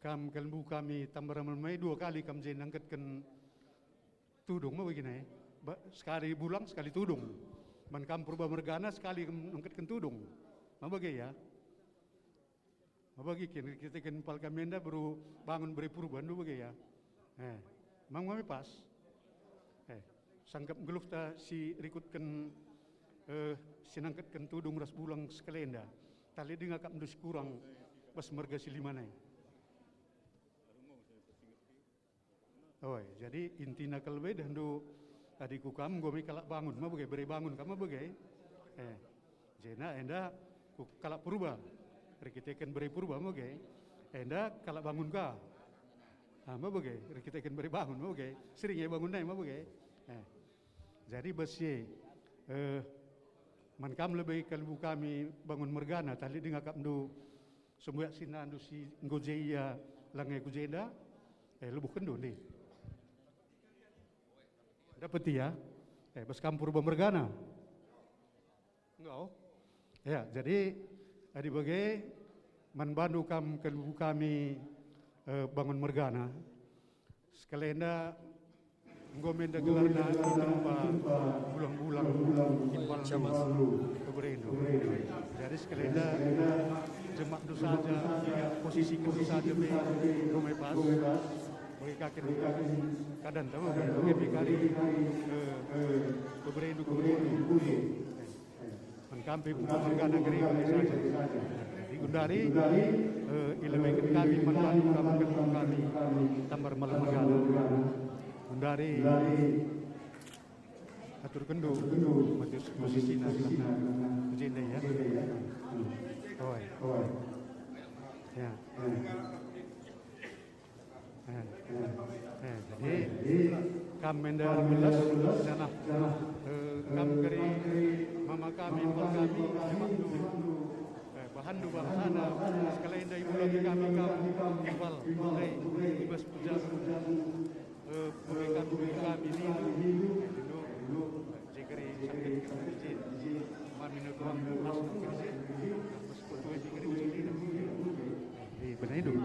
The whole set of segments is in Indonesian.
kam kalbu kami tambaran mai 2 kali kam jen angkatkan tudung mau begini. Sekali bulang sekali tudung. Man kam purba mergana sekali angkatkan tudung. Mau bagi ya. Mau bagi kita kan pal kamenda baru bangun beri perubahan dulu bagi ya. Mang mami pas. Sangkap geluf ta si rikutkan sinangkatkan tudung ras bulang sekalenda. Tali dengar kap dus kurang pas merga silimana. Oh, jadi intina kalbe dan do adikku kamu gue kalak bangun, mau bagai beri bangun kamu bagai, jena enda ku kalak purba, kita kan beri purba mau bagai, enda kalak bangun ka, mau bagai, kita kan beri bangun mau bagai, seringnya bangun naik mau bagai, jadi bersih, man kam lebih kalbu kami bangun mergana, tali dengar kam do semua sinan do si ngojeia langai kujenda, lebuh kendo nih. Dapat ya, bas kampur bergana. Enggak. Ya, jadi adi bagai manbandu kam kalbu kami bangun mergana. Sekalenda ngomenda gelarna kita bulang-bulang impal keberendo. Jadi sekalenda jemak do saja posisi kudu saja be rumai pas. Bagi kaki kadang tahu bagi kali keberendo mengkampi mergana negeri saja. Di Gundari ilmu kami membantu kami tambar malam mergana. Gundari atur kendo matus posisi nasibna jenda ya. Oh. Ya. Jadi kamenda belas sana kam keri mama kami bahan du bahana sekali indah ibu lagi kami kembal mulai ibas puja memberikan kami ini dulu jekeri sakit kerja minum tuang mas kerja pas foto jekeri ini benar itu.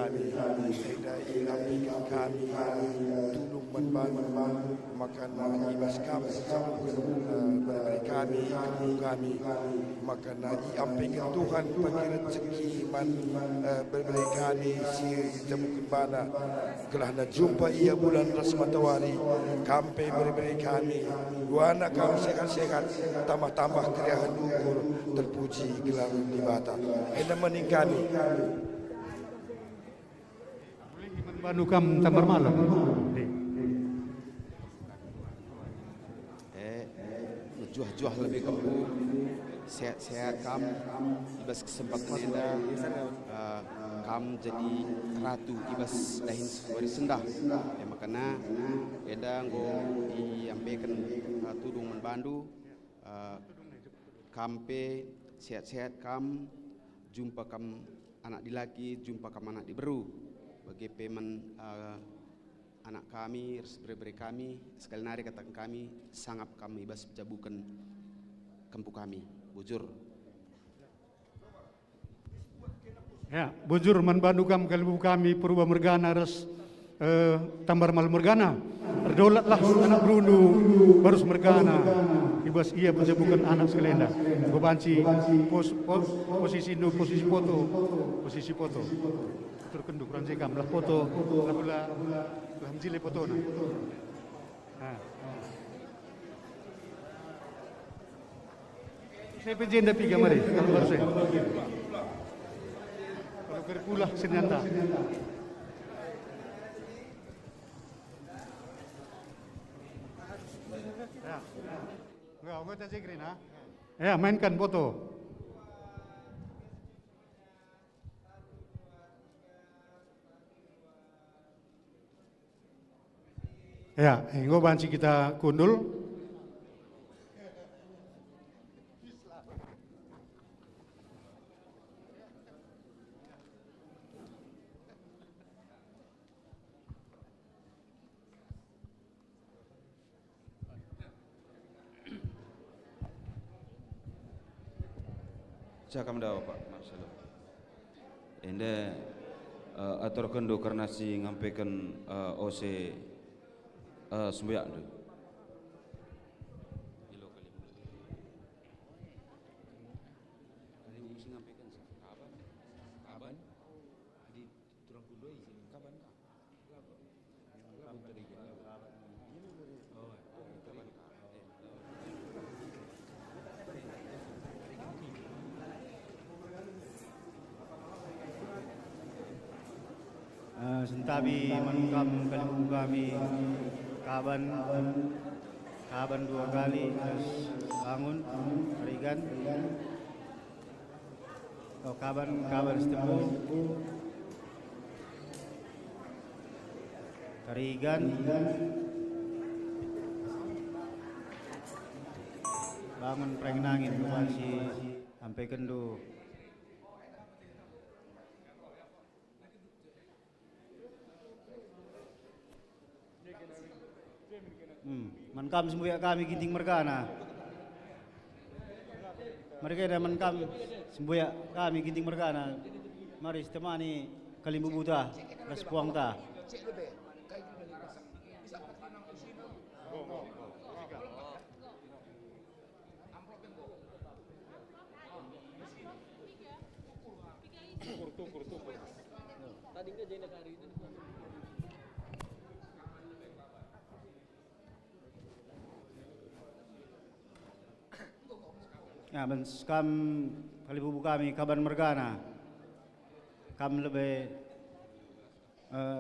Tuhan kami sedai apikan kami tulung membantu makan ibas kami berberi kami makan apikan Tuhan bagi rezeki berberi kami si jamu kembana kelahna jumpa ia bulan Rasmatawari kampai berberi kami dua anak kami sehat-sehat tambah-tambah keriahan ukur terpuji gelar di bata enda mening kami Bandung kam tambar malam. Juah lebih kamu sehat-sehat kam ibas kesempatan enda kam jadi ratu ibas dahin wari sendah makanya eda nggo diampaikan tudung membantu kampe sehat-sehat kam jumpa kam anak dilaki jumpa kam anak diberu bagi pemen anak kami, beri kami, sekali nari katakan kami, sangap kami bas jabukan kampung kami, bujur. Ya, bujur manbandu kam kalbu kami purba mergana res tambar mal mergana. Berdolatlah anak berundu barus mergana. Ibas ia penjabukan anak sekelenda. Gobanci posisi foto. Tur kenduk ran sekam lah foto lah hamjile foto na. Nah. Saya penjenda piga mari kalau baru saya. Kalau kerpulah senyata. Ya. Enggak, gue tadi green ha. Ya, mainkan foto. Ya, engko banci kita kundul. Cakam daw Pak Marcelo. Ende atur kendo karena si ngampaikan OC semboyak tu. Ilo kali. Kali ini mesti ngampaikan kapan? Kapan? Di turang kudo isi kapan kah? Kapan tadi kapan? Oh, kapan? Sentabi manukam kalimu kami kaban 2 kali terus bangun rigan kaban setembu tarigan bangun preng nangin masih sampai kendu. Mankam semboyak kami ginting mergana. Mereka ada mankam semboyak kami ginting mergana. Mari setemani kalimbu buta respuang ta. Ya, kam kali bubu kami kaban mergana, kam lebih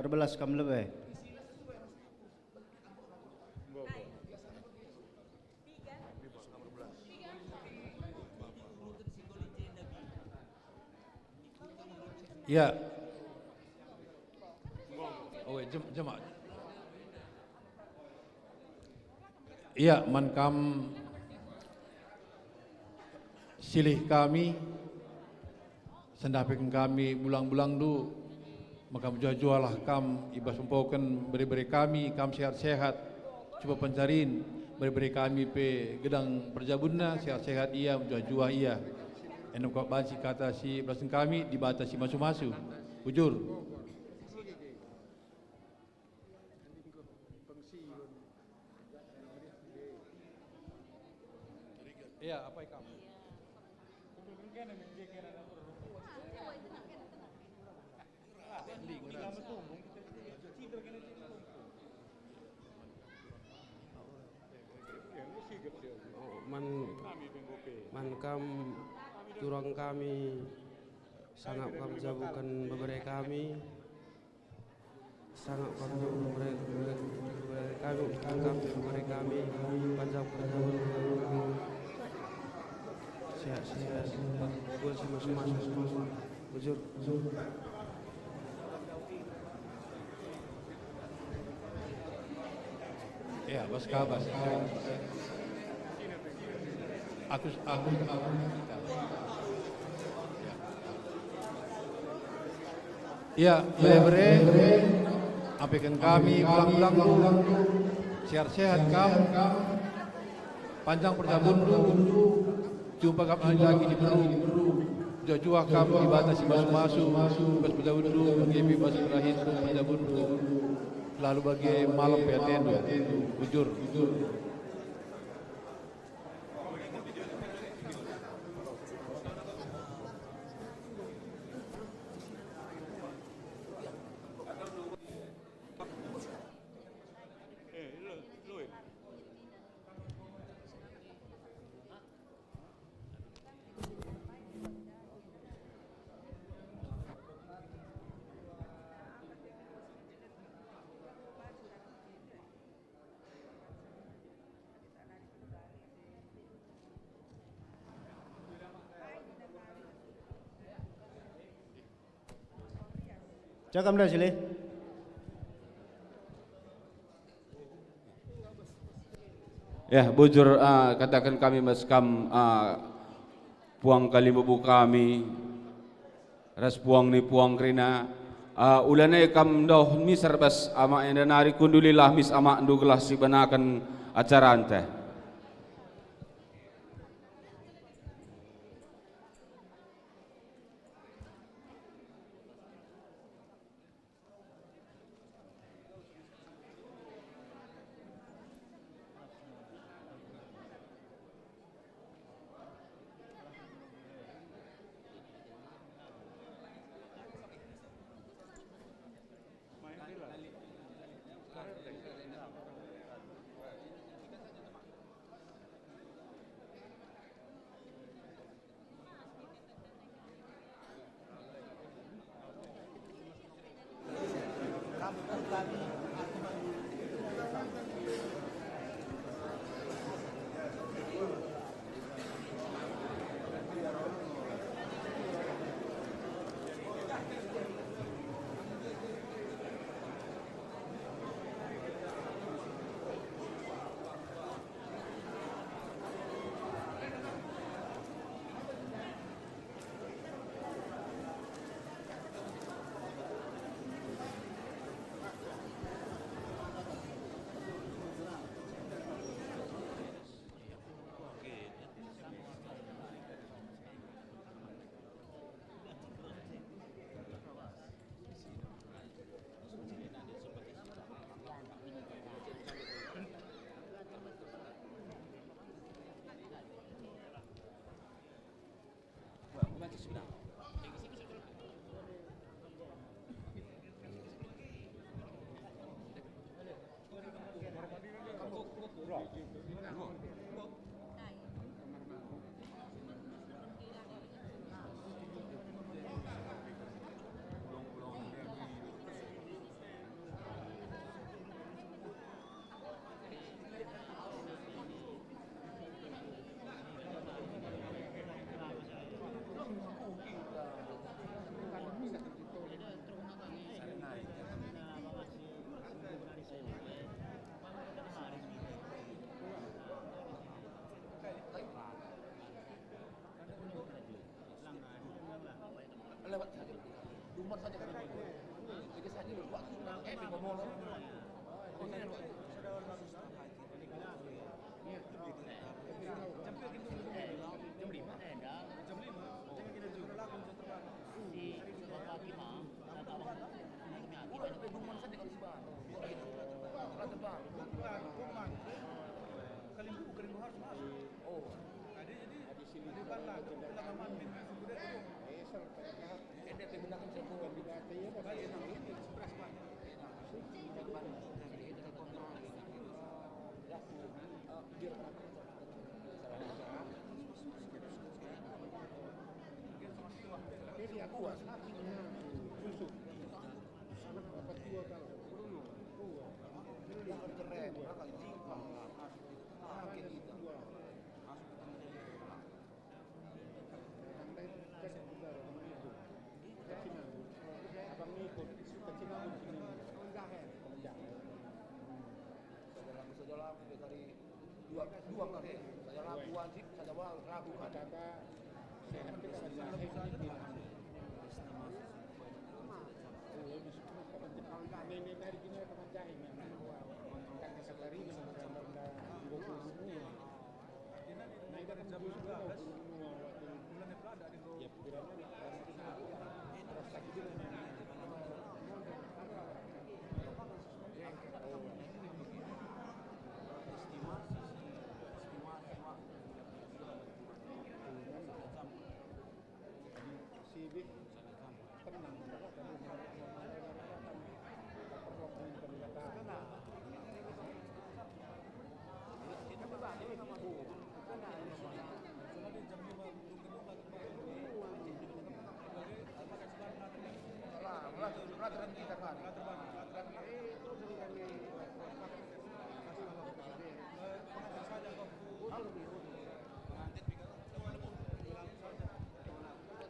rebelas kam lebih. Ya. Oh, jemaat. Ya, mankam silih kami sendapikan kami bulang-bulang du makam jual-jualah kam ibas mempaukan beri-beri kami kam sehat-sehat coba pencariin beri-beri kami pe gedang perjabunna sehat-sehat ia jual-jual ia enak kau bansi kata si belasan kami dibatasi masuk-masuk ujur ya apa kamu mankam turang kami sangat kami jabukan beberapa kami sangat kami jabukan beberapa kami tangkap beberapa kami panjang perjalanan sehat-sehat gue masuk bujur ya bos kabar aku ya bere apikan kami ulang-ulang sehat-sehat kamu panjang perjabun jumpa kapan lagi di Peru jua kamu dibatasi masuk-masuk bas perjabun bagi bas berakhir perjabun lalu bagi malam PTN ujur Cakap dah sila. Ya, bujur katakan kami maskam puang kali bubu kami ras puang ni puang krina ulane kam doh misar bas ama enda nari kundulilah mis ama ndugelah si banakan acara ante.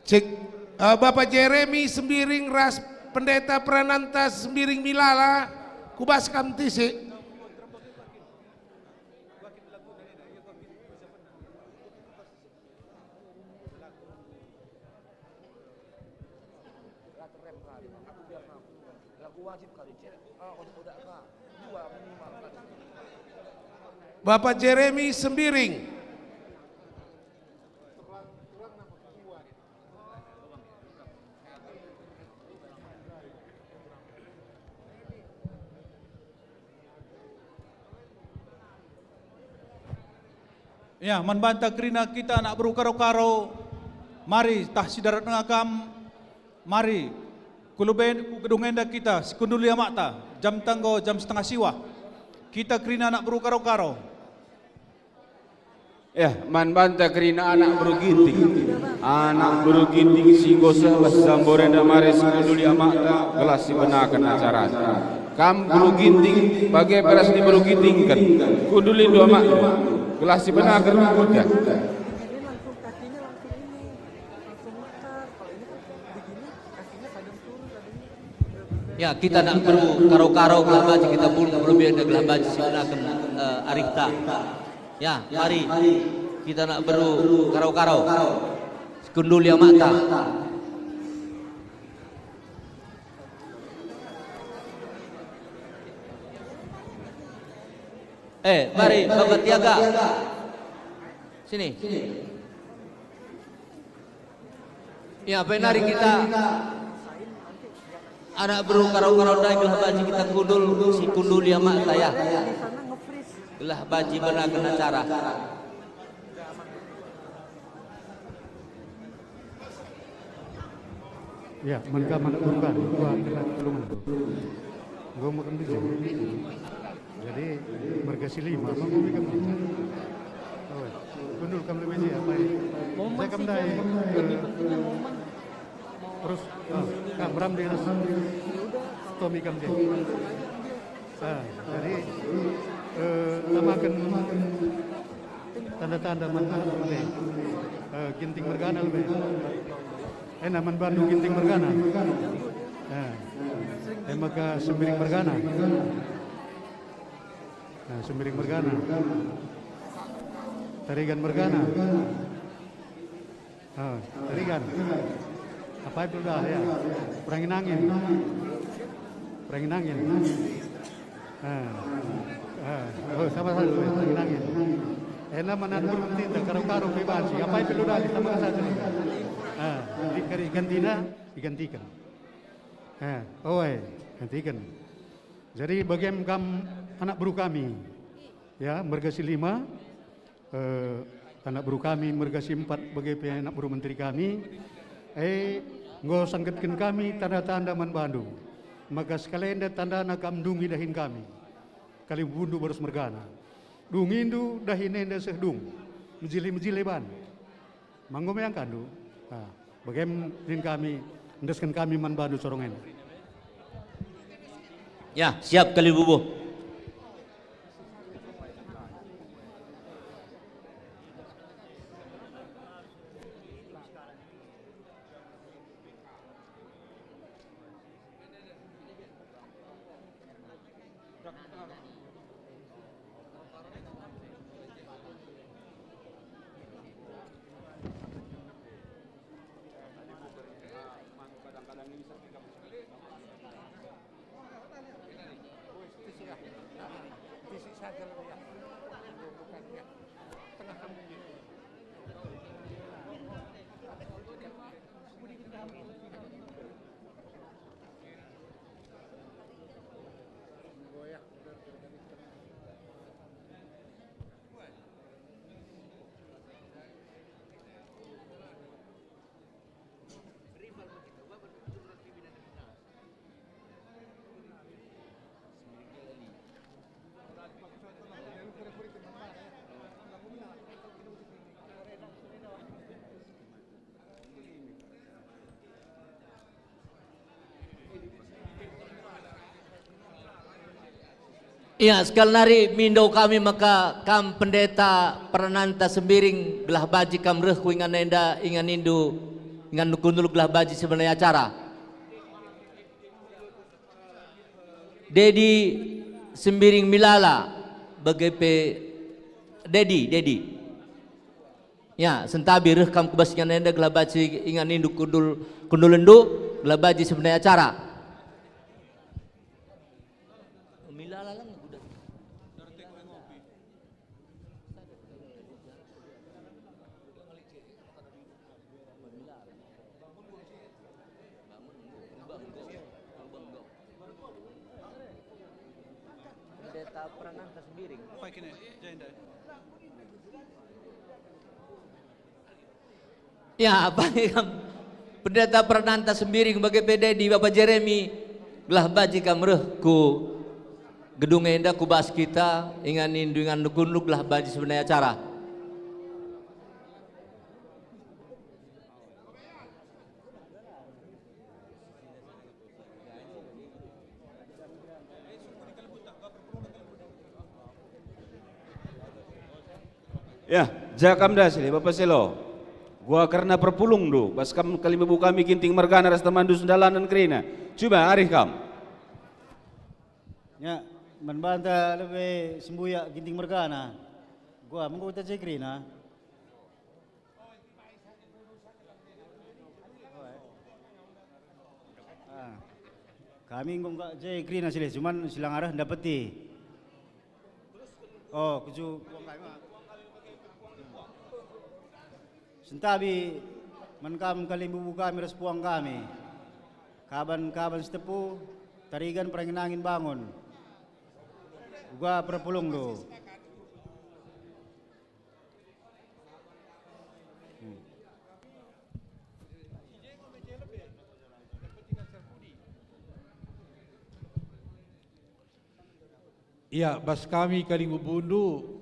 Cek Bapak Jeremy Sembiring Ras pendeta Prananta Sembiring Milala kubas kam tisi. Bapak Jeremy Sembiring. Ya, membantah kerina kita nak beru karo-karo. Mari tah sidarat ngakam. Mari kuluben gedung enda kita sekunduli amakta jam tanggo jam setengah siwa. Kita kerina nak beru karo-karo. Ya, man banta kerina anak beruginting singgosa basamborenda maris kuduli amakta gelas sibenakan acara. Kam beruginting bagai peras di berugintingkan kuduli dua amakta gelas sibenakan kuda. Ya, kita nak beru karo-karo gelah baji kita belum ada gelah baji sibenakan arifta. Ya, mari kita nak beru karo-karo. Sekundul yang mata. Mari Bapak Tiaga. Sini. Ya, penari kita anak beru karo-karo dah gelah baji kita kundul si kundul yang mata ya. Gelah baji benar kena cara. Ya, mereka mana bukan, gua kena tolong tu. Gua makan biji. Jadi mergasi 5, abang gua makan biji. Oh, kundul kamu lebih biji apa? Saya kamu dah. Terus, Bram dia Tommy kamu je. Jadi namakan tanda-tanda mana lebih ginting mergana lebih. Naman Bandung ginting mergana. Maka sembiring mergana. Sembiring mergana. Tarigan mergana. Tarigan. Apa itu dah ya? Perangin angin. Perangin angin. Oh, sama-sama perangin angin. Mana berhenti karo-karo bebas. Apa itu dah sama saja. Digantikan. Gantikan. Jadi bagaimana anak beru kami, ya mergasi 5, anak beru kami mergasi 4 bagaimana anak beru menteri kami, nggo sangketkan kami tanda-tanda man Bandung, maka sekalian tanda anak kamdungi dahin kami, kali bundu baru mergana, dungindu dahin enda sehdung, menjili ban, manggo yang kandu. Bagaimana kami mendeskan kami man Bandung sorongan. Ya, siap kali bubuh. Ya, sekali nari mindo kami maka kam pendeta Prananta Sembiring gelah baji kam reh ku ingan nenda ingan indu ingan nukundul gelah baji sebenarnya acara. Dedi Sembiring Milala BGP Dedi. Ya, sentabi rekam kubasnya nenda gelabaci ingan induk kundulendu gelabaci sebenarnya acara. Milala lang udah. Pendeta Prananta Sembiring. Ya, apa Pendeta Prananta Sembiring bagi PD di Bapak Jeremy gelah baji kamreh ku gedung enda ku bahas kita ingan indungan nukun gelah baji sebenarnya acara. Ya, jakam dah sini Bapak Selo. Gua karena perpulung do, pas kam kali bebu kami ginting mergana ras temandu sundalan dan kerina. Coba arih kam. Ya, membanta lebih sembuya ginting mergana. Gua mengko ta cekrina. Kami enggak cekrina sile, cuman silang arah dapeti. Oh, kuju sentabi menkam kali bubu kami respuang kami. Kaban setepu tarigan perangin angin bangun. Gua perpulung do. Iya, bas kami kali bubundu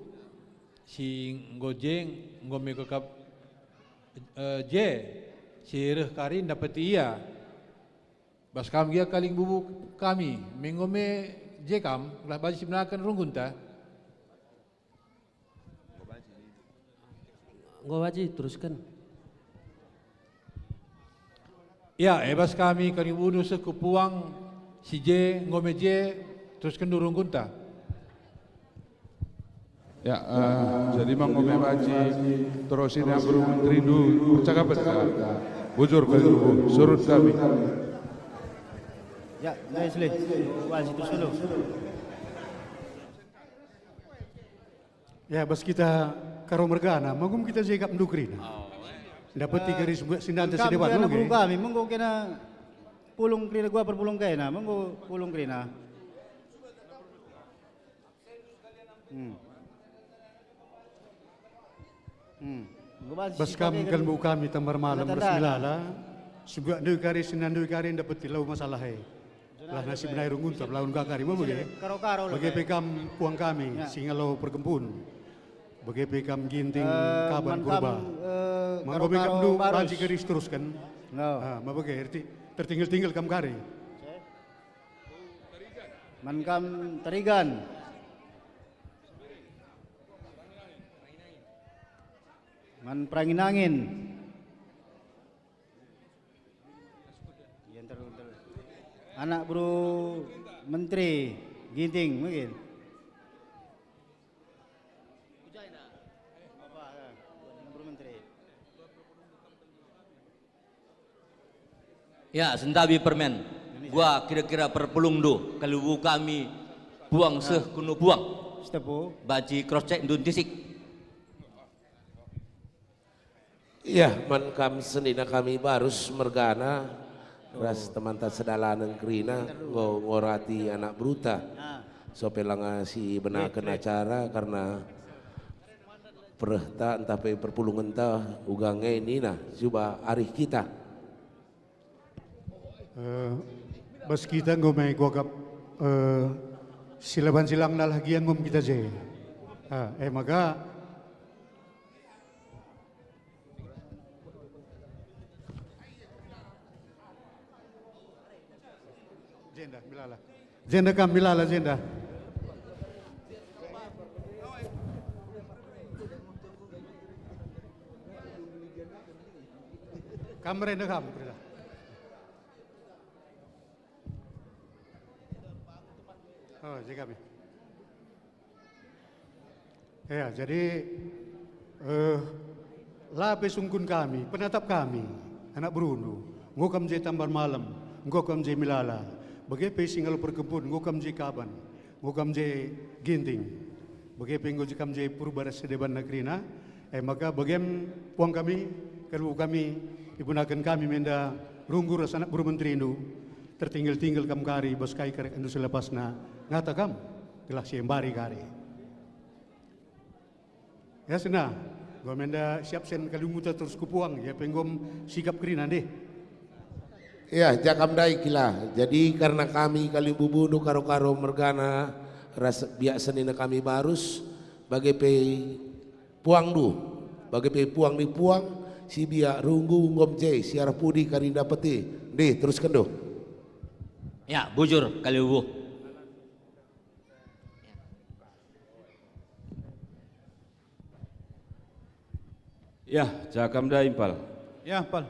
si ngojeng ngome kekap sireh karin dapat iya. Bas kami dia kali bubu kami mengome kam lah baju sebenarnya runggunta. Nggo baji teruskan. Ya, bas kami kali bunuh sekupuang si ngome teruskan runggunta. Ya, jadi mangome baji terusin yang baru menteri dulu bercakap bujur kali dulu surut kami. Ya, guys le, wajib terus dulu. Ya, bas kita karo mergana, mangum kita jekap mendukrin. Dapat 3 garis sindan te sedebat lo ge. Kami monggo kena pulung krina gua perpulung kena, monggo pulung krina. Bas kami kan bu kami tamar malam resmilala. Subak deu kari sinan deu kari dapat tilau masalah he. Lah nasib naik rungun tab laun kakari mau bagi. Karo-karo bagi pekam puang kami singalau perkempun. Bagi pekam ginting kaban purba. Mangko pekam du baji garis terus kan. Ma bagi tertinggal kam kari. Mankam tarigan. Man perangin angin. Anak bro menteri ginting mungkin. Ya, sentabi permen. Gua kira-kira perpulung do kalau kami buang kuno buang. Stepo. Baji cross check dun tisik. Iya, mankam senina kami barus mergana ras teman tak sedalanan kerina ngorati anak bruta. Sopelanga si benakan acara karena perhta entah pe perpulungan ta ugange ini nah coba arih kita. Bas kita ngomai gua kap silaban silang nalah gian ngom kita je. Maka Jenda milala. Jenda kam milala jenda. Kamera enda kam. Oh, jadi kami. Ya, jadi lape sungkun kami, penatap kami, anak berundu, ngokam je tambar malam, ngokam je milala, bagaimana singal perkebun, ngokam je kaban, ngokam je ginting, bagaimana ngokam je purba sedeban nakrina, maka bagaimana puang kami, kalau kami, ibunakan kami menda runggu rasa anak bermenteri indu, tertinggal-tinggal kam kari, bos kai karek indu selepasna, ngata kam, telah siembari kari. Ya senang, gua menda siap sen kali muta terus kupuang, ya penggom sikap kerina deh. Ya, jakam dai kila. Jadi karena kami kali bubudu karo-karo mergana rasa biak senina kami barus bagi pe puang du, bagi pe puang ni puang si biak runggu ngom jai siara pudi karinda peti. Deh terus kendo. Ya, bujur kali bubu. Ya, jakam da impal. Ya, Pal.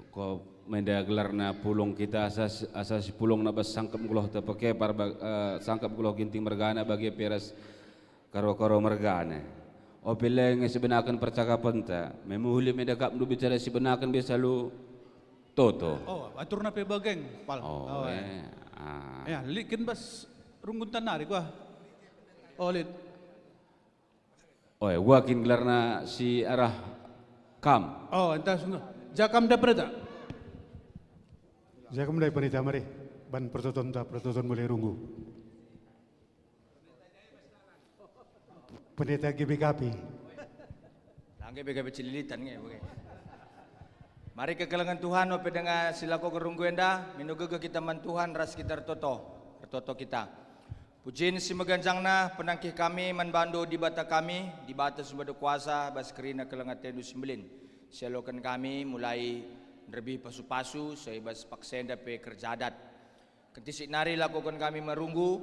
Ko menda gelarna pulung kita asas pulung na bas sangkap guloh ta pake par sangkap guloh ginting mergana bagi peras karo-karo mergana. O pileng sebenakan percakapan ta, memuhuli menda kap du bicara sebenakan biasa lu toto. Oh, atur na pe bageng, Pal. Oh, Ya, likin bas rungguntan nari gua. Oh, lit. Oi, wakin gelarna si arah kam. Oh, entah sungguh. Jakam da berita. Jakam dari penita mari, ban pertoton mulai runggu. Pendeta GBKP. Langge BKP Cililitan nge. Mari kekelangan Tuhan ope dengan silako kerunggu enda, minuga kita man Tuhan ras kita toto kita. Pujiin si meganjangna penangkih kami manbando di bata kami di bata sumber kuasa bas kerina kelengat tendu 9. Sialokan kami mulai lebih pasu-pasu saya bas paksenda pe kerjadat. Kentisik nari lakukan kami merunggu.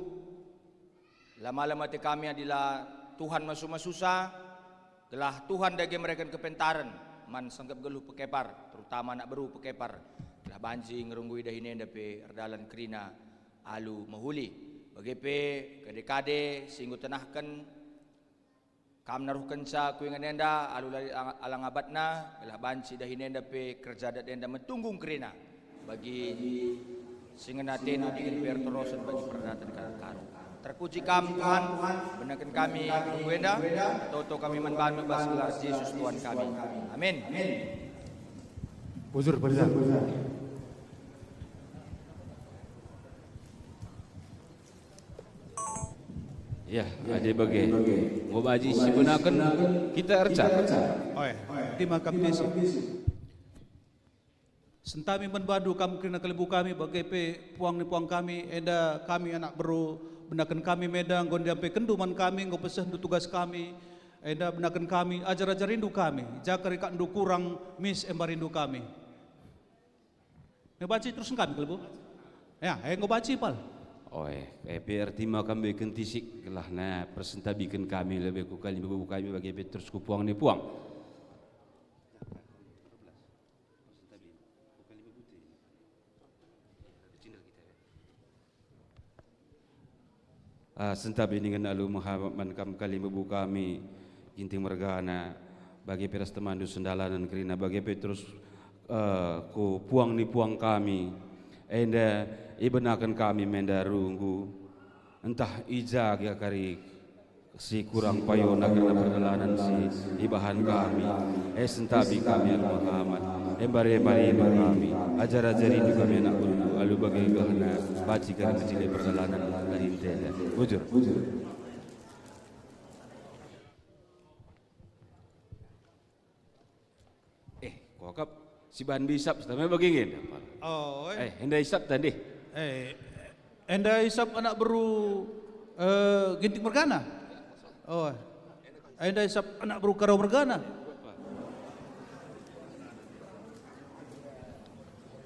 Lama-lama te kami adalah Tuhan masuk-masusah. Gelah Tuhan dagi mereka kepentaran man sanggap geluh pekepar terutama nak beru pekepar. Gelah banji ngerunggu ida hine pe erdalan kerina alu mahuli. Bagaimana kade-kade singgu tenahkan kam naruhkan sa kuingan enda alu alang abatna gelah banci dahinenda pe kerja dat enda mentunggung kerina bagi singena tenu dengan per terosan bagi perdatan karu. Terpuji kam Tuhan benarkan kami tunggu enda toto kami manbantu bas gelar Yesus Tuhan kami. Amin. Bujur berzat. Ya, ada bagi. Ngobaji sebenarkan kita erca. Oi, di makam desi. Sentami menbadu kami kena kelebu kami bagai pe puang ni puang kami enda kami anak beru benakan kami medang gondiam pe kenduman kami ngopesah du tugas kami enda benakan kami ajar-ajar rindu kami jakar ikat ndu kurang mis embar rindu kami. Ngebaci terus kami kelebu. Ya, ngobaci pal. Oi, PRT makam bikin tisik kelah na presentabikan kami lebih ku kali bebu kami bagi terus ku puang ni puang. Sentabi dengan alu menghaman kam kali bebu kami ginting mergana bagi peras temandu sendalanan kerina bagi terus ku puang ni puang kami enda ibenakan kami mendarunggu entah ija ya kari si kurang payona karena perjalanan si ibahan kami sentabi kami al-Muhammad embari-embari kami ajar-ajarin juga kami anak berundu alu bagai gahana baci karena kecil perjalanan lain tenda bujur kokap si bahan bisap setamanya bagingin Oh, hendak isap tadi enda isap anak beru ginting mergana. Oh, enda isap anak beru karau mergana.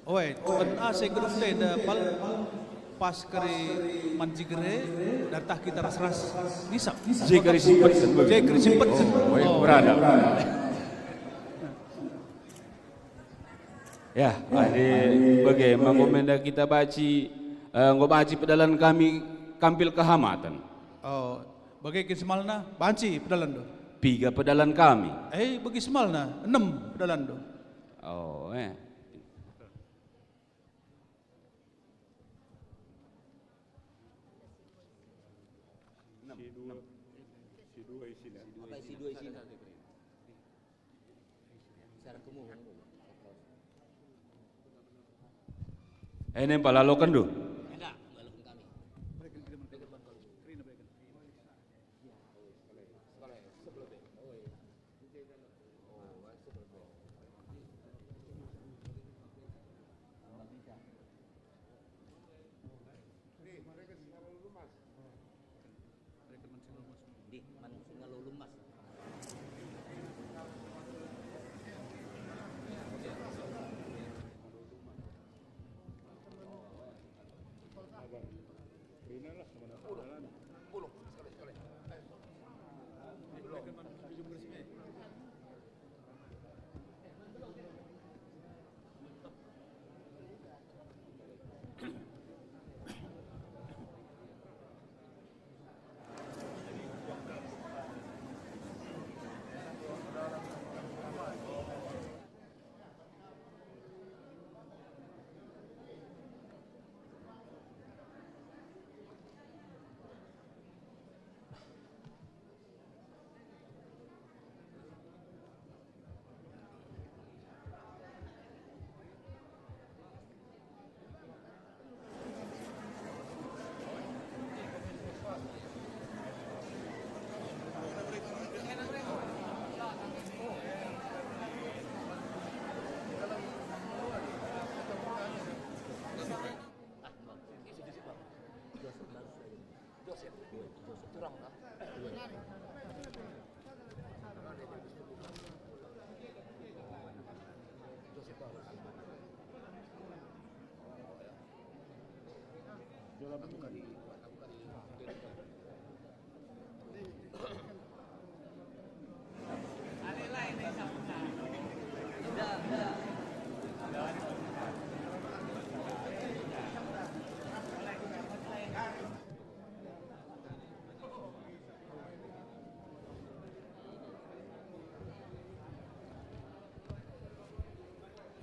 Oi, tuan ase gedung tenda pal pas kari manjigere datah kita ras-ras nisap. Jekari simpen. Jekari simpen. Oh, berada. Ya, bagi mangomenda kita baci, baci pedalan kami kampil kehamatan. Oh, bagi semalna banci pedalan do. 3 pedalan kami. Bagi semalna 6 pedalan do. Oh, Ini palalokan do.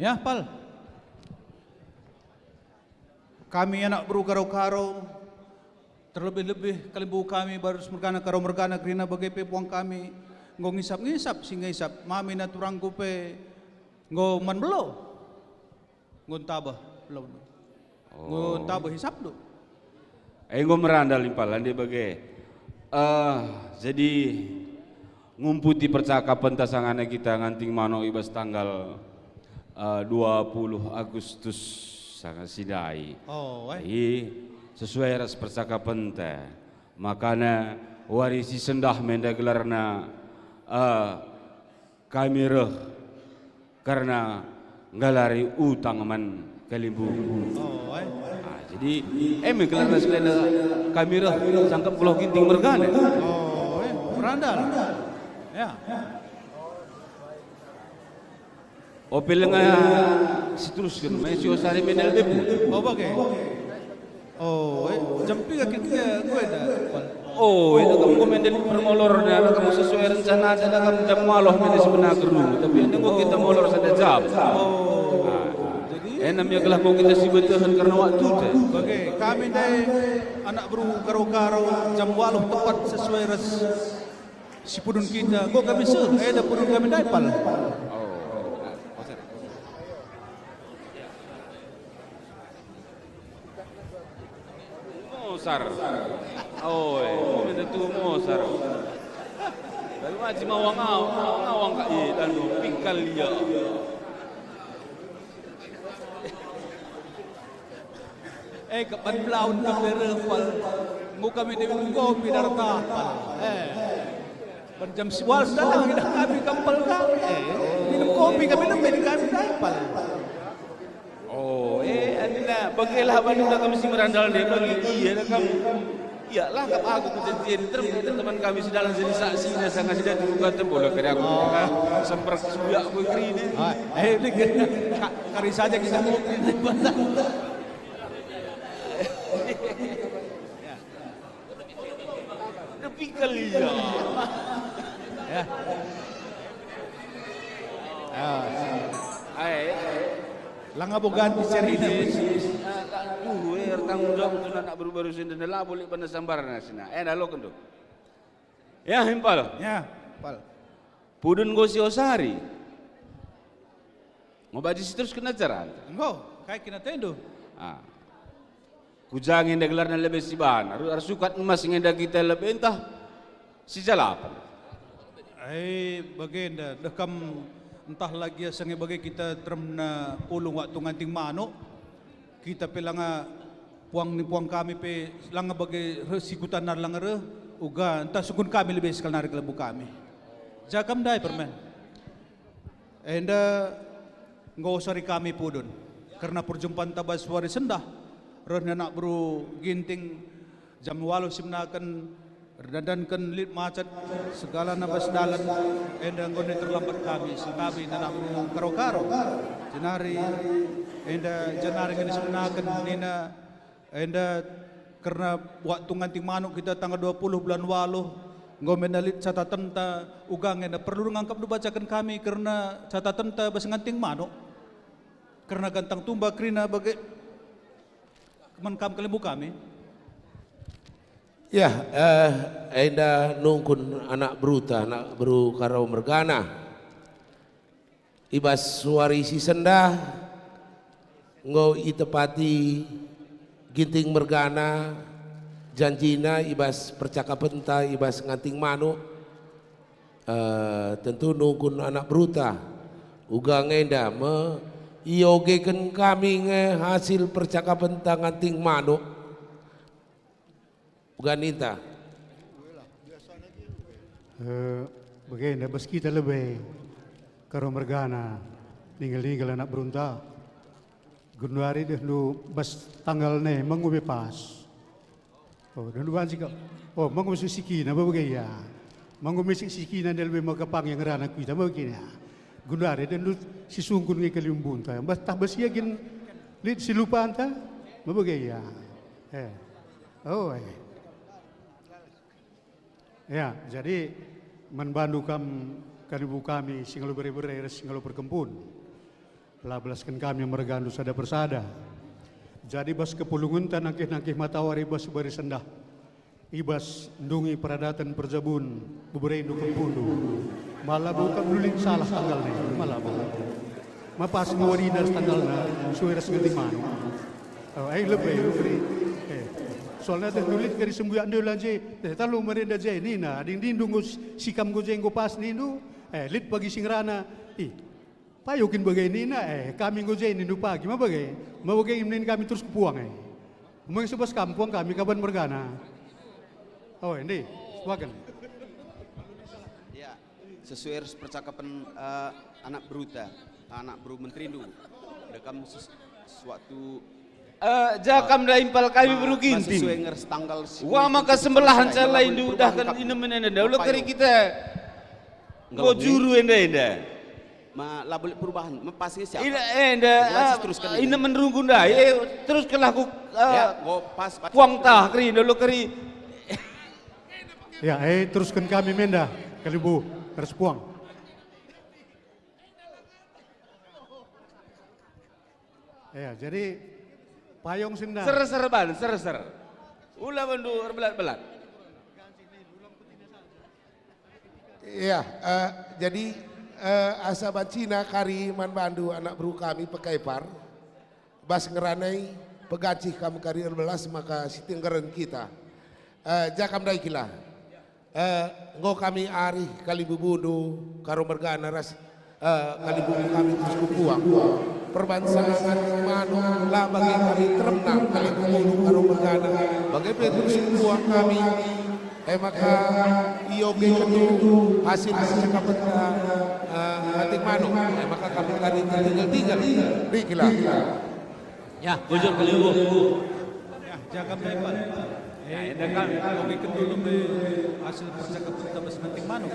Ya, Pal. Kami anak bro karo-karo, terlebih-lebih kalimbu kami baru mergana karo-mergana kerina bagai pepuang kami nggo ngisap-ngisap singa isap mami na turang pe nggo man belo nggo tabah belo nggo tabah hisap do nggo merandal impalan dia bagai jadi ngumputi percakapan tasangana kita nganting mano ibas tanggal 20 Agustus sangat sidai. Sesuai ras percakapan teh. Makanya warisi sendah menda gelarna kami reh karena ngalari utang man kalimbu. Jadi gelarna selena kami reh sangkap pulau ginting mergana. Berandal. Ya. Opel nga situluskan, may siyosari menel debu. Bagai. Jampi kaki gue dah. Itu kamu komenden permolor na, kamu sesuai rencana ada kamu jam malah mendes benageru, tapi anda mau kita molor sada jam. Jadi namanya kelah mau kita sibetahan karena waktu teh. Bagai kami dai anak bro karo-karo jam 8 tepat sesuai res si pudun kita. Go kami ada pudun kami dai pal. Mosar. Itu tu mosar. Dari macam mawang kak dan pingkal dia. Kapan belaun kami refal. Mau kami minum kopi darta. Jam 11 dah kita kami kampal kami. Minum kopi kami lebih kami dapat. Bagilah bandung dah kami si merandal deh bagi iya dah kamu. Ya lah kap aku kejadian terus teman kami sedalam jadi saksi dan sangat sudah dibuka tembola kira aku semper suyak aku ini. Kari saja kita mau Tapi kali ya. Langga bogan seri ini. Tanggung jawab untuk anak baru-baru sini dan lah boleh pada sambaran sini. Dah lo kendo. Ya himpal. Ya, pal. Pudun gosi osari. Ngobaji terus kena jaran. Enggak, kayak kena tendo. Kujangin dah gelarnya lebih siban. Harus sukat emas ngenda kita lebih entah si jalapan. Bagenda dekam entah lagi sange bagai kita termna pulung waktu nganting manuk. Kita pelanga puang ni puang kami pe langa bagai resikutan nar langa re uga entah sukun kami lebih sekal narik lebu kami. Jakam dai permen. Enda ngosari kami pudun karena perjumpaan tabas wari sendah. Rehna nak bro ginting jam 8 simnakan redankan lit macet segala nabas dalan enda ngone terlambat kami sekabi nak bro karo-karo jenari enda jenari kini simnakan nina enda karena waktu nganting manuk kita tanggal 20 bulan 8 ngomen lit catatan ta ugang enda perlu ngangkap dibacakan kami karena catatan ta bas nganting manuk karena gantang tumba krina bagai menkam kelembu kami. Ya, enda nungkun anak bruta, anak bru karau mergana. Ibas suari si sendah, ngau itepati ginting mergana, janjina ibas percakapan ta ibas nganting manuk. Tentu nungkun anak bruta, ugang enda me iogekan kami nge hasil percakapan ta nganting manuk. Bukan Inta. Begini, bas kita lebih karo mergana, ninggal anak berunta. Januari deh lu bas tanggal nih mengubi pas. Oh, dan lu banci kau. Oh, mengubi sikina, apa begini ya? Mengubi sikina dia lebih makapang yang rana kita, apa begini ya? Januari dan lu si sungkun ngi kaliumbun ta. Bas tak bas yakin lit si lupa anta, apa begini ya? Oh. Ya, jadi membantu kalibu kami singalu beri-beri singalu perkempun. Lablaskan kami mergandu sada persada. Jadi bas kepulungan tan nangkih matawari bas beri sendah. Ibas ndungi peradatan perjabun bubere indu kempundu. Malah bukan luling salah tanggal nih, malah bukan. Mapas ngawari dari tanggalna suara segeting manu. Lebih. Soalnya teh nulit dari sembuyan dia lagi, talu merenda je ni na, dindung sikam go jenggo pas ni nu, lit pagi singrana, payukin begini na, kami go je ni nu pagi, ma bagai imnin kami terus kepuang Umang sebas kampung kami kaban mergana. Oh ini, wakan. Ya, sesuai percakapan anak bruta, anak bru menterindu, dekam suatu Jakam dah impal kami baru ginting. Wah maka sembelahan cala indu dah kan ina menenda. Ulah kari kita. Go juru enda. Ma lah boleh perubahan. Ma pasti siapa? Enda. Ina menrunggun dah. Terus kalau aku pas puang tah kari dulu kari. Ya, teruskan kami menda kalibu harus puang. Ya, jadi payung senda. Ser. Ulah bandu berbelat-belat. Iya, jadi asaban Cina kari man bandu anak bru kami pekaipar. Bas ngeranai pegacih kamu kari 11 maka sitinggaran kita. Jakam daikila. Ngo kami ari kali bubudu karo mergana ras kali bubu kami terus kupuang. Perbansangan manu lah bagi kami termenang kali bubu karo mergana. Bagi terus kupuang kami. Maka ioge ketu hasil percakapan hatik manu. Maka kami kali tinggal. Dikila. Ya, bujur kali bubu. Ya, jakam daikila. Enda kami Oke kedulu be hasil percakapan kita bersenanting manuk.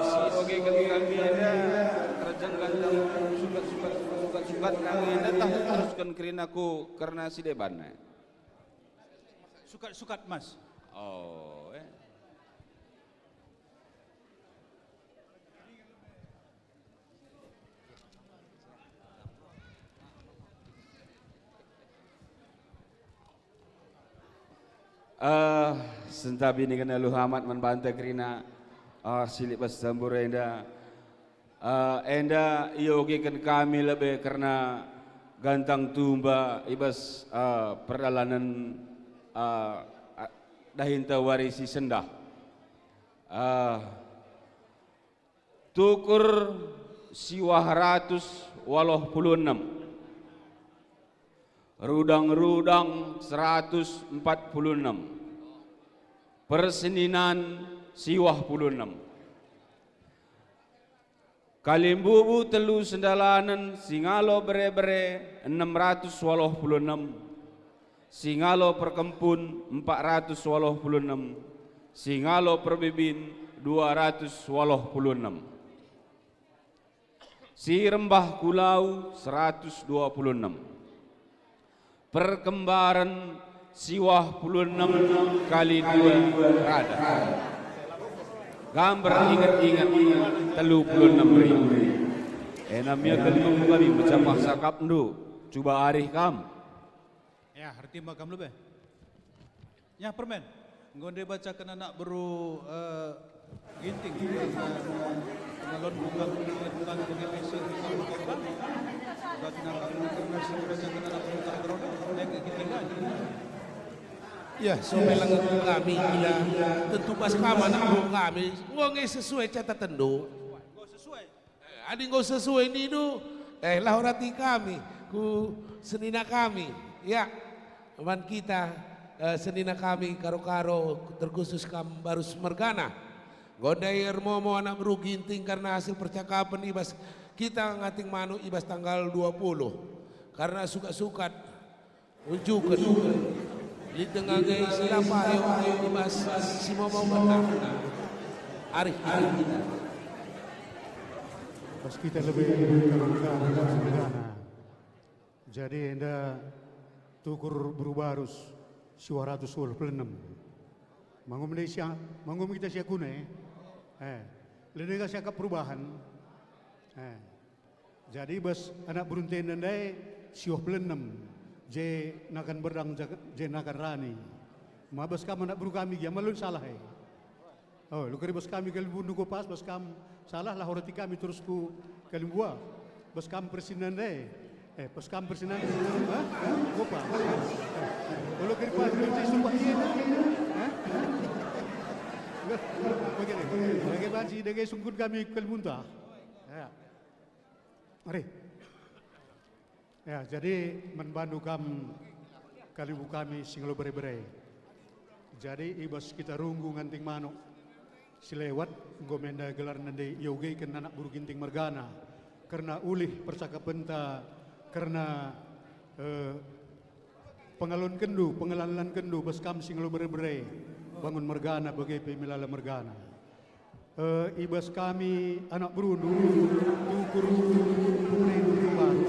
si oke kami ada kerajaan gantang sukat kami ada tak teruskan kerinaku karena si deban. Sukat mas. Oh, sentabi ni kena lu hamat membanta kerina silip bas sambur enda enda kan kami lebih karena gantang tumba ibas perjalanan dahinta warisi sendah tukur siwah 186 rudang 146 perseninan siwah 46 kalimbubu telu sendalanan singalo bere-bere 686 singalo perkempun 486 singalo perbibin 286 si rembah kulau 126 perkembaran siwah 26 kali 2 rada gambar ingat-ingat 36.000 enamnya kelima kami bercamah sakap ndu coba arih kam Ya, arti makam lu be. Ya permen. Ngonde bacakan anak baru ginting. Pengalon bukan bagi mesir korban. Bagi nak nasi bacakan anak baru tak geron. Ya, somelang kami gila. Tentu pas kaman aku kami ngonge sesuai catatan do. Sesuai. Adi nggo sesuai ni do. Lahorati kami ku senina kami. Ya. Teman kita senina kami karo-karo terkhusus kam Barus Mergana godair momo anak beru ginting karena hasil percakapan ibas kita ngating manu ibas tanggal 20 karena suka-sukat unjukan di tengah gay siapa ayo ibas si momo menang arif kita pas kita lebih Mergana jadi anda tukur berubarus siwah 126 mangum Indonesia mangum kita siya kune lenega siya perubahan jadi bas anak berunten nandai siwah 26 je nakan berdang je nakan rani mabas kam anak beru kami dia malun salah oh lu kari bas kami kalbu nugo pas bas kam salah lah horati kami terus ku kalbua bas kam persinan dai pas kam persinan gopa kalau kiri pas kerja sumpah iya begini bagi banci dengan sungkun kami kelmunta mari ya jadi membantu kam kalibu kami singlo bere-bere jadi ibas kita runggu nganting manuk silewat gomenda gelar nande yoge ken anak buru ginting Mergana karena ulih percakapan ta karena pengalun kendu, pengalalan kendu, beskam singlo bere-bere, bangun Mergana bagai pemilala Mergana. Ibas kami anak berundu, tukur baru,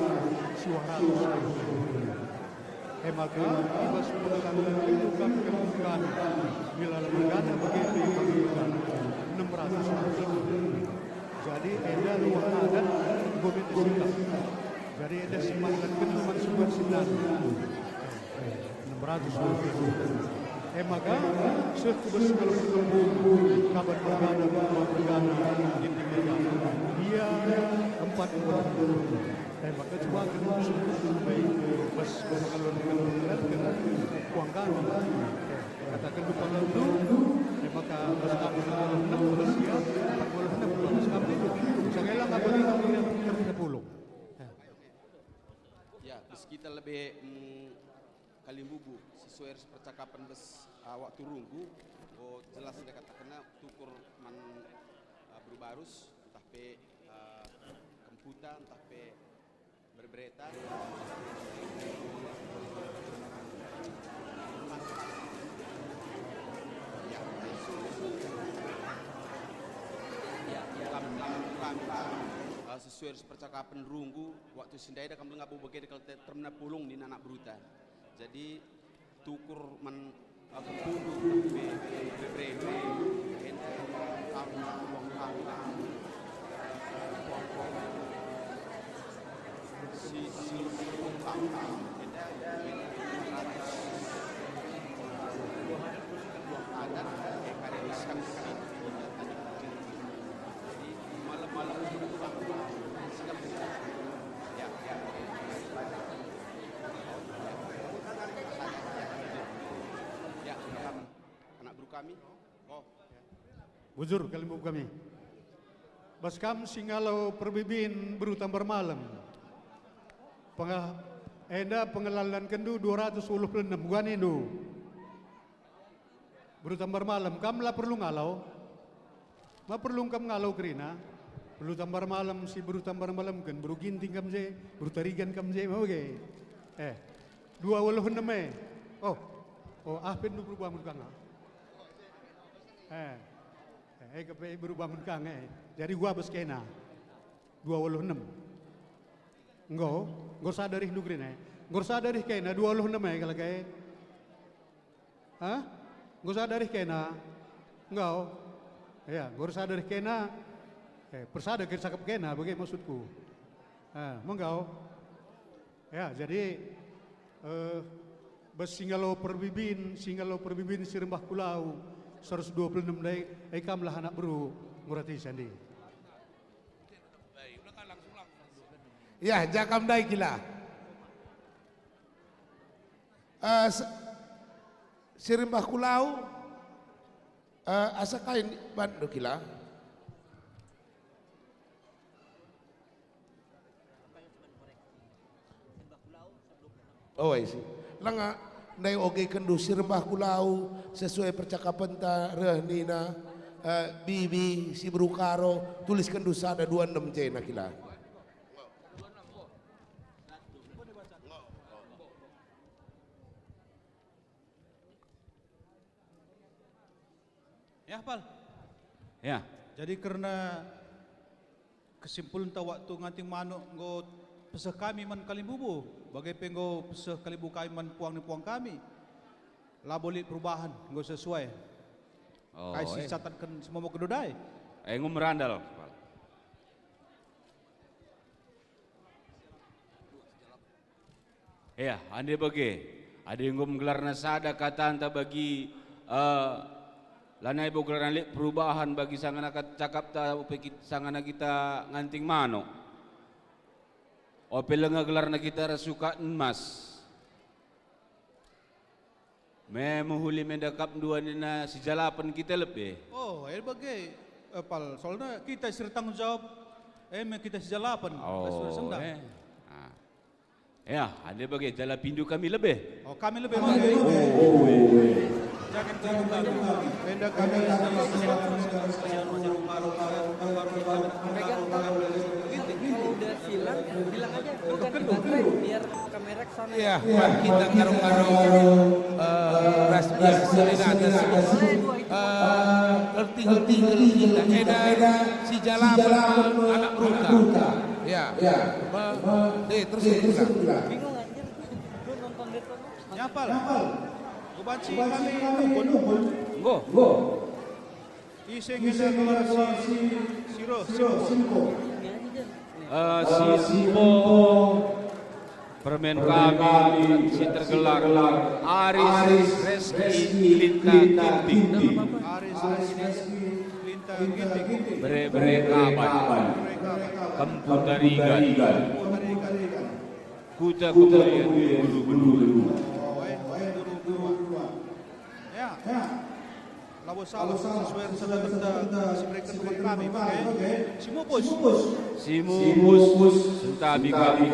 suara maka ibas pengalalan kendu kami ke Mergana, milala Mergana bagai pemilala 600. Jadi ada luar adat gomit sikap. Jadi ada semangat kenuman sumber sinar 600 maka sekubus kalau bertemu kabar Mergana ginting Mergana dia 4 orang maka coba kenal sumber baik bas pengalun kenal uang kami katakan lupa lalu maka bas kami pengalun 6 bas ya 46 bas kami jangan hilang apa kami yang 30 kita lebih kalimbubu sesuai percakapan bes waktu runggu jelas dia katakan tukur man berubarus entah pe komputer entah pe berberita sesuai percakapan runggu waktu sindai dah kamu ngabu begitu kalau termina pulung di anak bruta. Jadi tukur man akan pundu bebre kami. Oh, Bujur Kalimbu kami. Baskam singalau perbibin berutam bermalam. Enda pengelalan kendu 226 bukan itu. Berutam bermalam kam lah perlu ngalau. Ma perlu kam ngalau kerina. Berutam bermalam si berutam bermalam kan beru ginting kam je, beru tarigan kam je mau ge. 26 Oh, ahpen du berubah mun kanga. Kepe berubah mun kanga. Jadi gua beskena 26. Nggo sadari nugrine. Nggo sadari kena 26 kalau kayak. Nggo sadari kena. Nggo. Ya, nggo sadari kena. Persada sakap kena bagai maksudku. Menggau. Ya, jadi singalau perbibin sirembah pulau 126 dai kam lah anak bro ngurati sandi. Ya, jakam dai kila. Sirimbah kulau asa kain bandu kila. Oh, I see. Langa nai oge kendu sirimbah kulau sesuai percakapan ta rehnina bibi si berukaro tulis kendu sada 26 cena kila. Ya, Pal. Ya. Jadi karena kesimpulan ta waktu nganting manuk nggo pesah kami man Kalimbubu, bagai penggo pesah Kalimbu kami man puang ni puang kami. Lah boleh perubahan nggo sesuai. Oh, Kai si catatkan semua mau kedodai. Ngumrandal. Ya, ande bagi. Ada yang menggelar nasada kata anta bagi lanai bugelar lik perubahan bagi sangana cakap ta sangana kita nganting mano. Ope lenga gelar na kita rasuka emas. Memuhuli mendakap dua nina si jalapan kita lebih. Oh, bagai Pal, soalnya kita istri tanggung jawab kita sejalapan. Ya, ada bagi jala pindu kami lebih. Oh, kami lebih jangan terbuka. Benda kami kalau udah bilang aja bukan baterai biar kamera kesana. Iya, kita karo-karo ras biasa ada erti kita eda si jalapan anak bruta. Ya. Terus Bingung anjir. Lu nonton Deadpool. Nyapal. Kubanci kami nukun. Go. Iseng keluar si Siro. Simpo permen kami si tergelar Aris Reski Linta Ginting Bere kapan Kempu Tarigan Kuta kemudian buru-buru. Ya. Lawa salah sesuai rencana diberikan teman kami pakai Simupus sentabi kami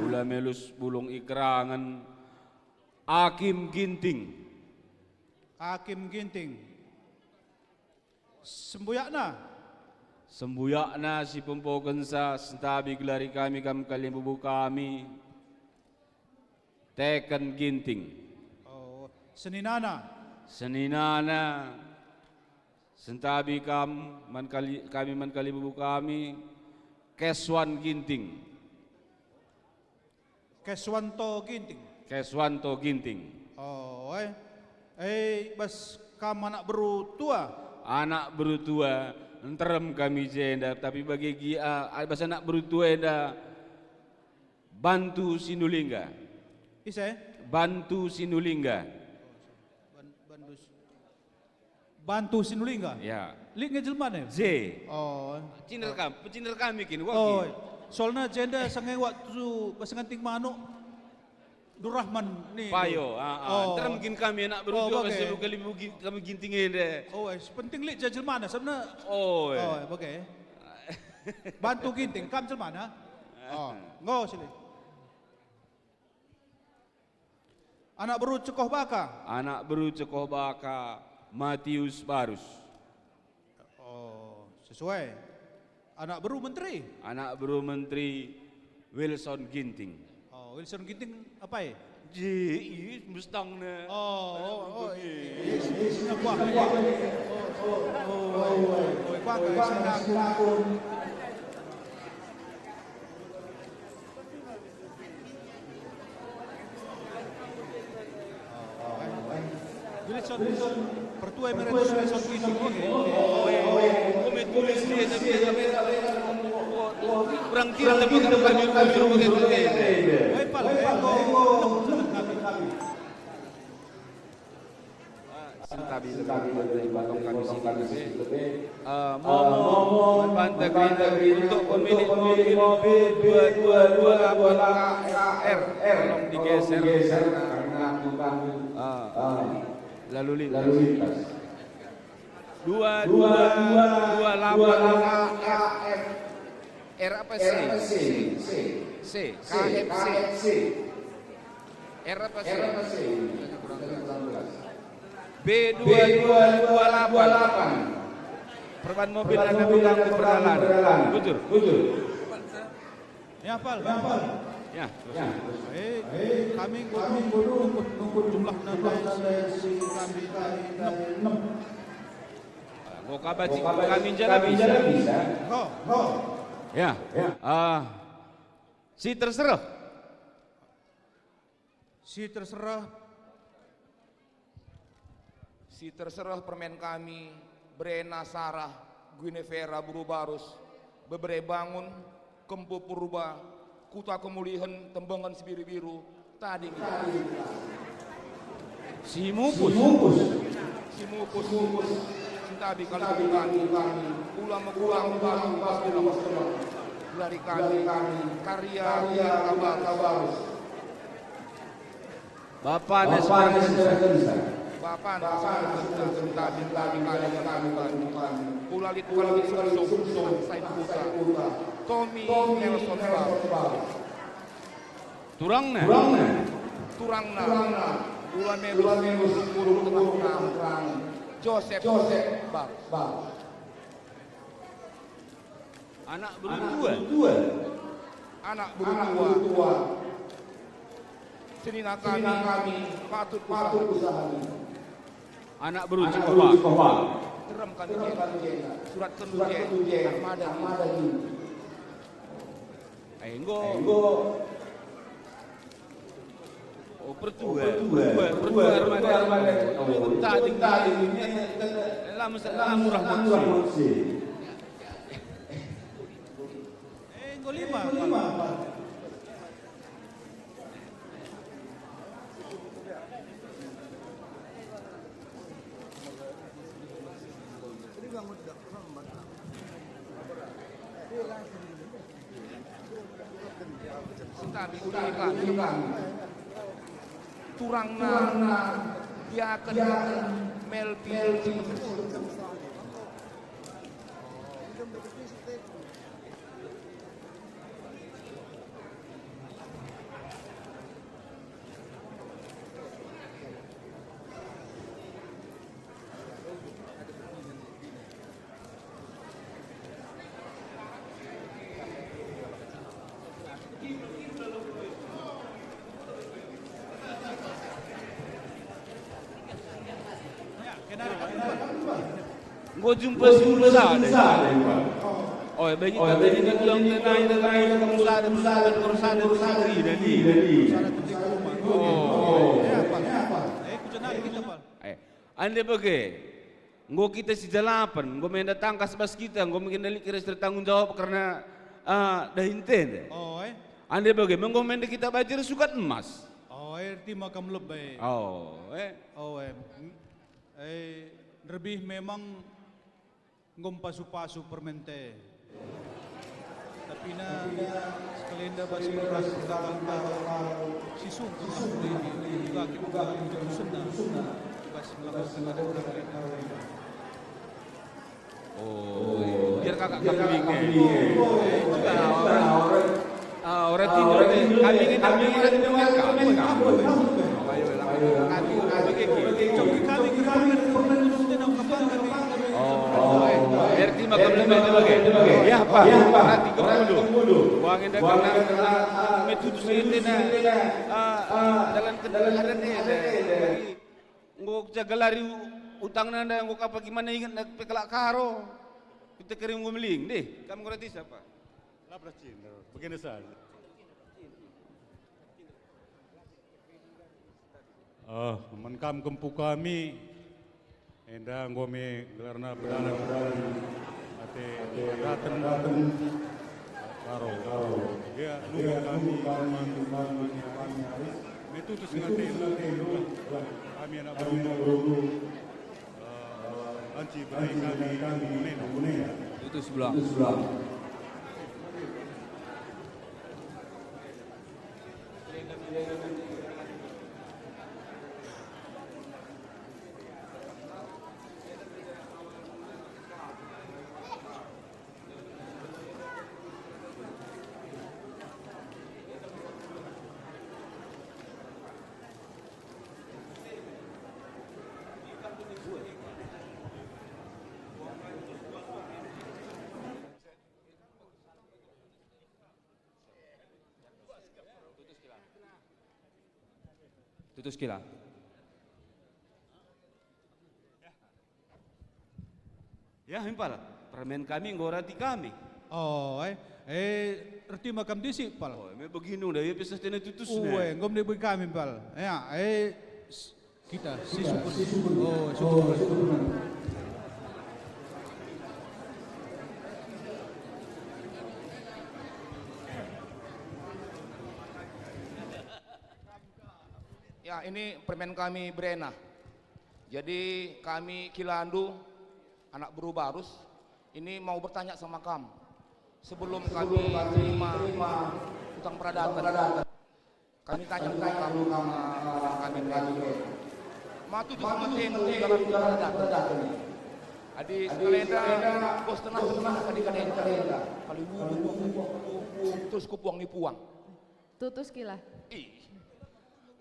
ula melus bulung ikrangan Hakim Ginting Sembuyakna si pempokensa sentabi gelari kami Kalimbubu kami Teken Ginting Seninana Sentabi kami mankali bubu kami Keswan Ginting. Keswanto Ginting. Keswanto Ginting. Oh, bas kam anak berutua. Anak berutua, enterem kami jenda, tapi bagi bas anak berutua enda Bantu Sinulingga. Ise? Bantu Sinulingga. Bantu Sinulingga. Ya. Link ngejelman ya? J. Oh. Pecinta kami kini. Oh. Soalnya jenda sangai waktu pasanganting mano Durrahman nih. Payo. Ntar mungkin kami anak berdua masih kali kami gintingin deh. Oh, penting lik jajal mana sebenarnya. Oh. Oke. Bantu ginting, kam jel mana? Oh, ngo sini. Anak beru cekoh baka. Anak beru cekoh baka. Matius Barus. Oh, sesuai. Anak beru menteri. Anak beru menteri Wilson Ginting. Oh, Wilson Ginting apa ya? Ji, mustang ne. Wilson pertua emeritus Wilson Ginting. Komit tulis dia tapi kurang kira tapi kami Sentabi lebih batong kami sini mau membantu untuk pemilik mobil 228 KR tolong digeser karena lalu lintas 228 KR R apa C? KFC. R apa C? B2228. Perban mobil Anda bilang ke perjalanan. Bujur. Ya, hafal. Ya. Kami nunggu jumlah si kami 6. Mau kabaci kami jalan bisa. Ya. Si terserah. Si terserah permen kami, Brena Sarah, Guinevera Burubarus, Bebre Bangun, Kempu Purba, Kuta Kemulihan, Tembangan Sibiru-biru, tadi Si Mupus, Sintabi kali kami, ulang baru dari kami, karya Kabarus. Bapak Nesbar. Bapak Sintabi kali Ulalit Sumsum, Said Buka, Tommy Nelson Bar. Turangna. Ulan Melu terang. Joseph Bar. Anak berdua. Senina kami patut usaha. Anak beruji kohba. Terem kami surat kenuje armada ini. Enggo. Oh pertua armada. Tadi lama murah manusia. Enggo 5. Sintabi ulikan turangna dia akan melpil Gua jumpa si Musa ada. Oh, bagi kata ini bilang tenai Musa ada urusan sendiri dari. Oh. Anda bagai, nggo kita si jalapan, nggo main datang kasbas kita, nggo mengendali kira tanggung jawab karena dah inten. Oh, Anda bagai, nggo main kita belajar sukat emas. Oh, erti makam lebay. Oh, Lebih memang ngom pasu-pasu permente. Tapi na sekalian dah basi beras dalam si sungguh juga kita untuk sunnah. Oh, biar kakak kambing. Orang tidur kambing orang dengar kambing. RT makam lebih bagai. Ya apa? Nanti kemudu. Buangin dah karena metode sini jalan kendaraan ni. Ngok jaga lari utang nanda ngok apa gimana ingat nak pekelak karo kita kirim ngomling deh kamu ngerti siapa? Lapras Cina, begini saja. Menkam kempu kami, endah ngome karena perdana ate datang karo. Dia nunggu kami metutus ngerti kami anak baru anci baik kami munena itu sebelah tutus kila. Ya, himpal. Permen kami ngorati kami. Oh, erti makam disi pal. Oh, me begini dah ya pisah tena tutus ne. Ngom ne bagi kami pal. Ya, kita si super. Oh, super. Ya, ini permen kami Brena. Jadi kami Kilandu, anak Berubarus, ini mau bertanya sama kamu. Sebelum kami terima utang pradatan, kami tanya dulu kamu kami Brena. Matu tu sama tenu dalam pradatan. Adi sekalenda bos tenang kali kalenda. Kali bubu terus kupuang ni puang. Tutus kila.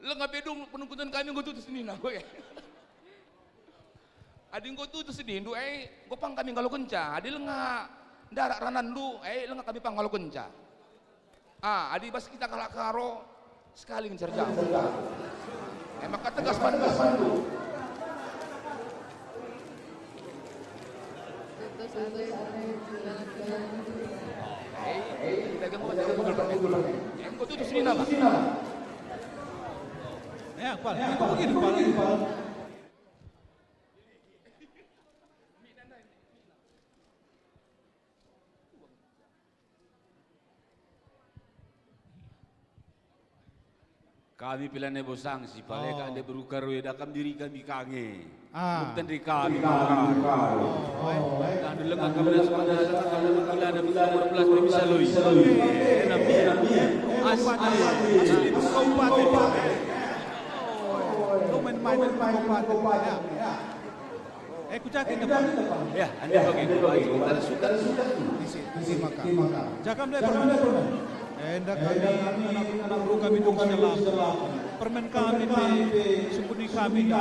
Lenga bedung penungkutan kami nggo tutus ni na we. Adi nggo tutus ni ndu nggo pang kami ngalo kenca. Adi lenga darak ranan lu lenga kami pang ngalo kenca. Adi bas kita kalak karo sekali ncerja. Maka tegas pandu. Tutus ale dagang pegel. Nggo tutus ni na. Ya, pal. Itu begini pal. Kami pilihnya bosang si pale kan dia berukar we dakam diri kami kange. Bukan diri kami bakar. Dan dulu kami dah sepada kami bila ada 15 bisa loi. Nabi. Asli kabupaten. Main kabupaten. Kucakin depan. Ya, anda bagi kita suka. Di makan. Jakam dia permen. Hendak anak buru kami dong selam. Permen kami sembunyi kami.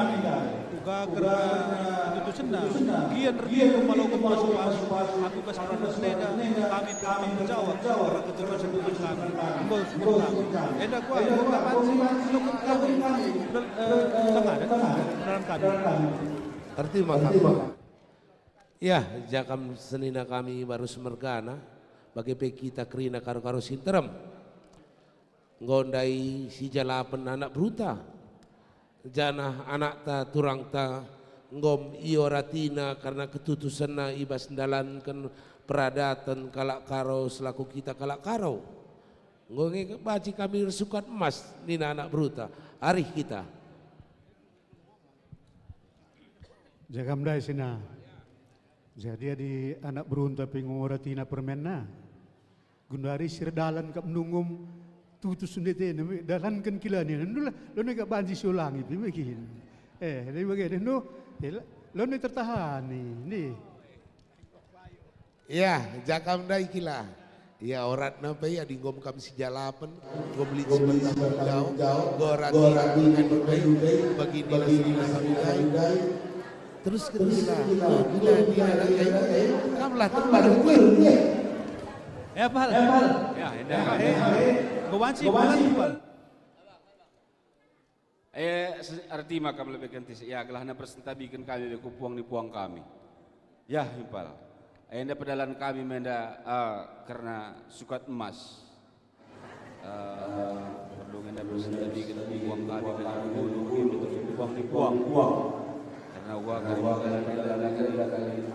Tuga kerana itu senang. Kian ribu malau masuk. Aku keseluruhan seleda. Kami menjawab. Karena keturunan sembunyi kami. Ambul sembunyi kami. Hendak kuat. Tengah dalam kami. Arti makam. Ya, jakam senina kami baru semergana bagi kita kerina karo-karo sinterem. Ngondai si jalapen anak bruta. Jana anak ta turang ta ngom iyo ratina karena ketutusanna ibas ndalankan peradatan kalak karo selaku kita kalak karo. Ngonge baci kami resukat emas nina anak bruta. Arih kita. Jagam dai sina. Jadi di anak berunta pengoratina permenna. Gundari sirdalan kap nungum tutus sundete dalan kan kilani. Nulah lo nega banji sulangi bikin. Ini bagian no lo ne tertahan nih. Ya, jakam dai kila. Ya orat napa ya di ngom kam si jalapen, ngom beli jauh, gorat bagi nila kami dai. Terus kita kamlah tempat gue. Ya pal. Ya, hendak. Gowansi. Arti makam lebih kentis. Ya, gelahna presentabikan kami di kupuang ni puang kami. Ya, himpal. Enda pedalan kami menda karena sukat emas. Perlu enda presentabikan puang kami menda kupuang ni puang. Karena gua kali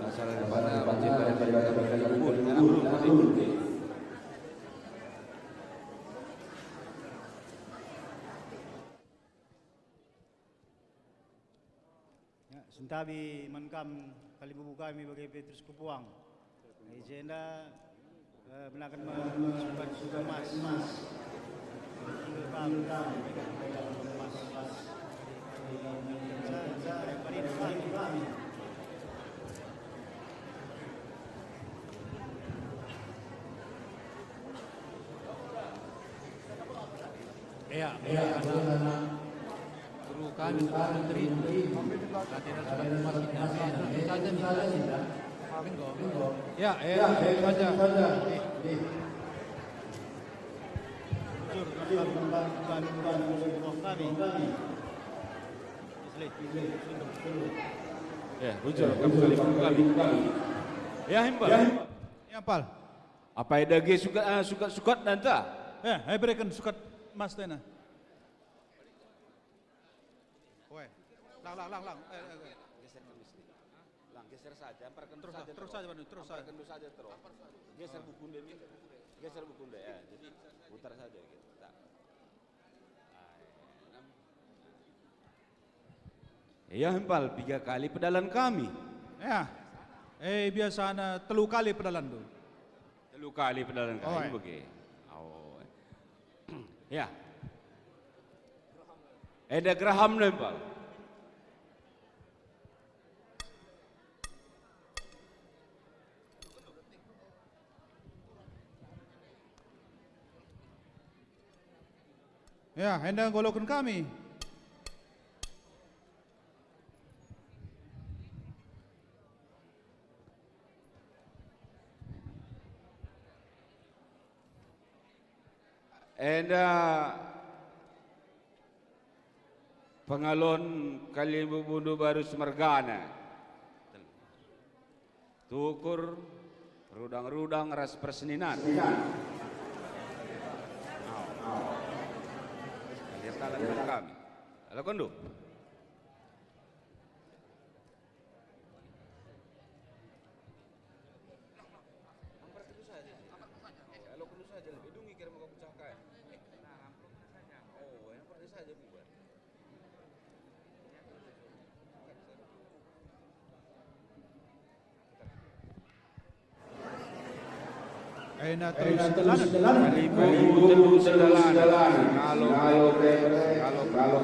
asal pada wajib pada kali kubur karena belum kali kubur. Ya, sentabi mankam kali bubu kami bagi Petrus Kupuang. Agenda menakan suka emas. Ya, guru kami Pak Menteri, latihan sudah masih saja nih. Ya, saja. Ya, bujur kali. Ya, himbal. Ya pal. Apa ada ge sukat nanta? Ya, saya berikan sukat mas tena. Weh, lang. Geser saja, terus saja. Geser buku deh ya. Jadi putar saja gitu. Ya hempal 3 kali pedalan kami. Ya. Biasanya 3 kali pedalan tuh. 3 kali pedalan kami begitu. Oh. Ya. Ada geraham nempal. Ya, hendak golokkan kami. Pengalon kali bubundo baru semergana. Tukur rudang-rudang ras perseninan. Lihat kalangan kami. Halo kondo. Terus jalan. Terus jalan. Kalau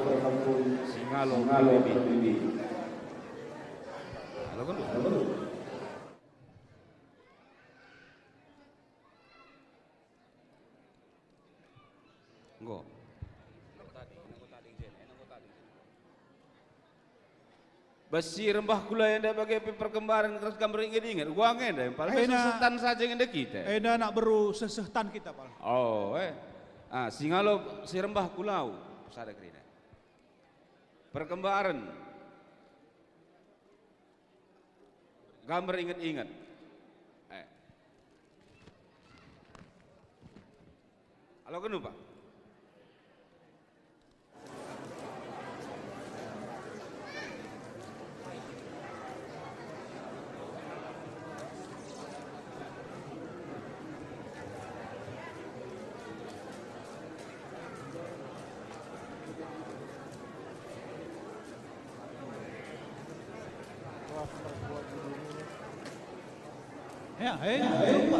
Singalo lebih. Halo kan? Enggak. Besi rembah kula yang dah bagi perkembangan terus gambar ingat gua ngene paling sesetan saja ngene kita. Nak beru sesehtan kita pal. Oh, Singalo si rembah kulau sada krina. Perkembangan Gambar ingat-ingat. Halo kenu Pak.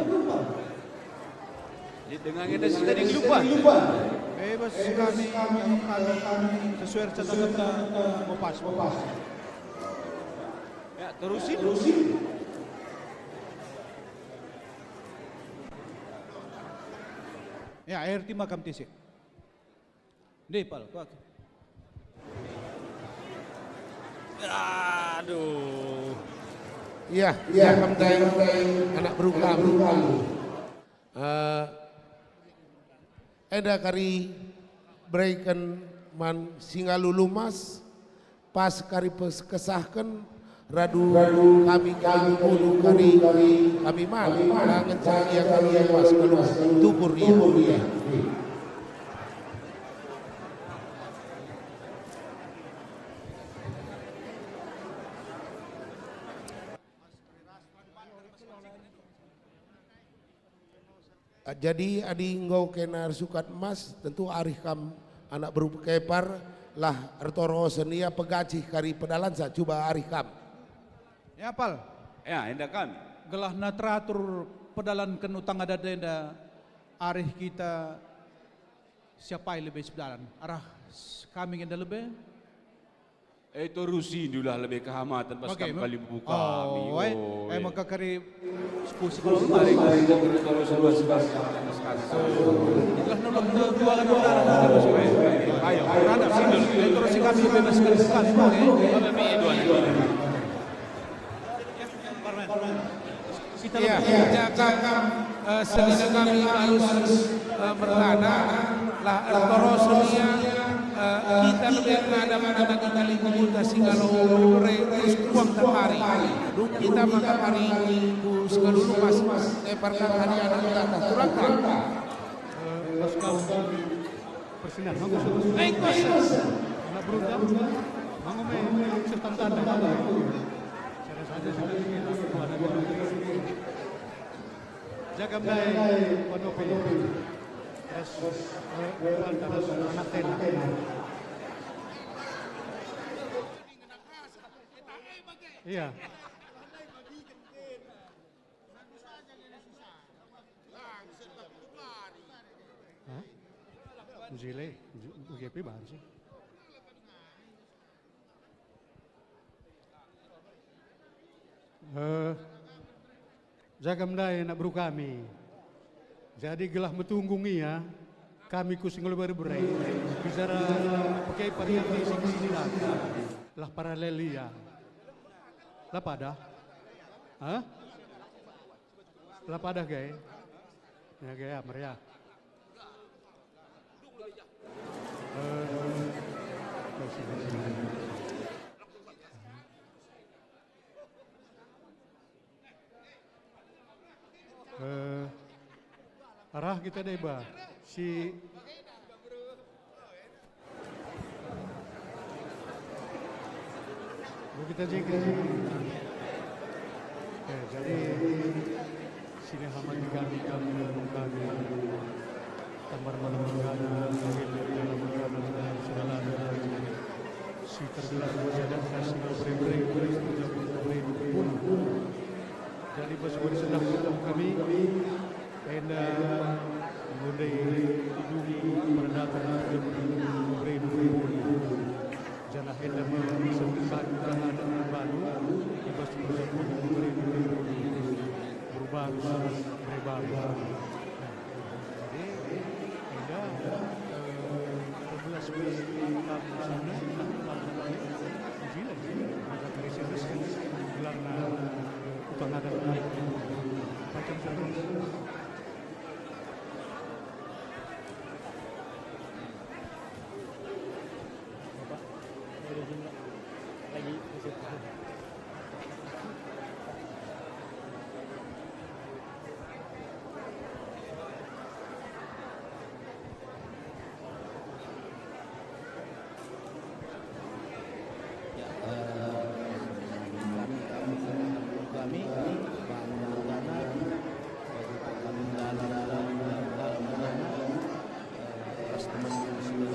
Lupa. Dengan kita sudah lupa. Bebas kami sesuai catatan kita mau pas. Ya, terusin. Ya, RT makam TC. Depal, tuh. Aduh. Iya, kamtai anak berukam. Eda kari berikan man singalulu mas pas kari kesahkan radu kami bulu kari man ngencang yang kami mas kalau tubur ya. Jadi adi ngau kenar sukat emas tentu arih kam anak berupa kepar lah retoro senia pegaci kari pedalan sa coba arih kam. Ya pal. Ya hendak kami. Gelah natratur pedalan ken utang ada denda arih kita siapa yang lebih sedalan arah kami yang lebih. Itu rusi dulah lebih kehamatan pas kali buka. Maka kari diskusi kalau mari kalau sebuah dua kan ayo ada sini terus kami bebas sekali ya jaga seni kami harus berlana lah terus dunia kita lebih ada kita lingkungan singalo terus uang terpari kita maka hari ku sekalulu mas teparkan hari anak kita turang persinan bagus anak berundang mangome sertan tanda cara saja sudah ada jaga mdai panopi terus anak tena iya Jile, UGP baru sih. Jaga mendai nak beru kami. Jadi gelah metunggungi ya. Kami kusing berai. Bicara pakai parian di sini lah paralelia. Lah pada? Hah? Lah pada gay? Ya gaya Maria. Arah kita deba si kita jaga. Jadi sini Hamad kami kamar malam segala si tergelar wajah kasih beri jadi pas sedang kami enda mundai hidungi perdana beri jangan enda sempat dengan baru pas beri berubah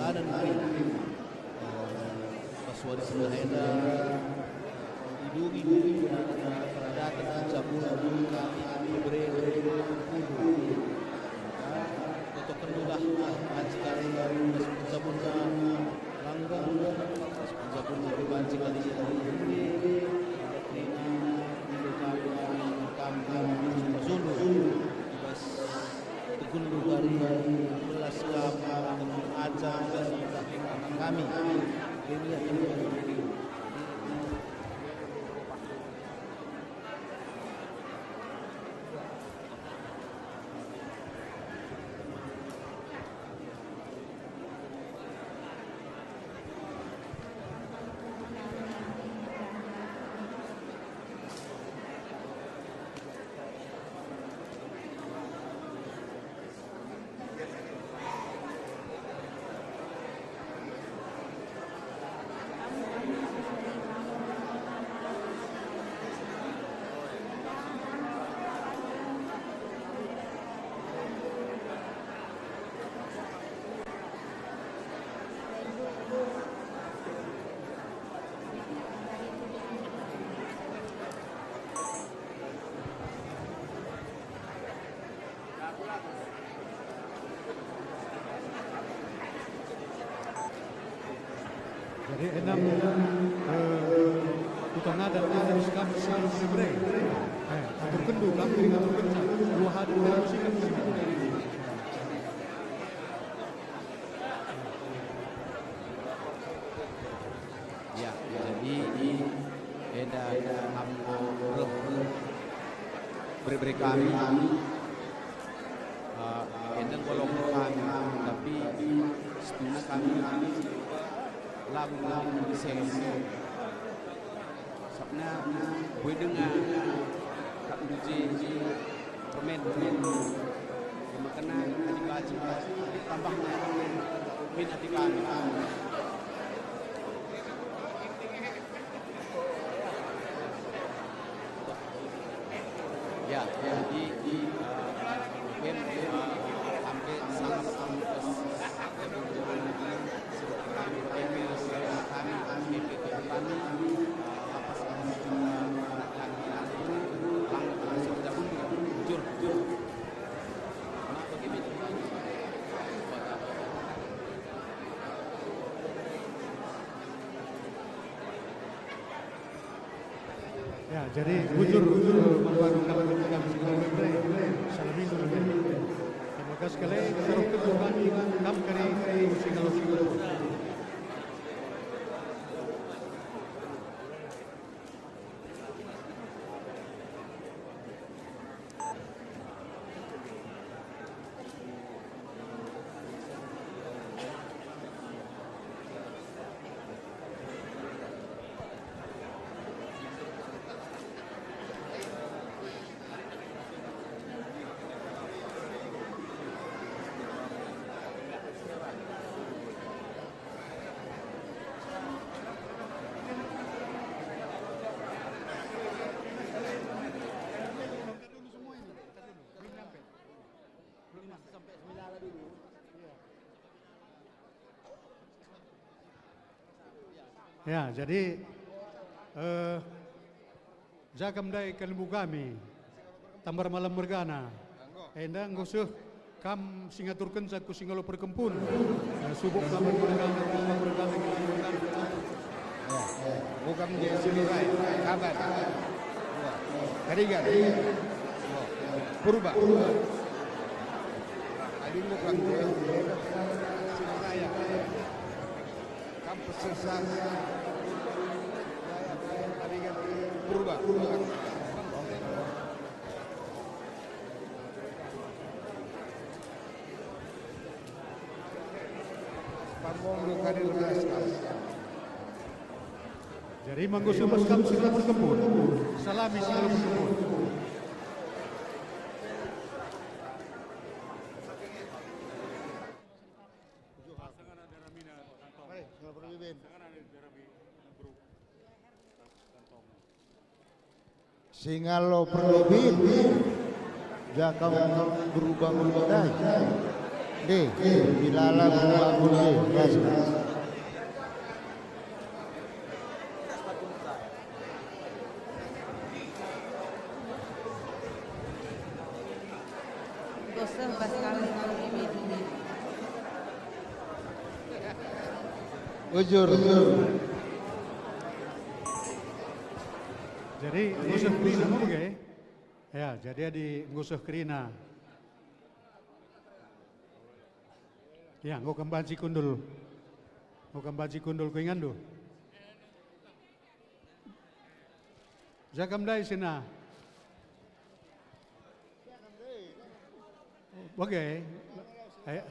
sedalanan Krina. Paswari Sendahenda idungi peradatan pencabul kami beri toto kendulah ancikari pencabul langgang pencabul banci kali ini kami sulu bas tegundu dari belas kami aja kami ini akan Jadi enam tukang adat harus kami selalu berberi. Atur kendu kami dengan atur kencang. 2 hari harus ingat sini. Ya, jadi eda hambo berberi kami endang golong kami tapi setuna kami lagu di sini sabna gue dengar kak uji permen makanya adik gaji tambahnya min adik kami ya jadi mungkin sampai sangat Ya, jadi bujur membangun kami salah minggu lebih. Terima kasih sekali seru kedua kami kari singalu. Ya, jadi jakam dai kelembu kami tambar malam mergana. Endang gosuh kam singaturkan saku singalo perkempun. Subuk kamar mergana Bukan dia silurai, kabar. Karigan. Purba. Adin bukan dia silurai. Kampus sesat. Karigan purba. Jadi manggusu maskam sila berkebun, salami sila berkebun. Singalo perlebih jakam berubah-ubah. D. Bilala Bulabul D. Rasna. Goseh pas kali ini. Bujur. Jadi ngusuh kerina apa bagai? Ya, jadi di ngusuh kerina. Ya, ngau kembanci kundul. Ngau kembanci kundul ku ingan do. Jakam dai sina. Bagai,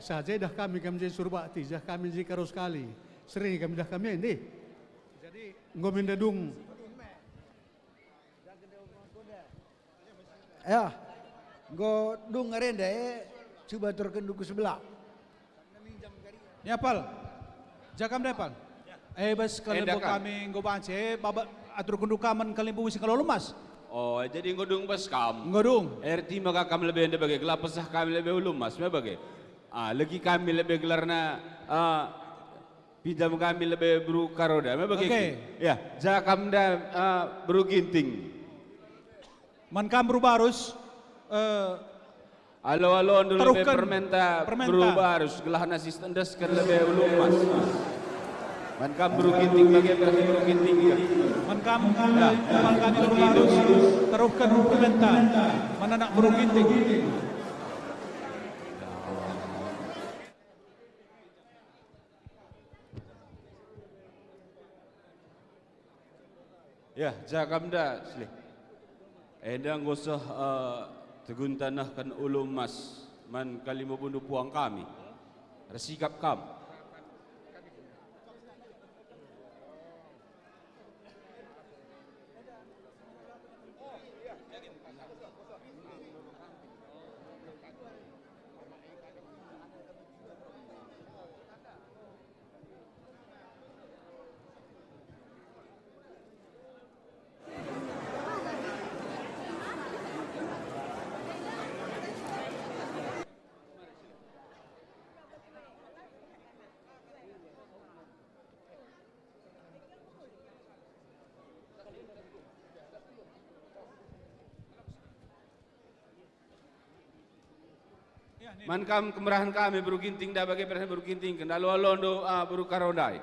saja dah kami jadi surbakti, dah kami jadi karo sekali. Sering kami dah kami ini. Jadi ngau mendedung. Ya, go dung ngarenda coba turun duku sebelah. Ya pal, jakam depal. Bas kalimbo kami go banci, baba atur kundukaman kalimbo wisi kalau lemas. Oh, jadi ngodung bas kam. Ngodung. RT maka kami lebih ende bagai kelapasah kami lebih ulum mas, bagai. Lagi kami lebih gelarna pidam kami lebih beru karoda, bagai. Oke. Ya, jakam dah beru ginting. Man kam berubarus. Alo dulu lebih permenta berubarus gelah nasi standas kan lebih ulum mas. Man kam beru ginting bagai berarti beru ginting. Man kam kami berubarus teruskan permenta. Mana nak beru ginting. Ya, jakam dah silih. Endang gosah tegun tanah kan ulum mas man kalima bundu puang kami. Resikap kam. Man kam kemerahan kami beru ginting dah bagi persen beru ginting kendalu alondo beru karondai.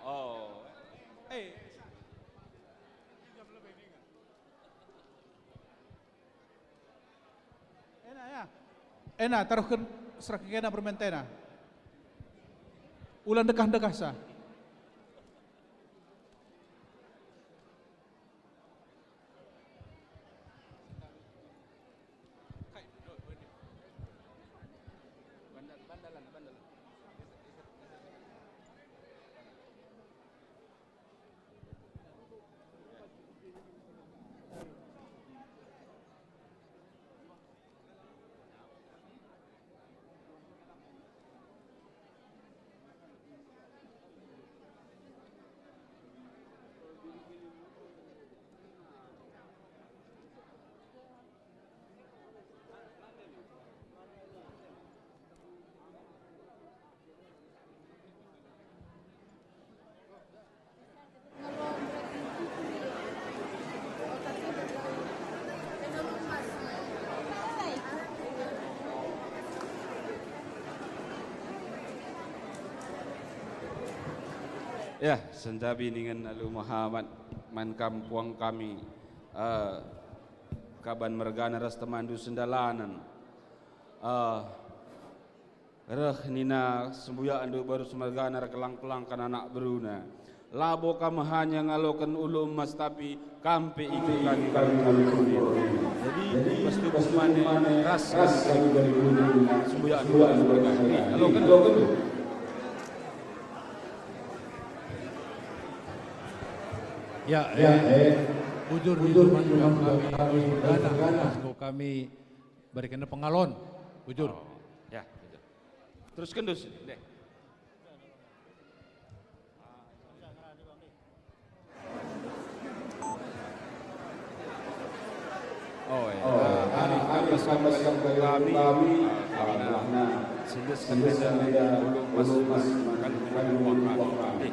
Oh. Enak ya. Enak taruhkan serakikena permentena. Ulan dekah-dekah sah. Ya, sentabi dengan alu Muhammad man kampuang kami kaban mergana ras temandu sendalanan. Reh nina sembuya andu baru semergana kelang-kelang kan anak beruna. Labo kam hanya ngalokan ulu emas tapi kampe ikut kami jadi pasti busmane ras sembuya andu baru semergana. Ngalokan dulu. Ya, bujur di rumah kami bergana, kami berikan pengalon, bujur. Ya, bujur. Teruskan dus, deh. Oh ya, hari Kamis maskam kami karena sehingga belum mas makan uang kami.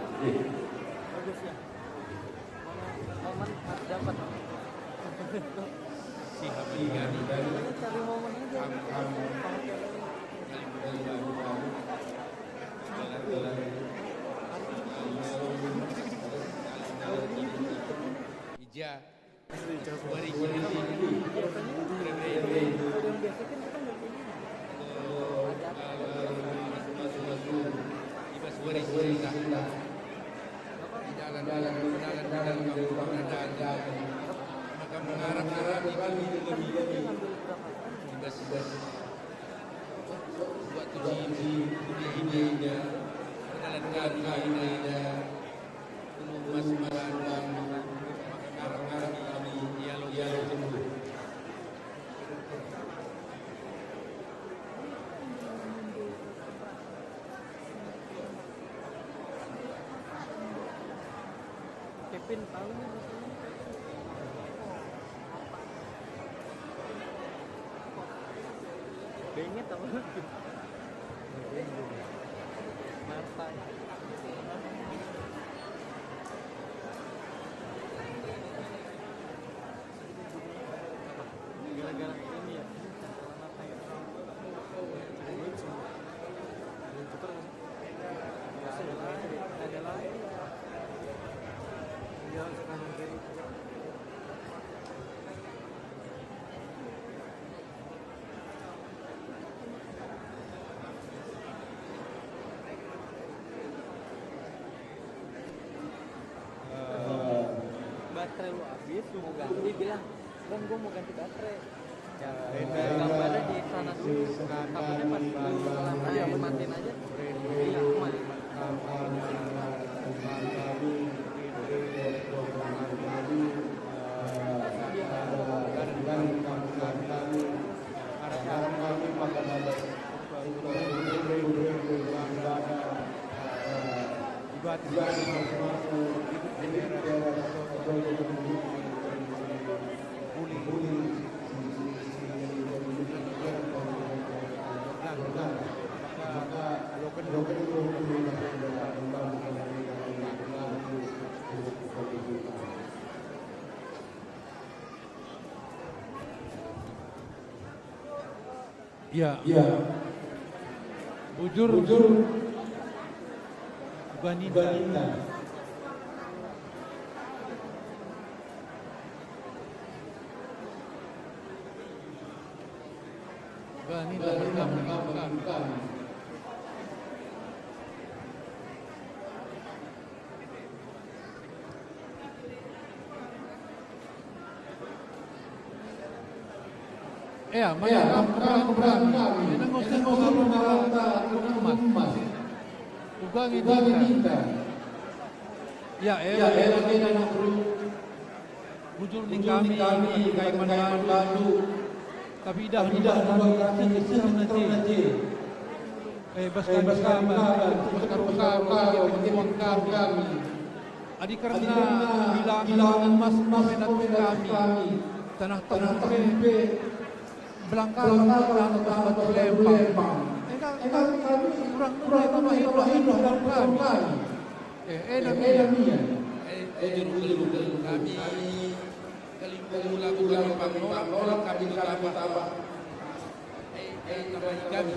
Kevin tahu nih bengit apa? Martai. Gara-gara ini ya. Baterai lu habis, lu mau ganti, bilang bang gue mau ganti baterai. Gambarnya di sana dulu, kabelnya pas ya matiin aja. Iya, Ya. Bujur Banita. Ya, mana keberanian kami. Ini ngoseng emas. Ugang ini. Ya, anak bujur ning kami kay manlalu. Tapi dah nanti. Bas kami kami. Adi karena bilangan emas kami. Tanah tempe belangkang batu lempang. Kurang hidup dalam kami. Kami kalimpung lagu gampang nolak kami tambah. Kami.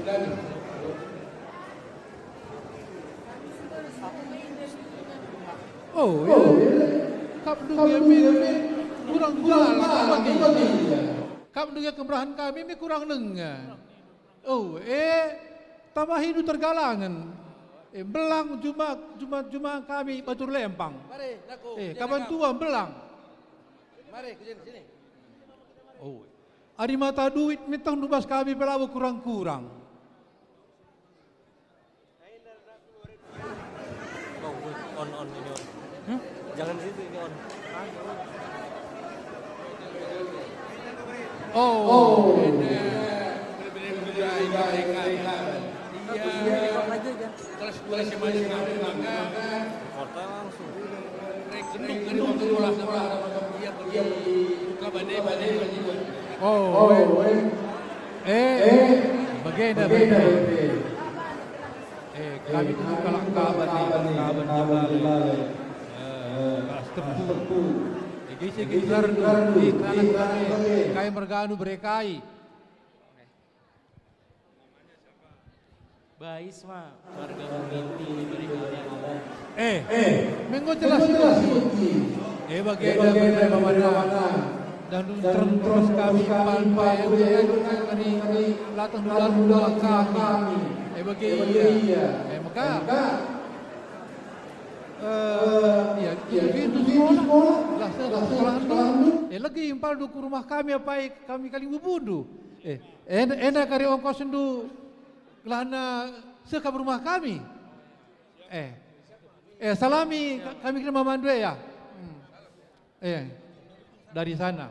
Oh, kap dunia kurang jalan kami. Kap dunia kemerahan kami kurang dengar. Oh, tambah hidup tergalangan. Belang cuma kami batur lempang. Kapan tua belang. Mari ke sini. Oh. Ari mata duit mitang nubas kami pelabu kurang-kurang. On ini on. Jangan situ ini on. Oh. Kelas 2 SMA maka hotel langsung. Gendung lah dia pergi buka badai. Bagaimana? Kami itu kalau kaban balai, kelas terpu. Gisi gelar di kanan kai merganu berekai. Bais mah warga Bukiti diberi kabar. Minggu jelas. Bagaimana mana? Dan terus kami palpai kami latang bulan kami. Bagaimana? Maka ya itu sekolah lah sekolah dulu. Lagi impal du ke rumah kami apa kami kali bubudu. Enak kari ongkos sendu kelana seka rumah kami. Salami kami kena memandu ya. Dari sana.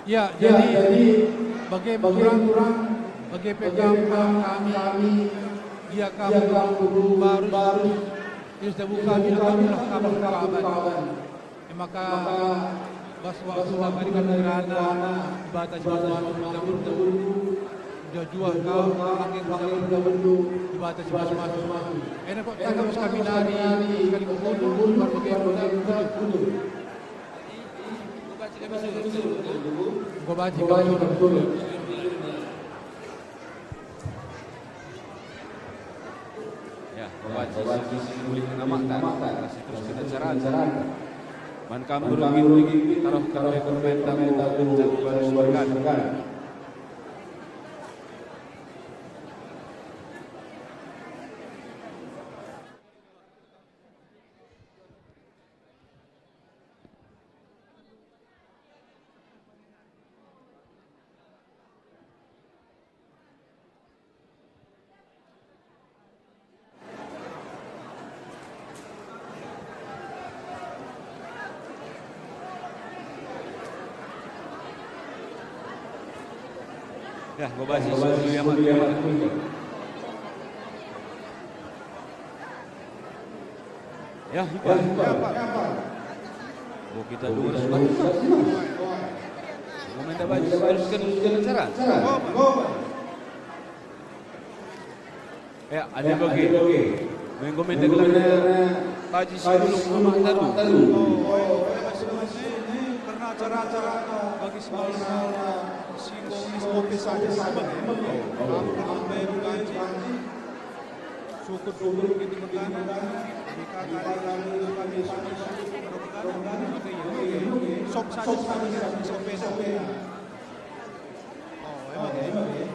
Ya, jadi bagi pegang kami, dia kamu baru istabu kami akan kaban. Maka baswa kami kerana batas jauh kau pakai bendu batas masuk. Enak kok tak kami nari sekali kumpul bagaimana. Gua baca dulu. Ya, gua baca boleh nama tak terus kita cara. Man kam berugi taruh komentar baru berkan. Ya, gua baca dulu ya, Mak. Ya, apa? Oh, kita dulu sudah. Mau minta baca teruskan cara. Ya, ada bagi. Minggu minta kelana baca sebelum amat taru. Karena acara-acara bagi semua komunis saja sama. Syukur gitu megana. Sop saja sope. Oh, emang ya.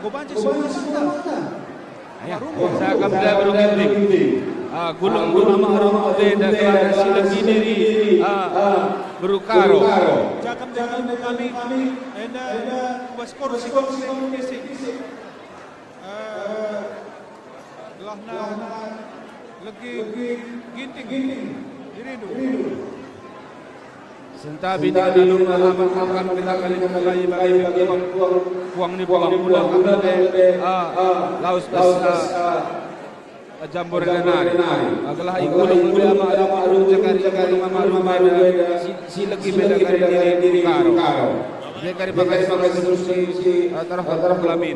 Gobanci semua Ya, saya akan bela berugiti. Gulung mahrum beda kerana silang diri berukaro. Jakam kami enda baskor sikor kisi. Gelahna lagi ginting diri dulu. Sentabi di dalam akan kita kali bagi puang ni puang pulang laus jambur nari aglah igulung mulia ma'ruf cakari ma'ruf si lagi beda kari diri karo dia kari pakai si taraf kelamin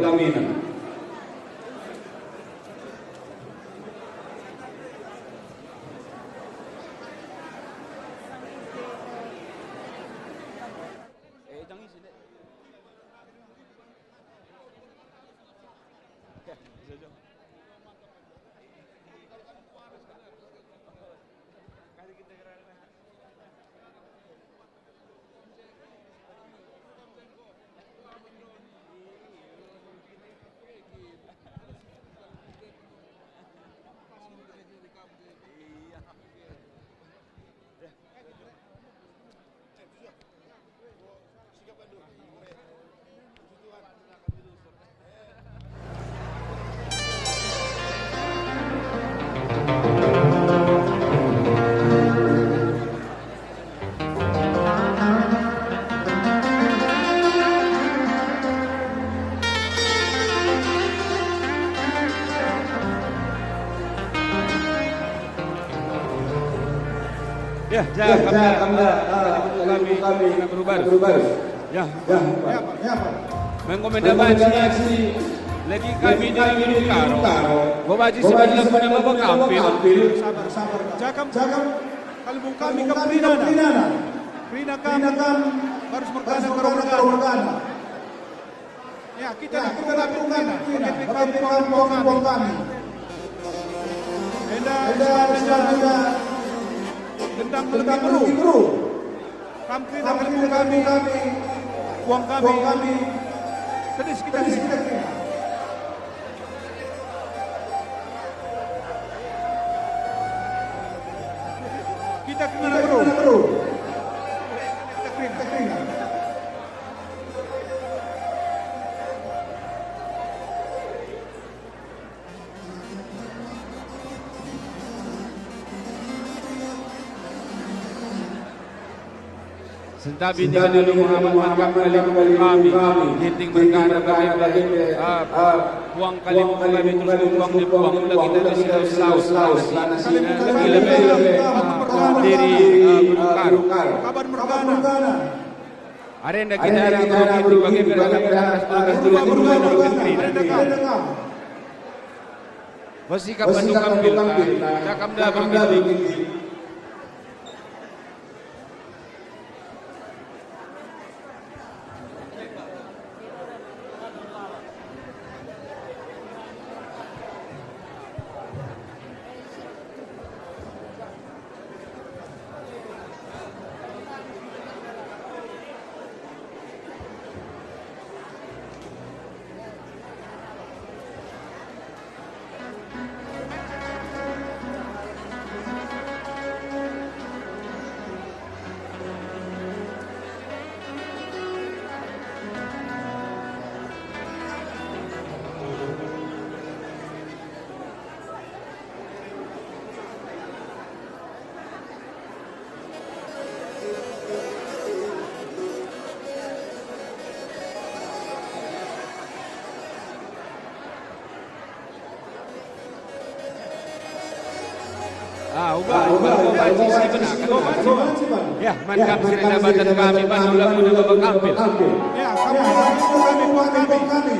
Ya, Jakamda kami berubah. Ya, mengomendabaci lagi kami dari Karo. Babaji sebenarnya punya bapak kampil. Sabar. Jakam kalbu kami ke Prina kami harus merkana mergana. Ya, kita lakukan kampung kami. Enda gendang lebih beru. Kami uang kami. Kedis kita. Kita kena beru. Sentabi dengan dulu Muhammad kami ginting berkana bagi buang kali kami terus buang di buang lagi kita di saus lebih diri berkaro kabar mergana. Arenda kita ada bagi berkana Basi kapan kampil cakam dah begitu. Ya, mankam sirina badan kami manulah muda bapak kampil. Ya, kami.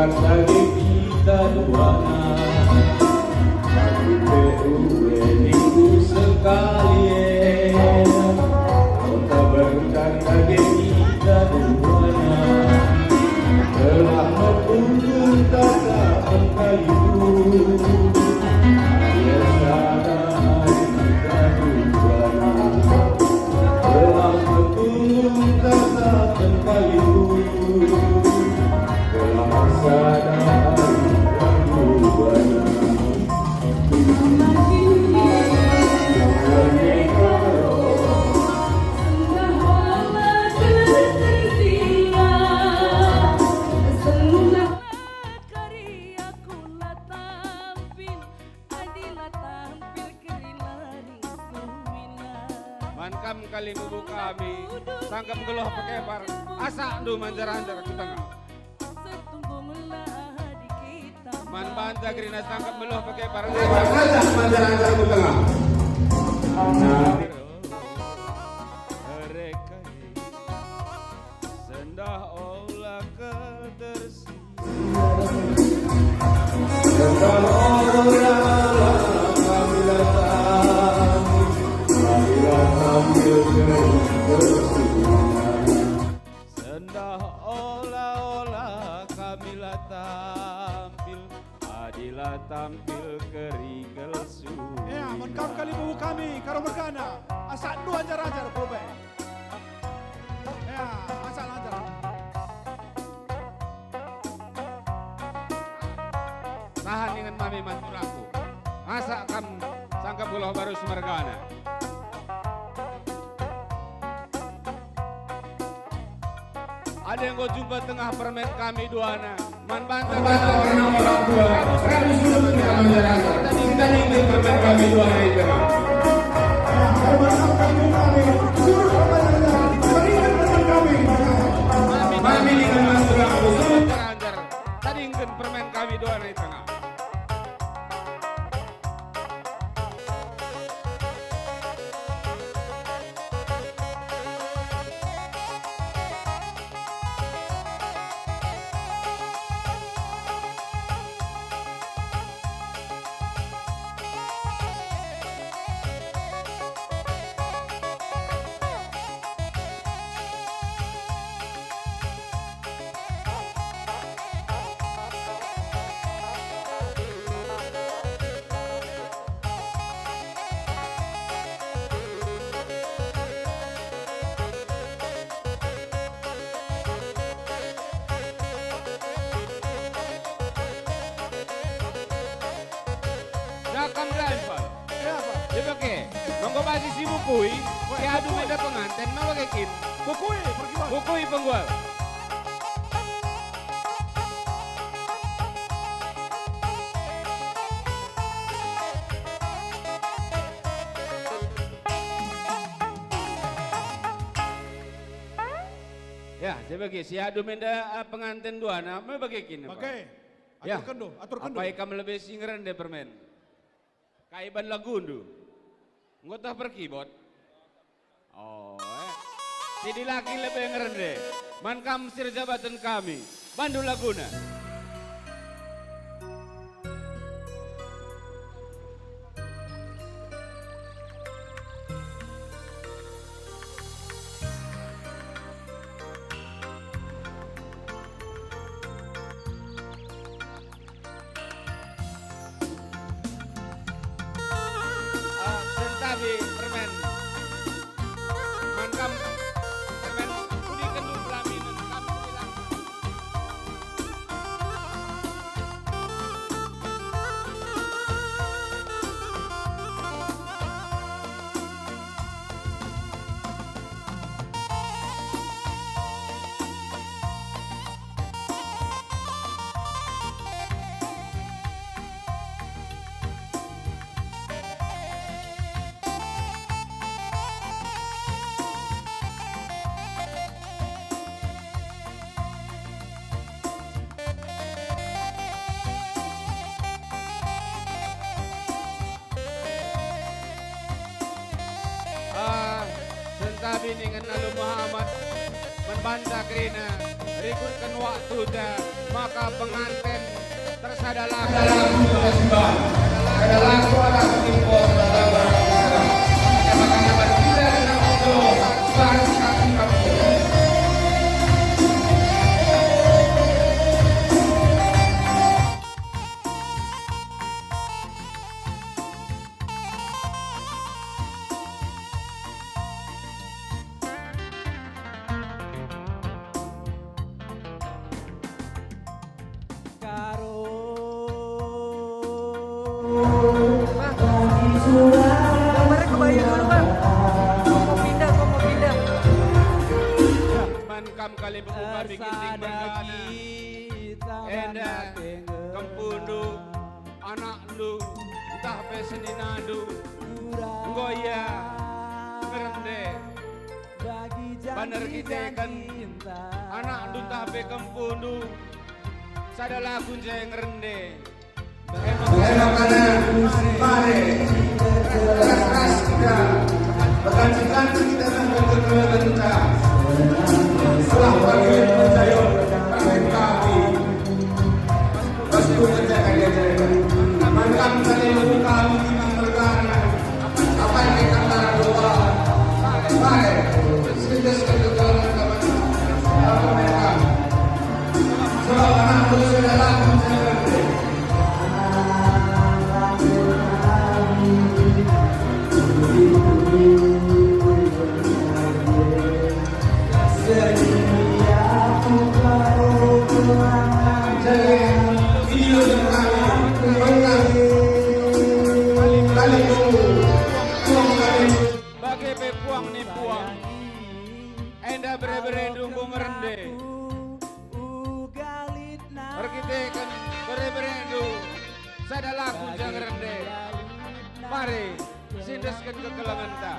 berkat bagi kita duana. Bagi PUE minggu sekali, kota berkat bagi kita duana. Telah menunjuk tata berkayu, biasa hari kita duana. Telah menunjuk tata berkayu, telah sadar duana. Mankam kali nubu kami, sangkam geloh pakai bar, asa du manjar-anjar ke tengah. Man banta gerina sangkam geloh pakai bar, asa manjar-anjar ke tengah. Mereka sendah olah ketersih, sendah olah kami datang. Sendah olah-olah kamilah tampil, adilah tampil kerigel su. Ya, menkam kali bubu kami, karo mergana, asal dua ajar-ajar probe. Ya, asal ajar. Tahan dengan mami manturaku, masa kam sangkap gulau baru semergana. Ada yang kau jumpa tengah permen kami duana, man bantah karena orang tua, kami sudah mengenal masyarakat, kita ingin permen kami duana itu. Mami dengan masyarakat, sudah teranjar, tadi ingin permen kami duana itu. Dakam driver. Ya, Pak. Dia pakai. Nongko basi si bukui. Si adu meda pengantin mau pakai kin. Bukui, pergi bang. Bukui penggual. Ya, dia pakai. Si adu meda pengantin duana mau pakai kin. Pakai. Ya, Atur kendo. apa ikam lebih singgeran deh permen. Kaiban lagundu. Ngotah perkibot. Oh, Sidi laki lebih ngeren deh. Man kam sir jabatan kami. Bandu Laguna. Sentabi permen. Mankam permen kudi kendu pelami mankam bilang. Sentabi dengan Nalu Muhammad banta kerina rikutkan waktu dah maka pengantin tersadalah adalah suara simpul Gambarnya kebayang dulu bang. Gua mau pindah. Mankam kali berbuka bikin ting bergana Enda kempundu anak lu entah peseni nadu Ngoya ngerende Baner kita kan anak lu entah pe kempundu Sadalah kunjai ngerende Mari keras kita bergantikan kita sampai ke kita setelah bagi percaya kami pasti menjaga dia mankam kali kami memang bergana apa yang dikata doa baik sedes kegegalan kawan mereka sebab anak berusia dalam bagi pepuang ni puang enda bere-bere dunggung rende berkitekan bere-bere dung sadalah kunjang rende mari sindeskan kekelangan ta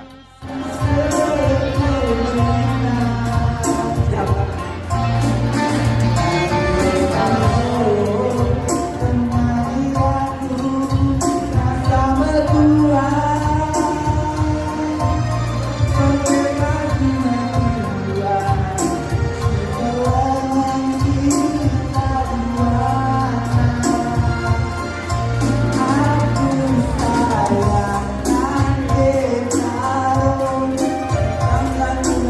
Thank you.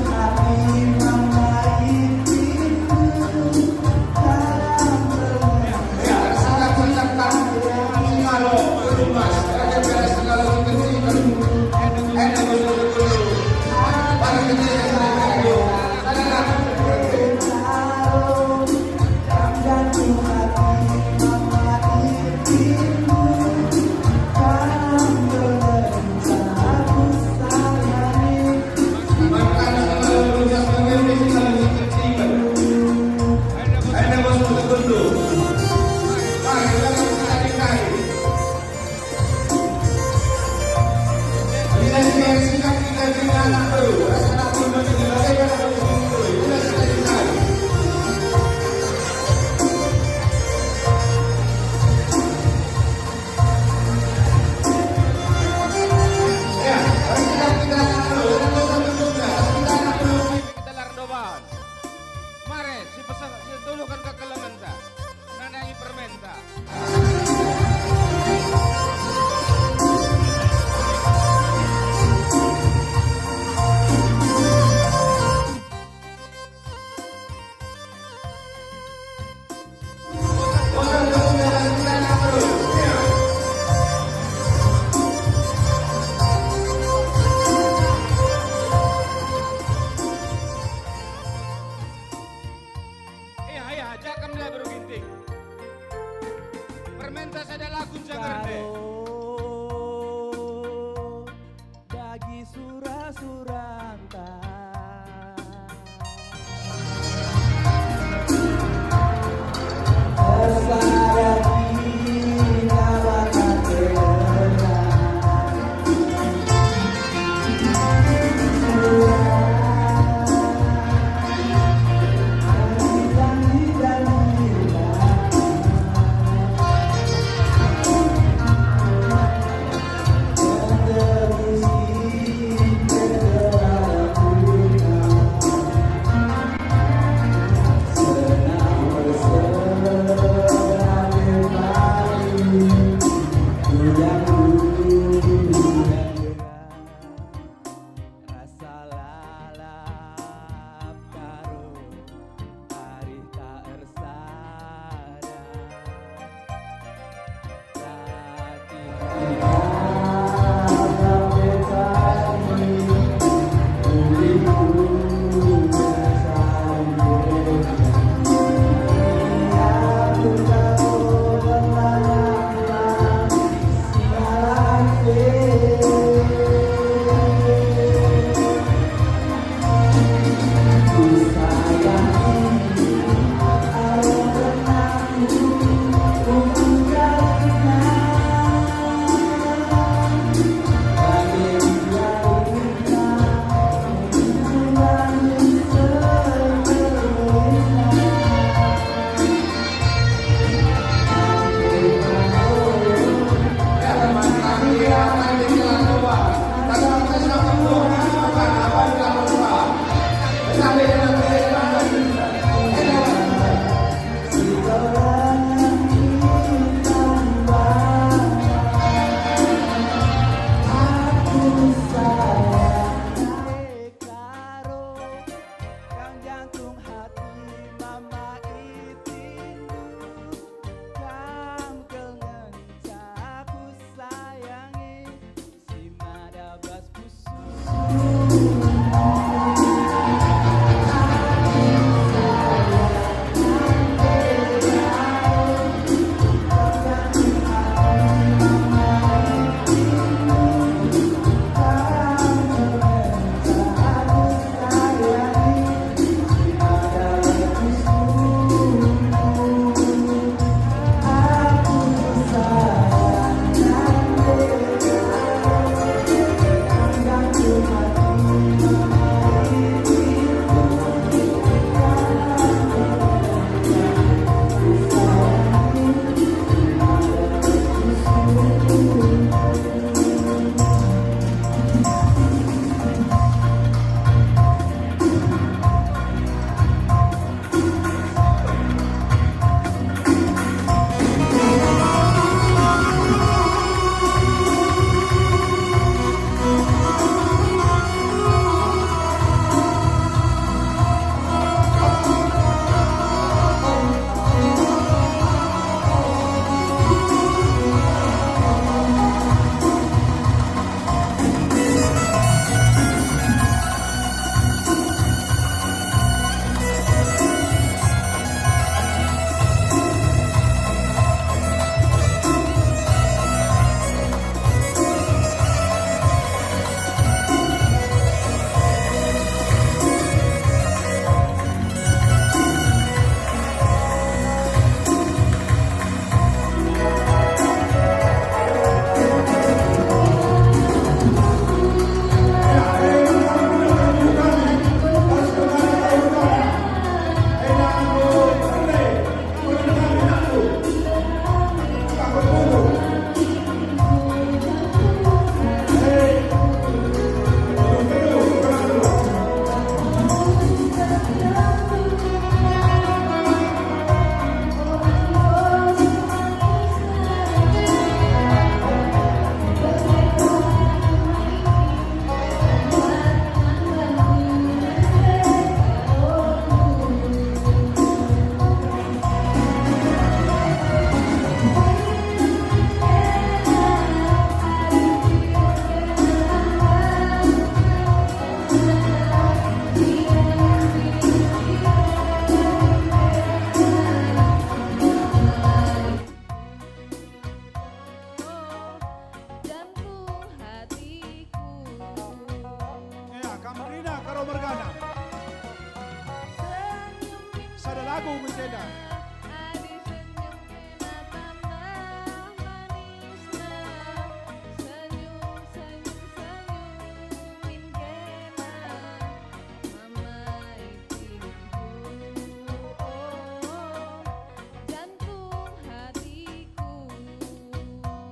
lagu menceda.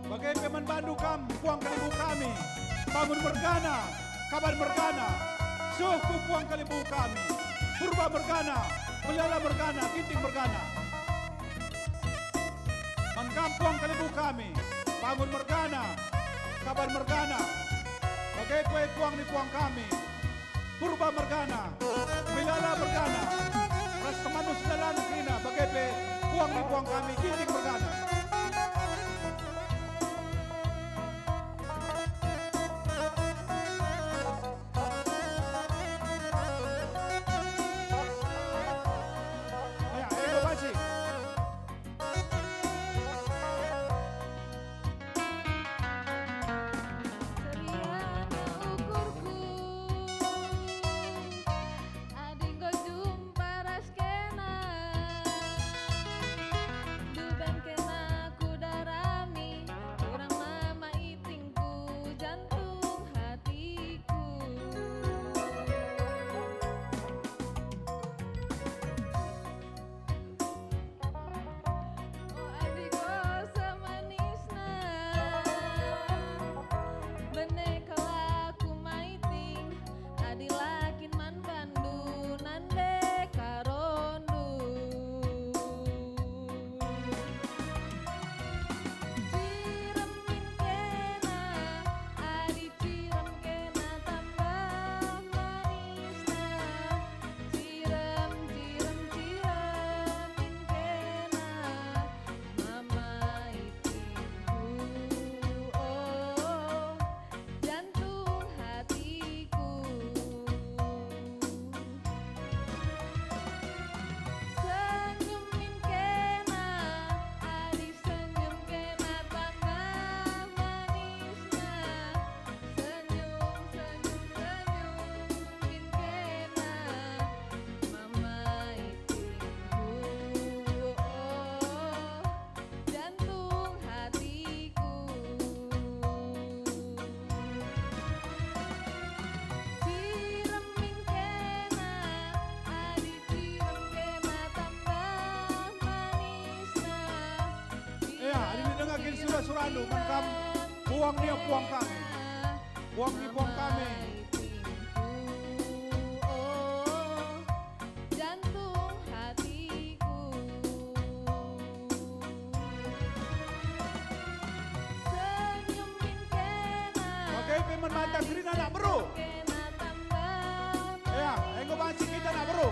Bagai pemen bandu kam, puang kalibu kami, bangun mergana, kabar mergana, suku puang kalibu kami, purba mergana, melala mergana, kinting mergana. Man kampung kalibu kami, bangun mergana, kabar mergana, bagai kue puang di puang kami, purba mergana, melala mergana, ras temanus dalam kina, bagai pe puang di puang kami, kinting mergana. Suranu mengkam puang dia puang kami, puang di puang kami. Jantung hatiku, senyumin kena. Bagai pemen mata gerina nak beru. Ya, engkau banci kita nak beru.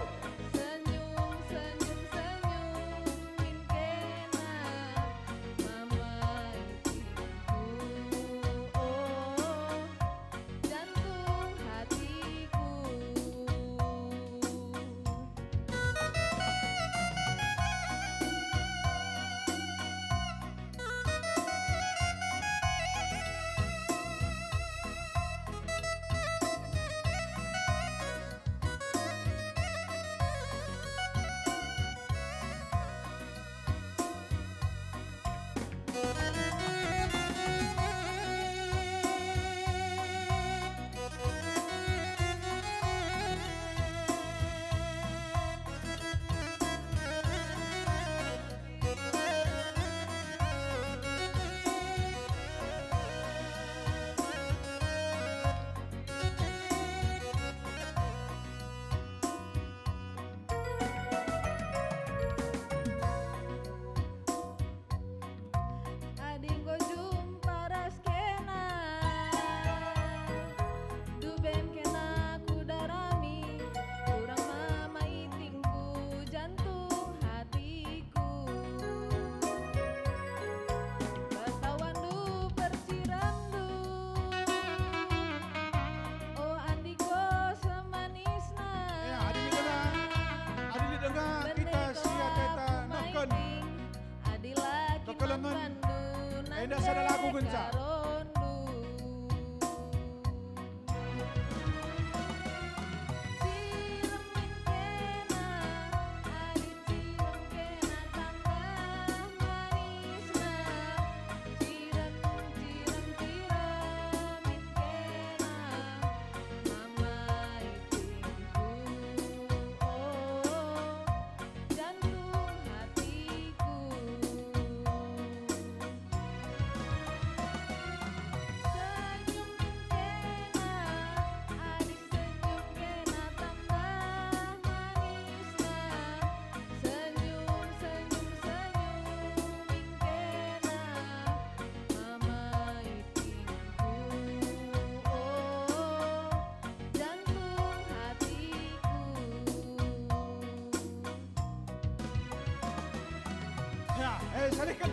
Enda sada lagu genca. Salihkan.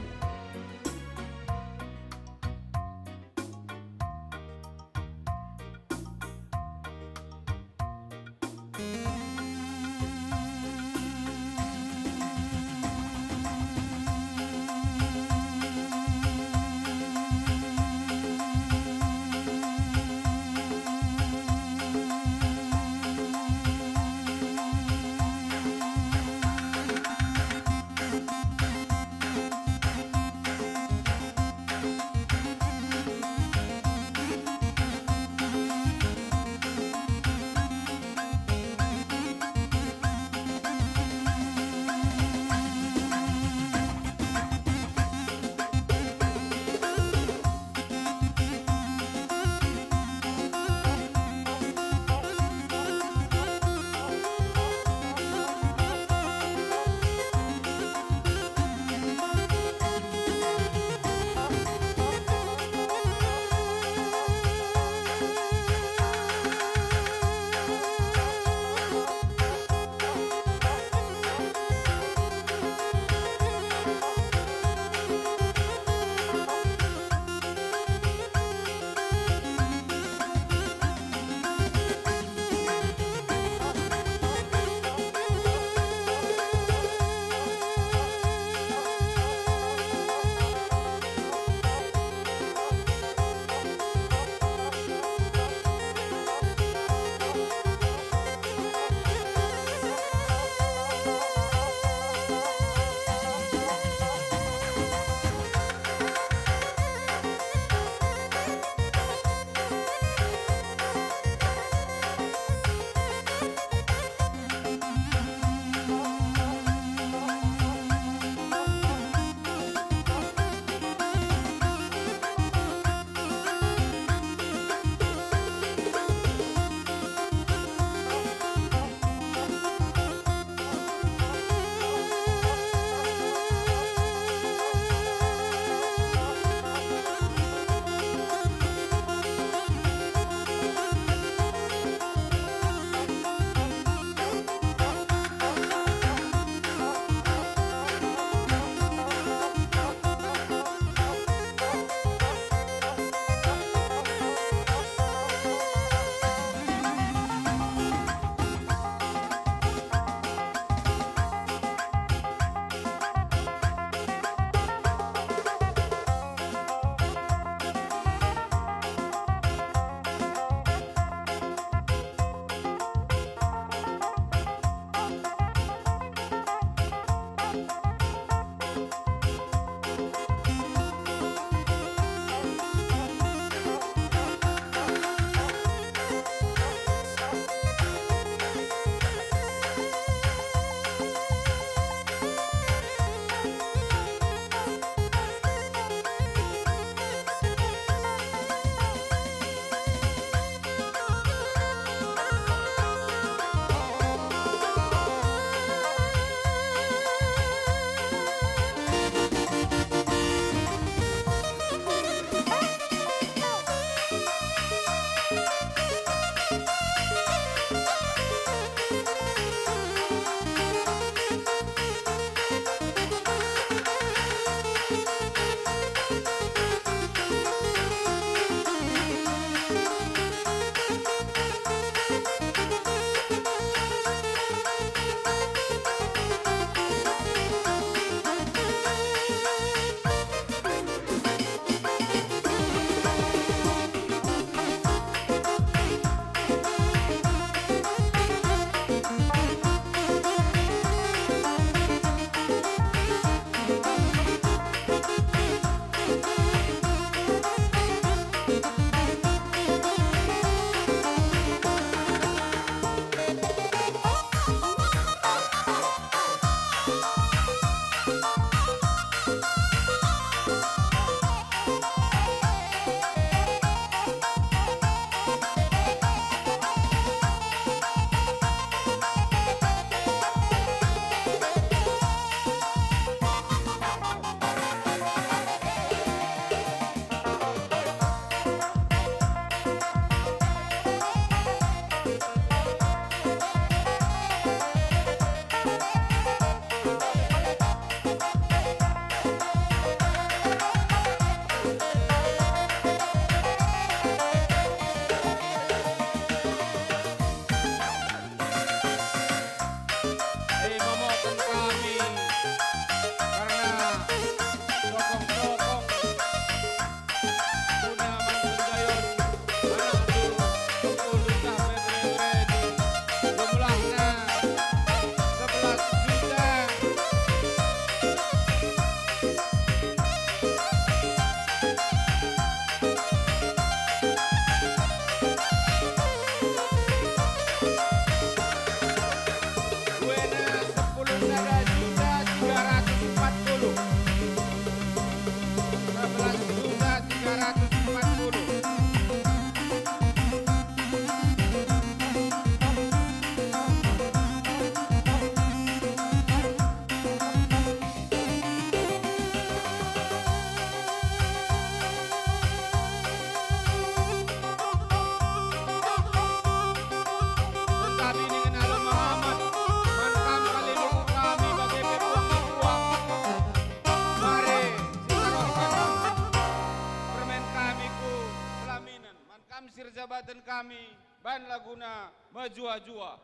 kami ban laguna majua-jua.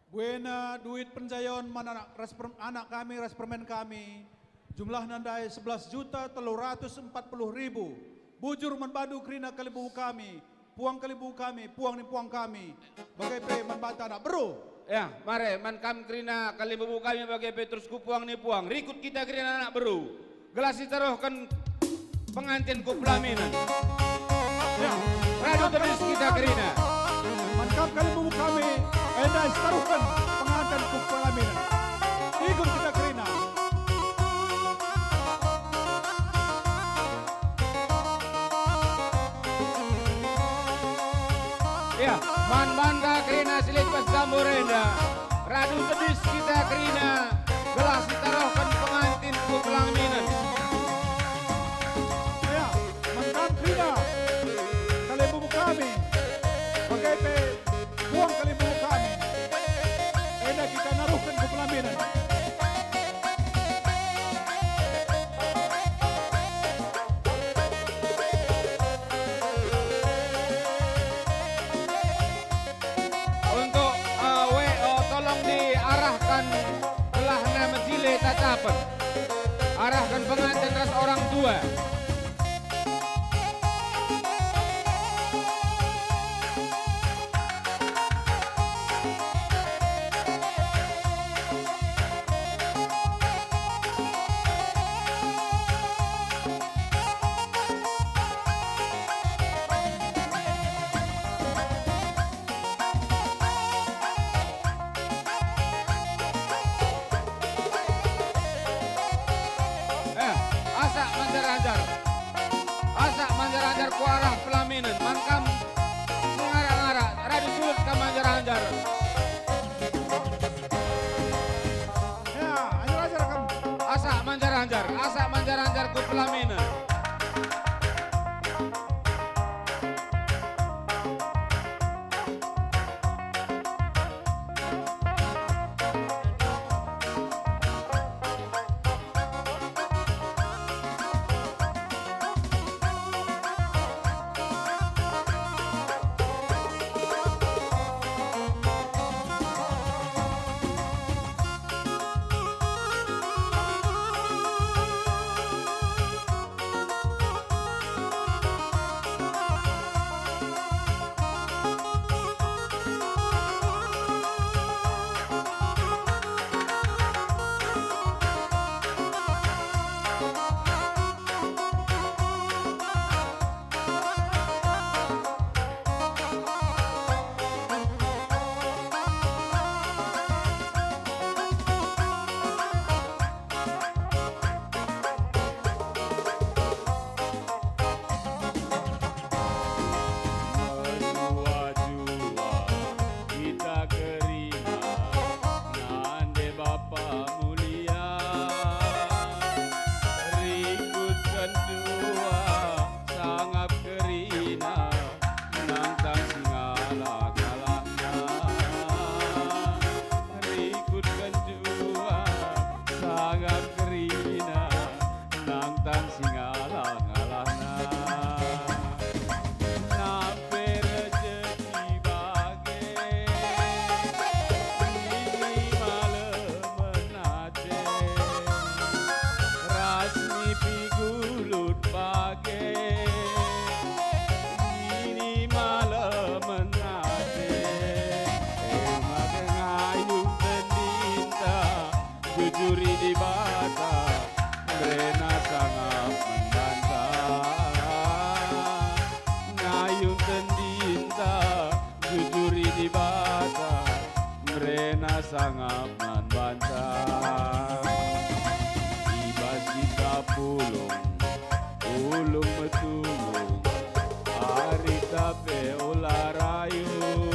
Buena duit penjayon mana anak kami ras permen kami jumlah nandai 11.340.000. Bujur menbadu kerina kalibu kami, puang kalibu kami, puang ni puang kami. Bagai pe membata anak bro. Ya, mare man kam kerina kalibu kami bagai pe terus ku puang ni puang. Rikut kita kerina anak bro. Gelasi taruhkan pengantin ku pelaminan. Ya, radu terus kita kerina. Mankam kalibu kami, enda taruhkan pengantin ku pelaminan. Ikut kita kerina. Ya, man ka kerina silit pas gamborenda. Radu tebis kita kerina. Gelas ditaruhkan pengantin ku pelaminan. Ya, mankam kerina. Kalibu kami. Bagai pe buang kalibu kami. Enda kita naruhkan ku pelaminan. Telah nama jile tacapan. Arahkan pengantin ras orang tua. Manjar-anjar ku arah pelaminan, mankam ngara-ngara, radu sulut ke manjar-anjar. Ya, anjar-anjar kamu. Asa manjar-anjar ku pelaminan. sangap nan bantang ibas kita pulung metulung hari tape ular rayu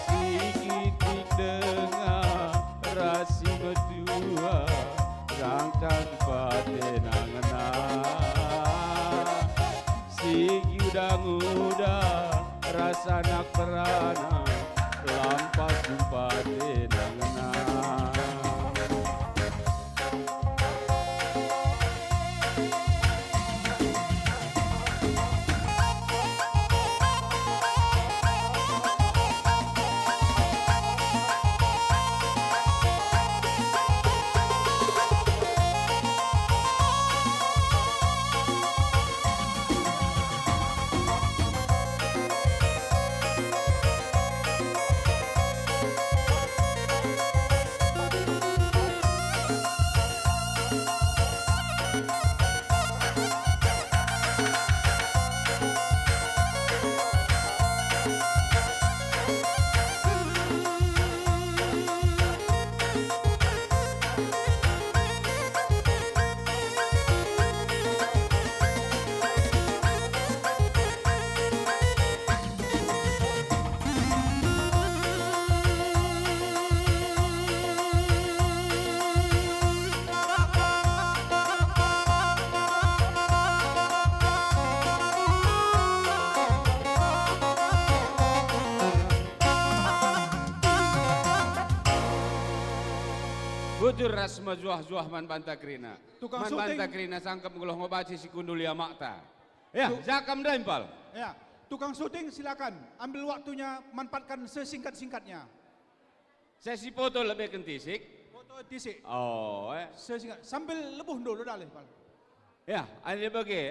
sikitik dengar rasi medua rangkang patenangna sigi udang-udang rasa nak perana lampas jumpa denangna Bujur ras majuah-juah man banta krina. Tukang Man syuting. banta krina sangkep ngeloh ngobaci si kundulia makta. Ya, jakam daimpal. Ya, tukang syuting silakan ambil waktunya, manfaatkan sesingkat-singkatnya. Sesi foto lebih kentisik. Foto tisik. Oh, Sesingkat. Sambil lebuh dulu dah leh, Pal. Ya, ada bagi.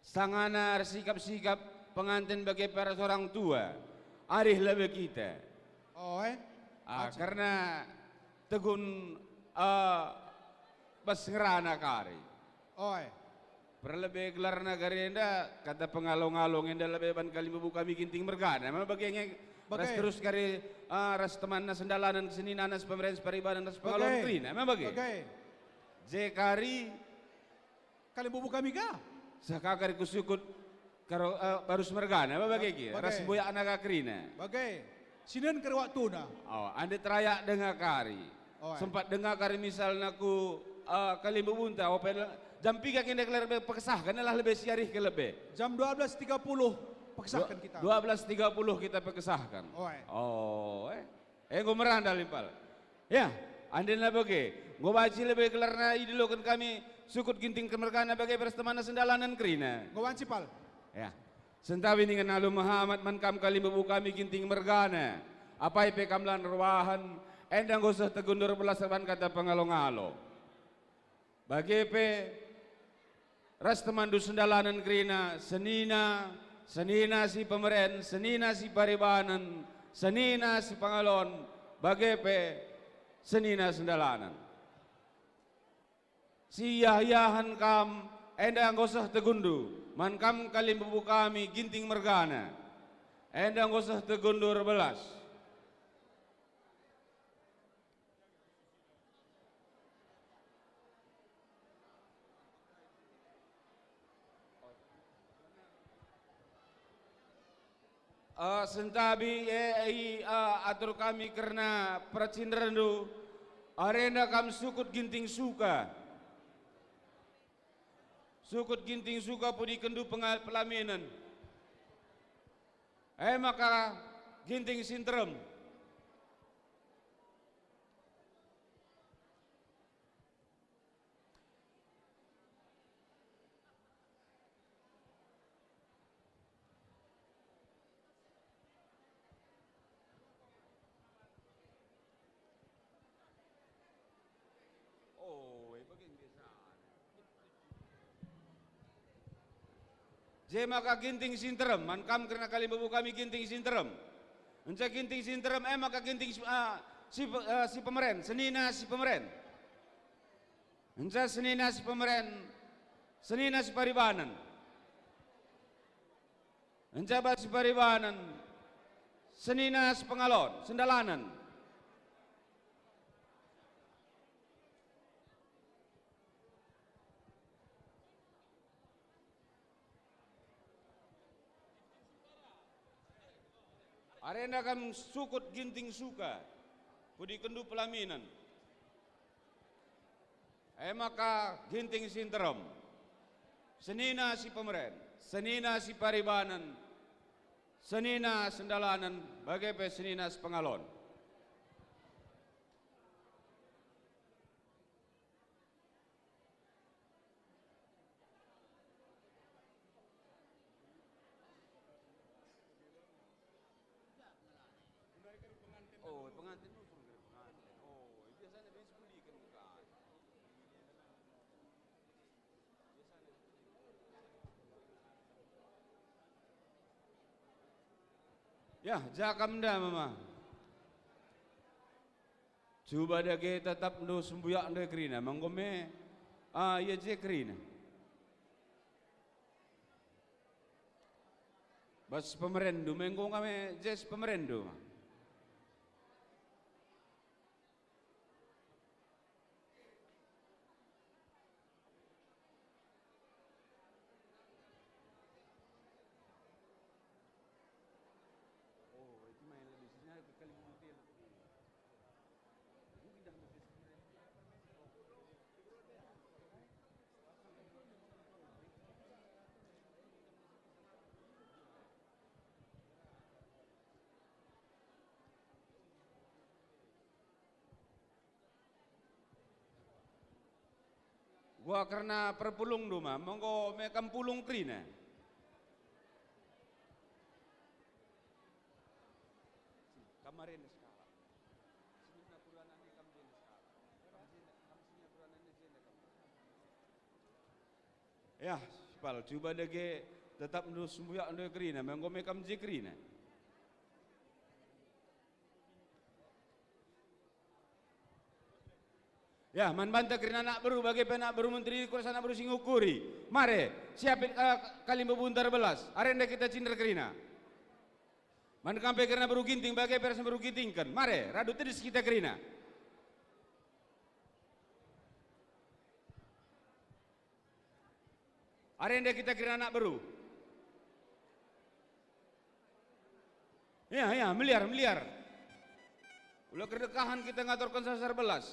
Sangana sikap-sikap pengantin bagi para seorang tua. Arih lebih kita. Oh, Karena tegun bas ngerana kari. Oh, Perlebih gelar negara enda kata pengalong-along enda lebih ban kali membuka ginting mergana. Memang bagiannya ras terus kari ras temanna sendalanan kesenian nas pemerintah paribadan ras pengalong krina. Memang bagi. Kari kali membuka miga. Sakakari kusukut karo barus mergana. Memang bagi. Ras boya anak krina. Bagai. Sinen ke waktu na. Oh, anda terayak dengar kari. Sempat dengar kari misalnya ku kali membunta. Jam 3 kita kelar pekesahkan adalah lebih siarih ke lebih. Jam 12.30 pekesahkan kita. 12.30 kita pekesahkan. Gue meranda limpal. Ya, anda nak bagi. Gue baca lebih kelar na idilo kan kami sukut ginting kemerkana bagi perstemana sendalanan krina. Gue wanci pal. Ya. Sentawi dengan alu Muhammad mankam kali membu kami ginting mergana. Apa ipe kamlan ruahan. Endang gosah tegundur belasaban kata pengalong-along. Bagi pe ras temandu sendalanan krina senina si pemeren, senina si paribanan, senina si pangalon, bagi pe senina sendalanan. Si yahan kam endang gosah tegundu, man kam kali membu kami ginting mergana, endang gosah tegundur belas. Sentabi atur kami karena pracinderandu arena kam sukut ginting suka pudi kendu pelaminan maka ginting sintrem maka ginting sinterem, man kam karena kali babu kami ginting sinterem. Encak ginting sinterem, maka ginting si pemeren, senina si pemeren. Encak senina si pemeren, senina si paribanan. Encak si paribanan, senina si pengalon, sendalanan. Arena kam sukut ginting suka, pudi kendu pelaminan. Maka ginting sinterom, senina si pemeren, senina si paribanan, senina sendalanan, bagai pe senina pengalon. Ya, jakam dah mama. Cuba dage tetap ndo sembuyak ndo krina, manggome ya je krina. Bas pemerendu mengko kami jes pemerendu. Gua karena perpulung duma, monggo mekam pulung krina. Kamarin skala. Sini pulana ni kam din skala. Ya, pal coba dege tetap ndu sembuyak ndu krina, monggo mekam jikrina. Ya, man banta kerana nak baru bagi penak baru menteri kurasa nak baru singukuri. Mare, siapin kali bebuntar belas. Arenda kita cindra kerina. Man kampe kerana baru ginting bagi persen baru gintingkan. Mare, radu tedis kita kerina. Arenda kita kerana nak baru. Ya, miliar. Ulah kedekahan kita ngaturkan sasar belas.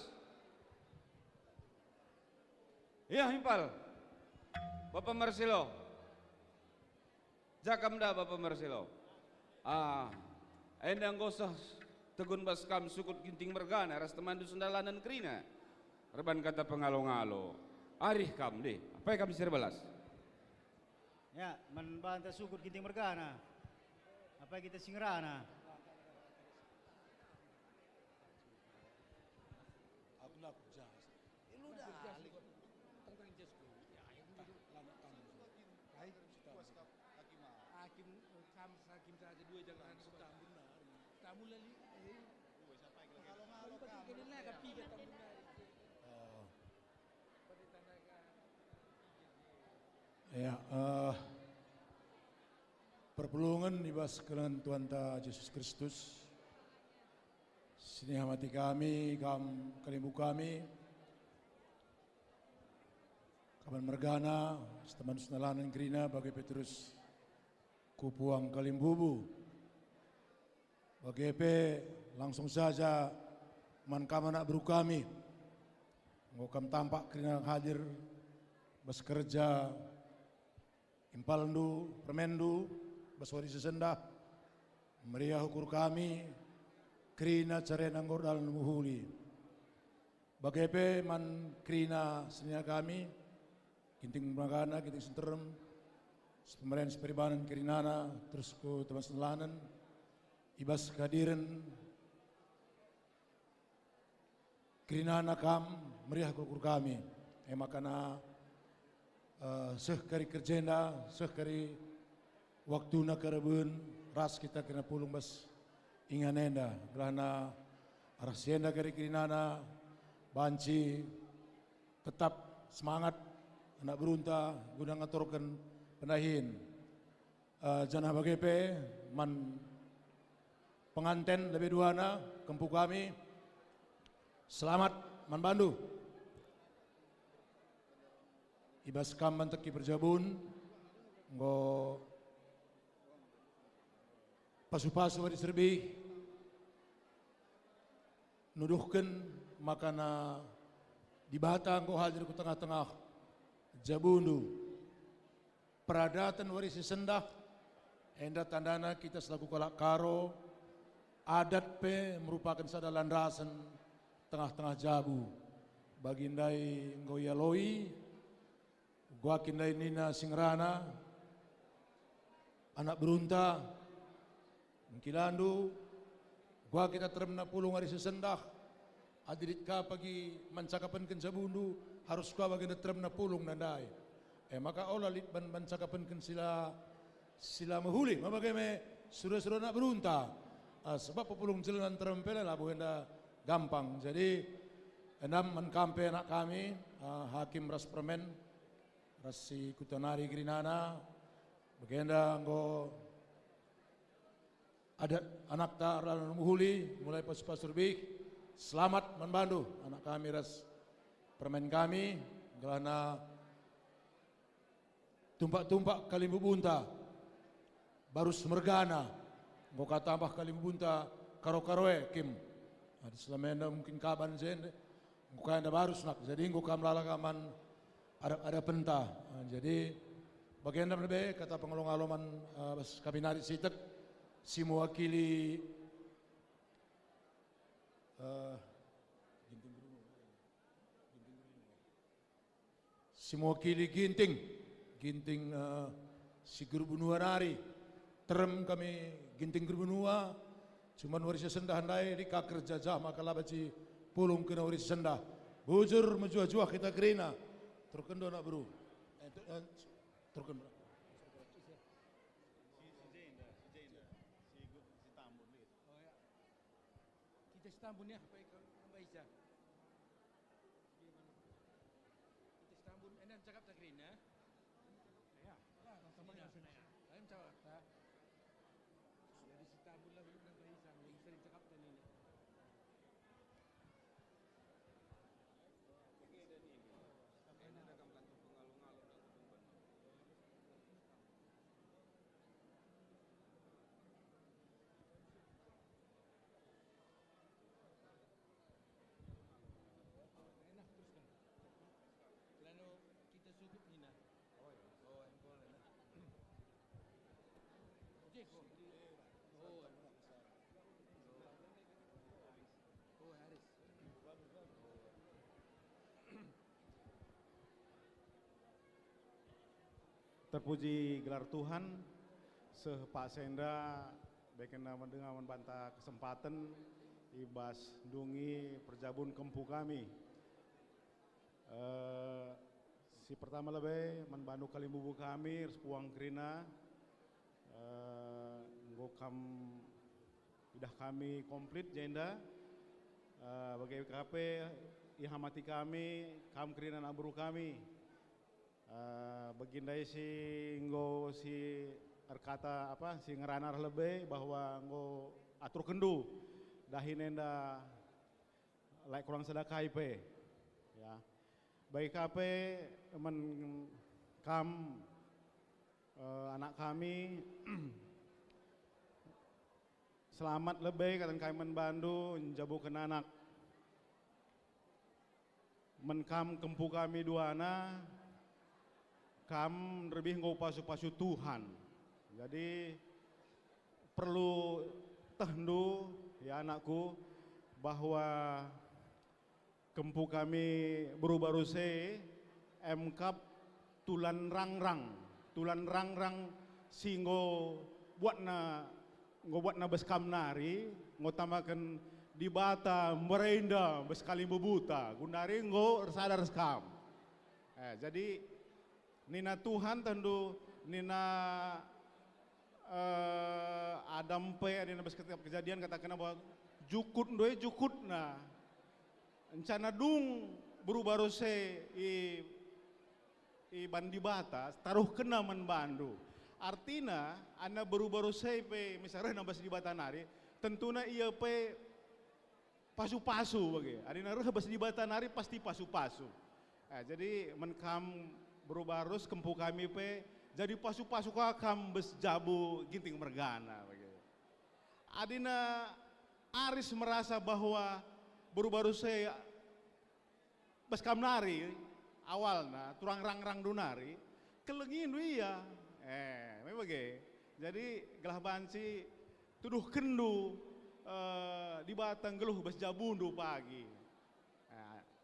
Ya, himpal. Bapak Marcelo. Jakam dah Bapak Marcelo. Endang gosah tegun baskam sukut ginting mergana ras temandu sendalanan krina. Reban kata pengalo-ngalo. Arih kam deh. Apa yang kami serbelas? Ya, membantah sukut ginting mergana. Apa kita singrana? Hakim saja dua jangan tamu benar. Tamu lali kalau bagi kena kapi ke tamu benar. Ya, perpulungan ibas kelan Tuhan ta Yesus Kristus. Sini hamati kami, kalimbu kami. Kaban mergana, teman sunalanan gerina bagi Petrus Kupuang Kalimbubu. Bagi EP langsung saja mankam anak beru kami. Ngokam tampak kerina hadir bekerja impalndu permendu baswari sesendah meriah ukur kami kerina carena nggor dalam muhuli. Bagi EP man kerina senia kami kinting magana kinting senterem pemerintahan seperibanan kerinana terus ku teman selanan ibas kehadiran kerinana kam meriah kukur kami makana kari kerjenda kari waktu na karabun ras kita kena pulung bas inganenda kerana arasienda kari kerinana banci tetap semangat anak berunta guna ngaturkan penahin janah bagepe man penganten lebih duana kempu kami selamat man bandu ibas kam manteki perjabun ngo pasu-pasu di serbi nuduhkan makana di bata ngo hadir ku tengah-tengah jabundu peradatan warisi sendah enda tandana kita selaku kolak karo adat pe merupakan sadalan rasen tengah-tengah jabu bagindai ngoyaloi gua kindai nina singrana anak berunta mengkilandu gua kita termena pulung warisi sendah adirit ka pagi mencakapan kenjabundu harus gua baginda termena pulung nandai maka Allah litban mencakapan sila mahuli mabagai me sudah nak berunta sebab pepulung jalanan terempel lah buenda gampang jadi enam menkampe anak kami hakim ras permen rasi kutanari grinana bagenda ngo ada anak tak ralan mahuli mulai pas surbi selamat membantu anak kami ras permen kami gelana tumpak-tumpak kalimbu bunta baru semergana ngoka tambah kalimbu bunta karo-karoe kim ada selamenda mungkin kaban zen ngoka anda baru nak jadi ngoka melalakaman ada pentah jadi bagian lebih kata pengolong-aloman kabinari sitet si mewakili si mewakili ginting si guru benua nari, terem kami ginting guru benua, cuman waris sendah handai di kaker jajah maka labaci pulung kena waris sendah, bujur menjuah-juah kita kerina, terkendo nak bro, terkendo. Kita setambun ya, Mbak Isa. Kita setambun, enak cakap tak kering ya? Ya, sama yang sana ya. Ayam cakap tak. Jadi setambun lah Mbak Isa, yang sering cakap dan ini. Terpuji gelar Tuhan, Pak Senda bekena mendengar membantah kesempatan ibas dungi perjabun kempu kami. Si pertama lebih menbantu kalimbubu kami, sepuang kerina, ngokam idah kami komplit jenda, bagai KP ihamati kami, kam kerina naburu kami. Begindai si nggo si kata apa si ngeranar lebih bahwa nggo atur kendu dahin enda like kurang sedekah IP ya baik KP men kam anak kami selamat lebih katan kami menbantu jabu kenanak menkam kempu kami dua anak kam lebih ngau pasu-pasu Tuhan. Jadi perlu tehndu ya anakku bahwa kempu kami berubah ruse MK tulan rangrang singgo buatna beskam nari ngotamakan di bata merenda beskali bebuta gundari ngo sadar skam. Jadi Nina Tuhan tentu Nina Adam P Nina setiap kejadian katakan bahwa jukut na encana dung berubah rose i bandi batas taruh kena menbandu artina anda berubah rose pe misalnya nambah di batanari tentuna iya pe pasu-pasu bagi adina rebas di batanari pasti pasu-pasu jadi menkam berubah arus kempu kami pe jadi pasu-pasu kakam bes jabu ginting mergana begitu. Adina Aris merasa bahwa berubah arus saya bes kam nari awalna turang rang dunari kelengin iya memang begitu. Jadi gelah banci tuduh kendu di batang geluh bes jabundu pagi.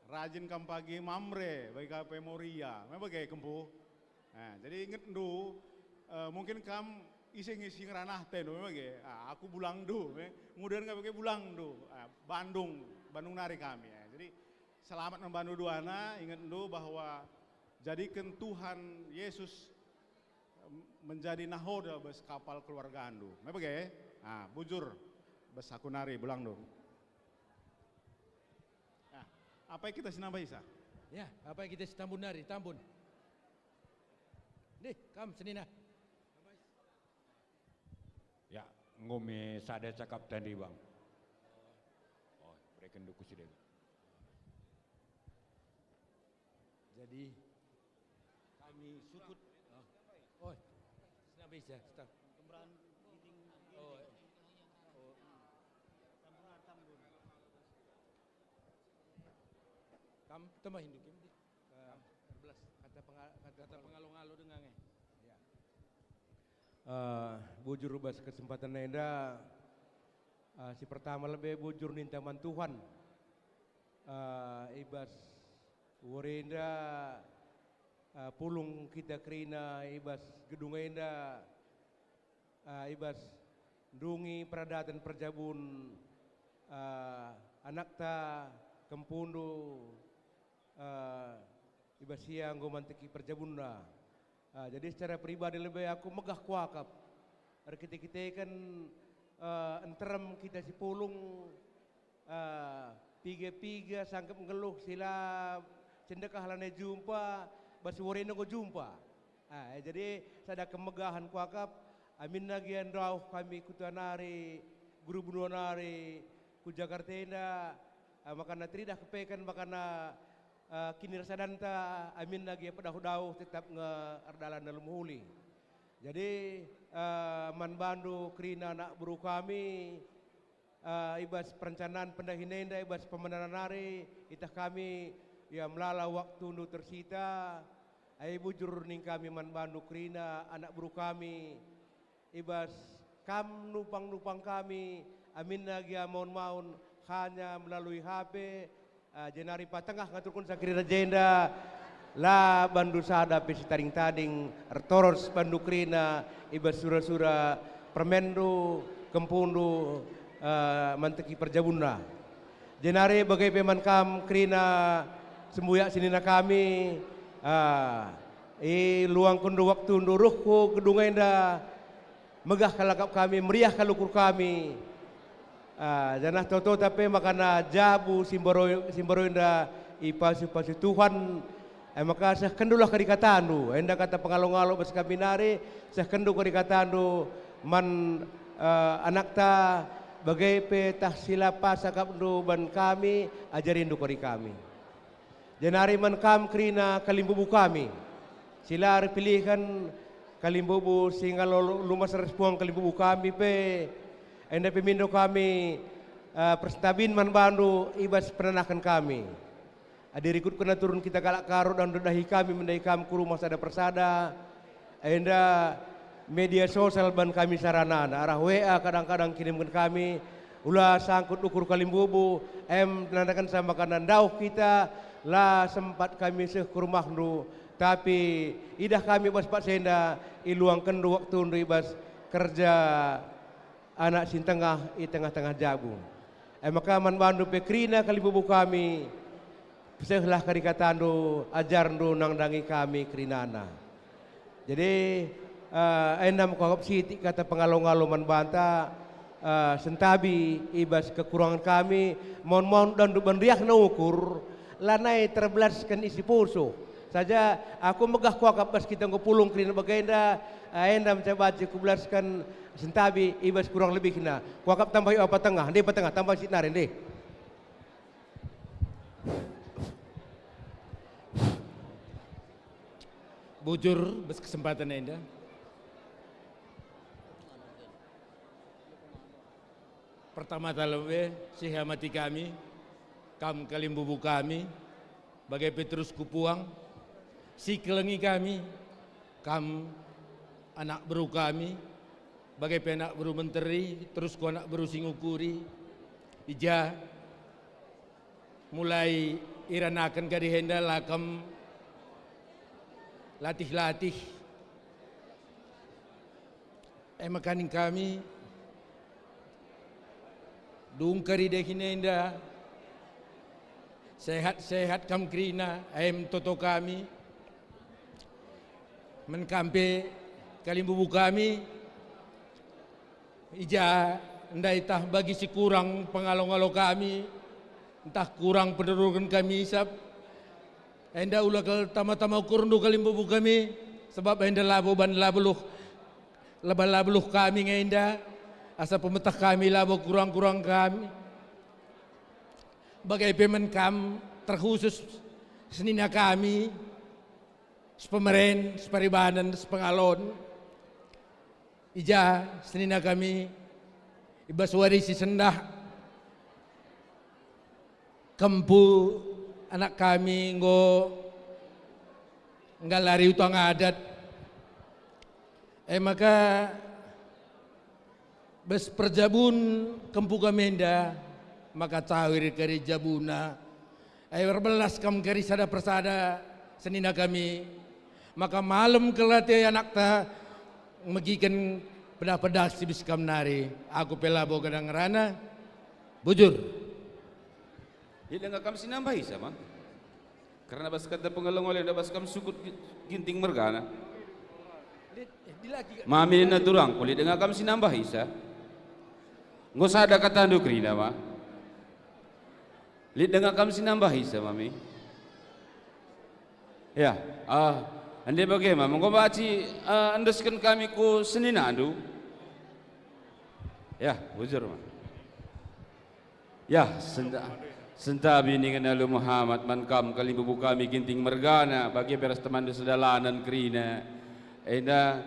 Rajin kam pagi mamre bagi KP Moria, memang bagai kempu. Jadi inget du, mungkin kam ising ranah teh, memang bagai. Aku bulang du, kemudian nggak pakai bulang du. Bandung nari kami. Jadi selamat membantu duana, inget du bahwa jadikan Tuhan Yesus menjadi nahoda bes kapal keluarga andu, memang bagai. Bujur bes aku nari bulang du. Apa yang kita sinambah Isa? Ya, apa yang kita setambun nari, tambun. Nih, kam senina. Ya, ngome sada cakap tadi bang. Oh, mereka dukus dia. Jadi kami sukut. Oh, senambah Isa, setang. Kam tambah Hindu kim di 11 kata pengalu-ngalu dengannya. Ya. Bujur ubah kesempatan nenda si pertama lebih bujur nintaman Tuhan ibas Worenda pulung kita kerina ibas gedung enda ibas dungi peradatan perjabun anak ta kempundu ibas siang go manteki perjabunna. Jadi secara pribadi lebih aku megah kuakap. Kita kan enterem kita si pulung piga-piga sangkap ngeluh sila cendekah lane jumpa basuwari go jumpa. Jadi sada kemegahan kuakap amin nagian rauh kami kutanari guru bunuanari ku Jakarta enda makana tridah kepekan makana kini rasadanta amin lagi pedahu-dahu tetap ngeardalan dalam huli. Jadi man bandu krina anak buru kami ibas perencanaan pendahinenda ibas pemenanari itah kami ya melala waktu nu tersita ai bujur ning kami man bandu krina anak buru kami ibas kam nupang kami amin lagi maun hanya melalui HP jenari patengah ngaturkun sakirina jenda la bandu sada pesi taring-tading ertoros bandu krina ibas sura-sura permendu kempundu manteki perjabunna jenari bagai peman kam krina sembuyak sinina kami luang kundu waktu nuruhku gedung enda megah kalakap kami meriah kalukur kami janah toto tapi makana jabu simboro enda ipasu Tuhan maka sah kendulah kadikatandu enda kata pengalong-along bas kabinari sah kendu kadikatandu man anak ta bagai pe tahsila pasakap du ban kami ajarin du kori kami jenari man kam krina kalimbubu kami sila pilihkan kalimbubu sehingga lumas respuang kalimbubu kami pe enda pemindo kami perstabin man bandu ibas penanakan kami adirikut kena turun kita galak karo dan dahi kami mendai kami ku rumah sada persada enda media sosial ban kami sarana arah WA kadang-kadang kirimkan kami ulah sangkut ukur kalimbubu menandakan sama kanan dauh kita lah sempat kami seh ke rumah nu tapi idah kami bas pak senda iluang kendu waktu nu ibas kerja anak sintengah i tengah-tengah jagung maka man bandu pekrina kalimbubu kami sehlah kadikatandu ajarndu nangdangi kami krinana jadi endam kokop siti kata pengalong-along man banta sentabi ibas kekurangan kami mon dan bandriak na ukur lanai terbelaskan isi pulso saja aku megah kuakap bas kita ngopulung krina bagenda endam coba ku belaskan sentabi ibas kurang lebih kena kuakap tambah apa tengah deh patengah tambah sitnaren deh bujur bes kesempatan enda pertama talebe sihamati kami kam kalimbubu kami bagai Petrus Kupuang si kelengi kami kam anak beru kami bagai penak beru menteri terus ku anak beru singukuri ija mulai iranakan kadihenda lakam latih-latih makanin kami dungkari dekinenda sehat-sehat kam krina toto kami menkampe kalimbubu kami ija ndai tah bagi si kurang pengalong-along kami entah kurang penderukan kami isap enda ulah tama-tama ukur ndu kalimbubu kami sebab enda labo ban labeluh kami ngenda asa pemetah kami labo kurang-kurang kami bagai pemen kam terkhusus senina kami sepemeren separibanan sepengalon ija senina kami ibas warisi sendah kempu anak kami nggak lari utang adat maka bes perjabun kempu kamenda maka cawir kari jabuna belas kam kari sada persada senina kami Maka malam kelatih anak ta megikan pedah-pedah si biskam nari. Aku pelabo kadang rana. Bujur. Tidak enggak kami sinambahi sama. Karena bas kata pengelong oleh bas kami sukut ginting mergana. Mami na turang kulit dengan kami sinambahi sa. Nggak usah ada kata ando krina ma. Lid dengan kami sinambahi sa mami. Ya, ande bagaimana? Monggo baci andeskan kami ku senina andu. Ya, bujur ma. Ya, sentabi dengan Nabi Muhammad mankam kali bubu kami ginting mergana bagi beras teman di sedalanan krina. Enda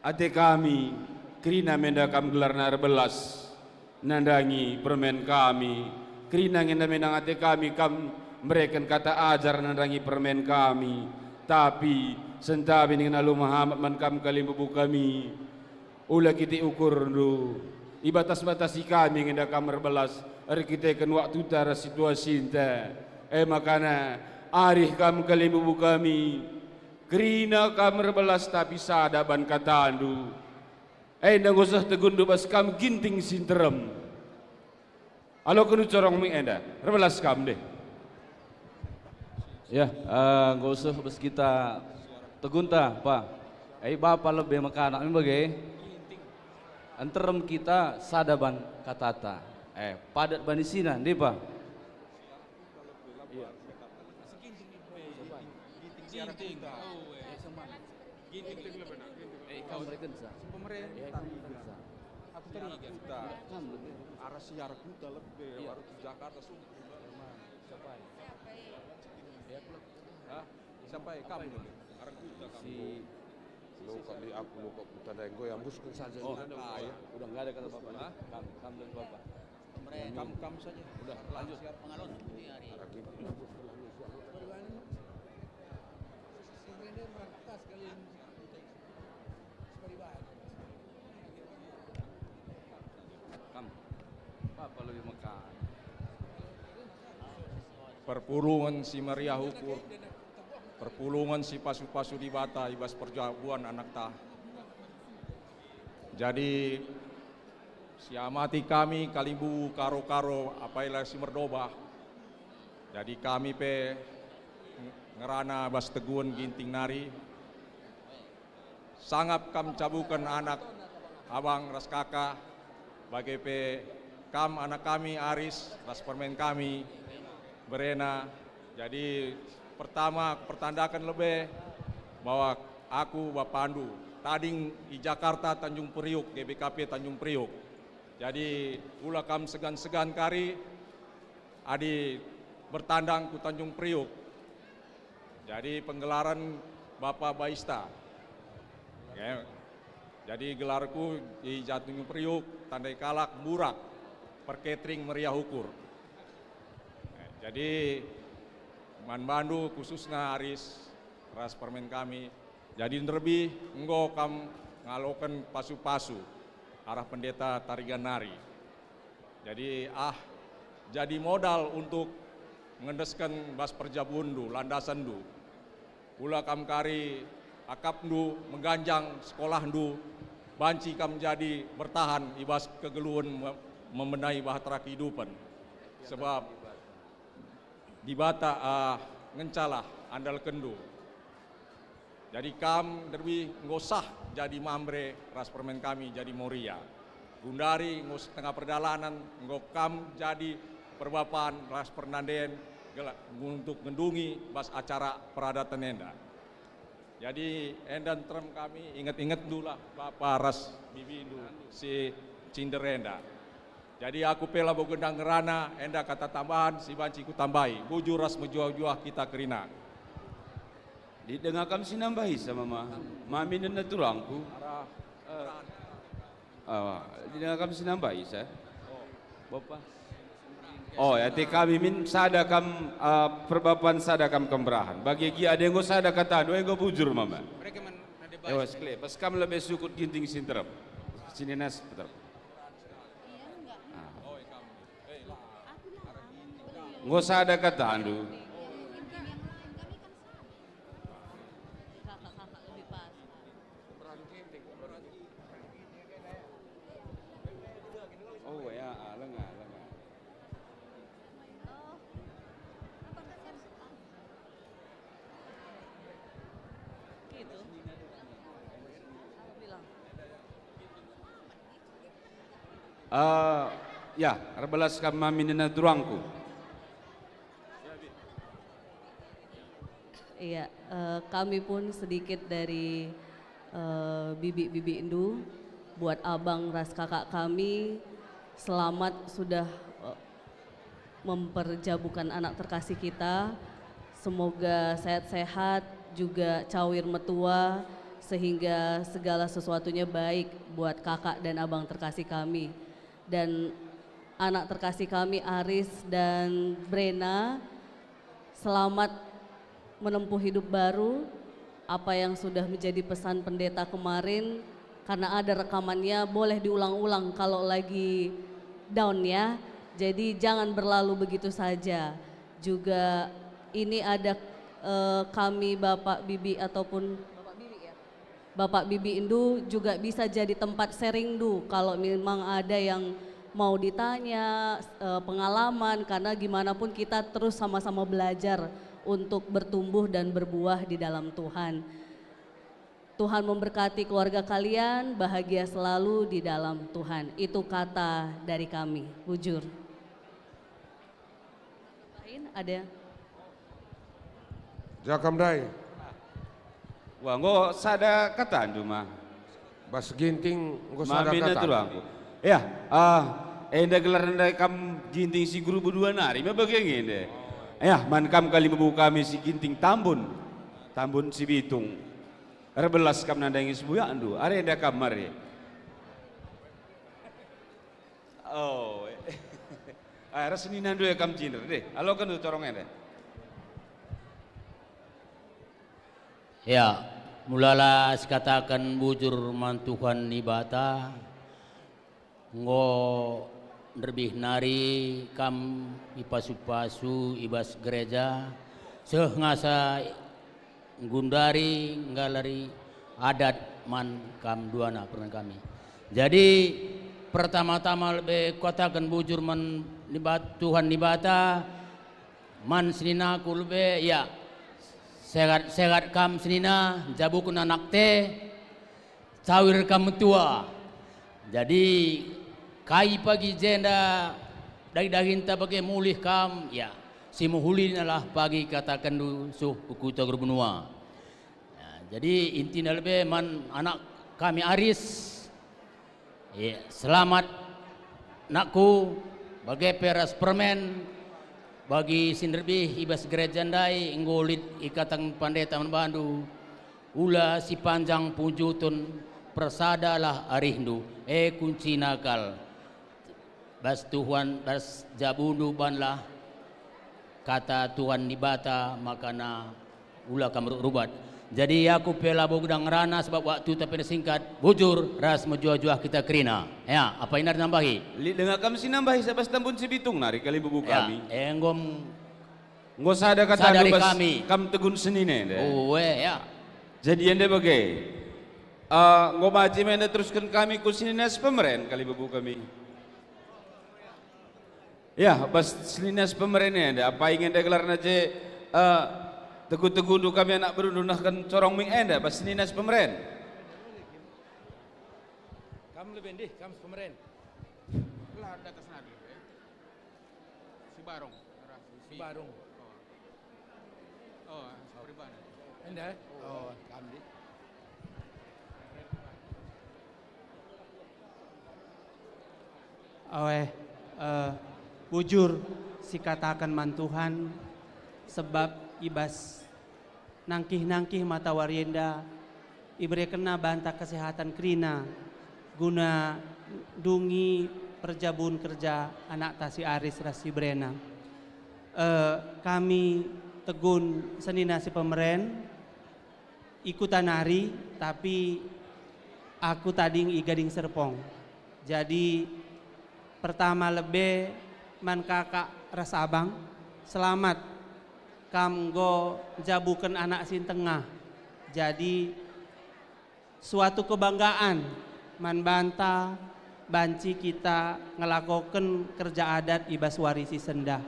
ate kami krina mendakam gelar narbelas nandangi permen kami krina ngenda menang ate kami kam mereka kata ajar nandangi permen kami tapi sentabi dengan Nabi Muhammad mankam kali bubu kami ulah kita ukur dulu ibatas-batasi kami ngenda kamar belas hari kita kan waktu tara situasi ente makana arih kam kali bubu kami kerina kamar belas tapi sadaban katandu nang usah tegundu bas kam ginting sinterem alo kenu corong mi enda rebelas kam deh ya nggak usah bas kita tegunta pak bapak lebih makanak ini bagai anterem kita sadaban katata padat banisina ndi pa arah siar kuta lebih baru di Jakarta sampai kamu dulu arah kuta kamu lo kali aku lo kok kuta dan gue yang buskan saja udah nggak ada kata bapak kamu dan bapak kamu saja udah lanjut pengalon perpulungan si Maria Hukur, perpulungan si pasu-pasu di bata ibas perjabuan anak tah. Jadi si amati kami kalimbu karo-karo apailah si merdoba. Jadi kami pe ngerana bas teguan ginting nari. Sangap kam cabukan anak abang ras kakak bagi pe kam anak kami Aris ras permen kami Berena. Jadi pertama pertandakan lebih bahwa aku Bapandu tading di Jakarta Tanjung Priuk GBKP Tanjung Priuk. Jadi pula kam segan-segan kari adi bertandang ku Tanjung Priuk. Jadi penggelaran Bapak Baista. Ya. Jadi gelarku di Tanjung Priuk tandai kalak burak perketring meriah ukur. Jadi man Bandu khususnya Aris ras permen kami. Jadi lebih enggo kam ngalokan pasu-pasu arah pendeta Tarigan Nari. Jadi jadi modal untuk mengendeskan bas perjabundu landasan du. Pula kam kari akap du mengganjang sekolah du banci kam jadi bertahan ibas kegeluan membenahi bahtera kehidupan. Sebab di bata ngencalah andal kendu. Jadi kam derbi ngosah jadi mambre ras permen kami jadi moria. Gundari ngos tengah perdalanan ngokam jadi perbapaan ras pernanden untuk mendungi bas acara peradatan enda. Jadi endan trem kami ingat-ingat dulu lah Bapak ras bibindu si Cinderenda. Jadi aku pela bogendang ngerana, enda kata tambahan, si banci ku tambahi. Bujur ras menjuah-juah kita kerina. Didengarkan si nambahi sama mami dan naturangku. Didengarkan si nambahi sa. Bapak. Oh ya kami min sadakam perbapan sadakam kemberahan. Bagi gia ada yang go sadakatan, ada yang go bujur mama. Mereka man ada bahasa. Pas kam lebih sukut ginting sinterap. Sini nas betul. Nggak usah ada kata andu. Oh ya, lengah. Ya, rebelas kama minina durangku. Iya, kami pun sedikit dari bibi-bibi Indu buat abang ras kakak kami, selamat sudah memperjabukan anak terkasih kita. Semoga sehat-sehat, juga cawir metua, sehingga segala sesuatunya baik buat kakak dan abang terkasih kami. Dan anak terkasih kami Aris dan Brena, selamat menempuh hidup baru. Apa yang sudah menjadi pesan pendeta kemarin, karena ada rekamannya, boleh diulang-ulang kalau lagi down ya. Jadi jangan berlalu begitu saja. Juga ini ada kami Bapak Bibi ataupun Bapak Bibi Indu juga bisa jadi tempat sharing du kalau memang ada yang mau ditanya pengalaman, karena gimana pun kita terus sama-sama belajar untuk bertumbuh dan berbuah di dalam Tuhan. Tuhan memberkati keluarga kalian, bahagia selalu di dalam Tuhan. Itu kata dari kami, bujur. Ada? Jakamdai. Wah, nggak sada kata andu mah. Bas ginting nggak sada kata. Ya, enda gelar enda kam ginting si guru berdua nari, mah bagaimana ende? Ya, man kam kali membuka kami si ginting Tambun si Bitung. Rebelas kam nandangi sebuah andu, are enda kamar ya. Oh, reseni nandu ya kam cinder deh. Halo kan tuh corong ende. Ya, mulalah sekatakan bujur mantuhan nibata, ngo nerbih nari kam ipasu-pasu ibas gereja, seh ngasa gundari ngalari adat man kam duana pernah kami. Jadi pertama-tama lebih katakan bujur man Tuhan nibata, man sinina kulbe ya. Segat kam senina, jabukun anak te, cawir kam tua. Jadi kai pagi jenda dari dahinta bagi mulih kam, ya si muhulin lah pagi katakan du suh ukuta gerbenua. Ya, jadi intinya lebih man anak kami Aris, ya, selamat nakku bagi peras permen. Bagi sinderbih ibas gereja ndai ngolit ikatan pandeta Bandu ula si panjang punjutun persadalah arindu kunci nakal bas Tuhan bas jabundu banlah kata Tuhan nibata makana ula kamruk rubat. Jadi aku pela bogdang rana sebab waktu tapi singkat bujur ras menjuah-juah kita kerina. Ya, apa ini nambahi? Dengan kami si nambahi sebab Tambun si Bitung nari kali bubu kami. Ya, enggom nggak sadar kata dari bas kami. Kam tegun senine deh. Oh, ya. Jadi anda bagai nggak maji anda teruskan kami ku sininas pemeren kali bubu kami. Ya, bas sininas pemerennya anda. Apa ingin anda gelar naje teguh-teguh kami anak berundunahkan corong ming enda pas ninas pemeren. Kamu lebih deh, kamu pemeren. Lah ada atas nadi. Si Barong. Si Barong. Oh, pribadi. Enda? Oh, kami. Bujur si katakan mantuhan sebab ibas nangkih-nangkih mata warienda ibre kena bantah kesehatan krina guna dungi perjabun kerja anak tasi Aris rasi Brena. Kami tegun senina si pemeren ikutan nari tapi aku tading igading serpong. Jadi pertama lebih man kakak ras abang selamat kam go jabukan anak sin tengah. Jadi suatu kebanggaan man banta banci kita ngelakokan kerja adat ibas warisi sendah.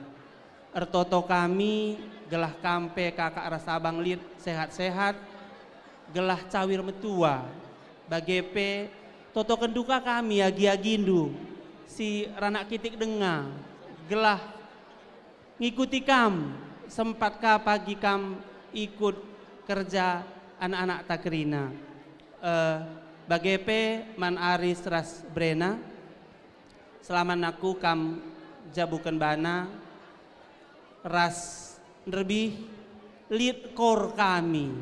Ertoto kami gelah kampe kakak rasabang lid sehat-sehat, gelah cawir metua bagepe toto kenduka kami agi-agindu si ranak kitik denga gelah ngikuti kam sempat ka pagi kam ikut kerja anak-anak takrina. Bagepe man aris ras brena selama naku kam jabukan bana ras lebih lead core kami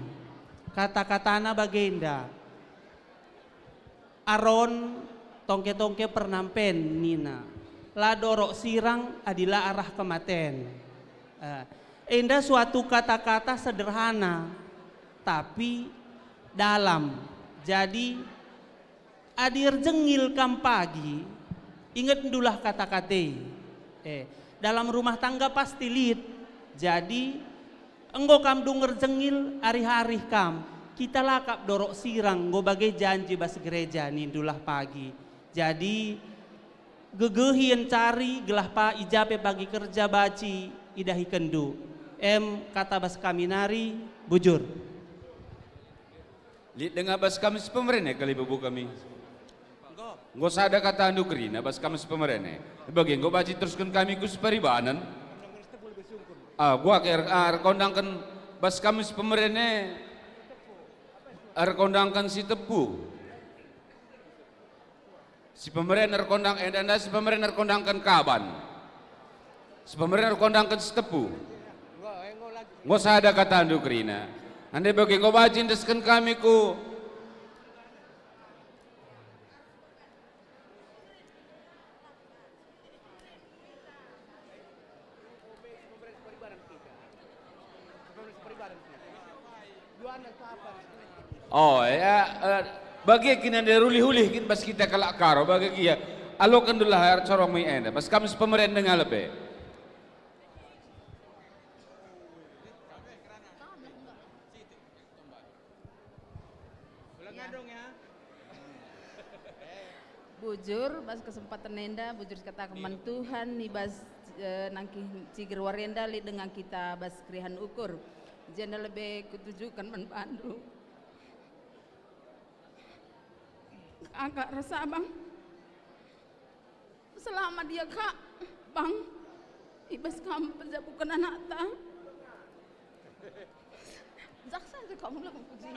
kata-katana bagenda aron tongke-tongke pernampen nina la dorok sirang adalah arah kematen. Indah suatu kata-kata sederhana tapi dalam. Jadi adir jengil kam pagi ingat dulah kata-kata. Dalam rumah tangga pasti lid. Jadi enggo kam denger jengil hari-hari kam kita lakap dorok sirang go bagai janji bas gereja nindulah pagi. Jadi gegehian cari gelah pa ijape pagi kerja baci idahi kendu. Kata bas kaminari bujur. Lid dengan bas kami sepemerintah kali bubu kami. Nggak usah ada kata anu kerina bas kami sepemerintah. Bagi nggak baci teruskan kami kus peribanan. Gua kondangkan bas kami sepemerintah. Kondangkan si tepu. Si pemerintah kondang enda si pemerintah kondangkan kaban. Si pemerintah kondangkan si tepu. Nggak usah ada kata anu kerina. Anda bagi kau bajin deskan kami ku bagi kini ada rulih-hulih kin bas kita kalak karo bagi kia alokan dulu har corong mi enda bas kami pemerintah dengan lebih. Bujur bas kesempatan nenda bujur kata keman Tuhan nih bas nangki cigir warenda li dengan kita bas krihan ukur jenda lebih kutujukan man Pandu kakak rasa bang selama dia kak bang ibas kamu penjabukan anak ta jaksa aja kamu lah puji.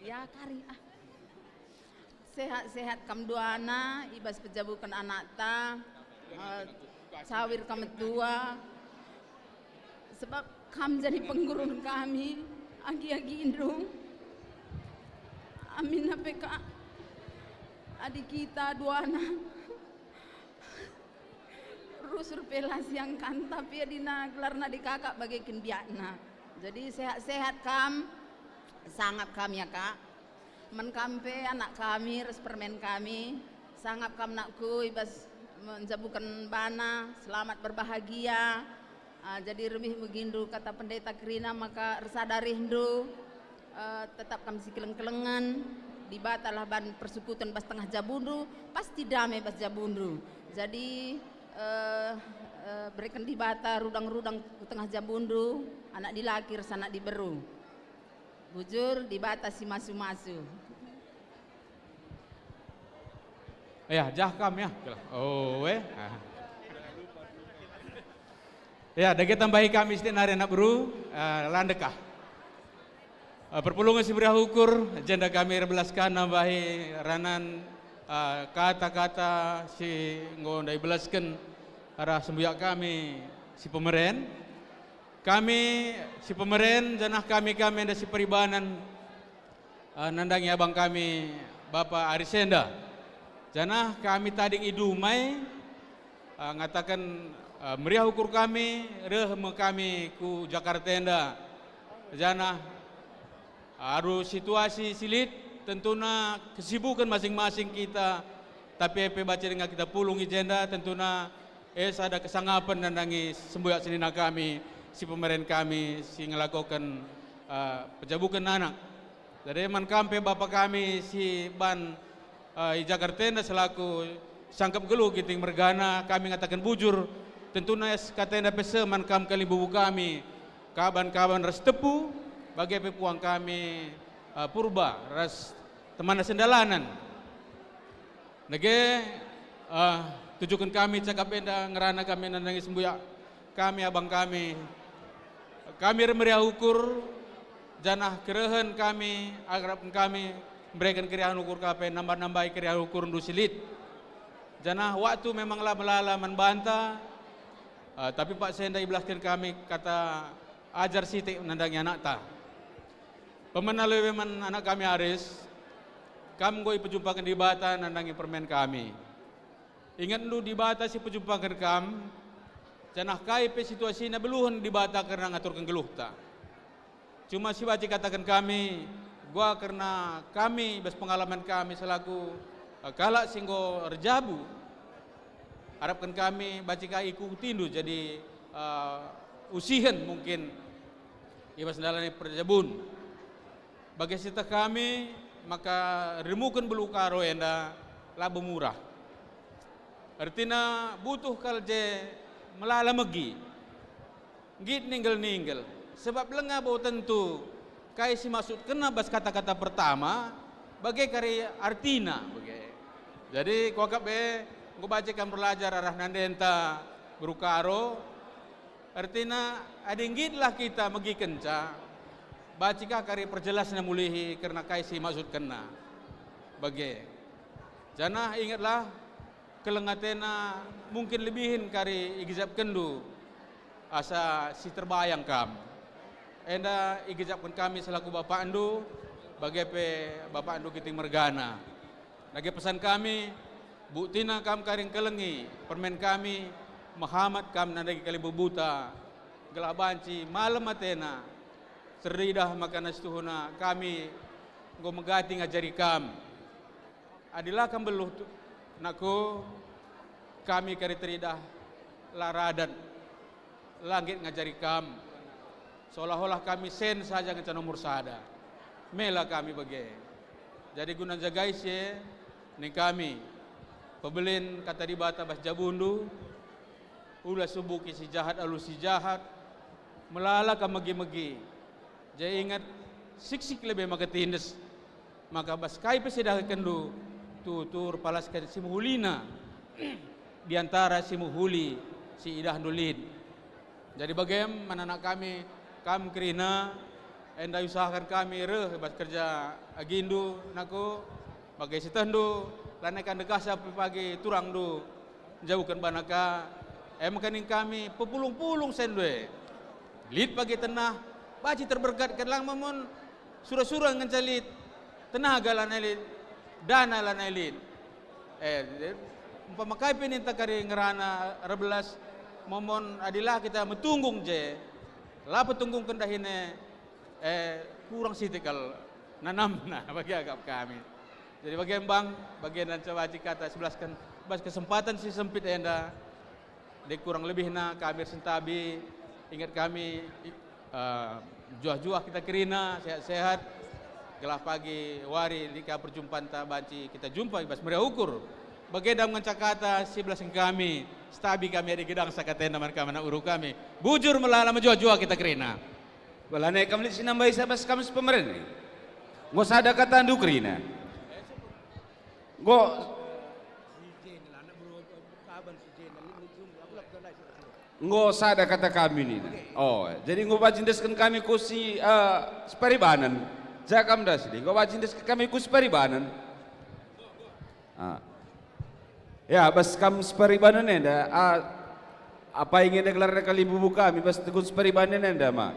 Ya kari sehat-sehat kam duana ibas pejabukan anak ta sawir kam tua sebab kam jadi penggurun kami agi-agi indung amin HPK adik kita duana rusur pelas yang kan tapi adina gelarna di kakak bagaikin biakna jadi sehat-sehat kam sangat kami ya kak menkampe anak kami res permen kami sangat kam nakku ibas menjabukan bana selamat berbahagia jadi remih begindu kata pendeta Krina maka resadari hindu tetap kami si keleng-kelengan di batalah ban persekutuan bas tengah jabundu pasti damai bas jabundu jadi berikan di bata rudang-rudang tengah jabundu anak dilakir sanak diberu bujur dibatasi masu-masu. Ya, jahkam ya. Ya, dagi tambahi kami istinari anak bro, landekah. Perpulungan si beriah ukur, janda kami rebelaskan nambahi ranan kata-kata si ngondai belaskan arah sembuyak kami si pemeren. Kami si pemeren janah kami ada si peribanan nandangi abang kami Bapak Arisenda. Janah kami tadi idumai ngatakan meriah ukur kami reh kami ku Jakarta enda Jana harus situasi silit, tentunya kesibukan masing-masing kita. Tapi EP baca dengan kita pulung agenda, tentunya ada kesangapan dan nangis sembuyak senina kami, si pemerintah kami, si ngelakukan penjabukan anak. Dari man kampe bapak kami si ban i Jakarta selaku sangkap gelu giting mergana, kami ngatakan bujur. Tentunya katenda pese man kam Kalimbubu kami, kaban-kaban ras tepu, bagi pepuang kami purba ras teman sendalanan. Nege tujukan kami cakap enda ngerana kami nangis sembuyak kami abang kami remeriah ukur janah kerehan kami agar kami memberikan keriahan ukur kami nambah-nambahi keriahan ukur silit. Janah waktu memanglah melala membantah. Tapi Pak Senda ibelaskan kami kata ajar sitik menandangi anak ta. Pemenalui memang anak kami Aris, kami goi perjumpakan di bata nandangi permen kami. Ingat lu di bata si perjumpakan kami, janah kai pe situasinya beluhun di bata karena ngaturkan geluh ta. Cuma si baci katakan kami, gua karena kami bes pengalaman kami selaku kalak singgo rejabu. Harapkan kami bacika ikut tindu jadi usihan mungkin ibas dalane perjabun. Bagi sita kami maka remukan belukaro enda labu murah. Artinya butuh kalje melala megi. Git ninggal. Sebab lengah bau tentu kai si maksud kena bas kata-kata pertama bagai kari artina bagai. Jadi kuakap Gue bacakan belajar arah nandenta berukaro, artinya adinggitlah kita megi kenca, bacika kari perjelasnya mulihi karena kaisi maksud kena, bagai. Janah ingatlah kelengatena mungkin lebihin kari igizap kendu, asa si terbayang kam. Enda igizapkan kami selaku Bapak Andu, bagai pe Bapak Andu Kiting Mergana. Lagi pesan kami, buktina kam karing kelengi, permen kami, Muhammad kam nandagi kali bubuta, gelabanci, malam matena, seridah makan astuhuna, kami go megati ngajari kam. Adilah kam beluh naku, kami kari teridah laradan, langit ngajari kam, seolah-olah kami sen saja ngeca nomor sada, mela kami bagai. Jadi guna jagai sih, ni kami. Pebelin kata di bata bas jabundu, ulah subuki si jahat alus si jahat, melala ka megi-megi. Jadi ingat siksik lebih maka tindes, maka bas kai pesedah kendu, tutur palaskan si muhulina, diantara si muhuli si idah nulin. Jadi bagaimana anak kami kerina, enda usahakan kami bas kerja agindu naku, bagai si tendu. Lanakan dekasa pagi turang du jauhkan banaka makanin kami pepulung-pulung sendwe lit pagi tenah baci terberkat kelang memon surah-surah ngencalit tenaga lanelit dana lanelit pemakai peninta kari ngerana rebelas momon adilah kita metunggung je lah petunggung kendahine kurang sitikal nanam nah bagi agak kami. Jadi bagian bang, bagian dan coba kata sebelaskan, bas kesempatan si sempit enda, dek kurang lebih na kami sentabi, ingat kami juah-juah kita kerina, sehat-sehat, gelah pagi wari lika perjumpaan tak banci kita jumpa bas meriah ukur, bagian dalam kata si belaskan kami, stabi kami di gedang sakatena man kami nak uru kami, bujur melala juah-juah kita kerina. Balane kami sinambai sabas kami pemerintah, nggak ada kata andu kerina. Ngo sada kata kami ni. Oh, jadi ngo bajindeskan kami kusi separibanan. Jakam das ni. Ngo bajindeskan kami kusi separibanan. Ya, bas kam separibanan enda. Apa ingin deklar kali buka kami bas tegun separibanan enda ma.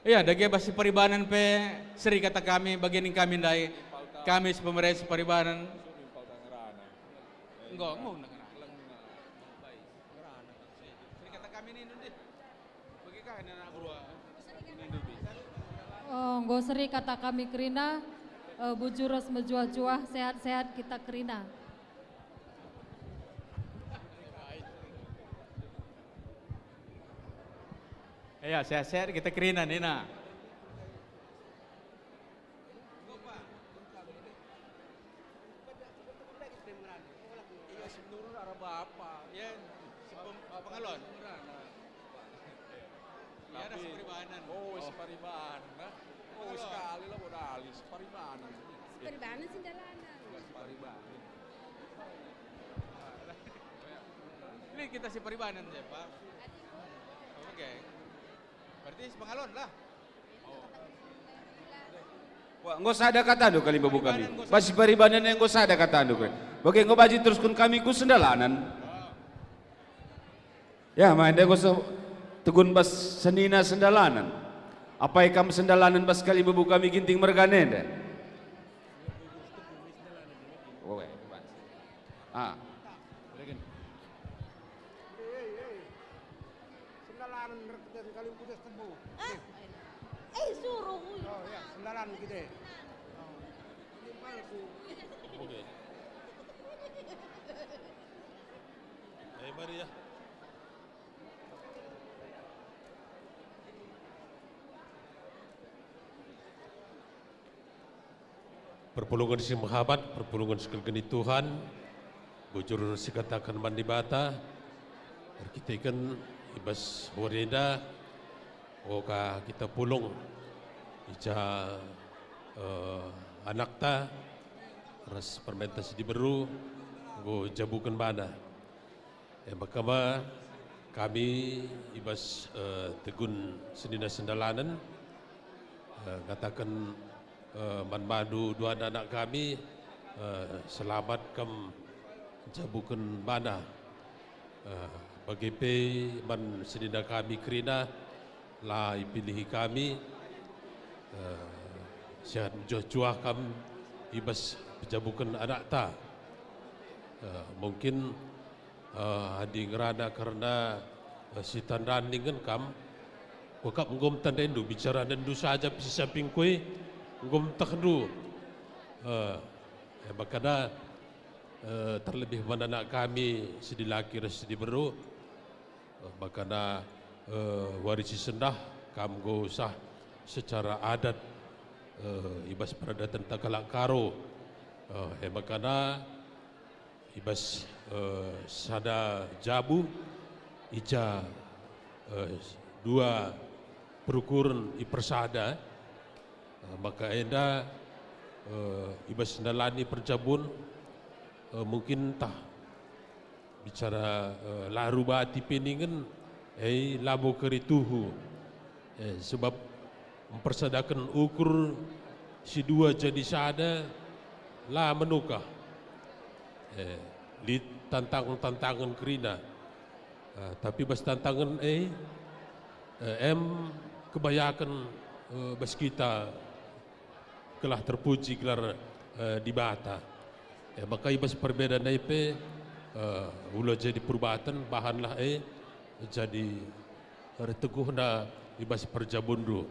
Iya, dagi basi paribanan pe seri kata kami bagian kami dai kami pemerintah paribanan. Enggak, mau nak. Seri kata kami ni deh. Bagi kah anak bro. Nggo seri kata kami kerina bujuros menjuah-juah sehat-sehat kita kerina. Ya, sehat-sehat kita kerina Nina. Pengalon. Iya, ada separibanan. Oh, separibanan. Oh, sekali lah modali separibanan. Separibanan sih dalanan. Separibanan. Ini kita separibanan ya, Pak. Oke. Berarti sepengalon lah. Wah, nggak usah ada kata do kali babu kami. Basi paribanan yang nggak usah ada kata do kan. Bagi nggak baji terus kun kami ku sendalanan. Ya, main dia nggak usah tegun bas senina sendalanan. Apa yang kamu sendalanan bas kali babu kami ginting mergane deh. Oh, ah. Sendalanan kita kali putus temu. Suruh. Oh ya, sendalanan kita. Ini palsu. Oke. Mari ya. Perpulungan si Muhammad, perpulungan sekalian Tuhan, bujur si katakan mandi bata, berkitakan ibas horeda, oka kita pulung, ija anak ta, ras permentasi diberu, go jabukan mana. Makama kami ibas tegun senina sendalanan, katakan manmadu dua anak kami selamat kam jabukan mana bagi pe man senina kami kerina la ipilihi kami sihat juah kam ibas jabukan anak ta mungkin hadi ngerana karena si tandan dengan kam wakap ngom tandendu bicara dendu saja di samping kue ngom takdu makanya terlebih mana anak kami sedi laki dan sedi beru makanya warisi sendah kam go sah secara adat ibas peradatan takalak karo makanya ibas sada jabu ija dua perukuran ipersada maka enda ibas nalani perjabun mungkin tah bicara laru bati peningan labo kerituhu sebab mempersadakan ukur si dua jadi sada la menukah di tantangan kerina tapi bas tantangan kebanyakan bas kita kelah terpuji kelar di bata maka ibas perbedaan IP ulah jadi perubahan bahanlah jadi reteguhna ibas perjabundu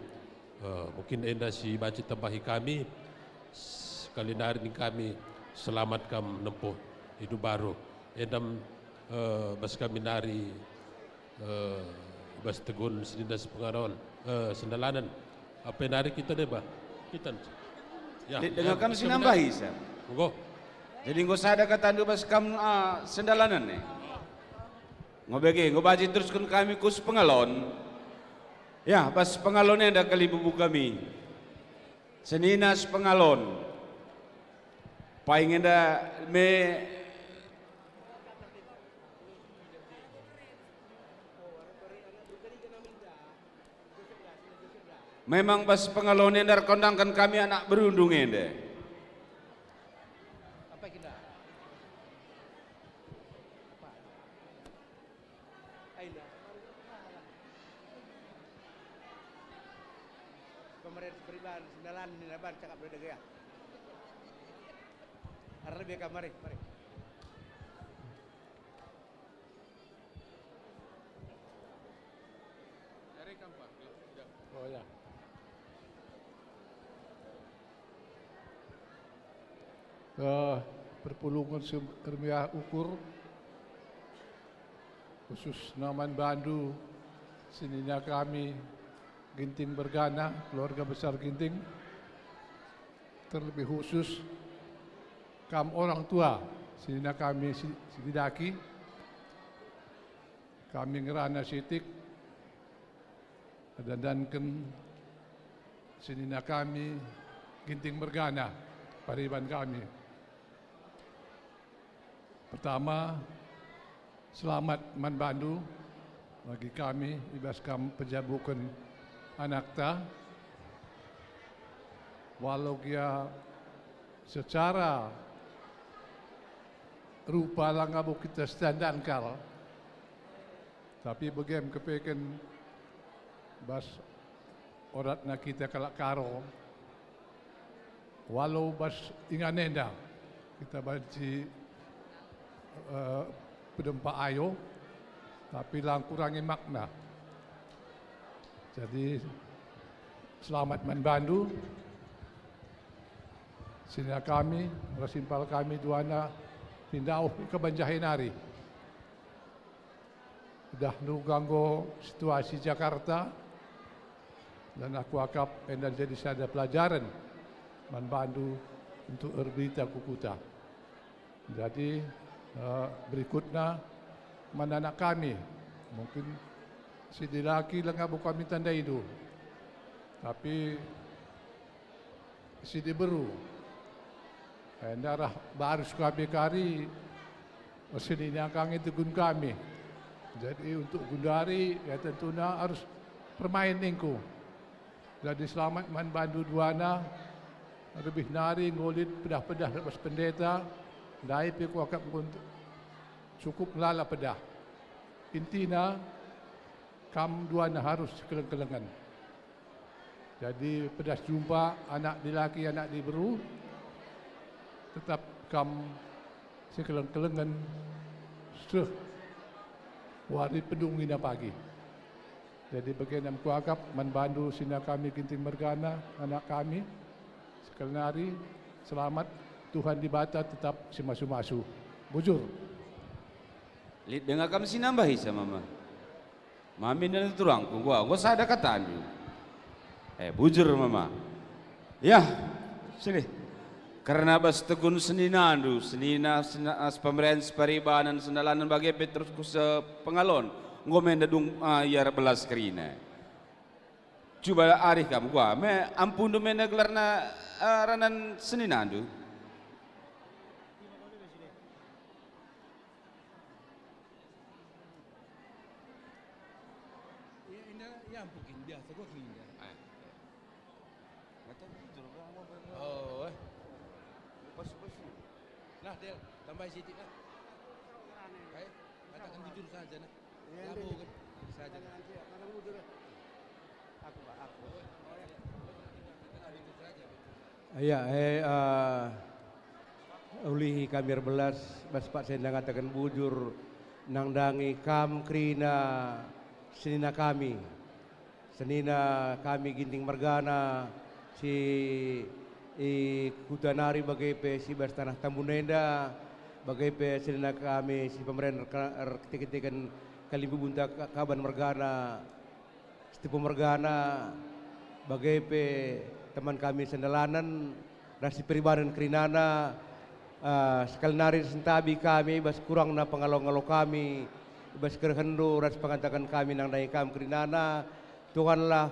mungkin enda si baca tambahi kami sekali nari kami selamat kam nempuh hidup baru endam bas kami nari bas tegun senindas pengaron sendalanan apa nari kita deh bah kita ya dengan kami sinambahi sah enggak jadi nggak usah ada kata bas kam sendalanan nih ngobegi ngobaji terus kun kami kus pengalon ya bas pengalonnya ada kali bubu kami seninas pengalon paling ada me Memang bas pengalon ender kondangkan kami anak berundung ende. Apa kita? Aina. Pemerintah pribadi sendalan di naban cakap beda gaya. Harap lebih kamari, mari. Oh ya. Perpulungan Ermiah Ukur khusus Naman Bandu, sininya kami Ginting Bergana, keluarga besar Ginting, terlebih khusus orang tua, sininya kami Sidaki, kami Ngerana Sitik, dan sininya kami Ginting Bergana, pariban kami. Pertama, selamat Man Bandu bagi kami ibaskam penjabukan anak ta. Walau dia secara rupa langabu kita standangkal, tapi bagem kepeken bas oratna kita kalak karo. Walau bas inganenda kita banci pedempa ayo, tapi lang kurangi makna. Jadi selamat Man Bandu, sini kami, rasimpal kami duana pindauh ke Banjahinari. Sudah nuganggo situasi Jakarta, dan aku akap dan jadi sada pelajaran Man Bandu untuk erbita kukuta. Jadi berikutnya mana anak kami, mungkin si dilaki lengabu kami tanda itu, tapi si diberu, darah barus kami kari, sininya kami tegun kami. Jadi untuk gundari ya tentunya harus permain ningku. Jadi selamat Man Bandu duana, lebih nari ngolit pedah-pedah lepas pendeta. Dai piku akan cukup lala pedah. Intina kam duana harus keleng-kelengan. Jadi pedas jumpa anak dilaki anak diberu, tetap kam sekeleng-kelengan seh wari pedungina pagi. Jadi bagian yang kuakap Man Bandu sina kami Ginting Mergana anak kami sekelari selamat. Tuhan di bata tetap simasu-masu. Bujur. Lid dengar kami sinambahi sama mama. Mami dan turang gua sada kataan. Bujur mama. Ya, sini. Karena bas tegun seninandu, senina pemerintah paribanan sendalanan bagi Petrus kus pengalon. Ngomen dadung yar belas kerina. Coba arih kamu gua, me ampun do meneglarna ranan seninandu. Nah, Del, tambah sedikit lah. Baik, katakan jujur saja nah. Labu kan saja. Ya, ulihi kami belas, bas Pak saya katakan bujur, nangdangi kam krina, senina kami Ginting Mergana, si Kutanari bagai pe si bas tanah Tambunenda, bagai pe senina kami si pemerintah ketik-ketikan Kalimbu Bunta Kaban Mergana, Stipu Mergana, bagai pe teman kami sendalanan, rasi peribanan kerinana, sekali nari sentabi kami, bas kurang na pengalong-along kami, bas kerhendo, ras pengantakan kami nang naik kami kerinana, Tuhanlah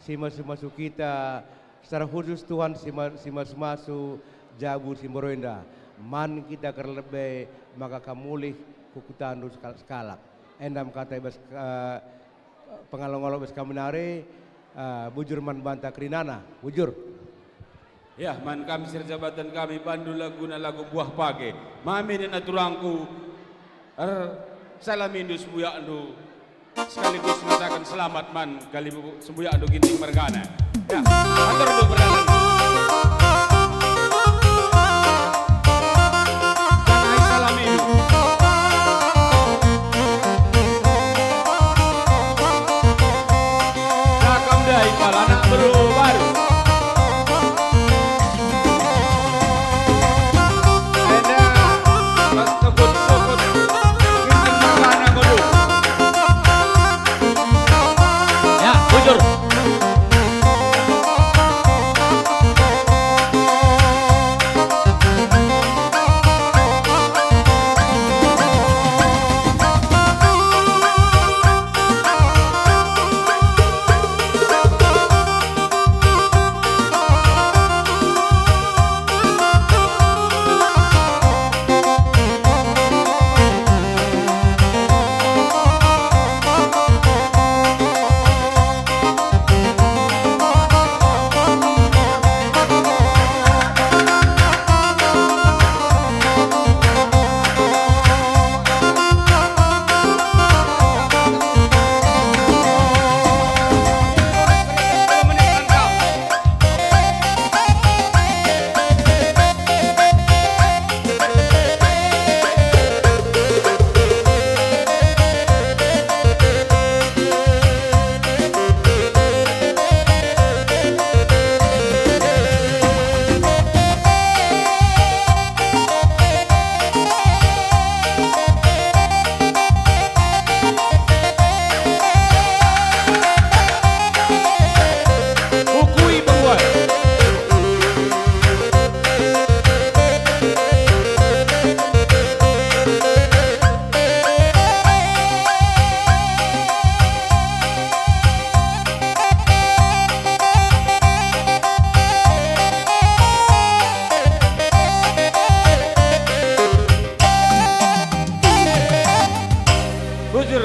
simas-simasu kita, secara khusus Tuhan simas-simasu Jabu Simboroenda, man kita kerlebe maka kamulih kukutandu sekalak. Endam kata bas pengalong-along bas kami nari, bujur man banta krinana, bujur. Ya, man kami serjabatan kami bandu laguna lagu buah page. Mami dan aturangku salamindu sembuyak andu sekaligus mengatakan selamat man kali sembuyak andu ginting mergana. Ya, atur dulu berjalan. Tanai salamindu. Rakam dai pal anak baru.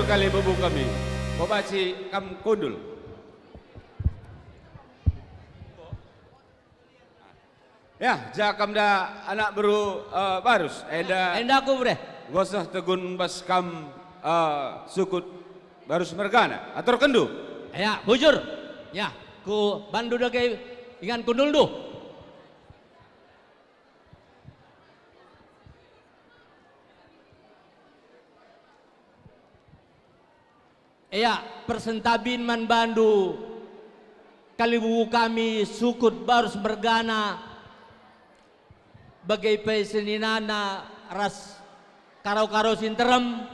Kali bubuk kami, Bobaci Kam Kundul. Ya, jakam da anak baru barus. Enda aku bre. Gosah tegun bas kam sukut barus mergana. Atur kendu. Ya, bujur. Ya, ku bandu dake ingan kundul du. Ya, persentabin man bandu kalibu kami sukut barus bergana bagai peseninana ras karo-karo sinterem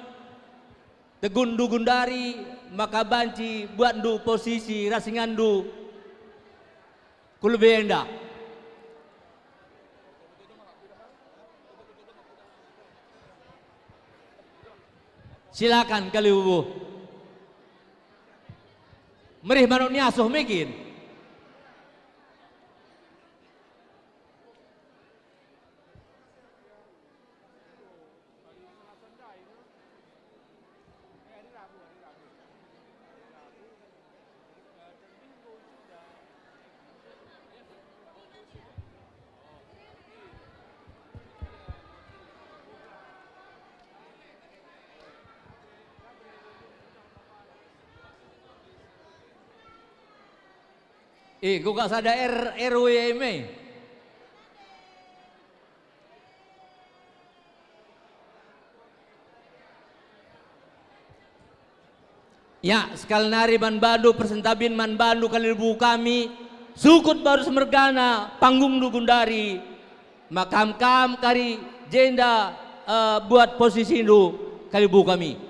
tegundu gundari maka banci buat ndu posisi rasingandu kulbenda. Silakan kalibu. Merih manuk nyasuh mungkin. Kau gak sadar RWM. Ya, sekali nari man bandu persentabin man bandu kalibu kami sukut baru semergana panggung dugundari makam kam kari jenda buat posisi ndu kalibu kami.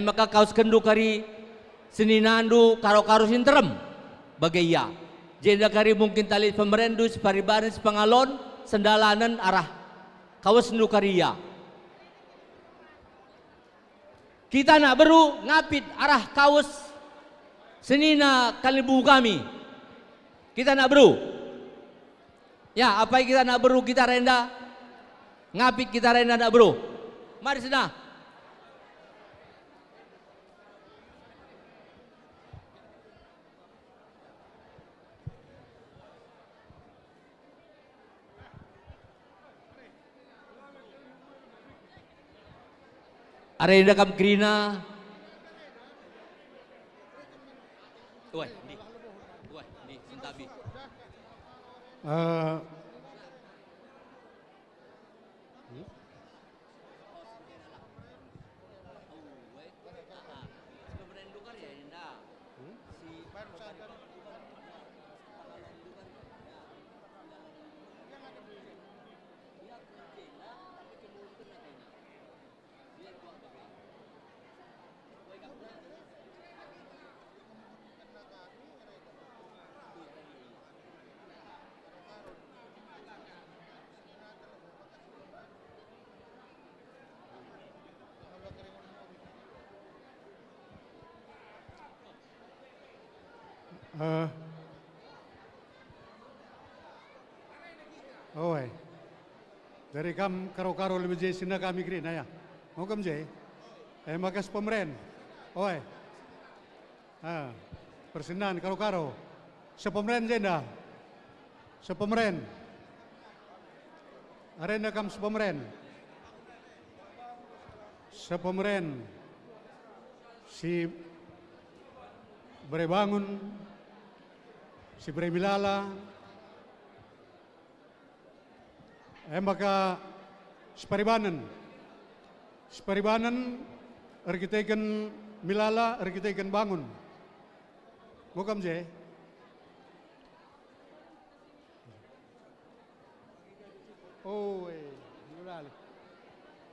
Maka kaus kendu kari seninandu karo-karo sinterem. Bagaya, jenda kari mungkin tali pemerendus, paribaris, pengalon, sendalanan arah kawas nukaria. Kita nak beru ngapit arah kawas senina kalibu kami. Kita nak beru. Ya, apa yang kita nak beru kita renda, ngapit kita renda nak beru. Mari senah. Arenda kam krina. Wah, di sentabi. Oi, dari kam karo-karo lebih jai sina kami kiri na ya, mau kam jai, makas pemeren, oi, persinan karo-karo, sepemeren jenda, sepemeren, arena kam sepemeren, sepemeren, si berebangun, si beremilala, maka separibanan arkiteken milala arkiteken bangun mukam je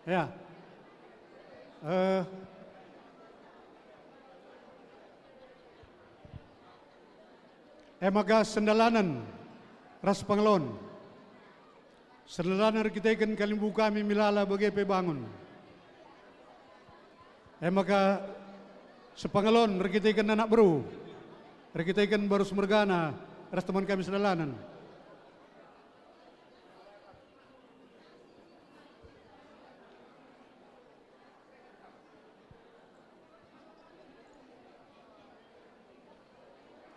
ya maka sendalanan ras pengelon Selain kita ikan kalimbu kami milala bagai pebangun. Maka sepangalon kita ikan anak baru. Kita ikan baru semergana. Ras teman kami selalanan.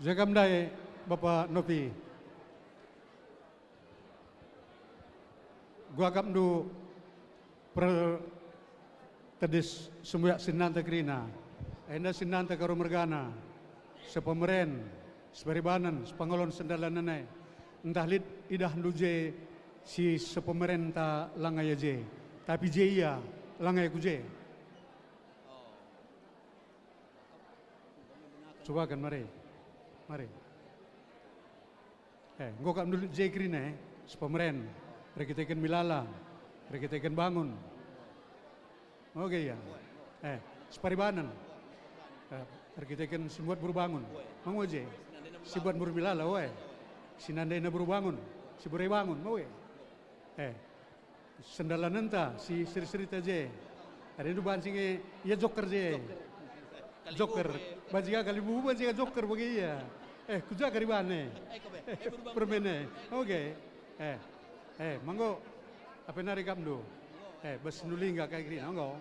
Jagam dai Bapak Nopi. Gua agak du per tedis semua sinanta krina, enda sinanta karo mergana, sepemeren, seperibanan, sepangolon sendalan nene, entah lid idah duje si sepemeren ta langaya je, tapi je iya langaya kuje. Coba kan mari. Gua agak dulu je krina, sepemeren. Kita ikan milala, kita ikan bangun. Oke ya. Separibanan. Kita ikan simbuat baru bangun. Mau aja. Simbuat baru milala, weh. Sinandai na baru bangun. Si baru bangun, mau sendalan enta, si seri-seri aja. Ada itu bancingnya, ya joker je. Joker. Bancingnya kali bubu bancingnya joker bagi ya. Kuja karibane. Permene. Oke. Manggo apa nari kamdo? Bas nuli enggak kayak gini, enggak?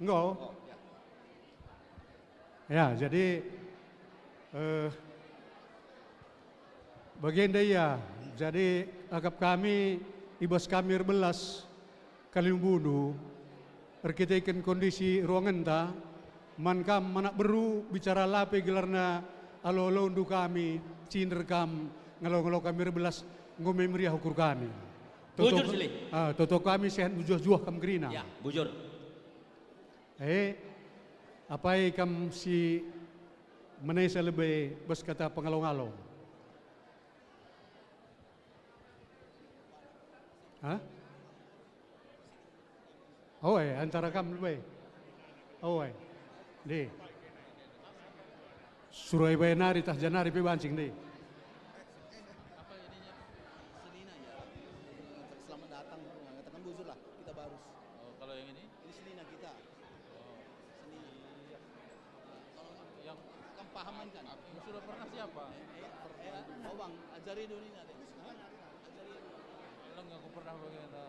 Enggak. Ya, jadi bagian dia. Jadi agap kami ibas kami berbelas kali bunuh. Kita ikan kondisi ruangan ta, man kam manak beru bicara lape gelarna alo-alo undu kami, cinder kam ngalo-ngalo kami berbelas ngomel meriah ukur kami. Bujur sili. Toto kami sehat bujuh-juh kam gerina. Ya, bujur. Apa kam si menesa lebih bos kata pengalong-along. Antara kam lebih. Di. Surai bayanari tah janari pe bancing deh. Ajari dunia deh. Kalau aku pernah bagaimana?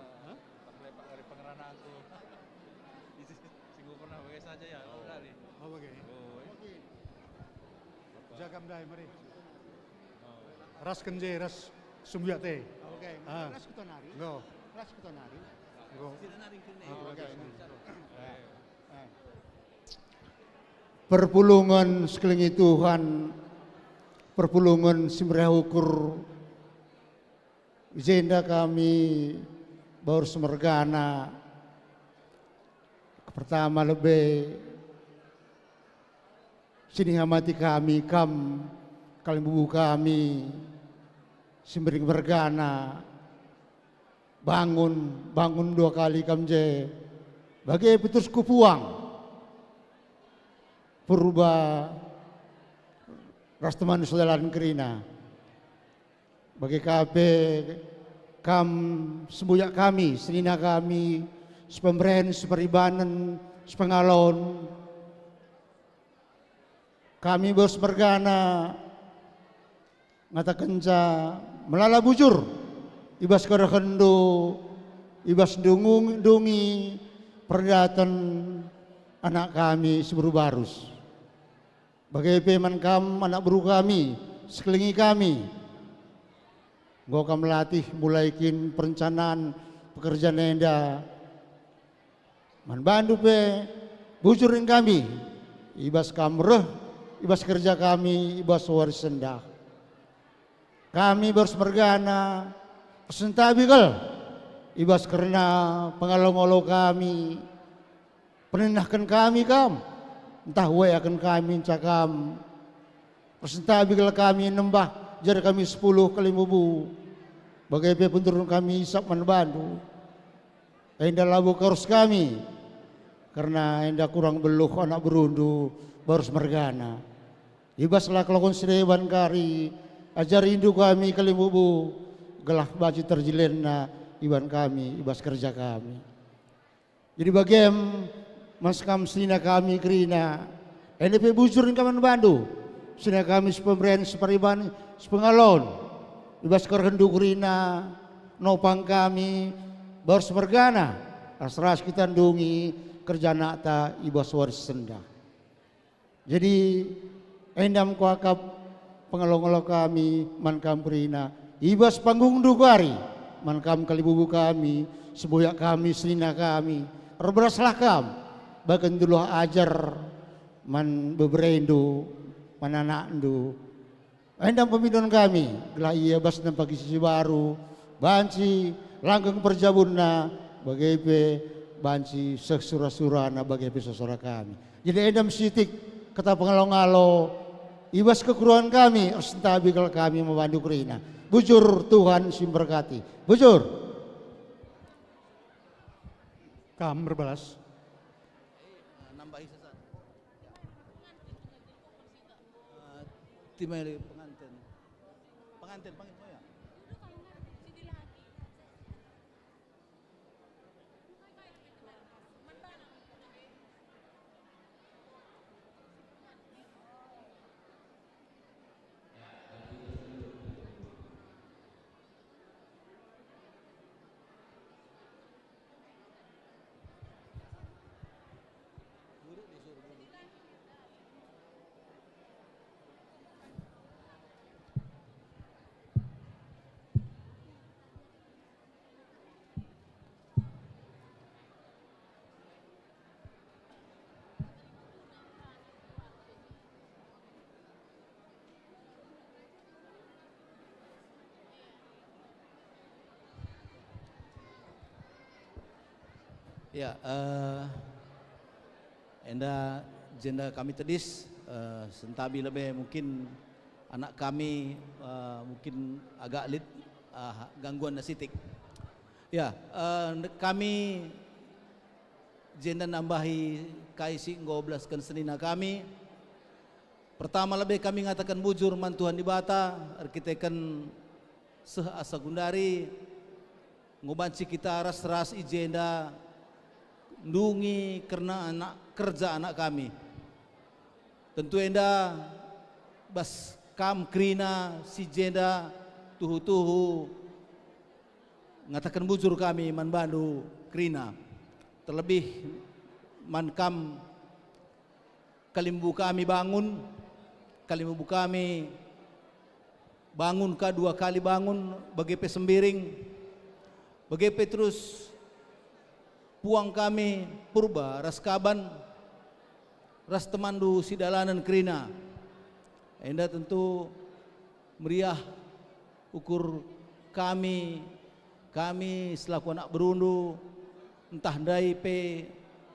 Terlepak dari pengeranaan tuh. Singgu pernah bagaimana saja ya? Kali. Jagam dai mari. Ras kenje ras sumbiat teh. Ras kutonari. No. Ras kutonari. Perpulungan sekeliling Tuhan, perpulungan simrah ukur jenda kami baru semergana. Pertama lebih sini hamati kami kalian bubu kami simbering mergana bangun dua kali kamje bagai putus kupuang purba rastaman sodalan kerina bagi kape sembuyak kami senina kami sepemberen seperibanan sepengalon kami bos mergana ngatakan melala bujur ibas karakendu ibas dungi perdatan anak kami seburu barus bagai peman anak buru kami sekelilingi kami gua akan melatih mulaikin perencanaan pekerjaan enda man bandu pe bujurin kami ibas kamreh ibas kerja kami ibas waris sendah kami bersemergana persentabikel ibas karena pengalong-olong kami penenahkan kami entah wae akan kami cakam persentabikel kami nembah jadi kami 10 kali mubu bagai pun turun kami isap man bandu endah labu karus kami karena endah kurang beluh anak berundu baru semergana ibaslah kelakon sedewan kari ajar rindu kami kali mubu gelah baju terjilena iban kami ibas kerja kami jadi bagian mas kam sina kami kerina NDP bujurin kaman bandu sina kami sepemberian separiban sepengalon ibas kerhendu kerina nopang kami baru semergana asras kita ndungi kerja nakta ibas waris sendah jadi endam kuakap pengalong-along kami mankam kerina ibas panggung dugari mankam kalibubu kami sebuyak kami selina kami beraslah kam bahkan dulu ajar man beberendu mananandu endam pemindon kami gelah iya bas dan pagi sisi baru banci langgeng perjabunna bagai banci seksura-surana bagai sosora kami jadi endam sitik kata pengalong-alo ibas kekuruan kami sentabi kalau kami membantu kerina bujur Tuhan simberkati bujur kam berbalas nambahi sesaat timai pengantin oh ya Ya, enda jenda kami tedis sentabi lebih mungkin anak kami mungkin agak gangguan nasitik. Ya, kami jenda nambahi kaisi ngoblaskan senina kami. Pertama lebih kami ngatakan bujur man Tuhan di bata, arkitekan asa gundari ngobanci kita ras ijenda ndungi karena anak kerja anak kami tentu enda bas kam krina si jenda tuhu ngatakan bujur kami man bandu krina terlebih man kam kalimbu kami bangun kedua kali bangun bagi pesembiring bagi Petrus puang kami purba ras kaban ras temandu sidalanan krina. Enda tentu meriah ukur kami selaku anak berundu entah dai pe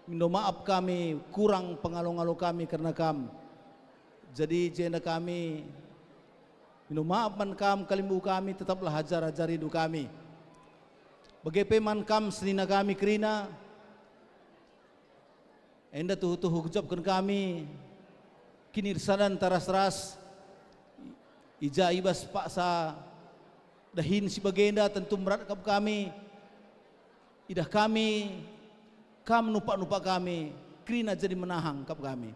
minta maaf kami kurang pengalo-ngalo kami karena kam. Jadi jenda kami minta maaf man kam kalimbu kami tetaplah hajar hidup kami. Bagaimana man kam senina kami kerina enda tuh hujabkan kami kinirsadan taras-ras ija ibas paksa dahin si bagenda tentu merat kami idah kami kam nupak kami kerina jadi menahang kap kami.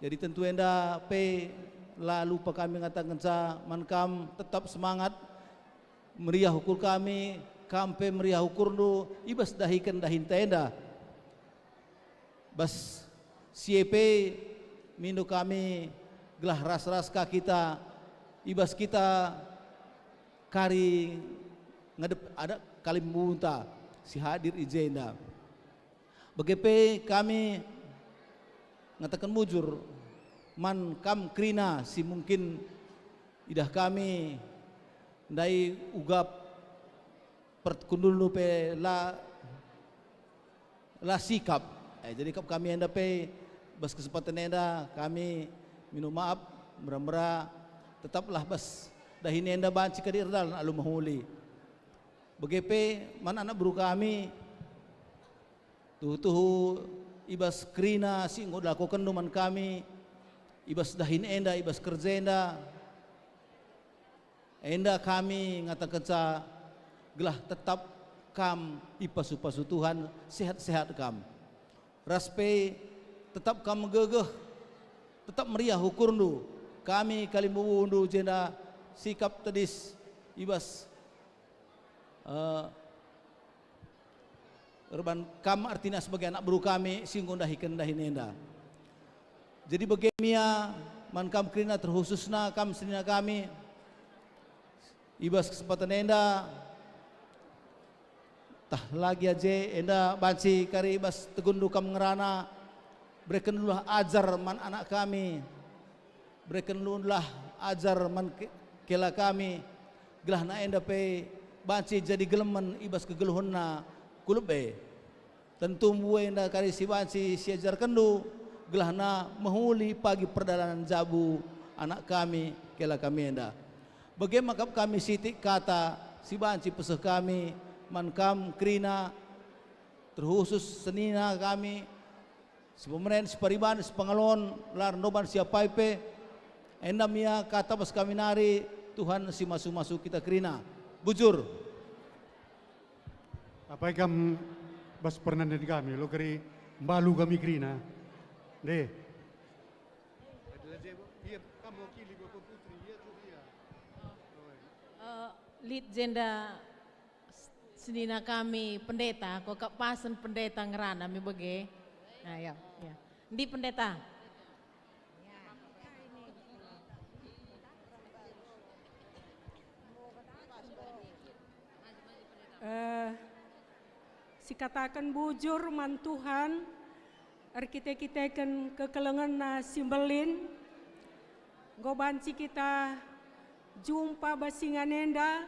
Jadi tentu enda pe lalu pa kami ngatakan sa man kam tetap semangat meriah ukur kami kampe meriah ukur nu ibas dahikan dahin tenda bas siepe mindu kami gelah ras-ras ka kita ibas kita kari ngadep ada kalim munta si hadir ijenda bagepe kami ngatakan mujur man kam krina si mungkin idah kami ndai ugap perkundul pe la sikap jadi kami enda pe bas kesempatan enda kami minum maaf mera-mera tetaplah bas dahin enda banci kadirdal na alu mahuli begepe man anak buru kami tuh ibas krina si ngod lakukan duman kami ibas dahin enda ibas kerja enda kami ngatakan sa gelah tetap kam ipasu-pasu Tuhan sehat-sehat kam raspe tetap kam gegeh tetap meriah ukur nu kami kalimbu undu jenda sikap tadis ibas urban kam artinya sebagai anak buru kami singgung dahikan dahin enda jadi bagemia man kam krina terkhususna kam senina kami ibas kesempatan enda tah lagi aja enda banci kari ibas tegundu kam ngerana berikan dululah ajar man anak kami berikan dululah ajar man kela kami gelah na enda pe banci jadi gelemen ibas kegeluhunna kulube tentu mue enda kari si banci si ajar kendu gelah na mahuli pagi perdalanan jabu anak kami kela kami enda bagaimana kami sitik kata si banci peseh kami man kam krina terkhusus senina kami si pemerintah si pariban si pengalon lar noban siapa ipe endam ya kata pas kami nari Tuhan si masuk kita krina bujur apa ikam bas pernah dari kami lo keri balu kami krina deh lead jenda senina kami pendeta kok pasen pendeta ngerana mi bege nah ya di pendeta si katakan bujur man Tuhan arkiteken kekelengan na simbelin gobanci kita jumpa basingan enda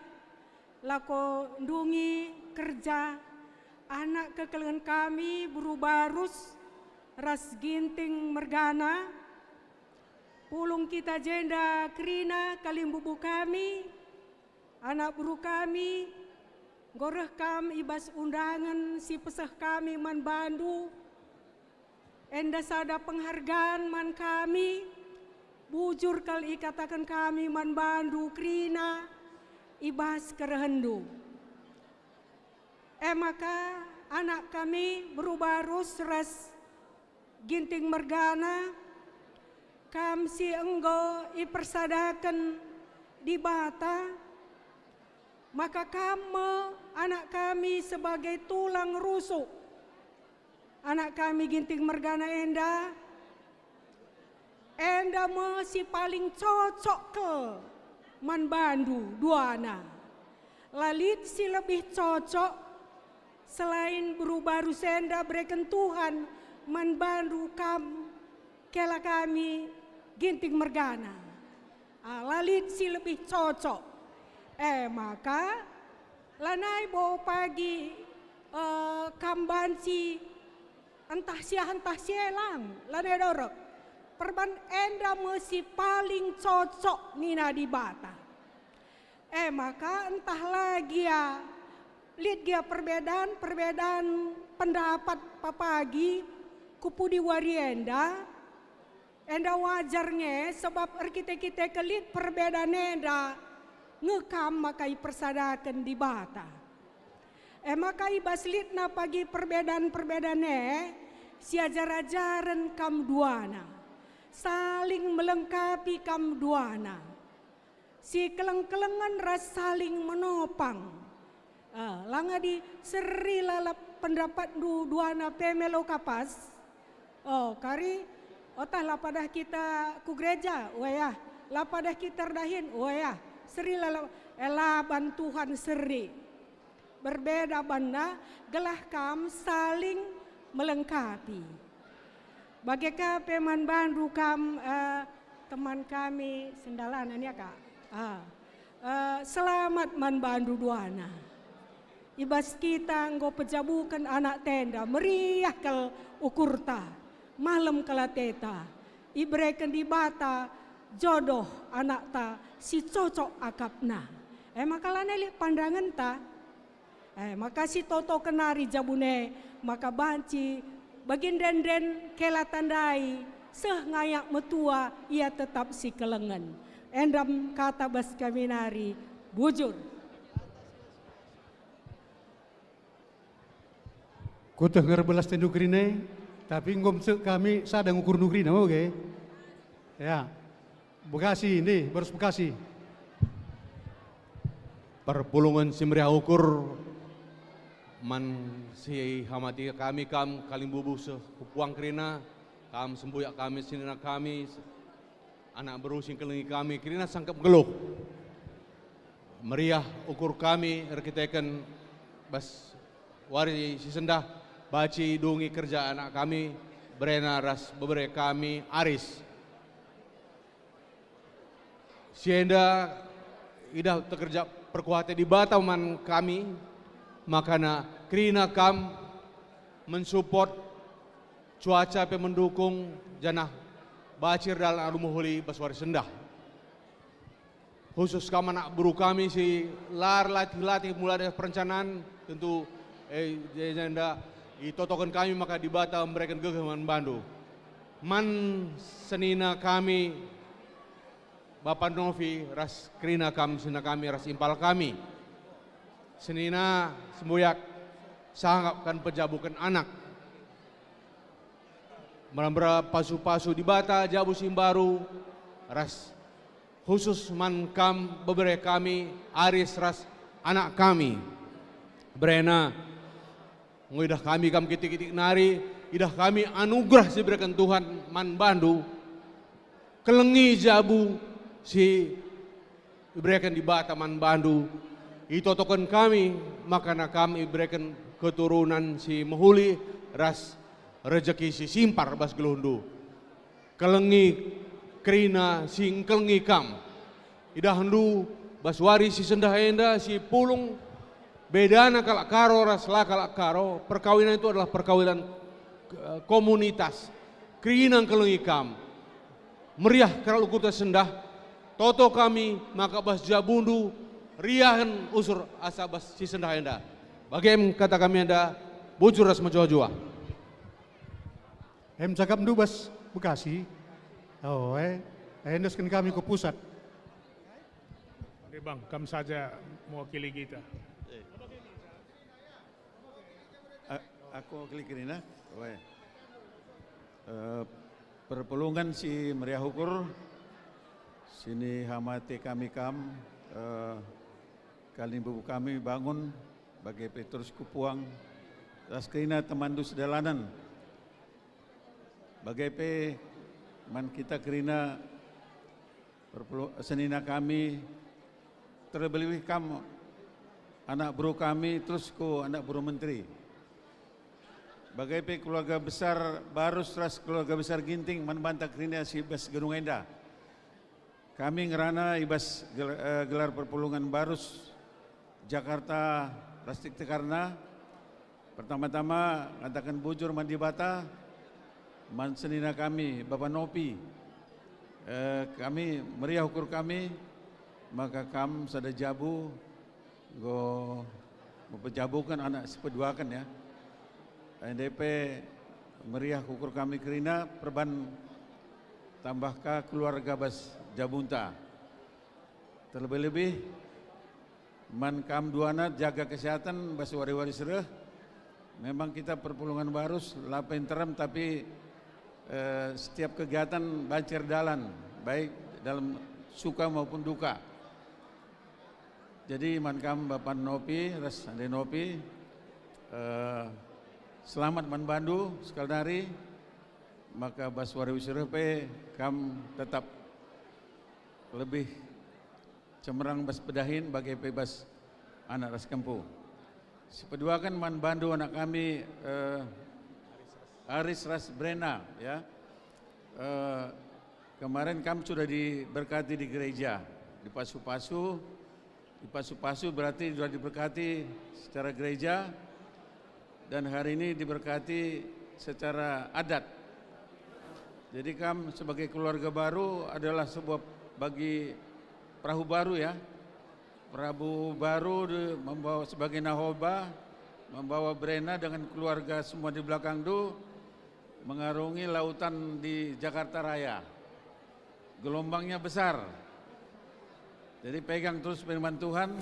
lako ndungi kerja anak kekelengan kami berubarus ras ginting mergana pulung kita jenda krina kalimbubu kami anak buru kami goreh kam ibas undangan si pesah kami man bandu enda sada penghargaan man kami bujur kali katakan kami man bandu krina ibas kerehendu maka anak kami berubarus ras ginting mergana kam si enggo ipersadakan di bata maka kamu anak kami sebagai tulang rusuk anak kami ginting mergana enda si paling cocok ke man bandu dua anak lalit si lebih cocok selain berubah rusenda berikan Tuhan membantu kela kami Ginting Mergana. Lalit si lebih cocok. Maka lanai bawa pagi kamban si entah sialang lanai dorok. Perban enda mesti paling cocok nina di bata. Maka entah lagi ya lihat dia perbedaan pendapat papagi kupu di warienda enda wajarnya sebab kita kelit perbedaan enda ngekam makai persadakan di bata. Makai baslit na pagi perbedaan-perbedaannya si ajar-ajaran kam duana saling melengkapi kam duana si keleng-kelengan ras saling menopang. Langa di seri lalap pendapat duana pemelo kapas. Kari otah lapadah kita ku gereja, wayah. Lapadah kita dahin, wayah. Seri lalap elaban Tuhan seri. Berbeda banda, gelah kam saling melengkapi. Bagaimana peman bandu kam teman kami Sendalanan ya Kak. Selamat man bandu duana. Ibas kita nggo pejabukan anak tenda meriah kel ukurta malam kelateta ibreken di bata jodoh anak ta si cocok akapna. Maka lane pandangan ta maka si toto kenari jabune maka banci bagin den kela tandai seh ngayak metua ia tetap si kelengan. Endam kata bas kaminari bujur. Ku dengar belas tenduk rine, tapi ngom kami sadang ukur nugrina, oke? Ya, Bekasi ini, baru Bekasi. Perpulungan si meriah ukur, man si hamati kami kam kalimbubu sepuang kerina, kam sembuyak kami sinina kami, anak berusing kelengi kami kerina sangkap geluh. Meriah ukur kami rekiteken bas wari si sendah. Baci dungi kerja anak kami, berena ras beberapa kami aris. Sienda idah terkerja perkuatan di bataman kami, makana kerina kam mensupport cuaca mendukung janah bacir dalam alumuhuli baswari sendah. Khusus kam anak buru kami si latih mulai dari perencanaan tentu janda itotokan kami maka di bata memberikan gegeman bandu. Man senina kami Bapak Novi ras kerina kami senina kami ras impal kami. Senina sembuyak sanggapkan pejabukan anak. Merambra pasu-pasu di bata jabu simbaru ras khusus man kam beberapa kami aris ras anak kami. Berena idah kami kam kitik-kitik nari, idah kami anugerah si berikan Tuhan man bandu, kelengi jabu si berikan di bata man bandu, itotokan kami makana kami berikan keturunan si mehuli ras rezeki si simpar bas gelundu, kelengi kerina sing kelengi kam, idah hendu bas wari si sendah enda si pulung. Bedana kalak karo raslah kalak karo, perkawinan itu adalah perkawinan komunitas. Kerinang kelengikam, meriah kalau kuta sendah, toto kami maka bas jabundu, riahan usur asa bas si sendah enda. Bagaimana kata kami anda, bujur ras menjua-jua. Cakap du bas Bekasi, endoskan kami ke pusat. Oke bang, kamu saja mewakili kita. Aku klik kerina, perpulungan si meriah ukur, sini hamati kami kalimbubu kami bangun bagi Petrus Kupuang, ras kerina temandu sedalanan, bagai man kita kerina senina kami terlebih kamu anak bro kami terus ko anak bro menteri. Bagai pe keluarga besar Barus ras keluarga besar Ginting manbanta krina si Ibas Gunung Endah. Kami ngerana Ibas gelar perpulungan Barus Jakarta Rastik Tekarna. Pertama-tama ngatakan bujur mandi bata man senina kami Bapak Nopi. Kami meriah ukur kami maka kam sada jabu go mempejabukan anak sepeduakan ya. NDP meriah ukur kami kerina perban tambahkah keluarga Bas Jabunta. Terlebih-lebih man kam duana jaga kesehatan Bas wari-wari sereh. Memang kita perpulungan Barus lapen terem tapi setiap kegiatan banjir dalan baik dalam suka maupun duka. Jadi man kam Bapak Nopi, ras ande Nopi, selamat man bandu sekali dari, maka Bas Wariwisirepe kam tetap lebih cemerlang Bas pedahin bagi bebas anak ras kempu. Sepeduakan man bandu anak kami Aris Ras Brena ya. Kemarin kami sudah diberkati di gereja di Pasu-Pasu. Di Pasu-Pasu berarti sudah diberkati secara gereja dan hari ini diberkati secara adat. Jadi kami sebagai keluarga baru adalah sebuah bagi perahu baru ya. Perahu baru membawa sebagai nahoba, membawa Brena dengan keluarga semua di belakang itu mengarungi lautan di Jakarta Raya. Gelombangnya besar. Jadi pegang terus firman Tuhan,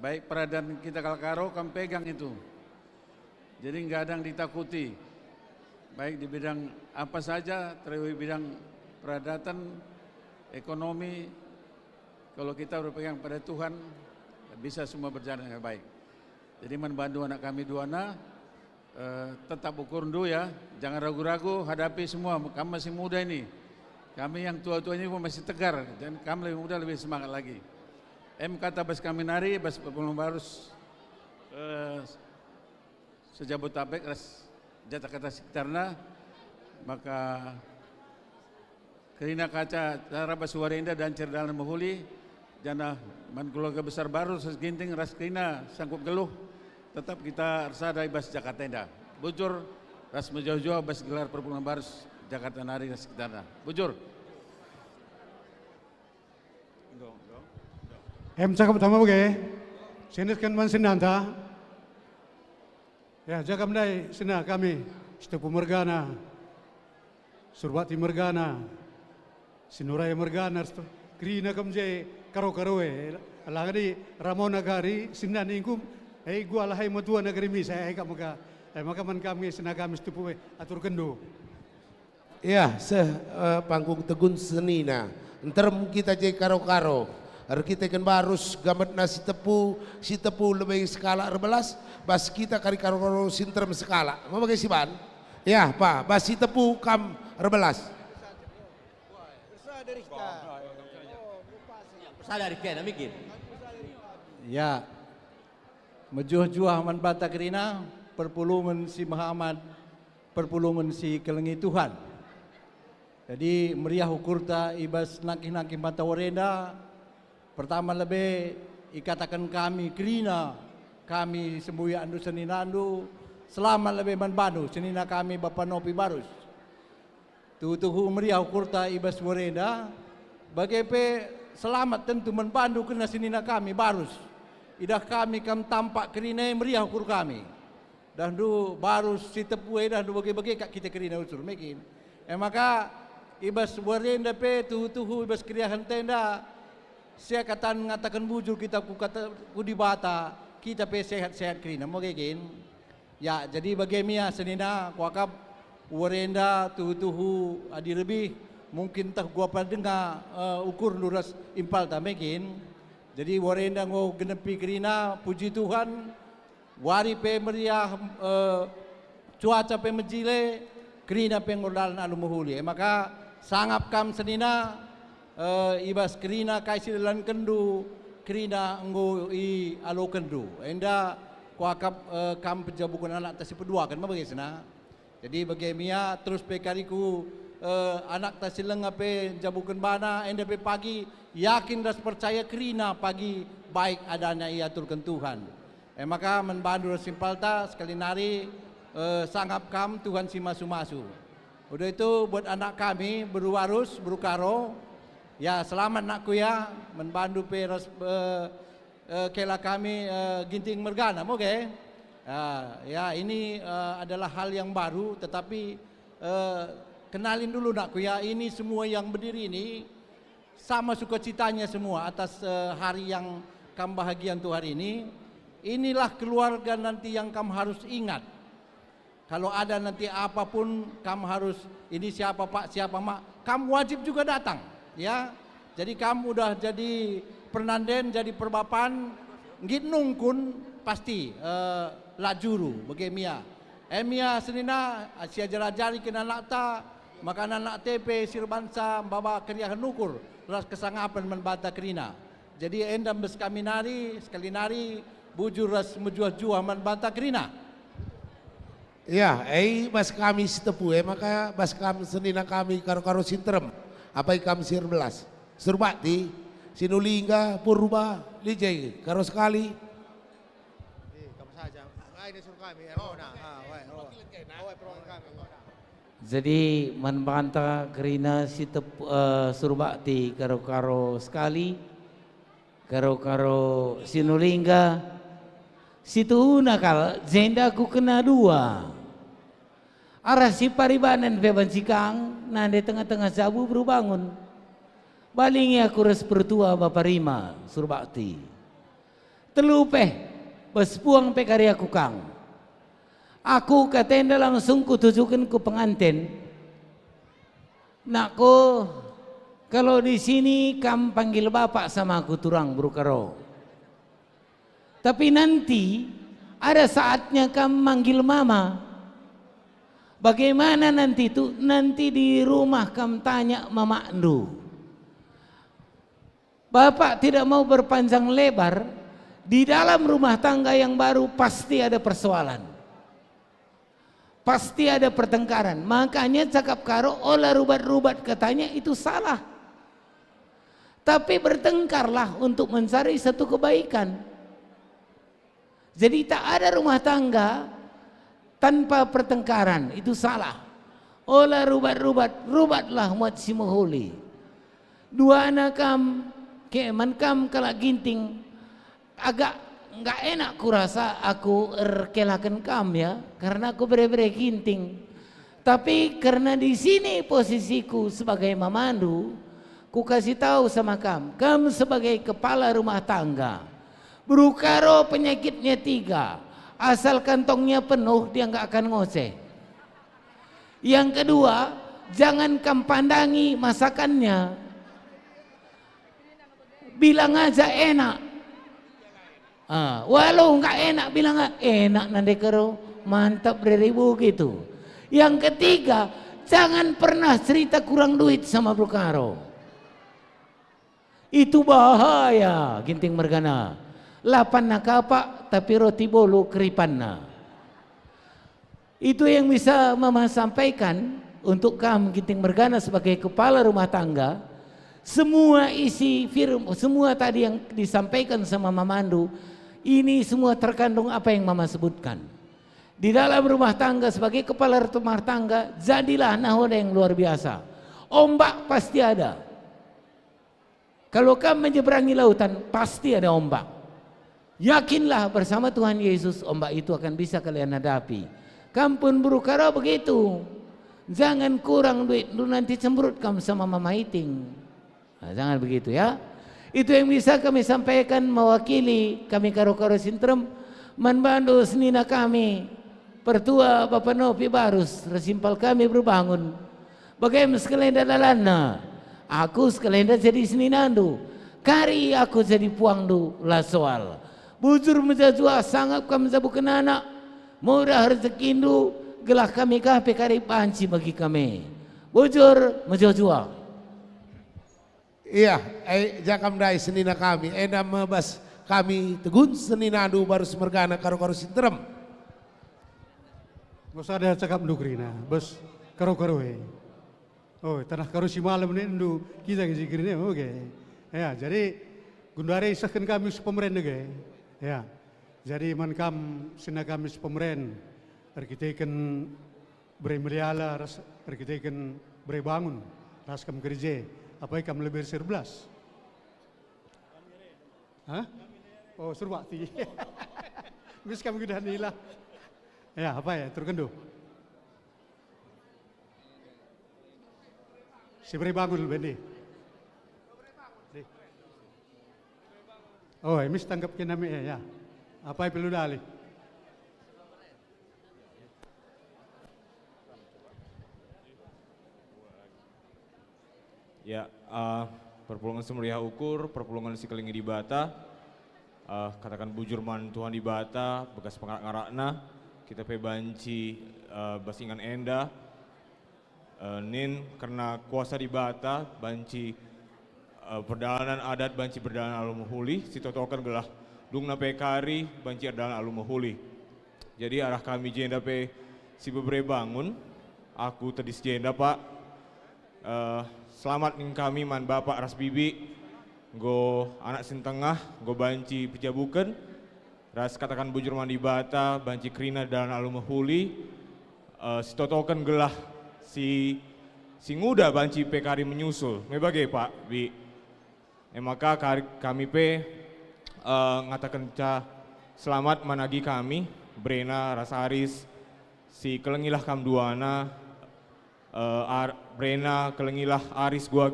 baik peradan kita Kalkaro kami pegang itu. Jadi enggak ada yang ditakuti. Baik di bidang apa saja, terlebih bidang peradatan, ekonomi, kalau kita berpegang pada Tuhan, bisa semua berjalan dengan baik. Jadi membantu anak kami duana, tetap ukur dulu ya, jangan ragu-ragu, hadapi semua. Kamu masih muda ini, kami yang tua-tua ini pun masih tegar, dan kami lebih muda lebih semangat lagi. Kata Bas kami nari, Bas Perpulungan Barus, sejabotabek ras jatah kata sekitarnya, maka kerina kaca cara Bas Warinda dan cerdalan mahuli, jana man keluarga besar baru Ginting ras kerina sanggup geluh, tetap kita rasa Bas Jakarta Endah. Bujur ras menjauh-jauh Bas gelar Perpulungan Barus Jakarta Nari dan sekitarnya. Bujur. Cakap pertama bagai, senetkan man senanta. Ya, jaga mendai sena kami, Setepu Mergana, Surbati Mergana, Sinuraya Mergana, Krina kamjai karo-karoe, alangadi Ramona Gari, Sinan ingkum, gua lahai matua negeri mi saya maka man kami sena kami Setepu atur kendo. Ya, panggung tegun senina. Ntar kita jadi karo-karo. Harus kita kan barus gamet nasi si tepu lebih skala 14, bas kita kari karo-karo sinterem skala. Mau pakai si ban? Ya, Pak, bas si tepu kam 14. Sadar kita mikir. Ya, mejuah-juah man bata kerina, perpulungan si Muhammad, perpulungan si kelengi Tuhan. Jadi meriah ukurta ibas naki-naki mata warenda. Pertama lebih ikatakan kami kerina kami sembuya andu seninandu selamat lebih manbanu senina kami Bapak Nopi Barus. Tuhu meriah ukurta ibas warenda bagai pe selamat tentu manbandu kena senina kami Barus. Idah kami kam tampak kerina meriah ukur kami. Dan du Barus si tepuai dah du bagi-bagi kat kita kerina usul mekin. Maka ibas warenda pe tuhu ibas keriahan tenda. Saya ngatakan bujur kita ku di bata kita pe sehat-sehat kerina mau gini. Ya jadi bagaimana senina kuakap warenda tuhu adi lebih mungkin tak gua pendengar ukur luras impal tak mungkin. Jadi warenda ngo genepi kerina puji Tuhan wari pe meriah cuaca pe menjile kerina pe ngodalan alu muhuli. Maka sangap kam senina ibas kerina kaisi dalam kendu kerina enggo I alokendu. Enda kuakap kam penjabukan anak tasi pedua kan bagi sana. Jadi bagi mia terus pekariku anak tasi lengape jabukan bana enda pe pagi yakin dan percaya kerina pagi baik adanya iaturkan Tuhan. Maka membantu simpalta sekali nari sanggap kam Tuhan si masu-masu. Udah itu buat anak kami berwarus berukaro. Ya selamat nakku ya membantu peras kela kami ginting mergana, oke? Ya ini adalah hal yang baru, tetapi kenalin dulu nakku ya, ini semua yang berdiri ini sama sukacitanya semua atas hari yang kamu bahagian tuh hari ini. Inilah keluarga nanti yang kamu harus ingat. Kalau ada nanti apapun kamu harus ini siapa pak siapa mak, kamu wajib juga datang. Ya, jadi kamu udah jadi pernanden, jadi perbapan, ngit nungkun pasti lajuru bagi Mia. Mia senina asia jarajari kena nakta, maka anak TP sirbansa baba kerja nukur, ras kesangapan membata kerina. Jadi endam bes kami nari sekali nari bujur ras menjuah-juah membata kerina. Ya, bas kami setepu maka bas kami senina kami karo-karo sintrem. Apa kami sirbelas. Surbati, Sinulingga, Purba, Lijai, karo sekali. Kamu saja. Ini suruh kami. Jadi membanta kerina si Surbati karo-karo sekali, karo-karo Sinulingga, situ nakal jenda ku kena dua. Arah si paribanan beban cikang, nande tengah-tengah sabu baru bangun. Balingi aku res pertua Bapak Rima Surbakti. Telupeh bespuang pekari aku kang. Aku katenda langsung kutujukan ku pengantin. Nakku kalau di sini kam panggil bapak sama aku turang berukaro. Tapi nanti ada saatnya kam manggil mama. Bagaimana nanti itu? Nanti di rumah kam tanya mama ndu. Bapak tidak mau berpanjang lebar. Di dalam rumah tangga yang baru pasti ada persoalan. Pasti ada pertengkaran. Makanya cakap karo olah rubat-rubat katanya itu salah. Tapi bertengkarlah untuk mencari satu kebaikan. Jadi tak ada rumah tangga tanpa pertengkaran, itu salah. Olah rubat-rubat, rubatlah muat si moholi. Dua anak kam, keman kam kalak ginting, agak nggak enak kurasa aku erkelakan kam ya, karena aku bere-bere ginting. Tapi karena di sini posisiku sebagai mamandu, ku kasih tahu sama kam sebagai kepala rumah tangga, berukaro penyakitnya 3. Asal kantongnya penuh dia nggak akan ngoceh. Yang kedua, jangan kamu pandangi masakannya. Bilang aja enak. Walau nggak enak bilang enak nanti karo mantap beribu gitu. Yang ketiga, jangan pernah cerita kurang duit sama Brukaro. Itu bahaya ginting mergana. 8 nakapa tapi roti bolu keripanna. Itu yang bisa mama sampaikan untuk kamu ginting mergana sebagai kepala rumah tangga. Semua isi firman, semua tadi yang disampaikan sama Mamandu, ini semua terkandung apa yang mama sebutkan. Di dalam rumah tangga sebagai kepala rumah tangga, jadilah nahoda yang luar biasa. Ombak pasti ada. Kalau kamu menyeberangi lautan, pasti ada ombak. Yakinlah bersama Tuhan Yesus ombak itu akan bisa kalian hadapi. Kampun berukara begitu. Jangan kurang duit, lu nanti cemberut kamu sama mama iting. Nah, jangan begitu ya. Itu yang bisa kami sampaikan mewakili kami karo-karo sintrem membantu senina kami. Pertua Bapak Nopi Barus, resimpal kami berbangun. Bagaimana sekalian dalalana? Aku sekalian jadi seninandu. Kari aku jadi puangdu lah soal. Bujur menjajua sangat kami zabukan anak. Murah rezekindu gelah kami kape kari panci bagi kami. Bujur menjajua. Iya, jakam dai senina kami, enda mebas kami tegun senina adu baru semergana karo-karo sinterem. Nggak usah ada cakap ndu Krina, bos karo-karo oh, tanah karo si malam ini ndu kita ngisi Krina, oke. Ya, jadi gundare isahkan kami pemerintah ge. Ya. Jadi man kam sina kami pemerintah arkiteken bre meliala ras arkiteken bre bangun ras kam kerja apa kam lebih 11. Hah? Oh, surbati. Mis kam gudah nila. Ya, apa ya? Terkendu. Si bre bangun bendi. Oh, mis tanggap kinami ya. Apa yang perlu dali? Ya, perpulungan semeriah ukur, perpulungan si kelingi di bata, katakan bujurman Tuhan di bata, bekas pengarak-ngarakna, kita pe banci basingan enda, nin karena kuasa di bata, banci perdalanan adat, banci perdalanan alumuhuli, si totokan gelah dungna pe kari, banci adalah alumuhuli. Jadi arah kami jenda pe si bebre bangun, aku tadi jenda pak, selamat ning kami man bapak ras bibi, go anak sintengah, go banci pejabukan, ras katakan bujur mandi bata, banci krina dan alumuhuli, si totokan gelah si nguda banci pe kari menyusul, mebagai pak bi, maka kami pe ngatakan ca selamat managi kami, Brena Rasaris, si kelengilah kam duana, Brena kelengilah Aris gua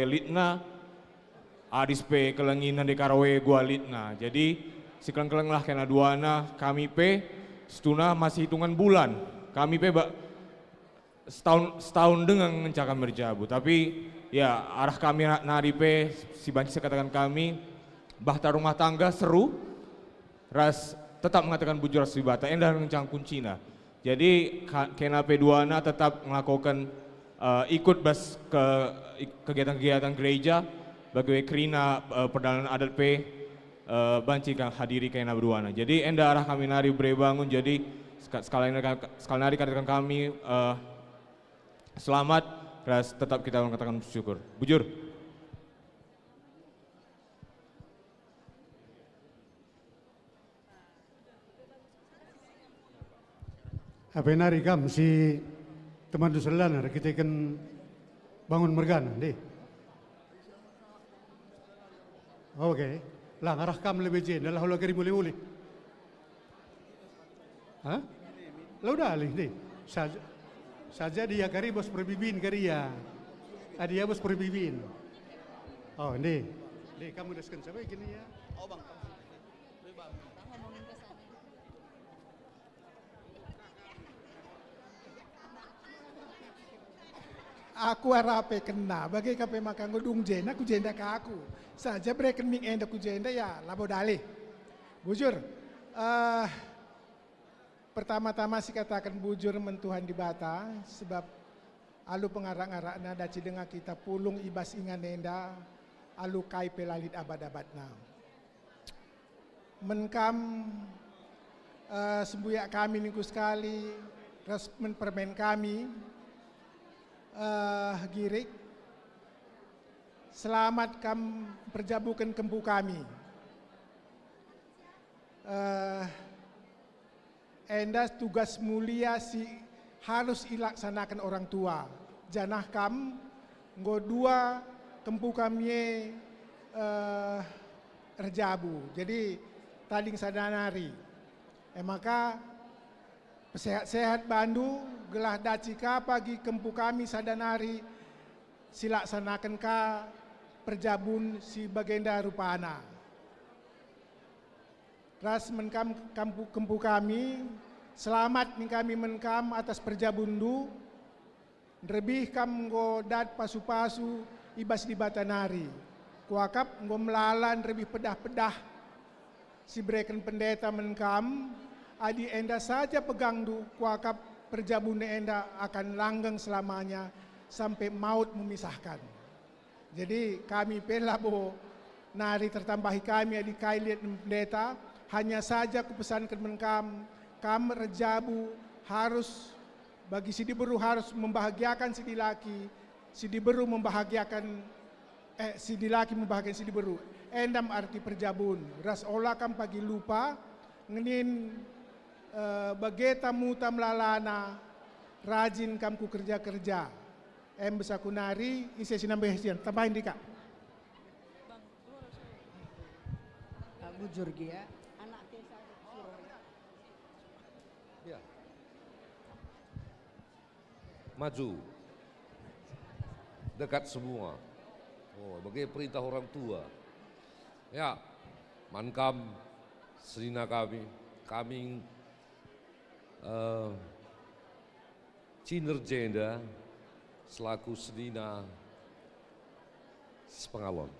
litna, Aris pe kelenginan de karawe gua litna. Jadi si keleng lah kena duana kami pe setuna masih hitungan bulan. Kami pe setahun dengan ngencakam berjabu. Tapi ya arah kami nari pe si banci katakan kami bahta rumah tangga seru, ras tetap mengatakan bujur ras wibata, endah ngencang kuncina. Jadi kena P2na tetap melakukan ikut bas ke kegiatan-kegiatan gereja, bagi krina perdalanan adat P, banci kang hadiri kena berduana. Jadi endah arah kami nari bre bangun, jadi sekali nari katakan kami selamat, ras tetap kita mengatakan bersyukur. Bujur. Apa nari kam si teman dusulan kita kan bangun mergana deh. Oke, lah arah kam lebih jen, dah hula kiri muli. Hah? Lah udah alih deh. Saja dia kari bos perbibin kari ya. Dia bos perbibin. Oh, deh. Deh kamu deskan sampai gini ya. Oh bang. Aku arape kena, bagai kape makan ngudung jenda, ku jenda ke aku. Saja breken ming enda ku jenda ya labo dalih. Bujur, pertama-tama sih katakan bujur mentuhan di bata, sebab alu pengarak-ngarakna daci dengar kita pulung ibas ingan enda, alu kai pelalit abad-abadna. Menkam sembuyak kami minggu sekali, resmen permen kami, girik, selamat kam perjabukan kempu kami. Endas tugas mulia si harus ilaksanakan orang tua. Janah kam nggo dua kempu kami terjabu. Jadi taling sadanari. Maka sehat-sehat bandu gelah dacika pagi kempu kami sadanari silaksanakan ka perjabun si bagenda rupana. Ras menkam kempu kami selamat nih kami menkam atas perjabundu lebih kam ngodat pasu-pasu ibas di batanari kuakap ngo melalan lebih pedah-pedah si breken pendeta menkam adi enda saja pegang du kuakap perjabunnya enda akan langgeng selamanya sampai maut memisahkan. Jadi kami pelabo nari tertambahi kami di kailit pendeta. Hanya saja kupesankan kam rejabu harus bagi Sidi Beru harus membahagiakan Sidi Laki, Sidi Beru membahagiakan Sidi Laki membahagiakan Sidi Beru. Endam arti perjabun. Ras olah kam pagi lupa ngenin bageta muta melalana rajin kam ku kerja-kerja. Bisa kunari isi sinambehsian tambahin dika. Bujur ya. Ya. Maju. Dekat semua. Oh, bagi perintah orang tua. Ya, mankam senina kami Cinerjenda selaku senina sepengalon.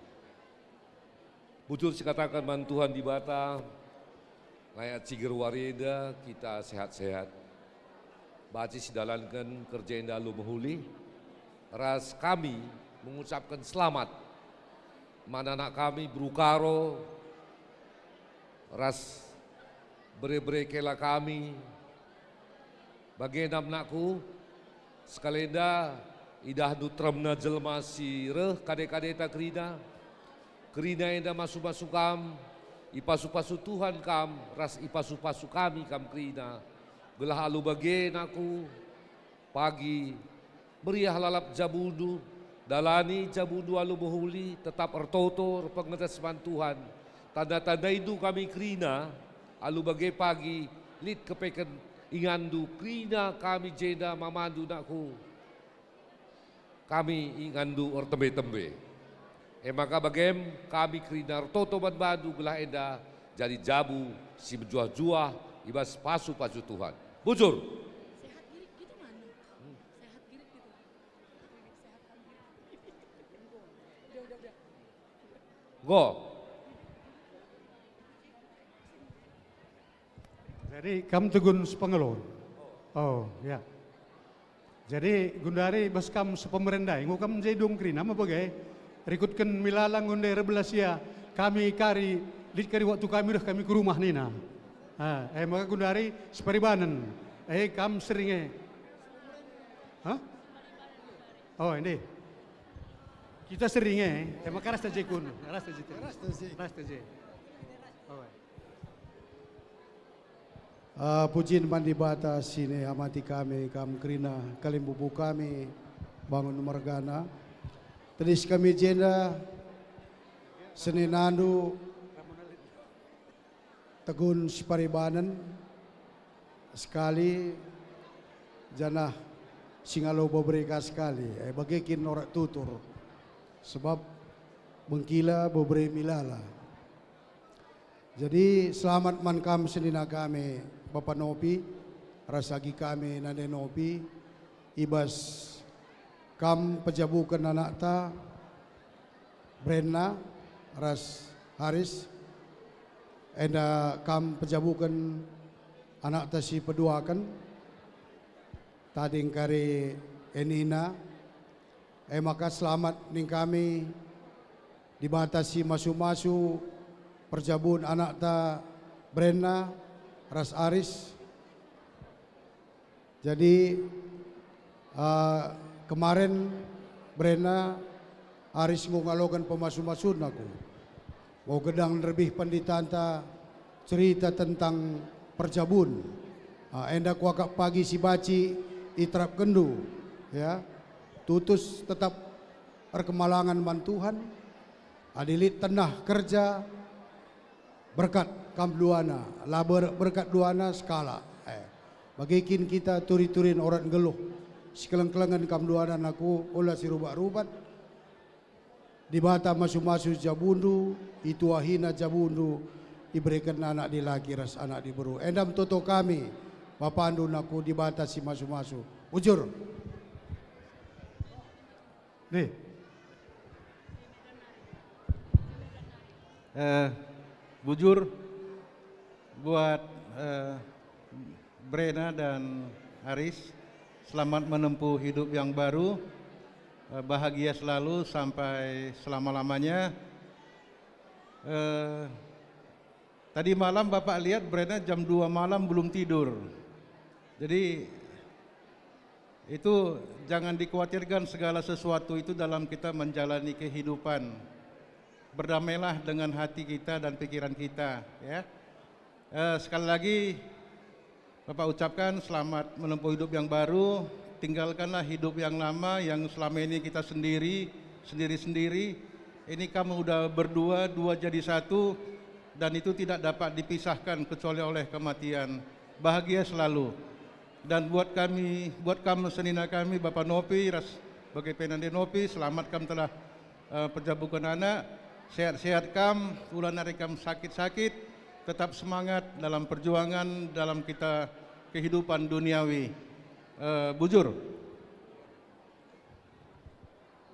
Bujur dikatakan bantuan di Bata, layak ciger wareda kita sehat-sehat. Baci sidalankan kerja yang dalu menghuli. Ras kami mengucapkan selamat. Mana anak kami berukaro. Ras bere-bere kela kami. Bagi namnaku sekalenda idah dutremna jelma sireh kade-kade tak kerina. Kerina yang masuk-masuk kam. Ipasu-pasu Tuhan kam, ras ipasu-pasu kami kam kerina. Gelah alu bagian aku, pagi, meriah lalap jabundu, dalani jabundu alu mohuli, tetap ertotor pengetasman Tuhan. Tanda-tanda itu kami kerina, alu bagian pagi, lid kepeken ingandu, kerina kami jeda mamandu nakku. Kami ingandu ertembe-tembe. Maka bagem kami kerina ertoto bandu gelah enda, jadi jabu, si menjuah-juah, ibas pasu-pasu Tuhan. Bujur. Sehat girik gitu mana? Sehat girik gitu. Udah. Go. Jadi kam tegun sepengelon. Oh, ya. Jadi gundari bas kam sepemerendai, ngukam jedung krina apa bagai? Rikutkan milalang unde rebelasia, kami kari, lit kari waktu kami dah kami ke rumah nina. Maka gundari separibanan. Kam seringe. Hah? Oh ini. Kita seringe. Maka rasta jekun. Rasta je. Pujian mandi bata sini amati kami kam kerina kalimbubu kami bangun margana. Telis kami jenda seninandu tegun separibanan sekali janah singalo bebereka sekali bagikin norak tutur sebab bengkila beberapa milala. Jadi selamat mankam senina kami Bapak Nopi, rasagi kami Nane Nopi, ibas kam pejabukan anak ta, Brenna, ras Haris, enda kam pejabukan anak ta si peduakan, tading kari enina, maka selamat ning kami dibatasi masu-masu perjabun anak ta Brenna, ras Aris. Jadi kemarin Brenna Aris ngalogan pemasu-masun aku. Mau gedang lebih penditanta cerita tentang perjabun. Enda kuakak pagi si baci itrap kendu ya. Tutus tetap perkemalangan bantuhan. Adilit tenah kerja berkat kam duana, laber berkat duana skala. Bagikin kita turi-turin orang geluh. Sekeleng-kelengan kam duana naku ulah si rubat-rubat. Di bata masu-masu jabundu, itu ahina jabundu, diberikan anak di laki ras anak di beru. Endam toto kami, papandu naku di bata si masu-masu. Ujur. Nih. Bujur buat Brenna dan Haris, selamat menempuh hidup yang baru. bahagia selalu sampai selama-lamanya. Tadi malam Bapak lihat Brena jam 2 malam belum tidur. Jadi itu jangan dikhawatirkan segala sesuatu itu dalam kita menjalani kehidupan. Berdamailah dengan hati kita dan pikiran kita, ya. Sekali lagi Bapak ucapkan selamat menempuh hidup yang baru. Tinggalkanlah hidup yang lama yang selama ini kita sendiri-sendiri. Ini kamu udah berdua, dua jadi satu, dan itu tidak dapat dipisahkan kecuali oleh kematian. Bahagia selalu. Dan buat kamu senina kami, Bapak Nopi, sebagai penanda Nopi, selamat kamu telah penjabukan anak. Sehat-sehat kamu, ulah nari kamu sakit-sakit, tetap semangat dalam perjuangan dalam kita kehidupan duniawi. Bujur.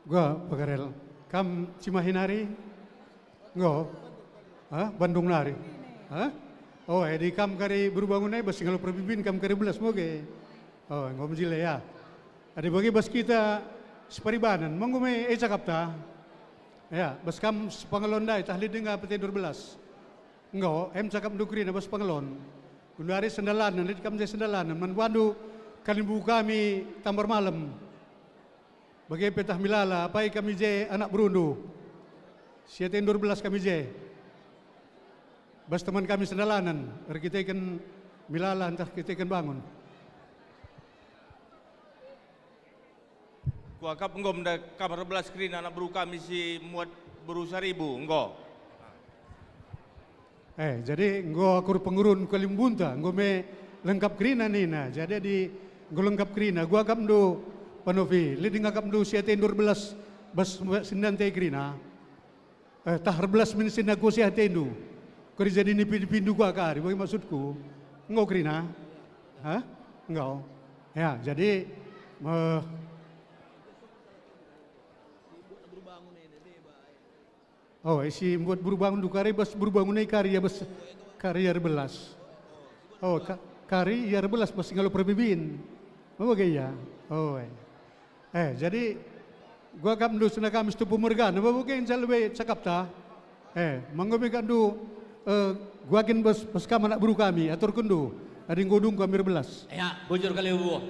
Gua Pagarel, kam Cimahi nari? Ngo? Bandung nari? Oh, di kam kari berbangun bas kalau perbibin kam kari belas moge. Oh, ngom jile ya. Adi bagi bas kita separibanan, manggume cakap ta. Ya, bas kam sepangalondai tahlid dengan peti 12. Ngo, cakap dukri na bas pangalon. Kunari sendalan, nanti kam jadi sendalan, manwandu kalimbu kami tambar malam. Bagi petah milala, apa kami je anak berundu. Siatin 12 kami je. Bas teman kami sendalanan, kita ikan milala entah kita ikan bangun. Kuakap engkau mendak kamar 12 screen anak beru kami si muat beru 1000 engkau. Jadi engkau akur pengurun kalimbunta, engkau me lengkap krina nina. Jadi di engkau lengkap krina, gua akap do Panovi, liding akap do siatin 12 bas sindan te krina. Tah 12 min sinda ko siatin do. Kau jadi ni pindu gua kari, bagi maksudku, engkau krina, engkau, ya jadi, isi buat berbangun dukari, bas berbangun karya bas karya belas, karya belas bas kalau perbibin, gaya, jadi, gua kam do sena kami stupu mergana, bagai injalwe cakap ta, manggomekan do gua kin bos kam anak buru kami atur kundu ada ngodung kami belas. Ya, bujur kalibu.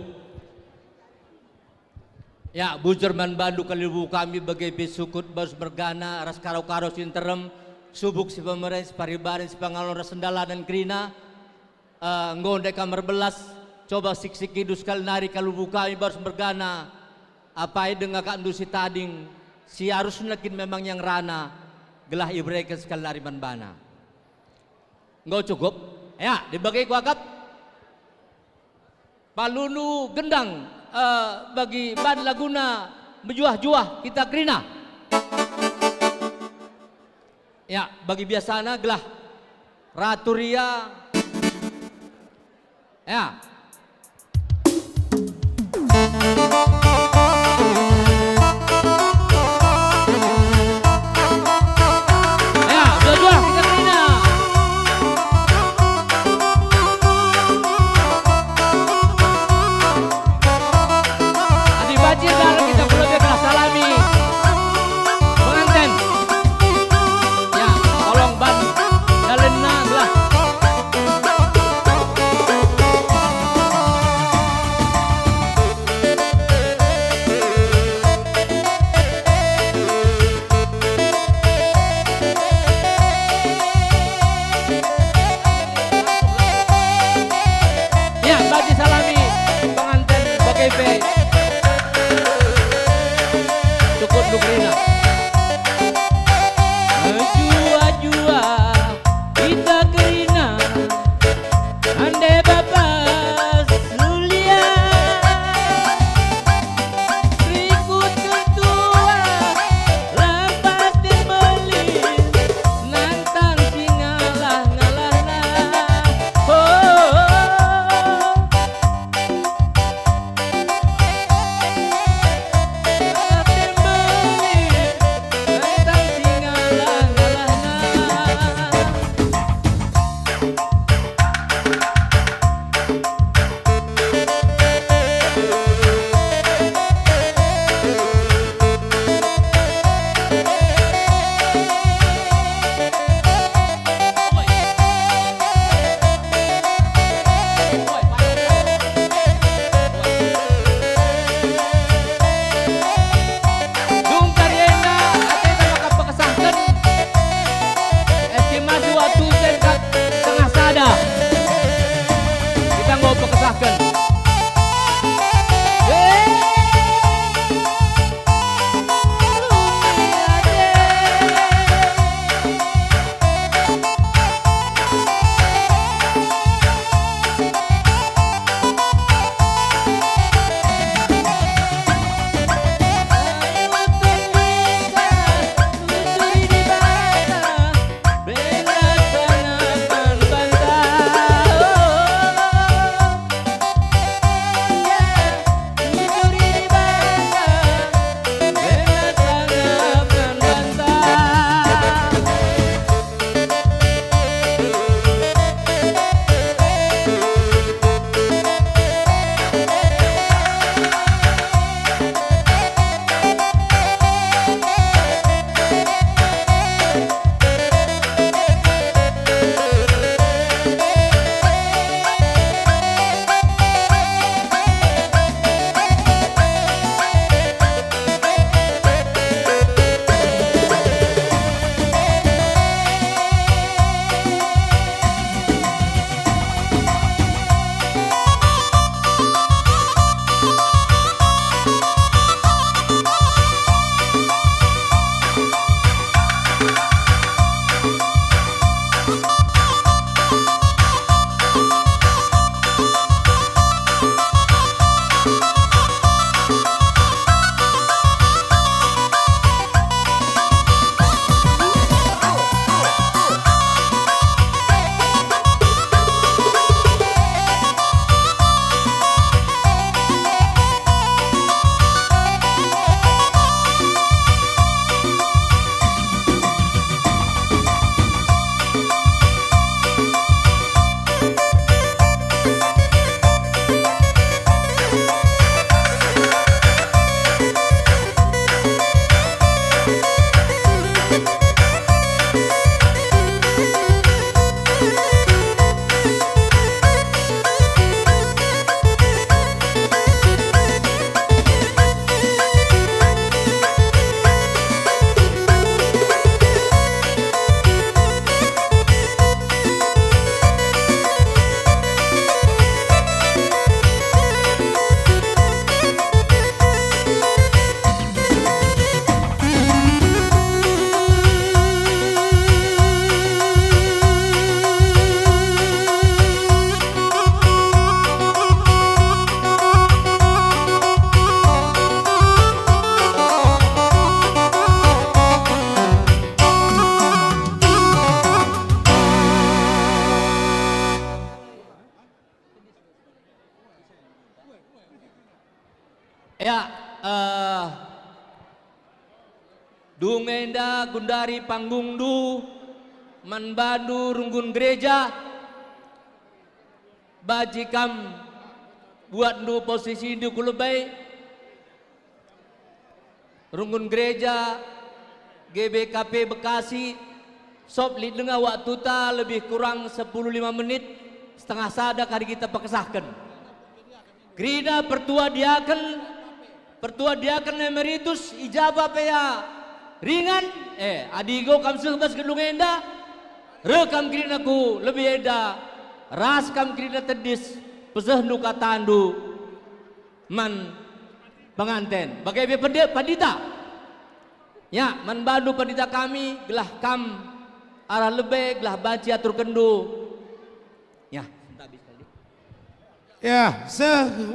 Ya, bujur man bandu kalibu kami bagai besukut bos bergana ras karo-karo sinterem subuk si pemerintah si paribarin si pangalon ras sendala dan krina ngonde kamar belas coba sik-sik kidus kali nari kalibu kami bos bergana apa dengan kandu si tading si harus nakin memang yang rana gelah ibreken sekali nari man bana. Enggak cukup, ya dibagi kuakap palunu gendang bagi ban laguna menjuah-juah kita krina. Ya bagi biasana gelah raturia, ya. Dungenda Gundari Panggungdu Manbandu Runggun Gereja Bajikam buat ndu posisi di kulebay Runggun Gereja GBKP Bekasi sop lid dengar waktu ta lebih kurang 15 menit setengah sadak hari kita pekesahkan Krida pertua diaken emeritus ijabah pea ringan adigo kam sebas gedung enda rekam krina ku lebih eda ras kam krina tedis peseh nuka tandu man penganten bagai pandita ya man bandu pandita kami gelah kam arah lebih gelah baci atur kendu ya Ya,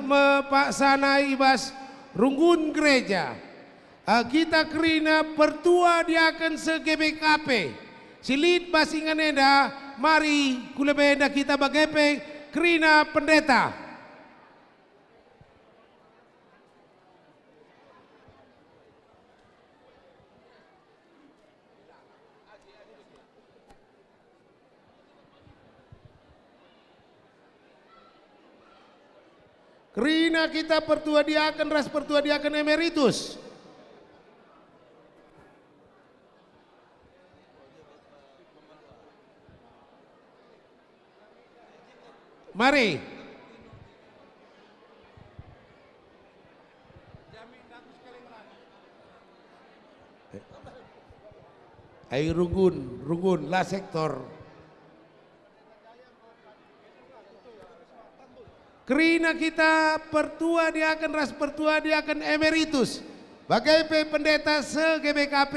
mepaksana ibas Runggun Gereja. Kita kerina pertua diakan se-GBKP. Silit basingan enda, mari kulebenda kita bagepe kerina pendeta. Kerina kita pertua diaken ras pertua diaken emeritus. Mari. Ayo runggun lah sektor. Kerina kita pertua diaken ras pertua diaken emeritus. Bagai pendeta se-GBKP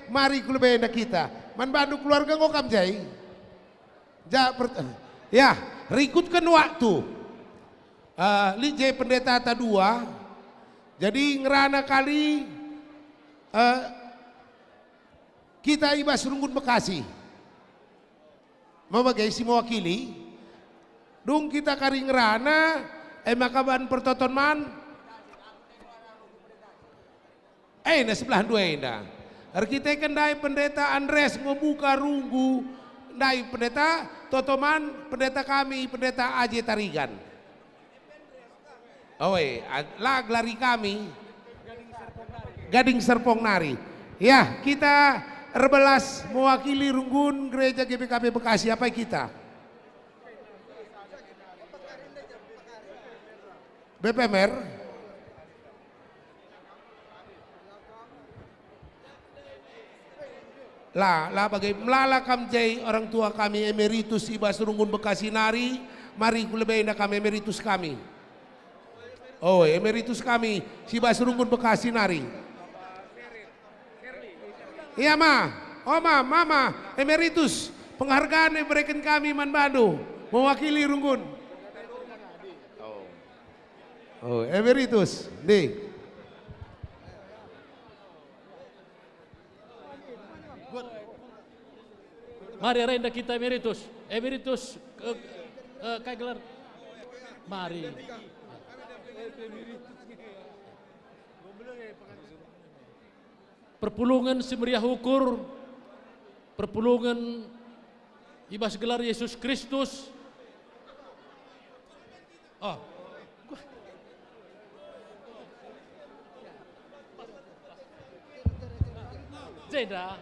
mari kulebenda kita. Man bandu keluarga ngokam jai. Ya, rikutkan waktu. Lijai pendeta ta dua. Jadi ngerana kali kita ibas Runggun Bekasi. Memagai si mewakili. Dung kita kari ngerana makaban pertoton man. Na sebelah dua enda. Kita kendai pendeta Andres ngebuka runggu. Ndai pendeta Totoman, pendeta kami, pendeta Aje Tarigan. Lah gelari kami. Gading Serpong Nari. Ya, kita rebelas mewakili Runggun Gereja GBKP Bekasi. Apa kita? BPMR. Lah bagai melala kamjai orang tua kami emeritus ibas Runggun Bekasi Nari, mari kulebenda kami emeritus kami. Emeritus kami si ibas Runggun Bekasi Nari. Iya mama emeritus penghargaan yang berikan kami Man Bandu mewakili Runggun. Emeritus, nih. Mari renda kita emeritus Kaigelar. Mari. Perpulungan semeriah ukur, perpulungan ibas gelar Yesus Kristus. Zeda.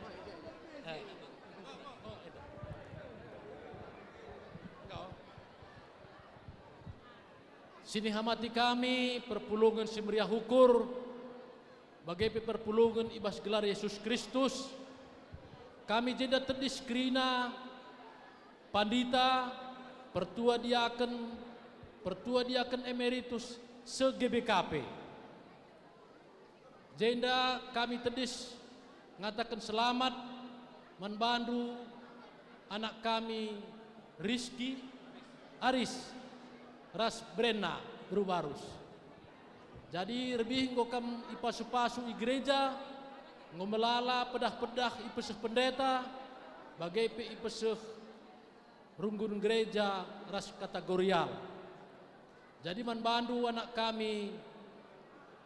Sini hamati kami perpulungan semeriah ukur bagai perpulungan ibas gelar Yesus Kristus. Kami jeda terdis krina pandita pertua diaken emeritus se-GBKP. Jenda kami terdis ngatakan selamat membantu anak kami Rizky Aris Ras Brena Rubarus. Jadi lebih ngokam ipasu-pasu i gereja ngomelala pedah-pedah ipeseh pendeta bagai ipeseh Runggun Gereja ras kategorial. Jadi membantu anak kami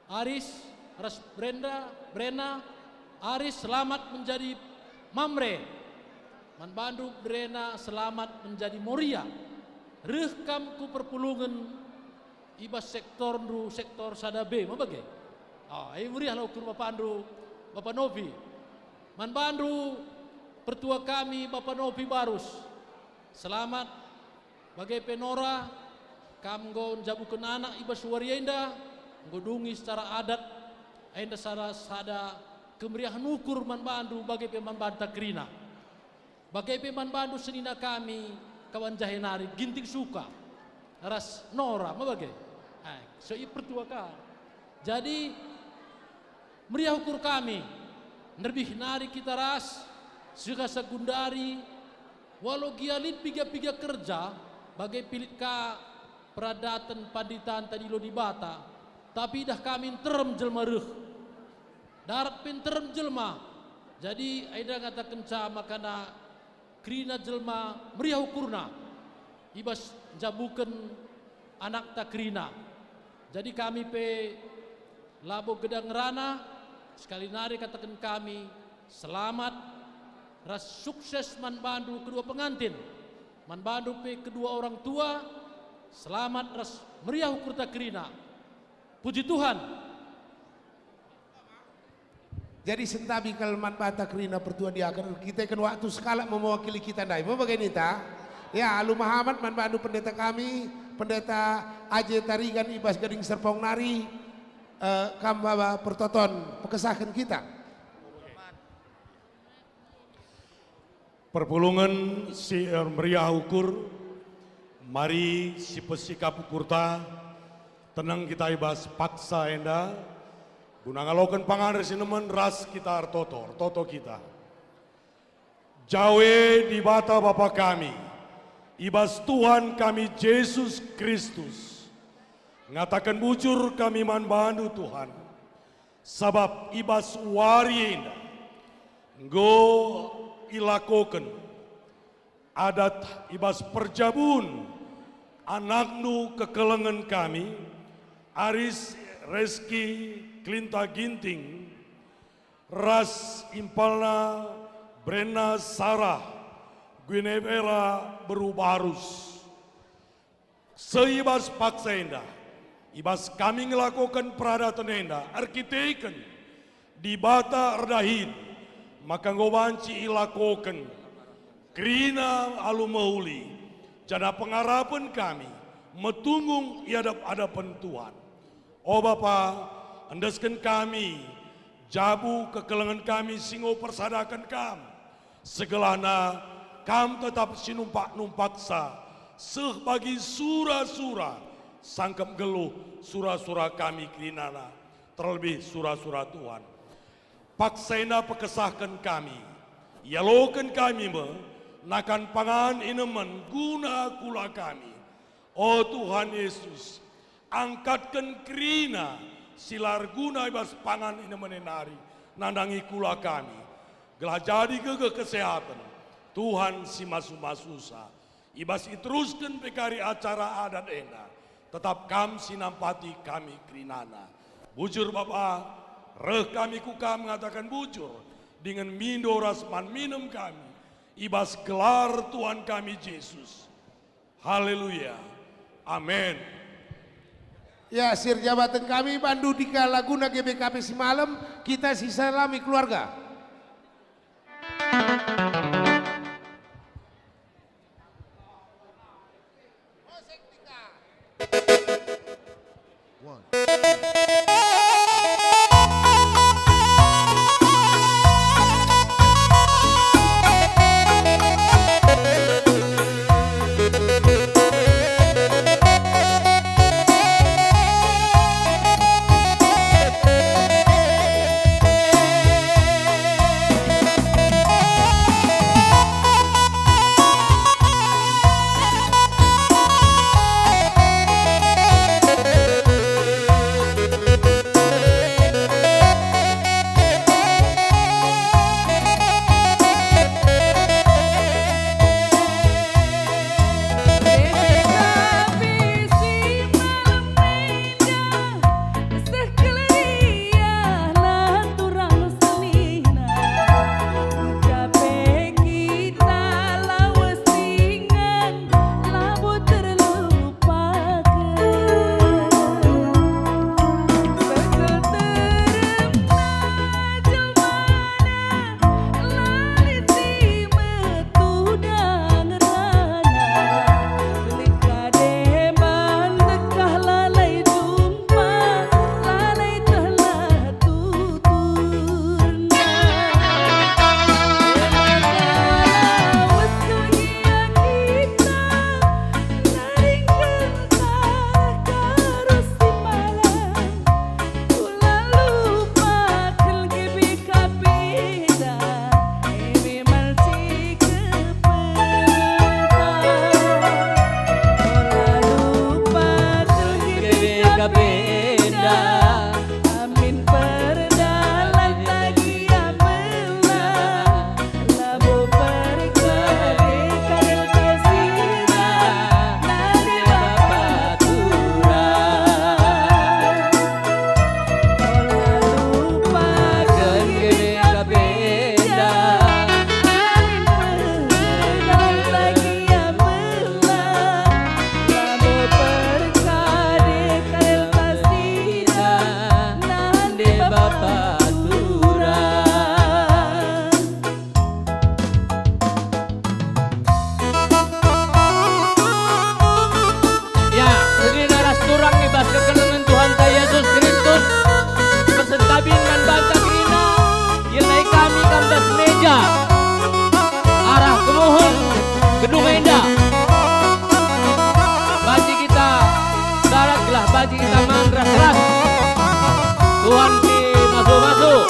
Aris ras Brena, Aris selamat menjadi Mamre. Man Bandu Brena selamat menjadi Moria. Rekam ku perpulungan ibas sektor sadabe mabage. Ai meriah lah ukur Bapak Andu, Bapak Novi. Man Bandu pertua kami Bapak Novi Barus. Selamat bagai penora kamgo jabukeun anak ibas warienda godungi secara adat enda sada kemeriahan ukur Man Bandu bagai peman banta krina. Bagai peman Bandu senina kami kawan jahenari ginting suka ras nora mabagai. So pertua ka. Jadi meriah ukur kami nerbih nari kita ras suka sekundari walau gialit piga-piga kerja bagai pilit ka peradatan panditan tadi lo di bata tapi dah kami terem jelma reh darat pinterem jelma jadi aida kata kenca makana krina jelma meriah ukurna ibas jabuken anak takrina jadi kami pe labo gedang rana sekali nari katakan kami selamat ras sukses Man Bandu kedua pengantin Man Bandu pe kedua orang tua selamat ras meriah ukur takrina puji Tuhan. Jadi sentabi kalman bata krina pertua dia akan kita kan waktu sekala mewakili kita dai. Mau begini ta? Ya, Alu Muhammad Man Bandu pendeta kami, pendeta Aje Tarigan Ibas Gading Serpong Nari, Kambaba Pertoton pekesahkan kita. Perpulungan si meriah ukur, mari si pesikap ukurta, tenang kita ibas paksa enda. Guna ngalokan panganar sinemen ras kita toto kita. Jawe di bata Bapa kami, ibas Tuhan kami Yesus Kristus. Ngatakan bujur kami Man Bandu Tuhan. Sabab ibas warienda. Go ilakoken. Adat ibas perjabun. Anaknu kekelengan kami. Aris Reski Klinta Ginting, ras impalna Brena Sarah, Guinevera Berubarus. Seibas paksa enda, ibas kami ngelakukan peradatan enda, arkiteken, di bata erdahin, maka ngobanci ilakoken, krina alu mahuli, jana pengarapan kami, metunggung iadap-adapan Tuhan. Oh Bapa, andaskan kami, jabu kekelengan kami, singo persadakan kam. Segelana, kam tetap sinumpak-numpaksa, seh bagi sura-sura, sangkep geluh sura-sura kami krinana, terlebih sura-sura Tuhan. Paksaina pekesahkan kami, yalokan kami nakan pangan inemen guna kula kami. Oh Tuhan Yesus, angkatkan krina silar guna ibas pangan ini menenari nandangi kula kami gelah jadi gege kesehatan Tuhan si masu-masusa ibas iteruskan pekari acara adat enda tetap kam sinampati kami krinana bujur Bapa reh kami kukam mengatakan bujur dengan mindo rasman minum kami ibas gelar Tuhan kami Yesus haleluya amin. Ya, sir jabatan kami Bandu Dika Laguna GBKP Simalem, kita sisalami keluarga. Gedung Indah. Baji kita darat gelah, baji kita mandras keras. Tuhan di masuk-masuk.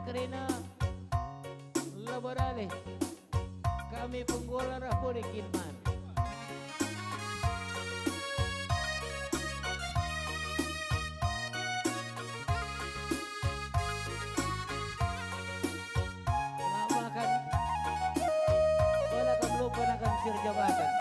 Karena laborale kami penggolan rapor kinman. Lama kan wala kam lupa na kan sir jabatan.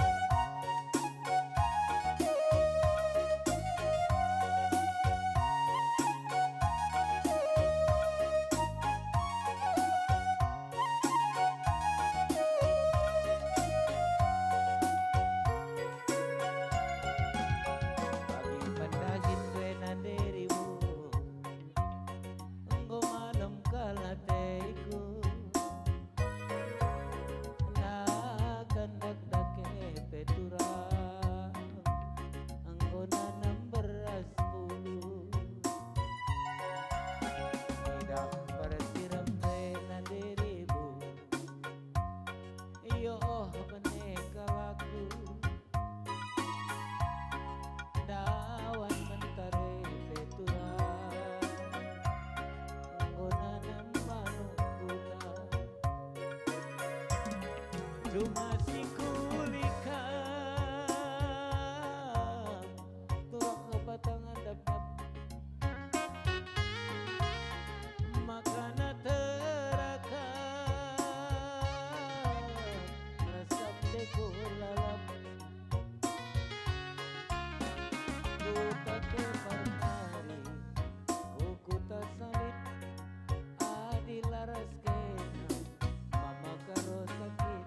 Cuma si kulika turok ke batangan dapat makana teraka resep deku lalap buta ke parkari kuku tasalit adi laras kena mama karo sakit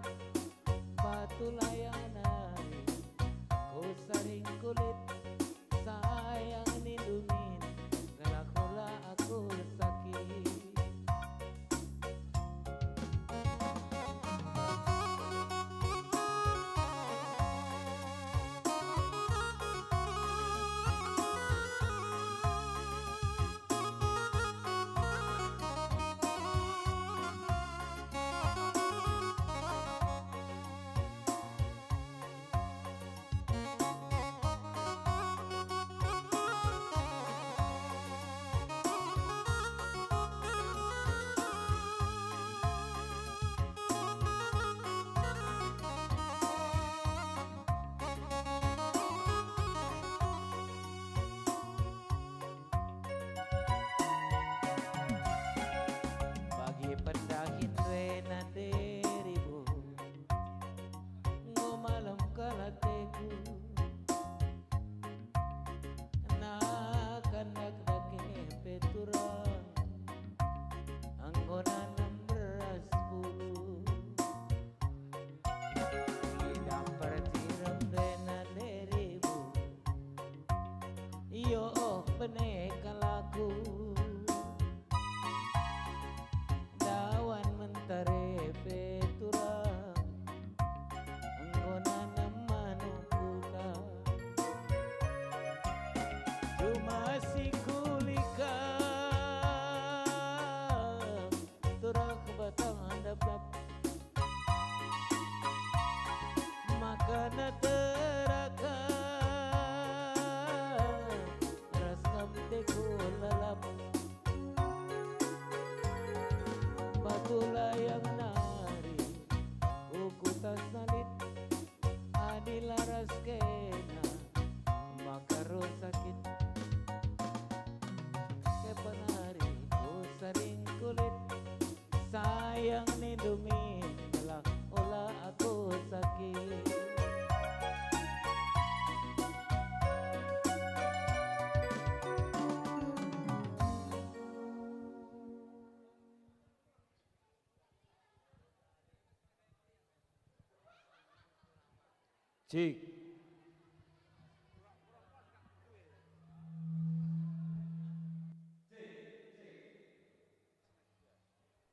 Cik.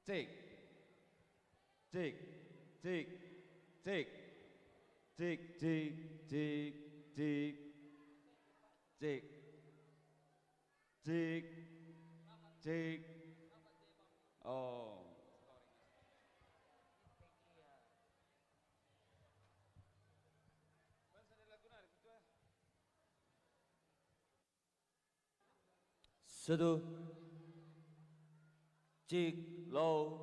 Cik. Cik. Cik. Cik. Cik. Cik. Cik. Cik. Cik. Cik. Cik. Oh. Satu. Cik. Low.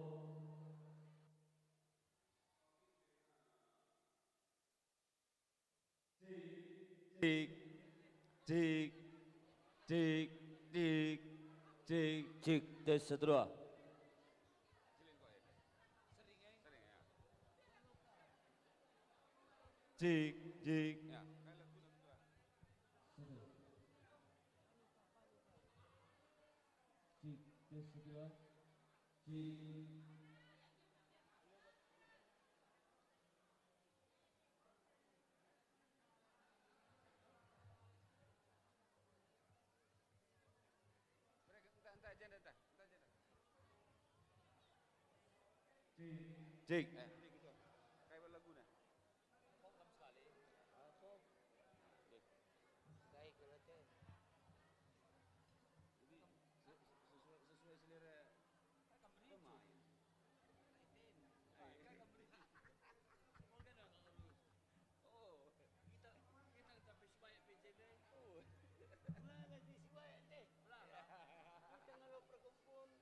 Cik. Cik. Cik. Cik. Cik. Cik. Tes satu dua. Cik. Cik. Cik. Kayak lagu na. Sesuai selera pemain. Oh, kita sampai sebanyak PJD. Oh. Lah nanti sebanyak deh. Kita ngalau perkumpul.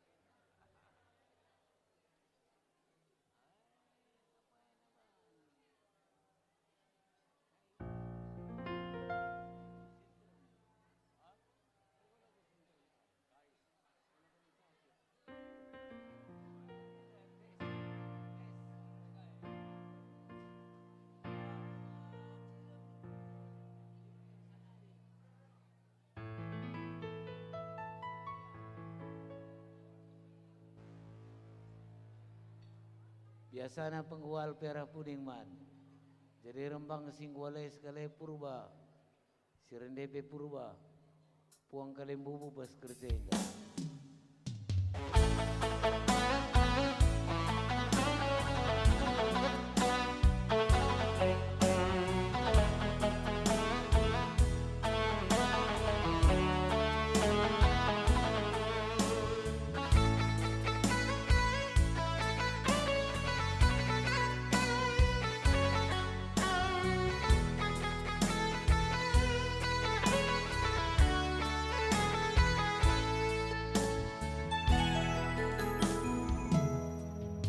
Biasana penggual perah puding man. Jadi rembang singgwale sekali purba. Sirendepe purba. Puang kalembubu bas kerja.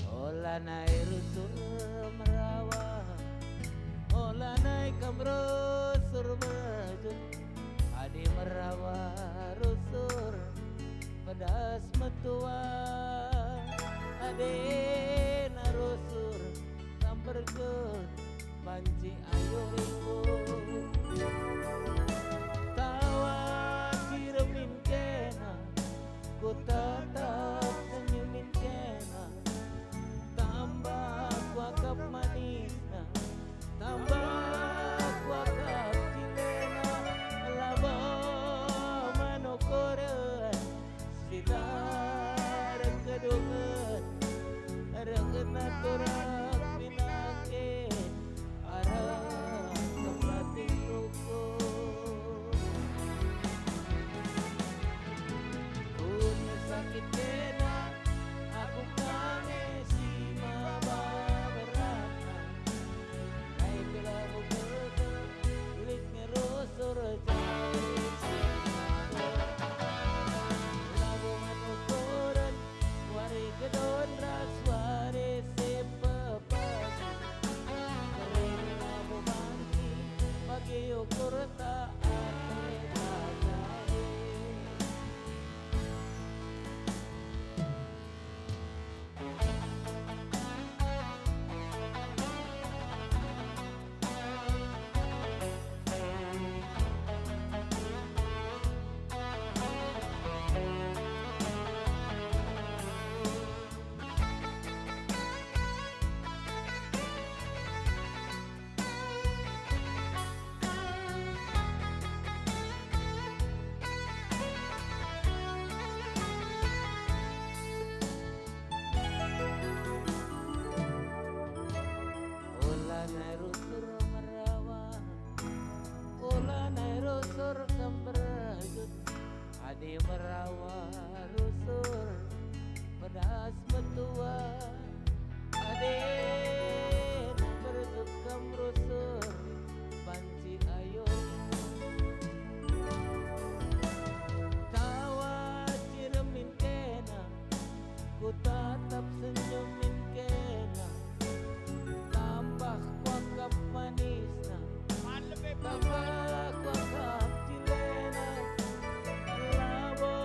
Olanai rusur merawah, olanai kamrusur maju, adi merawah rusur pedas metua, adi narusur kambergut panci ayo ikut. Tawa ciremin kena, ku tetap senyumin kena. Tambah kuakap manisna, tambah kuakap cilena, laba manokoran, sinar kedungan, renggen naturak pinake, arah keplating rukun. Punya sakit kena, aku kangen. Labungan ukuran, wari gedon raswari sepepasi. Kering labu bangki, bagi ukur tak Ade merawa rusur pedas metua Ade berzukam rusur banci ayo tawa ciremin kena ku tatap senyumin kena tambah kuakap manisna tambah kuakap cilena labo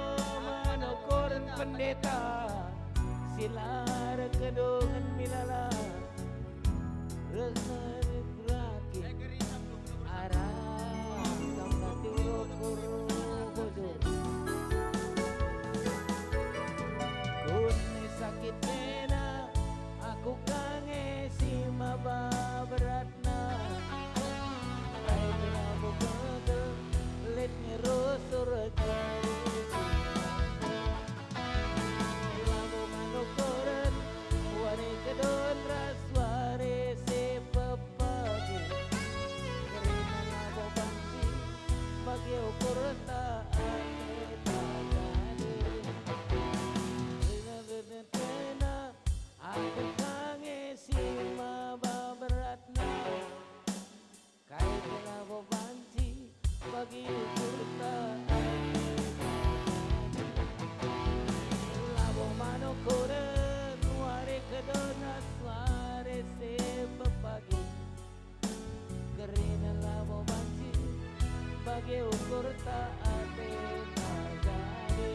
manokoran pendeta silar kedungan milala rekan raki arah kamati ukur bojor kuni sakit nena aku kangen si maba beratna ay kenapa betul let ngerusur jauh lagu manukoran wari kedon raswari si pepagi kerina lagu bansi bagi ukur tak aku kangen si maba beratna kait lagu banci bagi ukur tak lagu manukoran wari kedona suare se pepagi kerina lagu banci bagi ukur tak ate magari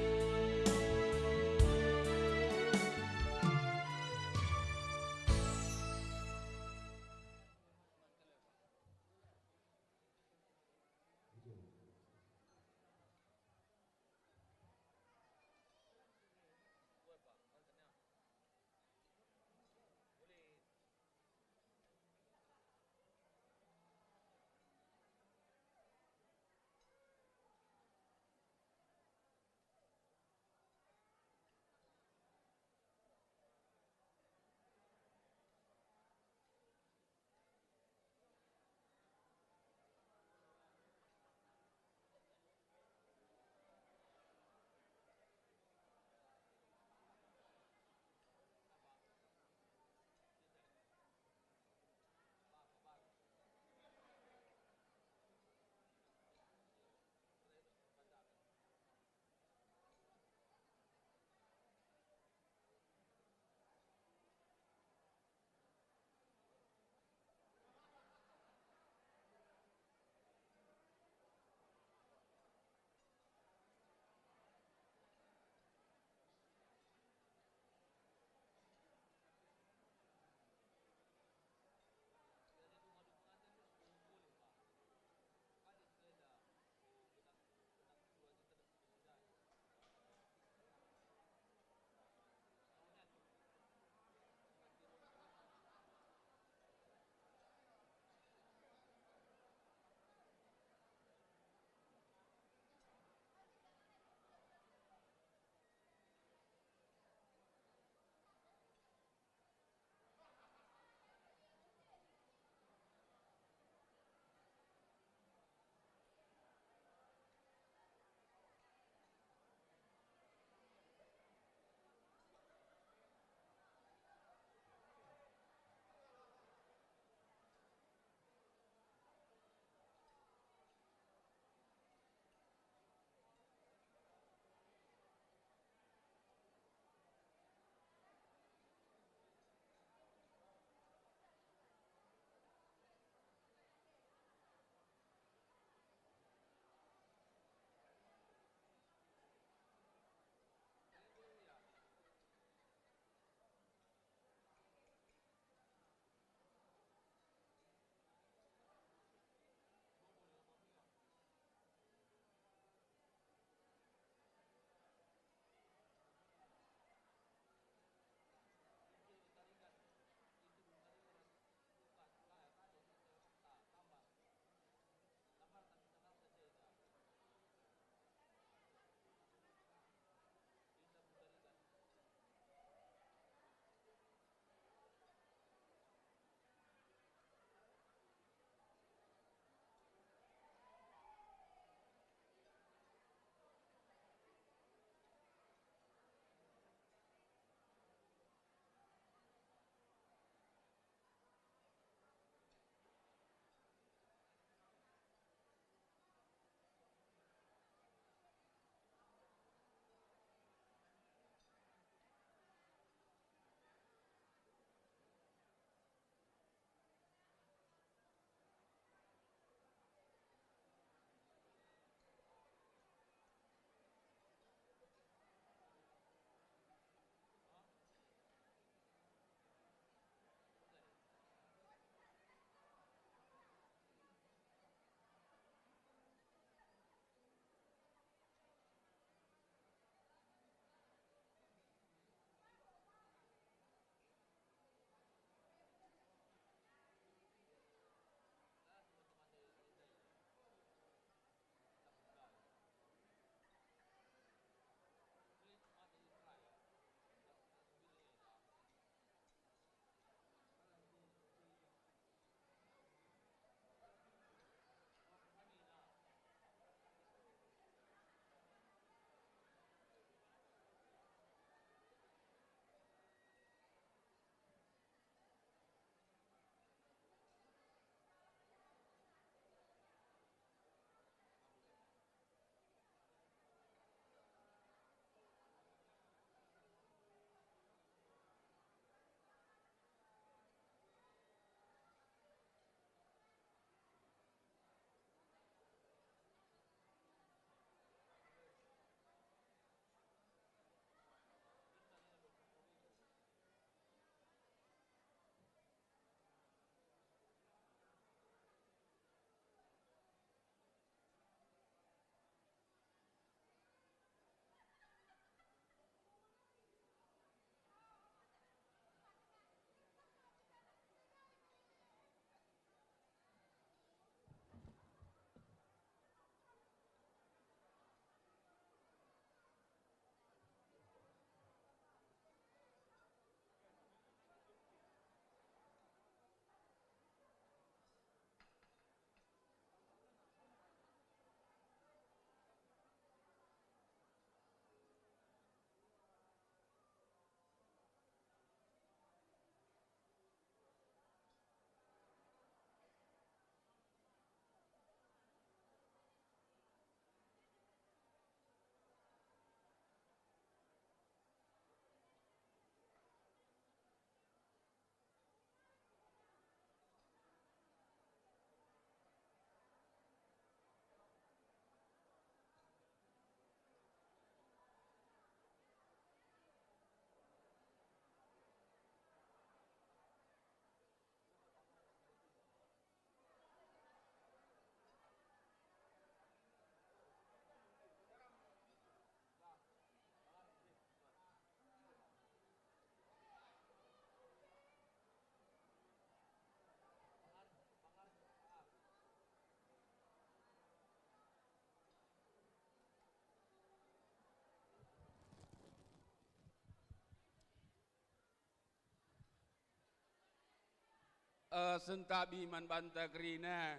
sentabi man banta krina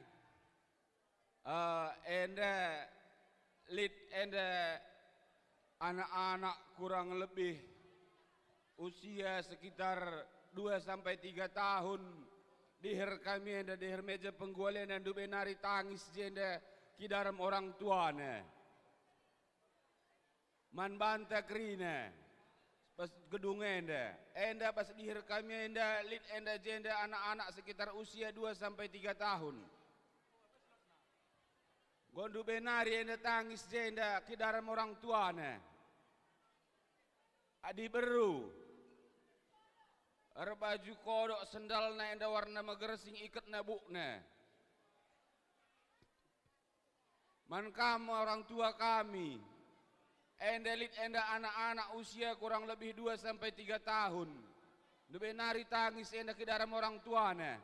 enda lid enda anak-anak kurang lebih usia sekitar 2 sampai 3 tahun diher kami enda diher meja penggualian dan dubenari tangis jenda kidaram orang tuane man banta krina pas gedung enda pas diher kami enda lid enda jenda anak-anak sekitar usia 2 sampai 3 tahun gondu benari enda tangis jenda kidaram orang tuane adi beru baju kodok sendalna enda warna magersing ikat nabukna man kamu orang tua kami enda lit enda anak-anak usia kurang lebih 2 sampai 3 tahun dubenari tangis enda kidaram orang tuana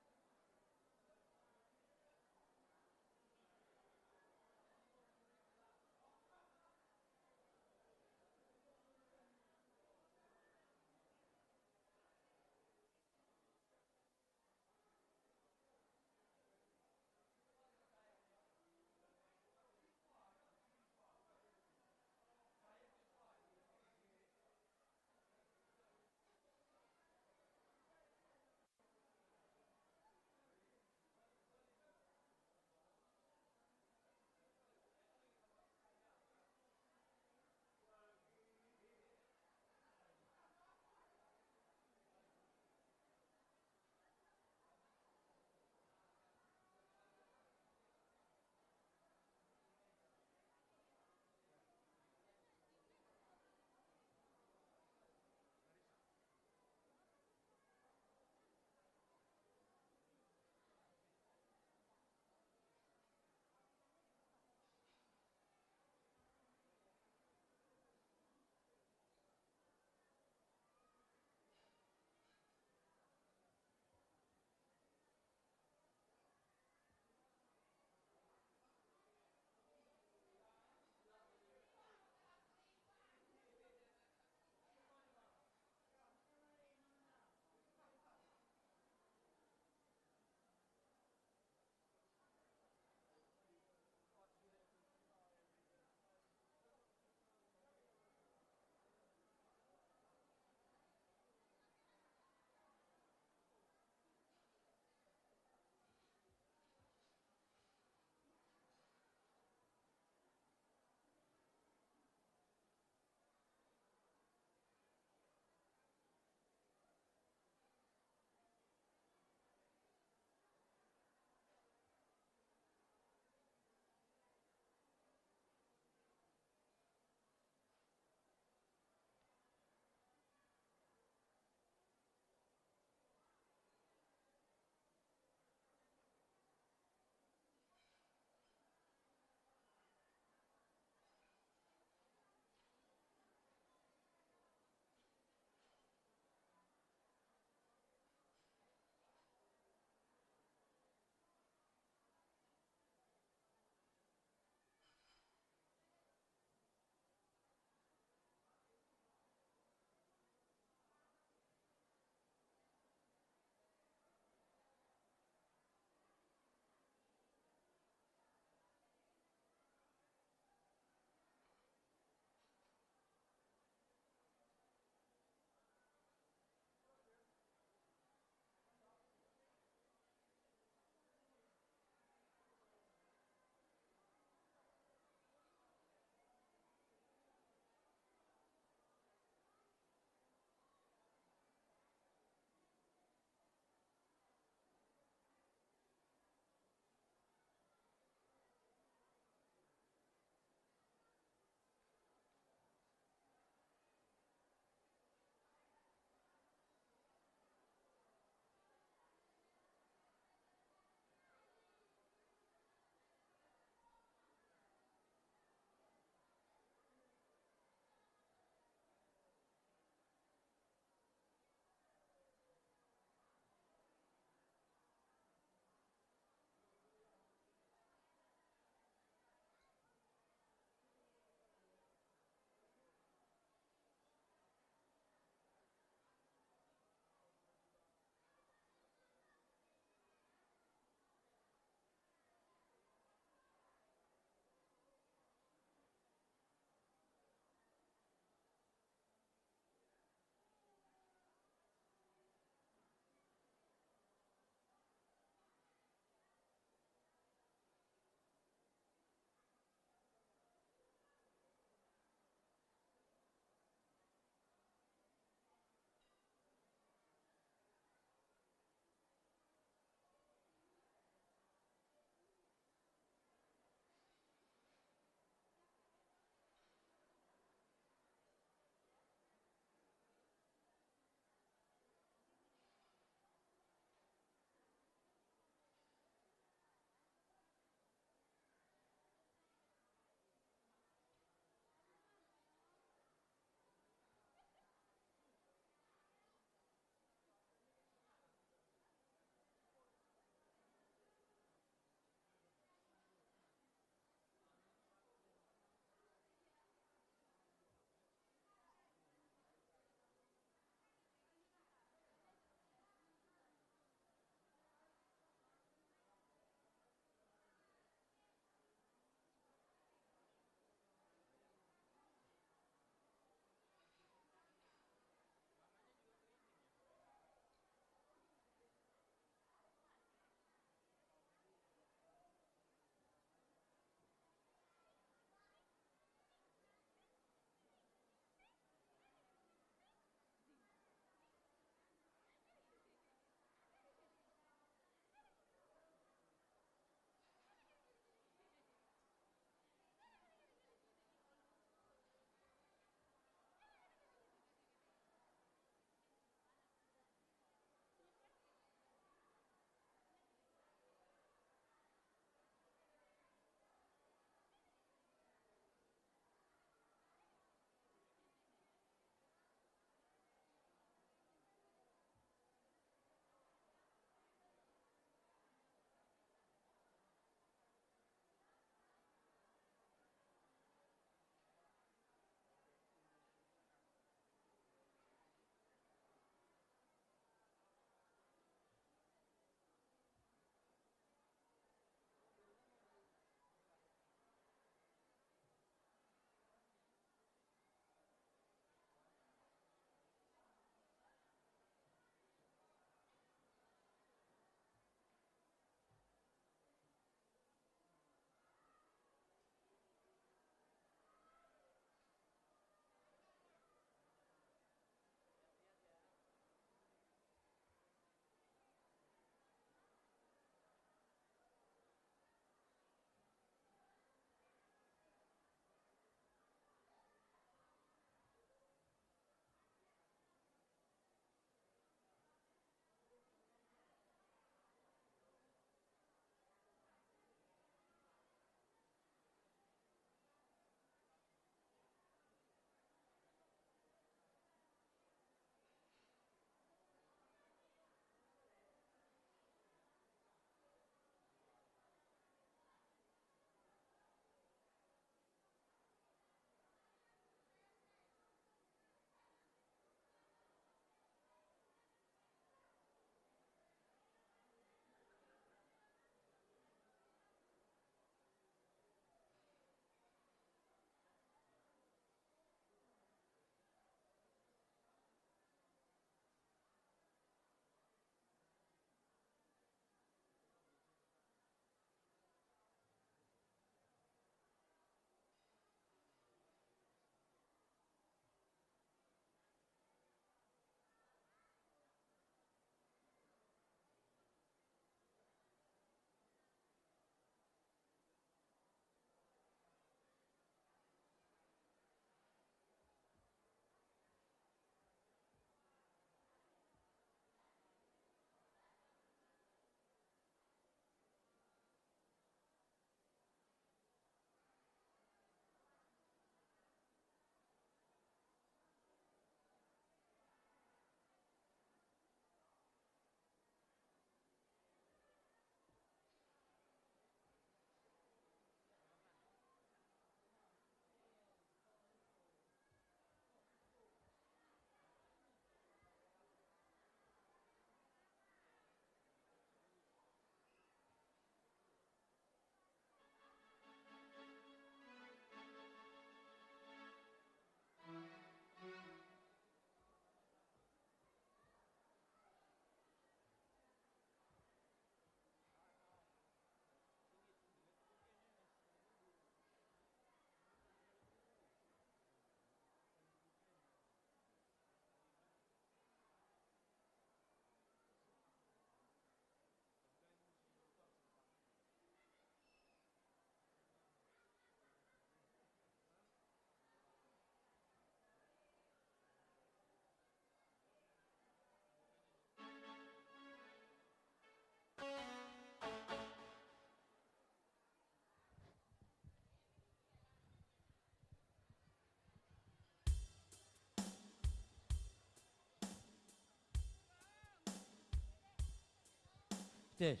Tes.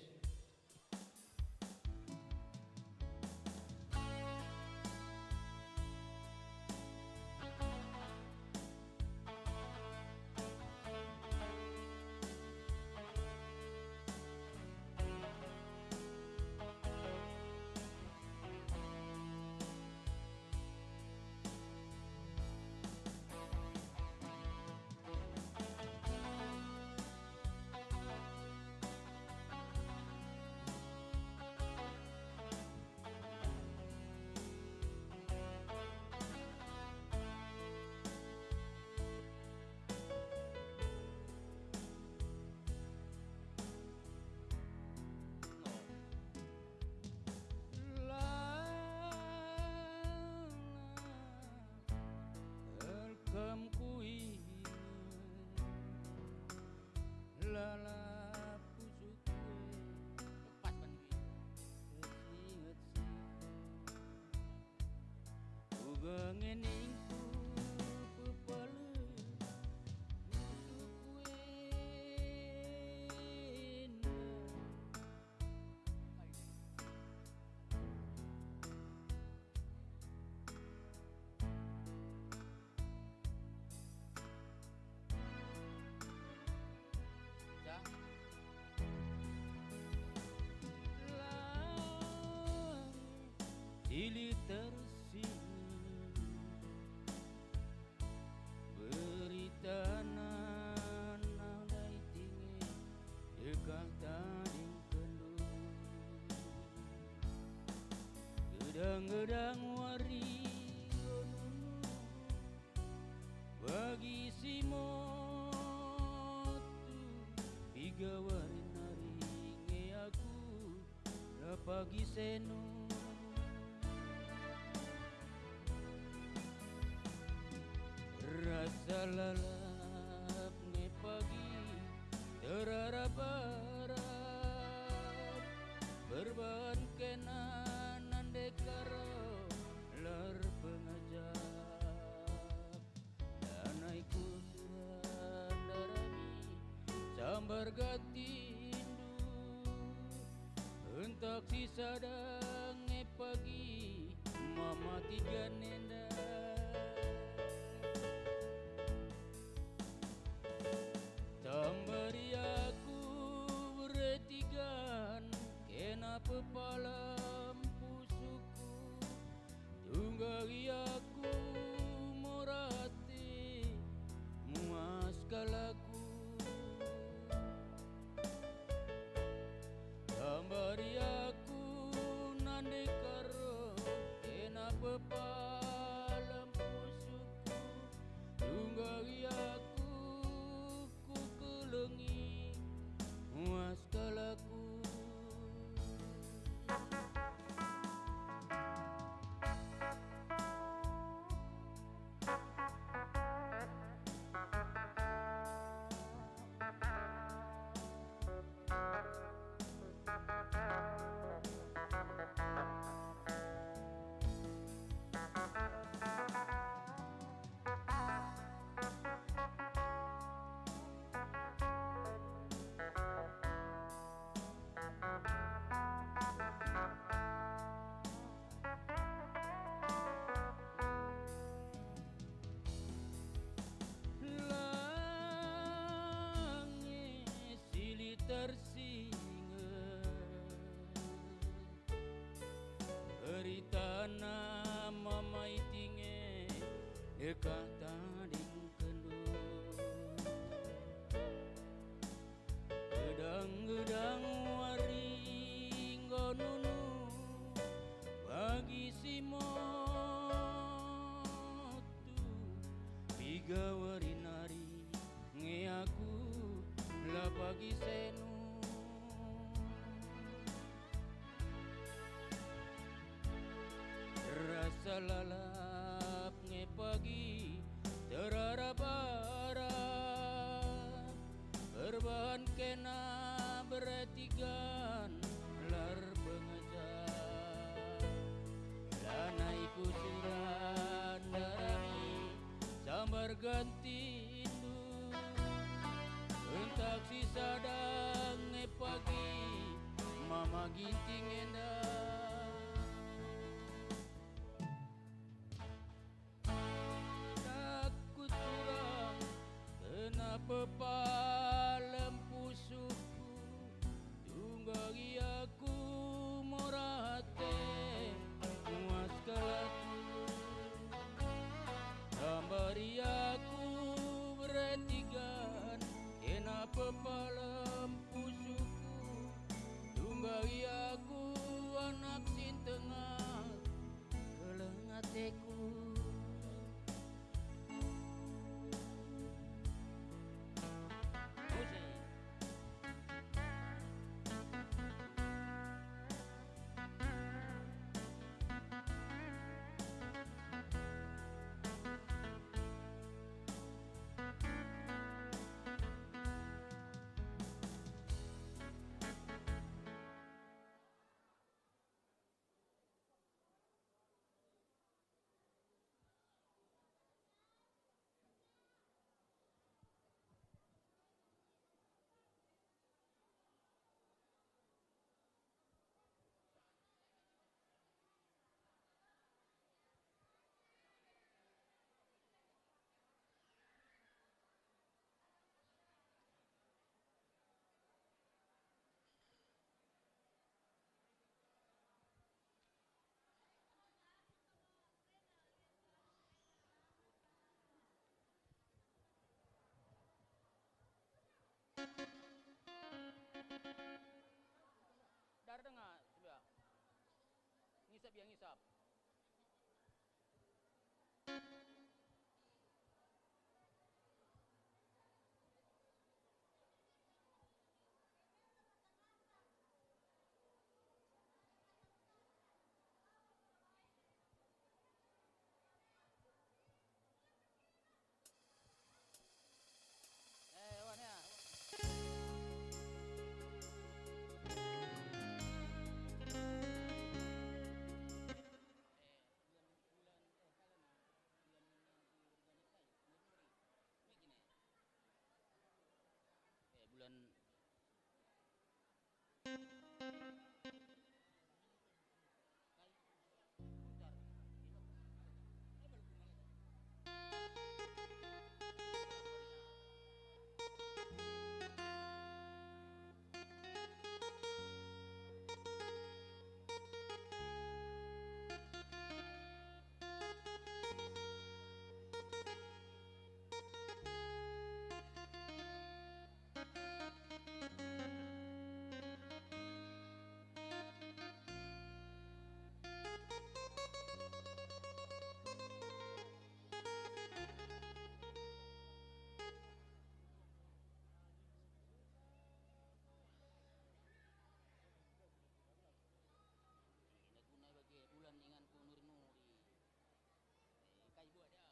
Welcome kui lala pusukue lepas inget si uga ngeningku pepale pusukue Silih tersinggung berita nanai tinggi dekat tading kendu gedang-gedang wari bagi si motu piga wari naringe aku lapagi senu rasa lalap nge pagi terarap barat berbahan kenanan dekaro lar pengajak danaiku suran darami sambar gatindu entak sisa dange pagi mama tiga nenda Tambari aku beretigan kena pepalam pusuku tunggari aku morati muas kalaku Tambari aku nande karo kena pepalam pusuku tunggari aku lengi muas kalaku Beritana mama itinge dekat tading kendu gedang-gedang waring gonunu bagi si motu piga warinari nge aku la pagi senu rasa lalap nge pagi terarap barat berbahan kena beretigan lar pengajak lanaiku suran darami sambar ganti indu entak sisa dang nge pagi maginting endah takut kurang kenapa palem pusuku tunggangi aku morate muas kalaku tambari aku beretigan kenapa palem pusuku tunggangi aku anak sin tengah kelengateku Dar dengar coba. Ngisap ya ngisap. Wan ya. Bulan bulan inganku nuri-nuri. Kai buat dia.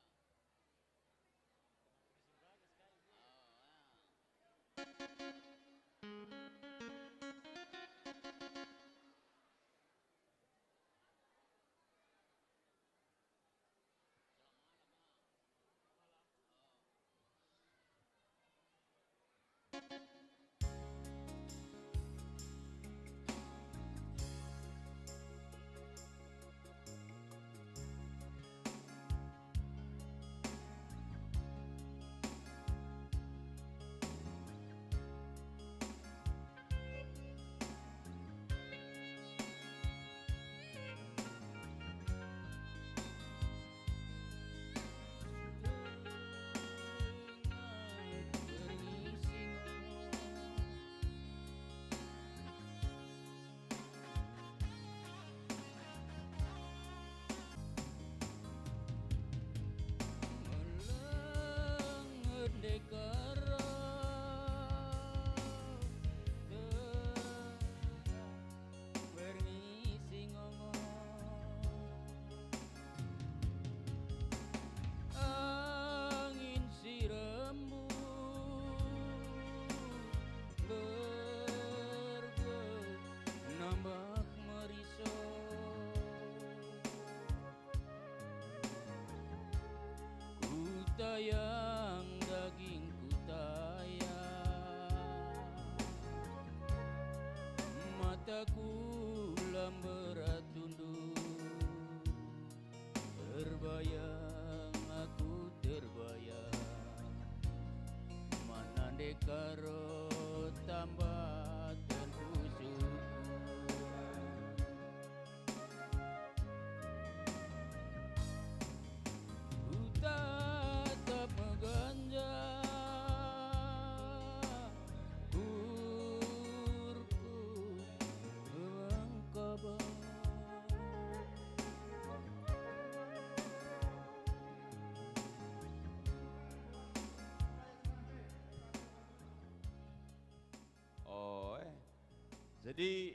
Jadi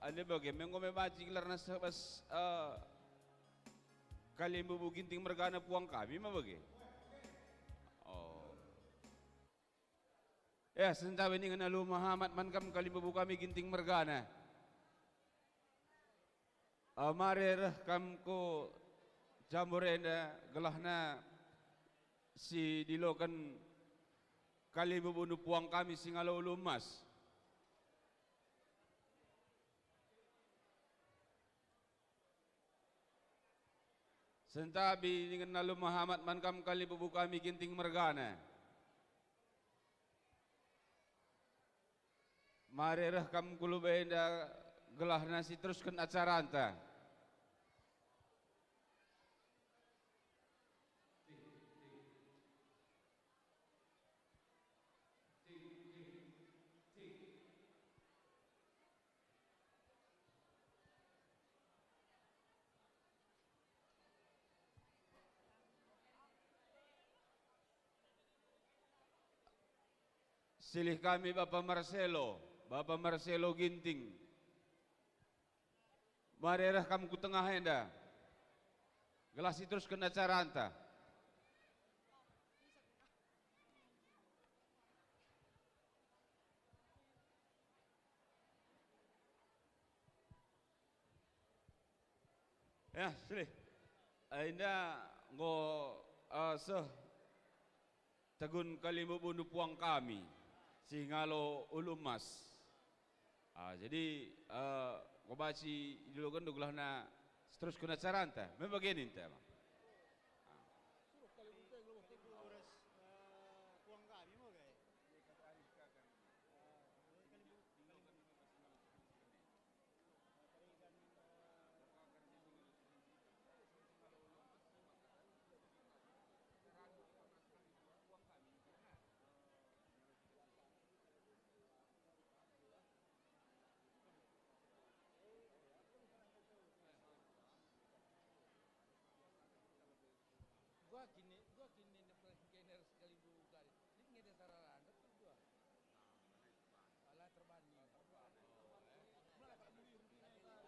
anda bagaimana ngomong baca karena sebas kalian bubu ginting mergana puang kami mah bagi. Oh. Ya sentawa ini nganalu Muhammad mankam kalian bubu kami ginting mergana. Marer kam ko jamborenda gelahna si dilokan kalian bubu puang kami singalo ulumas. Sentabi dengan nalu Muhammad mankam kali bubu kami ginting mergana. Marirah kam kulu benda gelah nasi teruskan acara anta. Silih kami Bapak Marcelo Ginting. Marirah kamu ku tengah enda. Gelas terus kena acara anta. Ya, silih. Ainda ngo tegun kalimu bunuh puang kami. Singalo ulumas. Jadi kobaci dulu kan duglah na terus kena caranta. Memang begini ente. Gua kini scanner sekali buka. Ini ngede sarana anda tuh gua. Alah terbanding. Malah kalau muli rutinnya kalau muli rutinnya.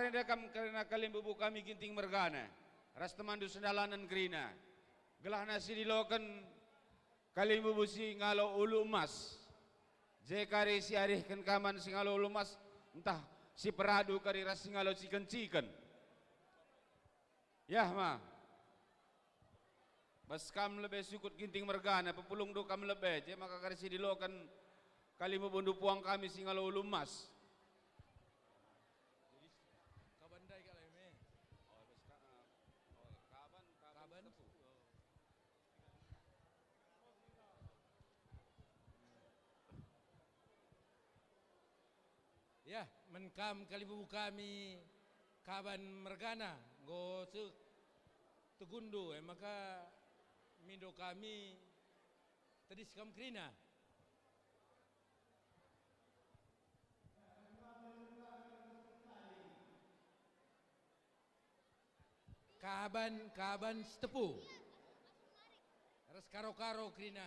Renda kam karena kalian bubu kami ginting mergana. Ras temandu sendalanan grina. Gelah nasi dilokan kalian bubu si ngalo ulu emas. Jekari si arihkan kaman si ngalo ulu emas. Entah si peradu kari ras si ngalo ciken-ciken. Yah ma. Bas kam lebih sukut ginting mergana. Pepulung do kam lebih. Je maka kari si dilokan kalian bubu puang kami si ngalo ulu emas. Bandai kalau ini. Kaban. Ya, menkam kali bubu kami kaban mergana, go tegundu, maka mindo kami tadi sekam krina. kaban setepu. Res karo-karo krina.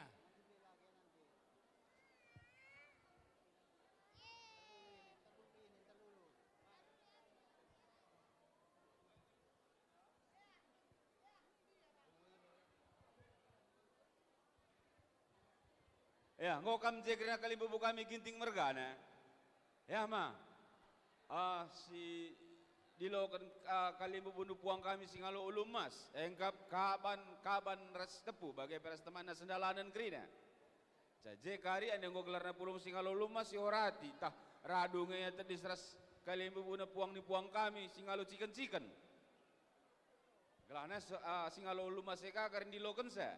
Ya, ngokam jekrina kali bubu kami ginting mergana. Ya, ma. Si dilokan kali bubu puang kami singalo ulum mas. Engkap kaban ras tepu bagai peras teman sendalanan krina. Jaje kari ane nggelarna pulung singalo ulum mas si orati tah radungnya tedis ras kali bubu puang ni puang kami singalo ciken. Gelana singalo ulum mas eka karin dilokan sa.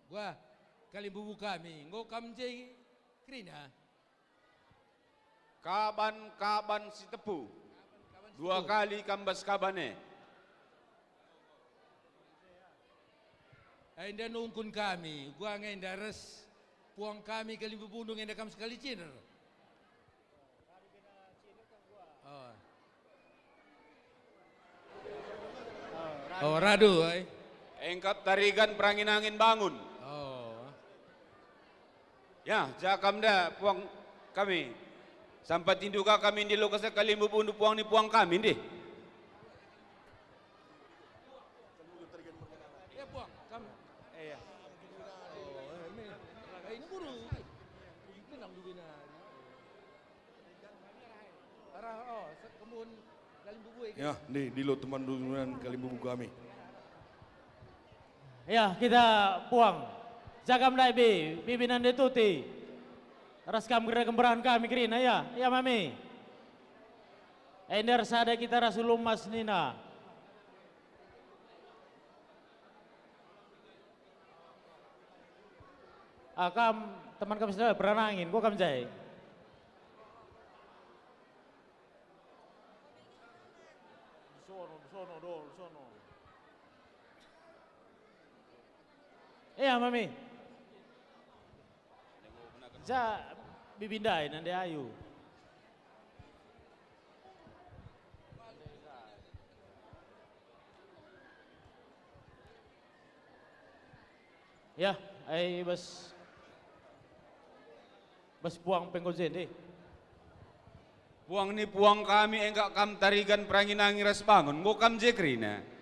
Wah, kali bubu kami, ngokam je krina. Kaban si tepu. Dua kali kambas kabane. Ainda nungkun kami, gua ngenda res puang kami kali bubundung ngenda kam sekali ciner. Oh, radu, ay. Engkap tarigan perangin angin bangun. Ya, jakam dah puang kami. Sampai tinduka kami di lokasi kali bubundu puang ni puang kami deh. Ya puang, kamu. Iya. Ini buru. Tenang dulu na. Arah kebun kali bubu. Ya, nih di lo teman dukungan kali bubu kami. Ya, kita puang. Jagam daibi, pimpinan detuti. Raskam gerak kemberahan kami kerina ya, ya mami. Ender sada kita rasulum mas nina. Akam teman kami sudah beranangin, gua kam jai. Sono. Iya mami. Ja bibindai nande ayu. Ya, bas puang penggozen deh. Puang ni puang kami enggak kam tarigan perangin angin ras bangun. Ngokam jekrina.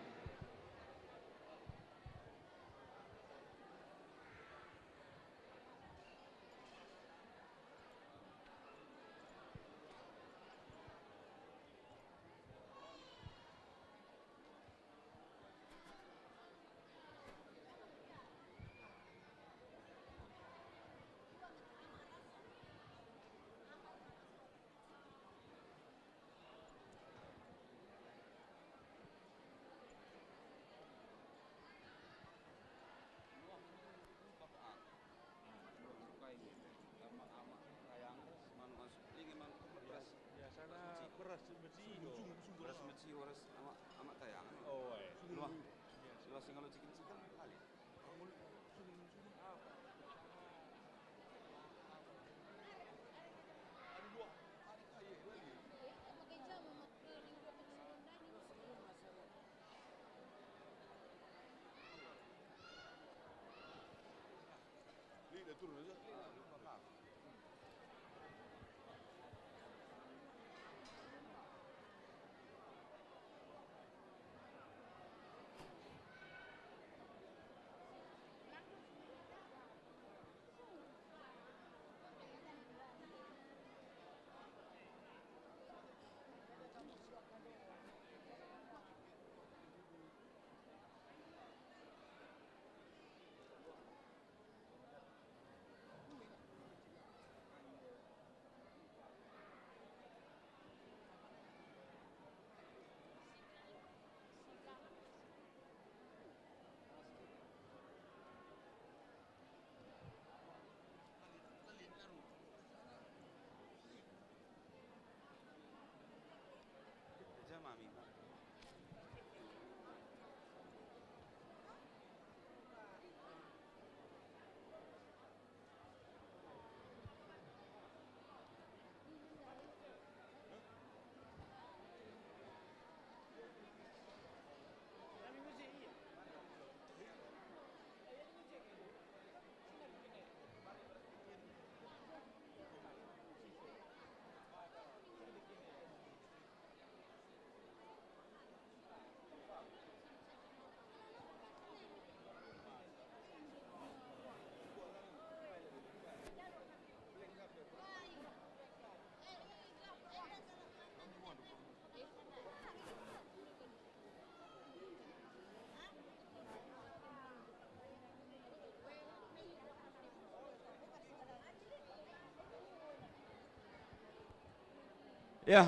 Ya,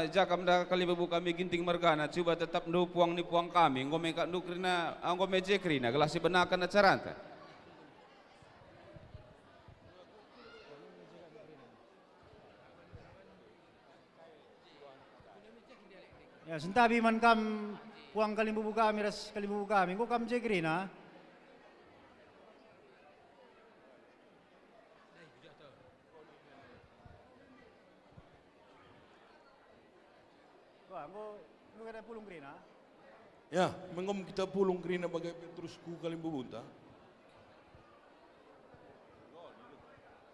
jakam dah kali bebu kami ginting mergana, coba tetap nu puang ni puang kami, ngome kak nu krina, ngome je krina, gelas si benakan acara anta. Ya, sentabi man kam puang kalimbubu kami, ras kalimbubu kami, kok kam cekrin ha? Wah, kok kena pulung krin ha? Ya, mengom kita pulung krina bagai Petrusku Kalimbubunta.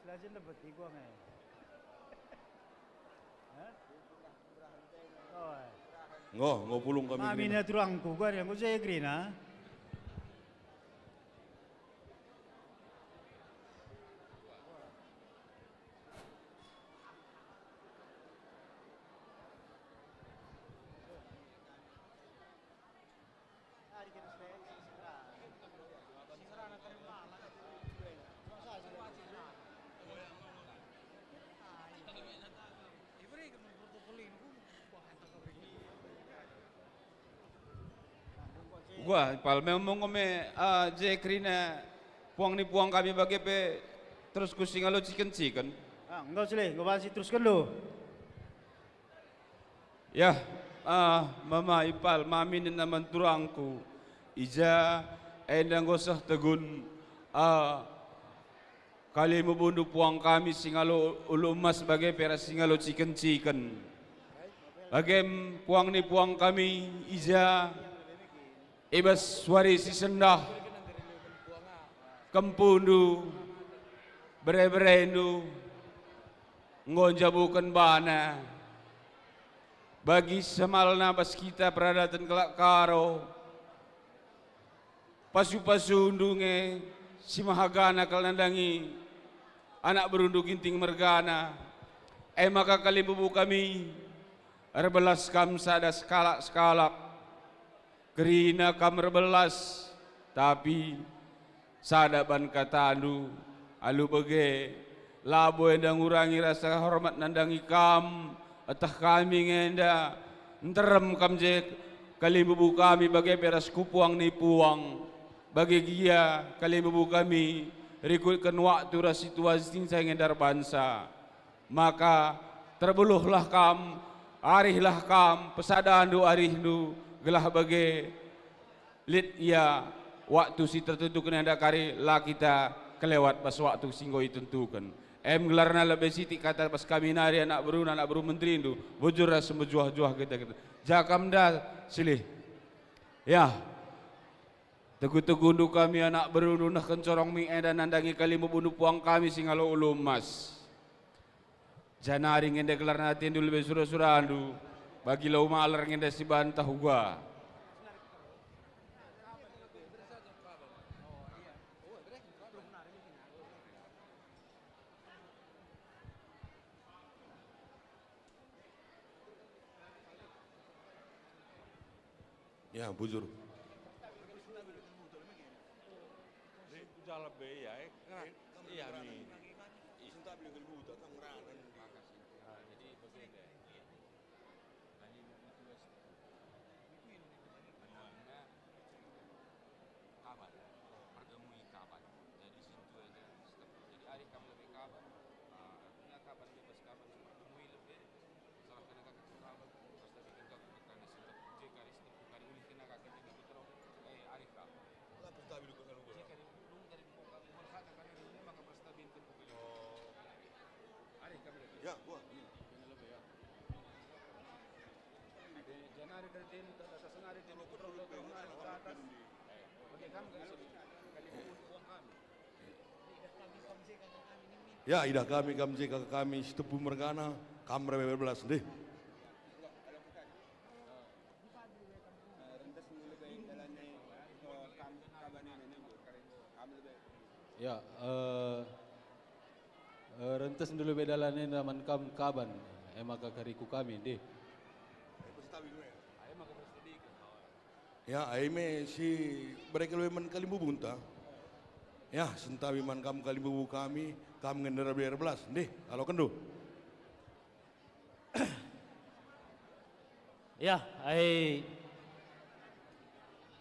Selasin dapat iko nga. Ha? Oh. Ngo pulung kami Mami krina. na turangku, gua yang saya krin ha? Gua, pal memang ngome je krina puang ni puang kami bagi pe terus kusing alo chicken. Ah, enggak sih, gua masih teruskan lo. Ya, mama ipal mami ni naman turangku, ija endang gosah tegun kali membunuh puang kami singalo ulu emas bagai peras singalo chicken. Bagai puang ni puang kami ija ibas suari si sendah kempundu bere-berendu ngonjabukan bana bagi semalna bas kita peradatan kelak karo pasu-pasu undunge si mahagana kalandangi anak berundu ginting mergana maka kali bubu kami erbelas kam sada skalak kerina kam erbelas tapi sadaban kata alu bege labo endang urangi rasa hormat nandangi kam atah kami ngenda nterem kam je kali bubu kami bagai peras kupuang ni puang bagi gia kali bubu kami rikutkan waktu ras situasi saya ngendar bangsa maka terbuluhlah kam arihlah kam pesadan du arihnu gelah bagi lit ia waktu si tertentu kena ada kari lah kita kelewat pas waktu singgo tentukan gelarna lebih siti kata pas kami nari anak beru menteri itu bujur rasa berjuah-juah kita jakam dah silih ya teguh-teguh kami anak beru nak kencorong mi dan nandangi kali membunuh puang kami singalo ulu emas janari ngende gelarna tindu lebih surah-surah andu bagi lau malar ngende si bantah gua Ya, bujur. Ya, gua. Ya, idah kami kakak kami setepu mergana kamera bebelas deh. Ya, rentes dulu bedalannya naman kam kaban, maka kariku kami deh. Ya, aime si mereka lebih men Kalimbubunta. Ya, sentawi man kam Kalimbubu kami ngendera belas deh. Kalau kendu. Ya,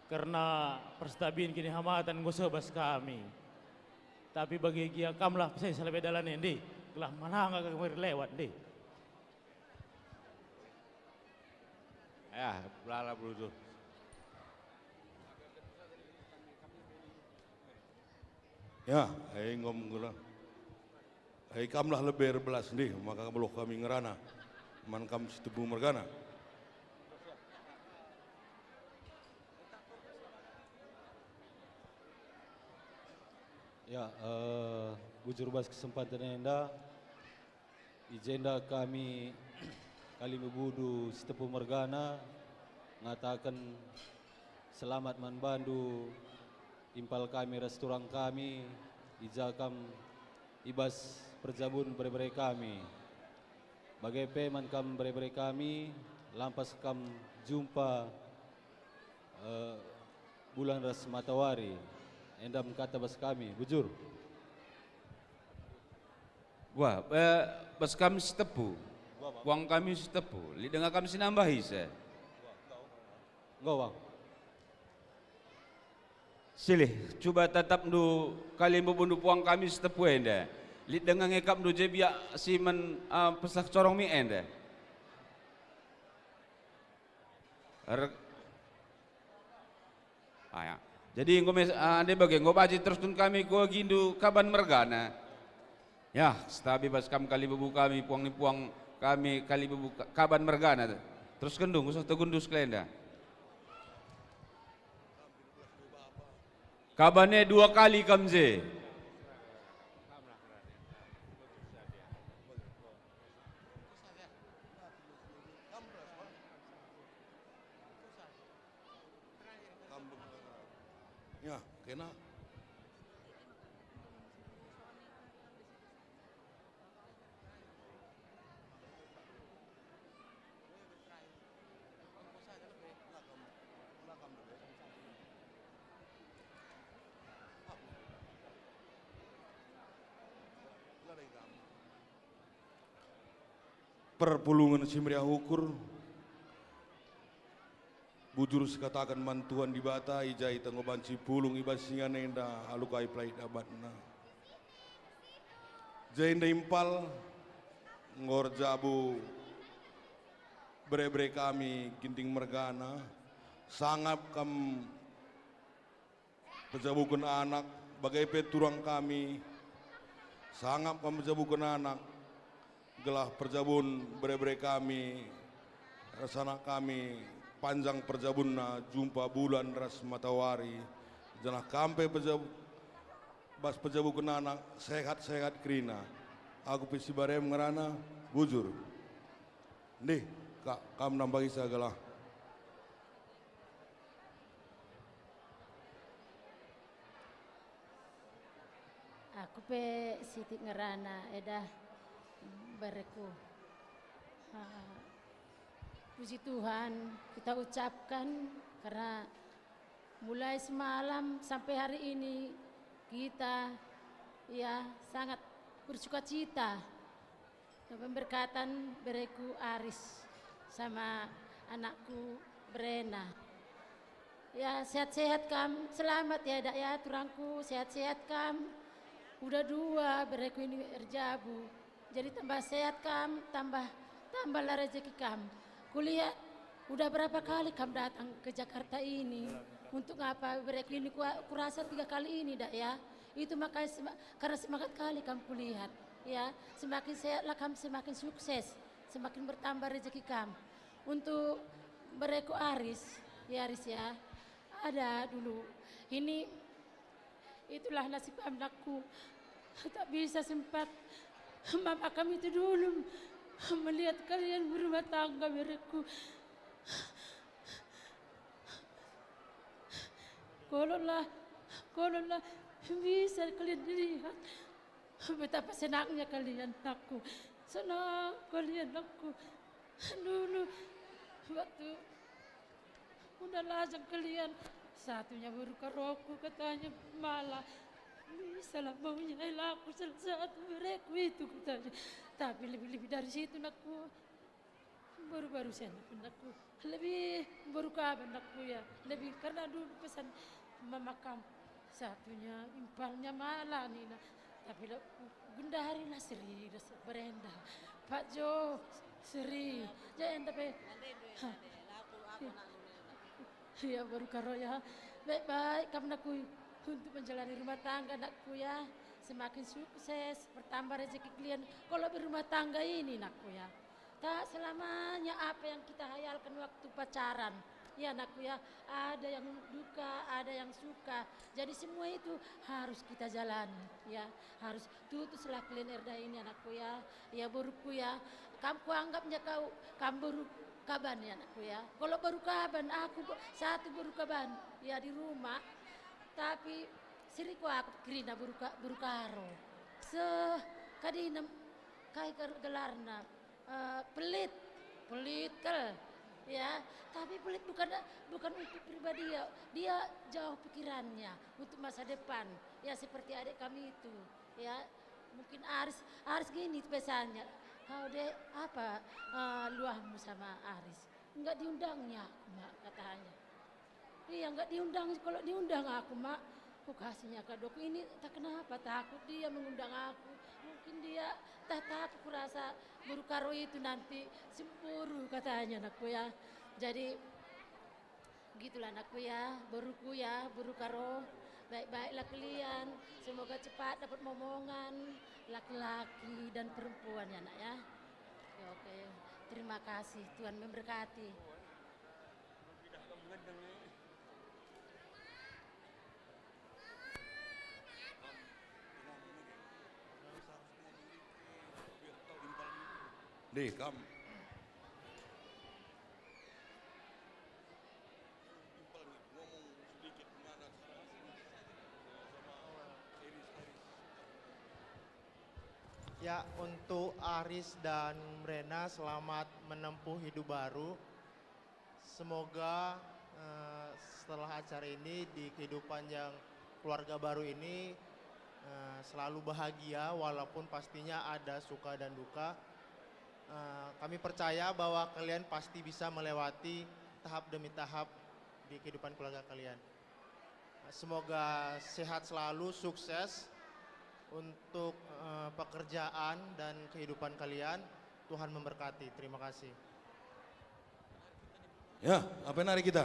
karena perstabin kini hamatan ngosebas kami. Tapi bagi kia kamlah saya selebih dalan ini, kelah mana nggak kemari lewat deh. Ya, belala bro. Ya, ngom gula. Kamlah lebih belas nih, maka beloh kami ngerana. Man kam si tebu mergana. Ya, bujur bas kesempatan enda, ijenda kami kali mebudu Sitepu Mergana ngatakan selamat manbandu impal kami restoran kami ijakam ibas perjabun bere-bere kami bagai man kam bere-bere kami lampas kam jumpa bulan ras matawari endam kata bas kami bujur. Wah, bas kami Sitepu. Uang kami Sitepu. Li dengar kami sinambahi se. Enggak, Bang. Silih, coba tetap nu kali membundu puang kami Sitepu enda. Li dengar ngekap nu jebia si men pesak corong mi enda. Ya. Jadi ngome ande bagi ngobaji terus kun kami ko gindu kaban mergana. Ya, stabi bas kam kali bebu kami puang ni puang kami kali bebu kaban mergana. Terus kendung usah tegundus kelenda. Kabannya 2 kali kamze. Ya, kena. Perpulungan Simriah Ukur bujur sekatakan mantuan di bata ijai tengobanci pulung ibas singa nenda alukai plai dabatna jainda impal ngor jabu bre-bre kami ginting mergana sangap kam pejabukan anak bagai peturang kami sangap kam pejabukan anak gelah perjabun bre-bre kami rasana kami panjang perjabunna jumpa bulan ras matawari janah kampe bas pejabu kenana sehat-sehat krina aku pisi barem ngerana bujur nih kak kam nambahi segala aku pe siti ngerana edah bereku puji Tuhan kita ucapkan karena mulai semalam sampai hari ini kita ya sangat bersukacita pemberkatan bereku Aris sama anakku Brena. Ya sehat-sehat kam, selamat ya dak ya turangku sehat-sehat kam. Udah 2 bereku ini erjabu. Jadi tambah sehat kam, tambahlah rezeki kam. Kulihat udah berapa kali kam datang ke Jakarta ini untuk ngapa bereku ini kurasa 3 kali ini dak ya. Itu makanya karena semangat kali kam kulihat ya. Semakin sehatlah kam semakin sukses, semakin bertambah rezeki kam. Untuk bereku Aris, ya Aris ya. Ada dulu. Ini itulah nasib anakku. Tak bisa sempat mama kami itu dulu melihat kalian berumah tangga bereku. Kalaulah bisa kalian lihat betapa senangnya kalian aku. Senang kalian aku. Dulu waktu udah lajang kalian satunya baru ke roku katanya malah bisa lah maunya aku salah satu bereku itu katanya. Tapi lebih dari situ nakku baru-baru saya anakku lebih berukah anakku ya, lebih karena dulu pesan memakam satunya impalnya malah nih, tapi Gundari lah Sri Brenda, Pak Jo Sri, jangan tapi ya baru karo ya, baik-baik kamu anakku untuk menjalani rumah tangga anakku ya, semakin sukses, bertambah rezeki kalian kalau berumah tangga ini anakku ya. Tak selamanya apa yang kita hayalkan waktu pacaran. Ya anakku ya, ada yang duka, ada yang suka. Jadi semua itu harus kita jalani ya. Harus tutuslah kalian erda ini anakku ya. Ya buruku ya, kamu anggapnya kamu buruk kaban ya anakku ya. Kalau baru kaban, aku satu baru kaban ya di rumah. Tapi siriku aku kirina burukaro. Kadina kai gelarna. Pelit kel ya, tapi pelit bukan untuk pribadi ya, dia jauh pikirannya untuk masa depan ya, seperti adik kami itu ya, mungkin Aris gini pesannya, kau dek apa luahmu sama Aris, enggak diundangnya mak katanya, iya enggak diundang, kalau diundang aku mak, aku kasihnya kadoku ini tak kenapa takut dia mengundang aku, mungkin dia tak takut kurasa buru karo itu nanti sempuru katanya anakku ya. Jadi gitulah anakku ya, buruku ya, buru karo. Baik-baiklah kalian, semoga cepat dapat momongan laki-laki dan perempuan ya nak ya. Oke, terima kasih, Tuhan memberkati. Deh, kam. Ya, untuk Aris dan Brena selamat menempuh hidup baru. Semoga setelah acara ini di kehidupan yang keluarga baru ini selalu bahagia walaupun pastinya ada suka dan duka. Kami percaya bahwa kalian pasti bisa melewati tahap demi tahap di kehidupan keluarga kalian. Semoga sehat selalu, sukses untuk pekerjaan dan kehidupan kalian. Tuhan memberkati. Terima kasih. Ya, apa yang hari kita?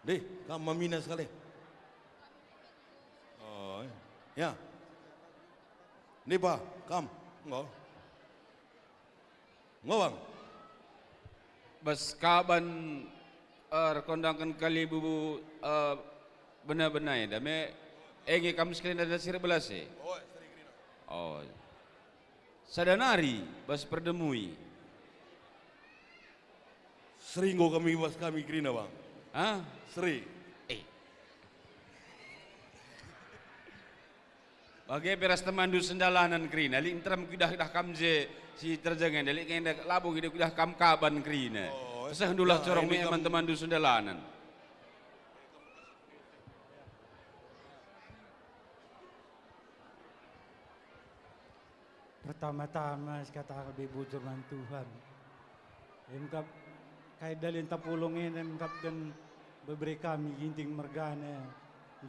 Deh, kamu mamina sekali. Oh, ya. Nih Pak, kamu, enggak. Ngawang. Bas kaban rekondangkan kali bubu benar-benar ya. Dame engi kamu sekalian ada sir belas ya. Oh. Sadanari bas perdemui. Sering kami bas kami kirina bang. Hah? Sering. Bagai beras temandu sendalanan krina, li intram kudah kamje si terjangan, li kena labung hidup kudah kam kaban krina. Sehendulah corong mi eman temandu sendalanan. Pertama-tama kata kami bujur man Tuhan. Emkap kay dalin tapulungin emkap kan beberi kami ginting mergana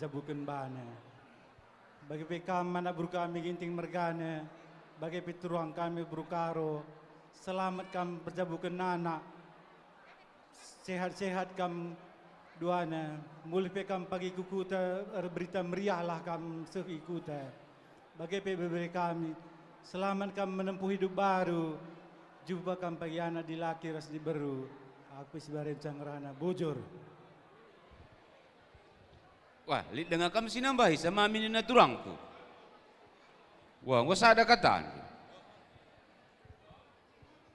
jabukan bana. Bagi pekam mana buru kami ginting mergana, bagi pituruang kami berukaro, selamat kami berjabukan anak, sehat-sehat kami duana, mulai pekam pagi kukuta berita meriahlah kami seikuta. Bagi beberi kami, selamat kami menempuh hidup baru, jumpa kami pagi anak di laki ras di beru, aku sebarin cangrana bujur. Wah, li dengan kamu sinambahi sama amin na turangku. Wah, gak usah ada kata.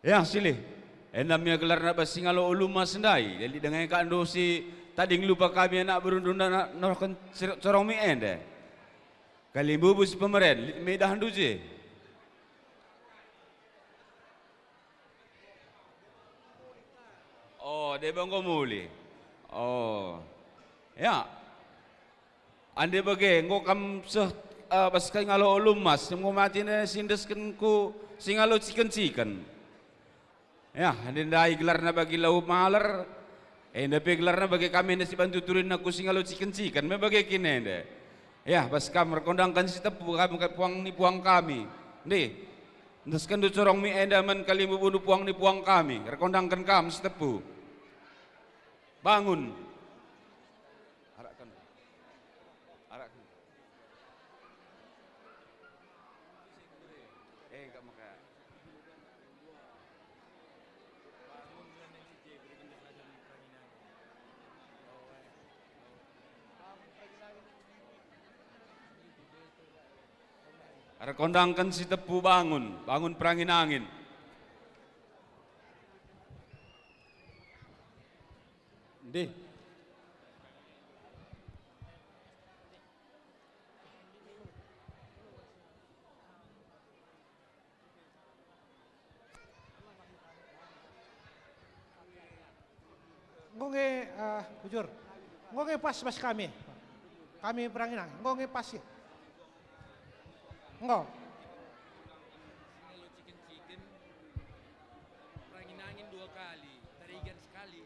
Ya, silih. Enamnya gelar nak basingalo uluma sendai. Jadi dengan kando si tadi lupa kami nak berundun nak norkan corong mi ende. Kali bubus pemeren, medahan duje. Oh, dia bangko muli. Oh, ya. Ande bagi, ngok kam pas kay ngalo ulumas, ngok mati na sindeskan ko singalo chicken. Ya, dendai gelarna bagi lau maler. Tapi gelarna bagi kami nasi bantu turun aku singalu cikan-cikan. Bagi kini ende. Ya, pas kami rekondangkan si tepu kami puang ni puang kami. Nih, ndaskan du corong mi endaman kali membunuh puang ni puang kami. Rekondangkan kami si tepu. Bangun. Arakkan. Arakkan. Enggak maka. Rekondangkan si tepu bangun, bangun perangin angin. Deh. Ngonge bujur. Ngonge pas kami. Kami perangin angin. Ngonge pas ya. Enggak. Perangin angin 2 kali, tarigan sekali.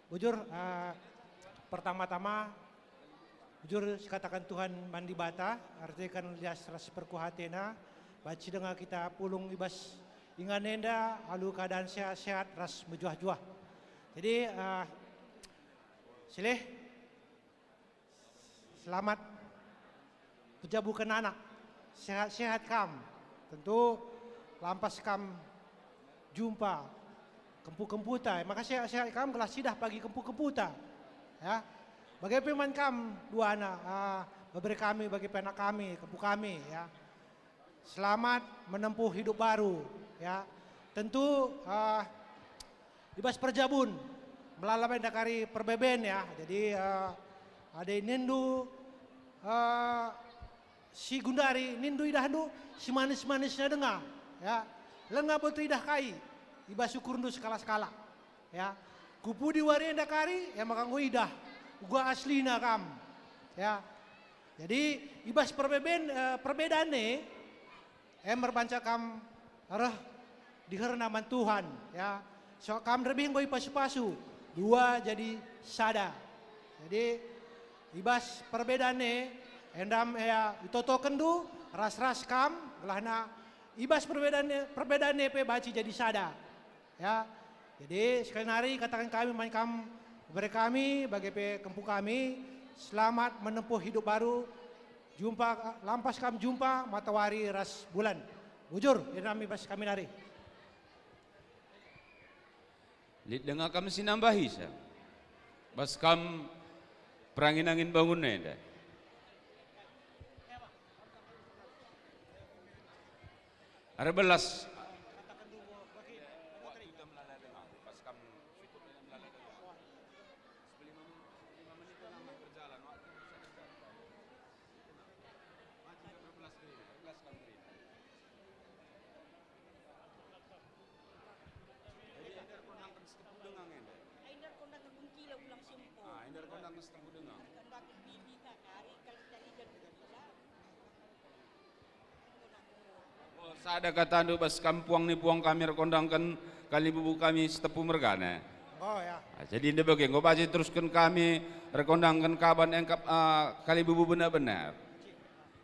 Bujur, pertama-tama bujur katakan Tuhan mandi bata, artinya kan lias ras perkuhatena, baci dengan kita pulung ibas ingan nenda, alu keadaan sehat-sehat ras mejuah-juah. Jadi silih selamat pejabukan anak, sehat-sehat kam, tentu lampas kam jumpa kempu-kemputa, maka sehat kam kelas sidah pagi kempu-kemputa, ya. Bagi peman kam dua anak, bagi kami, bagi penak kami, kempu kami, ya. Selamat menempuh hidup baru, ya. Tentu ibas perjabun melalui dakari perbeben, ya. Jadi ada nindu si Gundari, nindu idah du, si manis-manisnya dengar, ya. Lengah betul idah kai. Iba syukur ndu skala-skala, ya. Kupu di wari dakari, ya maka gua idah, gua aslina kam, ya. Jadi ibas perbedaan nih, merbanca kam arah dihernaman Tuhan, ya. So kam lebih gua pasu-pasu, 2 jadi sada. Jadi ibas perbedaan nih, endam ya itoto kendu, ras-ras kam, gelahna ibas perbedaan nih pe baci jadi sada. Ya, jadi sekali hari katakan kami, main kam, beri kami, bagi kempu kami, selamat menempuh hidup baru, jumpa, lampas kami jumpa, matahari ras bulan. Bujur, irami bas kami nari. Lid dengar kami sinambahi sa. Bas kam perangin angin bangun nenda. Ada belas. Sada kata anu bas kampuang ni puang kami rekondangkan kali bubu kami setepu mergana. Oh ya. Jadi ini bagian gua baca teruskan kami rekondangkan kaban engkap kali bubu benar-benar.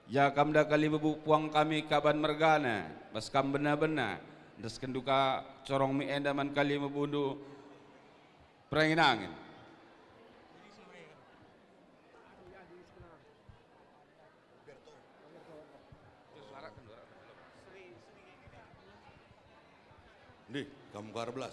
Ya kamda kali bubu puang kami kaban mergana bas kam benar-benar. Das kenduka corong mi endaman kali membunuh perangin angin. Nih, kamu ke 12.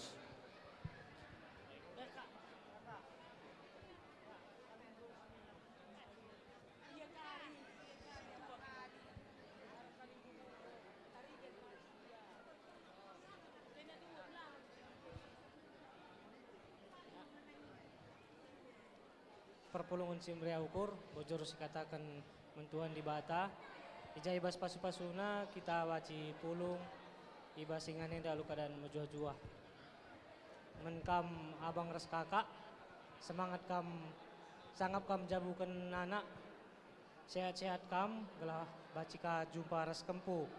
perpulungan simria ukur, bojor katakan mentuan di bata. Ija ibas pasu-pasuna kita waci pulung, ibas ingane dalu keadaan menjuah-juah. Menkam abang res kakak, semangat kam, sanggap kam jabukan anak, sehat-sehat kam, gelah bacika jumpa res kempu.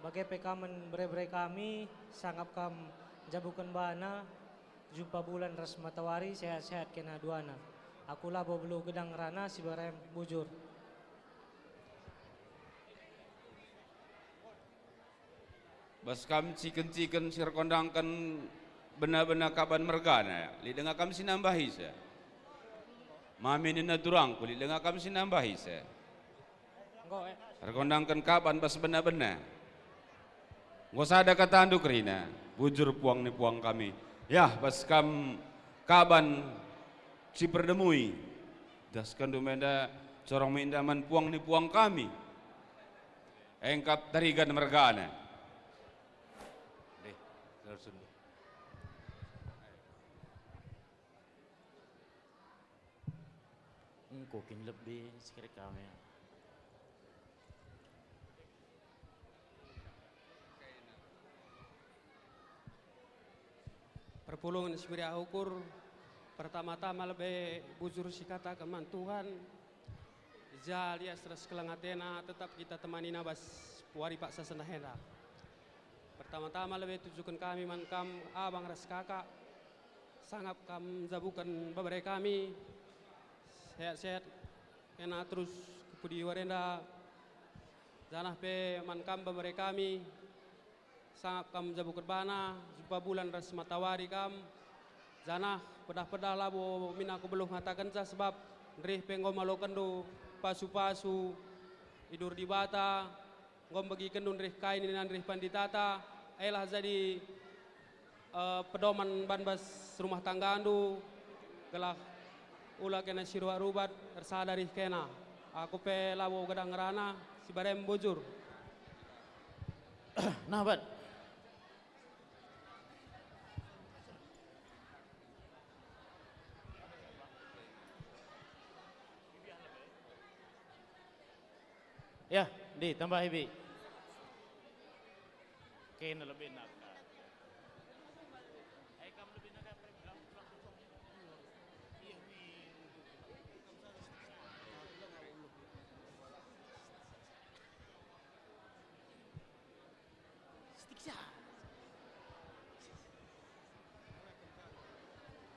Bagai pekamen bre-bre kami, sanggap kam jabukan bana, jumpa bulan res matawari, sehat-sehat kena duana. Akulah bobelu gedang rana si barem bujur. Bas kam ciken-ciken sir kondangkan benar-benar kaban mergana, li dengar kam sinambahi saya. Mami nina durang kuli dengar kam sinambahi saya. Rekondangkan kaban bas benar-benar. Gak usah ada kata anduk rina, bujur puang ni puang kami. Yah bas kam kaban si perdemui. Daskan dumenda corong mindaman puang ni puang kami. Engkap tarigan mergana. Kokin lebih sekali kami. Perpulungan Simria ukur pertama-tama lebih bujur si kata keman Tuhan. Jalias ras kelangatena tetap kita temani nabas puari pak sasenahena. Pertama-tama lebih tujukan kami mankam abang ras kakak. Sangat kam jabukan beberapa kami. Sehat-sehat kena terus kepudi warenda janah pe mankam babare kami sangat kam jabu kerbana jumpa bulan ras matawari kam janah pedah-pedah labo minaku belum mengatakan sebab nrih pe ngom malokan do pasu-pasu tidur di bata ngom bagi kendun nrih kain dan nrih panditata elah jadi pedoman banbas rumah tangga andu gelah ulah kena sirwa rubat tersadari kena aku pe labo gedang rana si barem bujur Nah bat ya di tambah ibi kena lebih nak.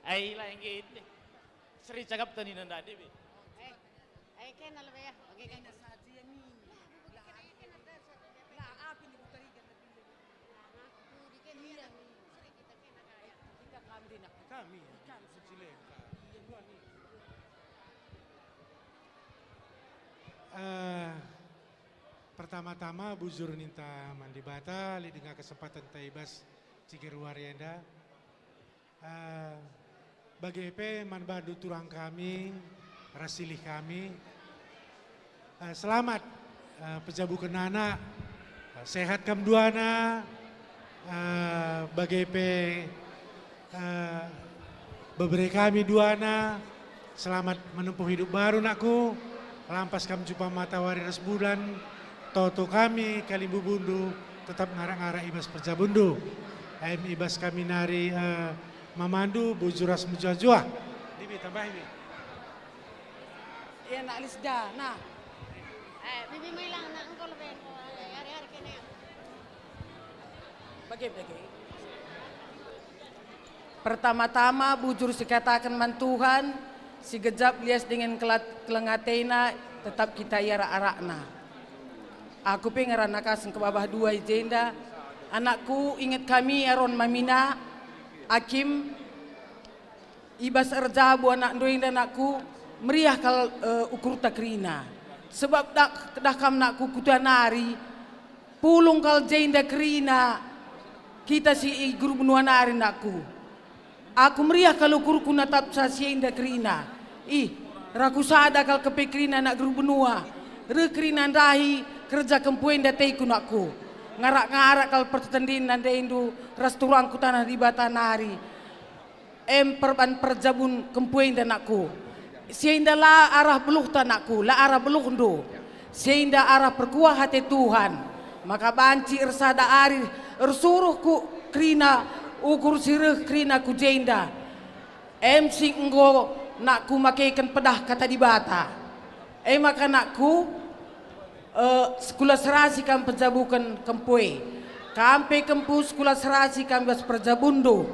Ay lah yang gitu. Seri cakap tadi nanda di. Ay kena lebih ya. Oke kena saja yang ini. Lah api ni butari kan tapi. Nah, di kena iya. Seri kita kena kaya. Kita kami nak kami. Kami secile. Pertama-tama bujur ninta mandi bata li dengan kesempatan taibas cikir warienda. Bagi EP man bandu turang kami, rasilih kami. Selamat pejabu kenana, sehat kam duana. Bagi EP beberapa kami duana, selamat menempuh hidup baru nakku. Lampas kam jumpa matahari ras bulan, toto kami kalimbu bundu tetap ngarak-ngarak ibas perjabundu. Ibas kami nari Mamandu bujuras mujajua. Dibi tambah ini. Iya nak lisda, nah. Bibi mailang nak engkau lebih hari-hari kene. Bagi. Pertama-tama bujur sikatakan man Tuhan, si gejap lias dengan kelengatena tetap kita yara-arakna. Aku pengen nakasin ke bawah dua jenda. Anakku ingat kami aron mamina, Akim, ibas erjabu anak doing dan anakku meriah kal ukur takrina. Sebab dah kam nakku kutanari, pulung kal jenda krina, kita si guru benua nari nakku. Aku meriah kalau ukurku natap sasienda krina. Raku sada kal kepekrina nak guru benua, rekrina rahi kerja kempuin dateiku nakku. Ngarak-ngarak kal pertendin dan deindu restoranku tanah di Batanari. Perban perjabun kempuin dan aku. Sehingga la arah beluh tanakku, la arah beluh ndo. Sehingga arah perkuah hati Tuhan. Maka banci ersada ari ersuruh ku krina ukur sirih krina ku jenda. Emsing enggo nakku makaikan pedah kata di bata. Maka nakku sekolah serasi kam penjabukan kempue. Kampe kempu sekolah serasi kam bas perjabundo.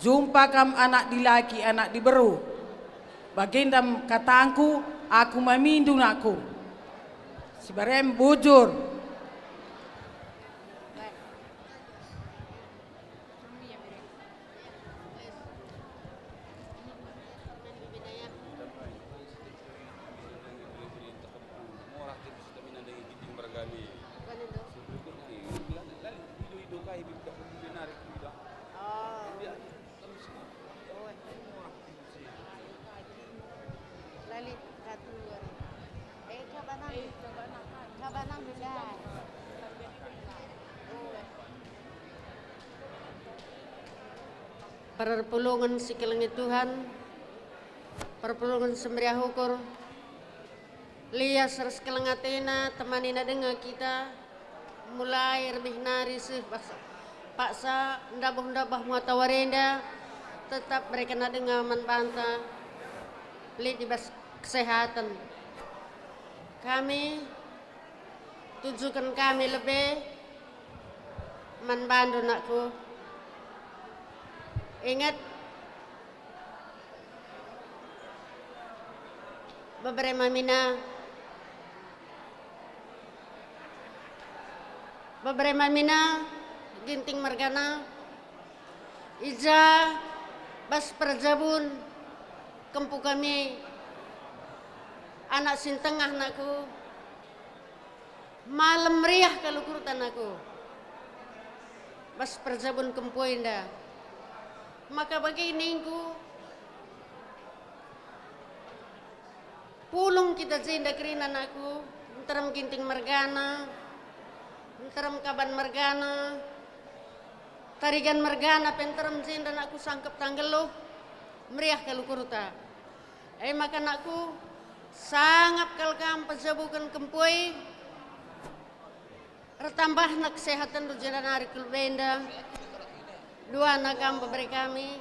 Jumpa kam anak di laki anak di beru. Bagendam katangku aku mamindu nakku. Si barem bujur. Perpulungan sikilangit Tuhan, perpulungan semeriah ukur, lias reskilangatena temanina dengan kita, mulai lebih nari sih paksa ndabah muatawarenda, tetap mereka nak dengan manbanta, beli di bas kesehatan. Kami tunjukkan kami lebih manbandu nakku. Ingat beberapa mina ginting margana ija bas perjabun kempu kami anak sintengah naku malam meriah kalau kurutan aku bas perjabun kempu indah. Maka begini ku pulung kita jenda kerina aku enteram ginting margana enteram kaban margana tarigan margana penteram jenda aku sangkep tanggeluh meriah kalau kuruta maka aku sangat kalkam penjabukan kempui retambah nak kesehatan rujana nari kulbenda. Dua nakam beri kami,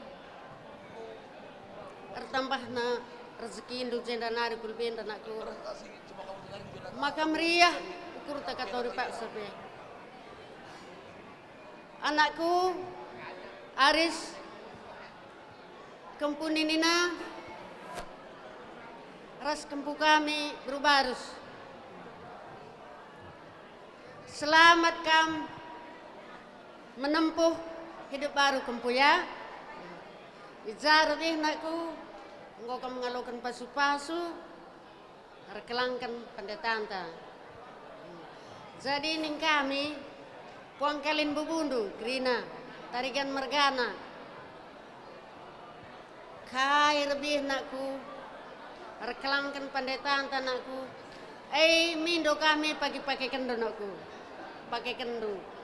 tertambah na rezeki induk jenda nari kulbin dan aku. Maka meriah ukur tak kata pak sape. Anakku Aris kempuni nina ras kempu kami berubarus. Selamat kam menempuh hidup baru kempu ya. Ijar nih nakku, engkau kamu mengalukan pasu-pasu, rekelangkan pendetanta. Jadi ning kami, puang kalin bubundu, Krina, tarigan margana. Kai lebih nakku, rekelangkan pendetanta nakku. Mindo kami pagi-pagi kendo nakku, pakai kendo.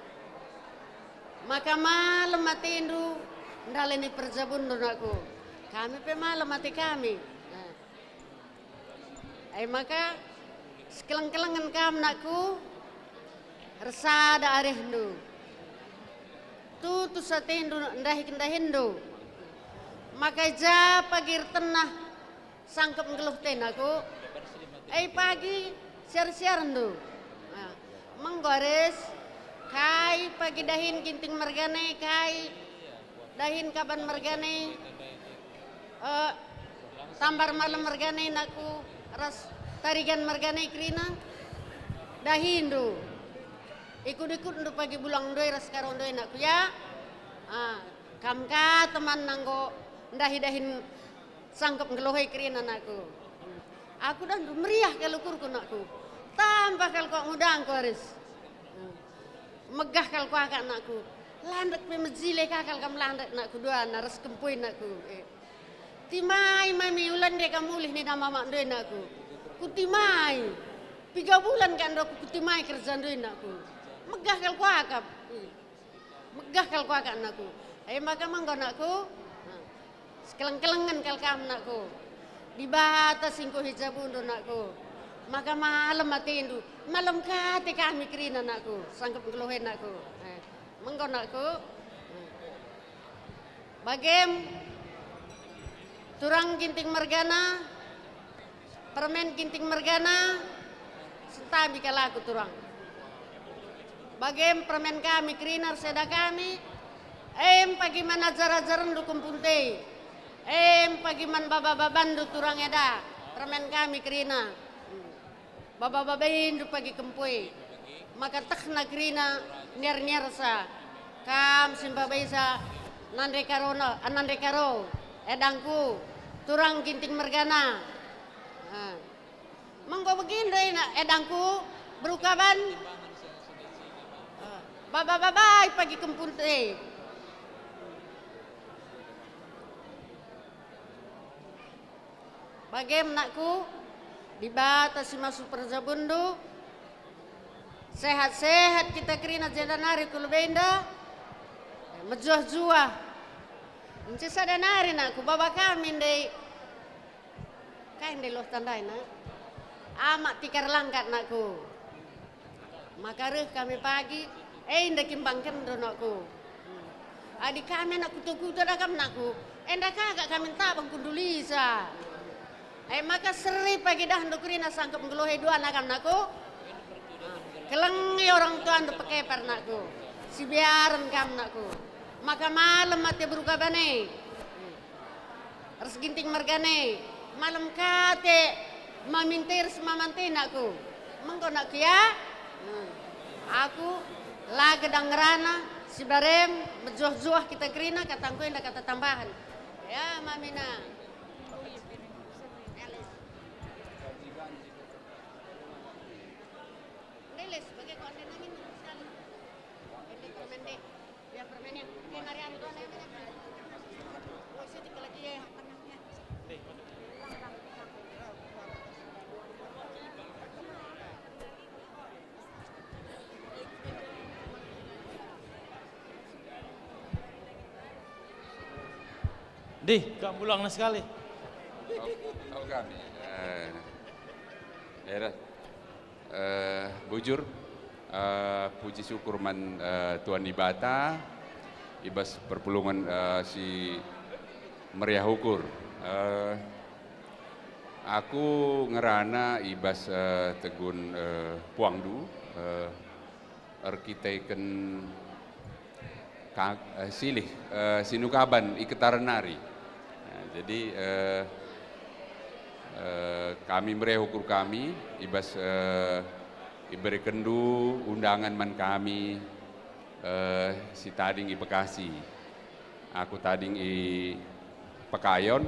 Maka malam mati indu ndaleni perjabun aku. Kami pe malam mati kami. Maka sekelang-kelangan kam nakku resada arehdu. Tutu satindu ndahindu. Maka ja pagir tenah sangkep ngeluh tenaku. Pagi siar-siar ndu. Menggores kai pagi dahin ginting margane kai dahin kaban margane tambar malam margane naku ras tarigan margane krina dahin do ikut-ikut do pagi bulang doi ras karon doi naku ya kam ka teman nanggo dahin sangkep ngelohai krina naku aku dan meriah kalau kurku naku tambah kalau kok mudang ko Aris megah kal ku akak nakku landak pe mejile kakal kam landak nakku dua naras kempuin nakku timai mami ulan de kamulih ni nama mak doin nakku kutimai 3 bulan kan aku kutimai kerjaan doin nakku megah kal ku akak megah kal ku akak nakku maka manggo nakku sekeleng-kelengan kal kam nakku di batas singko hijabundo nakku. Maka malam matindu, malam kate kami kerina nakku, sangkap ngeluhin nakku. Mengko nakku, bagem turang ginting mergana, permen ginting mergana, sentabi kalaku turang. Bagem permen kami kerina seda kami, pagi mana ajar-ajaran dukung punte, pagi man baba-baban du turang eda, permen kami kerina, baba-babain du pagi kempui, maka takna kerina nyer-nyer sa, kam simba baisa nande karo, edangku, turang ginting mergana, monggo begini edangku berukaban. Bye-bye pagi kempunte. Bagaimana nakku di batas masuk Perjabundu. Sehat-sehat kita kerina jadanari kulubenda. Mejuah-juah. Nci sadanari nakku baba kami ndai. Kain ndai loh tandai nak. Amak tikar langkat nakku. Maka kami pagi indah kimbangkan donakku. Adik kami nak kutu-kutu dah kami nakku. Endah kagak kami tabang kundulisa. Maka seri pagi dah ndukrina sangkap ngeluhe dua nakam nakku. Kelengi orang tua ndu pakai per nakku. Si biaran kam nakku. Maka malam mati beruka bane. Res ginting mergane. Malam kate mamintir semamante nakku. Mengko nakku ya. Aku lagi dangrana si barem berjuah-juah kita kerina katangku indah kata tambahan ya mamina Neles sebagai kau anda nangin sekali ini permen deh ya permennya kayak hari anu tuh namanya oh sih dikit lagi ya Di, gak pulang sekali. Tahu kami. Bujur, puji syukur man Tuhan Ibata, ibas perpulungan si meriah ukur. Aku ngerana ibas tegun Puangdu, arkiteken silih sinukaban iketaran nari. Jadi kami meriah ukur kami ibas iberi kendu undangan man kami si tading i Bekasi, aku tading i Pekayon,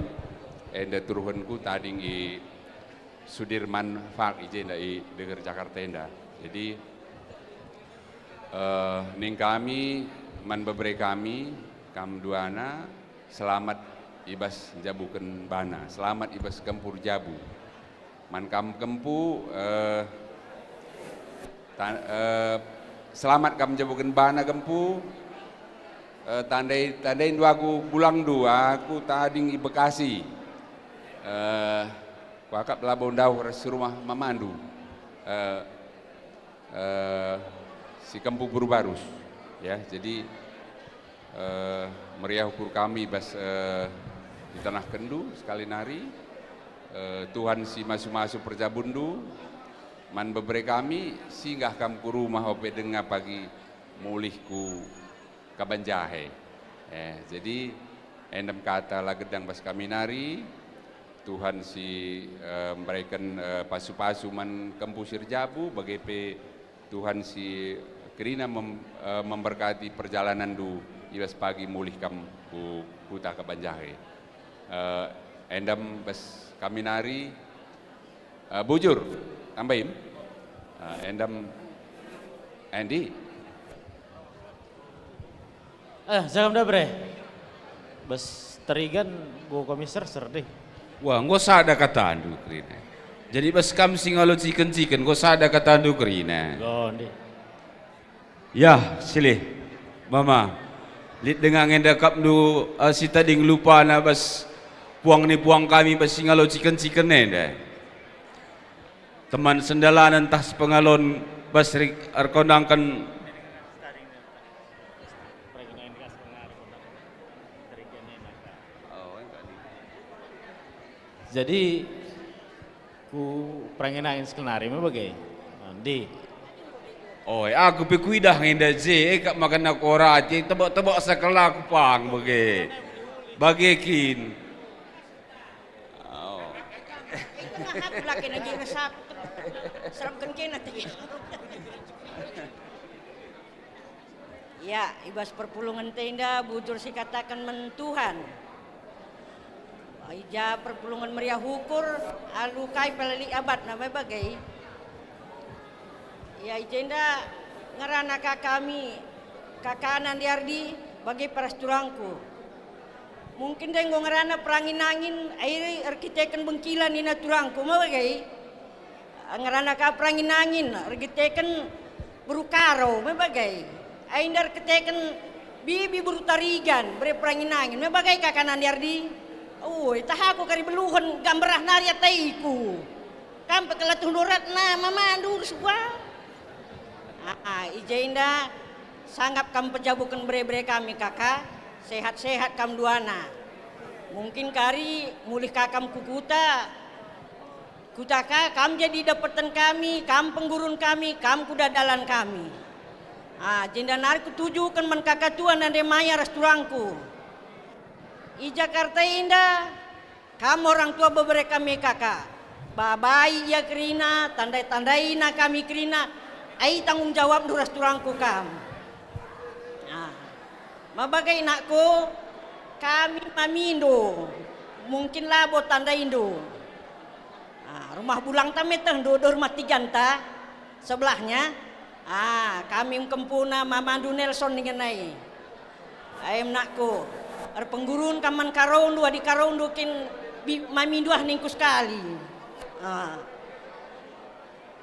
enda turuhanku tading i Sudirman Fak ijenda i deger Jakarta enda. Jadi ning kami man bebre kami kam duana selamat ibas jabuken bana, selamat ibas kempur jabu. Man kam kempu selamat kam jabuken bana kempu. Tandai aku pulang dua, aku tading i Bekasi. Wakap labon dau res rumah Mamandu. Si kempu Burubarus. Ya, jadi meriah ukur kami bas di tanah kendu sekali nari. Tuhan si masu-masu Perjabundu man bebre kami singgah kam ku rumah ope denga pagi mulihku kabanjahe. Jadi endem kata lagedang bas kami nari. Tuhan si memberikan pasu-pasu man kempusir jabu bagepe Tuhan si kerina memberkati perjalanan du ibas pagi mulih kam ku kuta kabanjahe. Endam bas kami nari bujur tambahin endam Andy Jangan dah bre bas terigan bu komisar serdeh. Wah nggak sada kata andu kerina jadi bas kam singalot chicken nggak sada kata andu kerina Gondi. Ya silih mama lid dengan enda kap du si tading lupa na bas puang ni puang kami pasti ngalo ciken deh. Teman sendalanan tas pengalon basri arkondangkan Jadi ku prangenain skenari mah bagai. Di. Oh, aku pikuidah nginda je, kak makan aku orati, tebak sakala aku pang bagai. Bagekin. Aku lagi lagi resap. Serapkan kena tadi. Ya, ibas perpulungan tenda bujur si katakan mentuhan. Ija perpulungan meriah hukur alukai pelali abad namanya bagai. Ya ijenda ngarana kami kakanan diardi bagi paras turangku. Mungkin deh ngarana perangin-angin air arkiteken bengkilan ina turangku mah bagai. Ngarana ka perangin-angin arkiteken berukaro mah bagai. Aindar arkiteken bibi berutarigan beri perangin-angin mah bagai kakanan diardi. Oh, itah aku kari beluhon gambarah narya taiku. Kampe kelatuh dorat na mamandur semua. Ijenda sanggap kam pejabukan bre-bre kami kakak. Sehat-sehat kam duana. Mungkin kari mulih kakam kukuta. Kutaka kam jadi dapatan kami, kam penggurun kami, kam kudadalan kami. Jenda nari kutujukan man kakak tuan dan demaya resturangku. I Jakarta indah, kamu orang tua beberapa kami kakak, babai ya kerina, tandai-tandai na kami kerina, ai tanggung jawab duras turangku kam. Mabagai nakku, kami mamindo, mungkin labo tanda indo. Rumah bulang tameteng do rumah tiganta sebelahnya, kami kempuna Mamandu Nelson dengan nai, ayam nakku. Penggurun kaman karondo di karondo kin maminduah ningku sekali.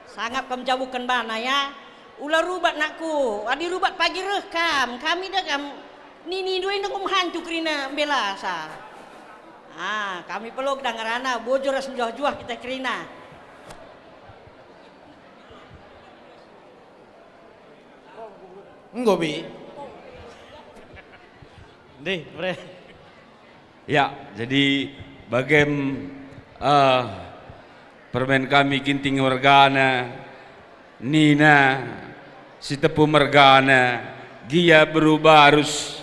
Sangat kam jabukan bana ya. Ulah rubat nakku, adi rubat pagi rekam. Kami dah kam nini dua indung hantu kerina belasa. Kami peluk dangarana bojor juah-juah kita kerina. Enggak bi. Deh, bre. Ya, jadi permen kami Ginting Mergana, Nina, si Tepu Mergana, Gia berubah harus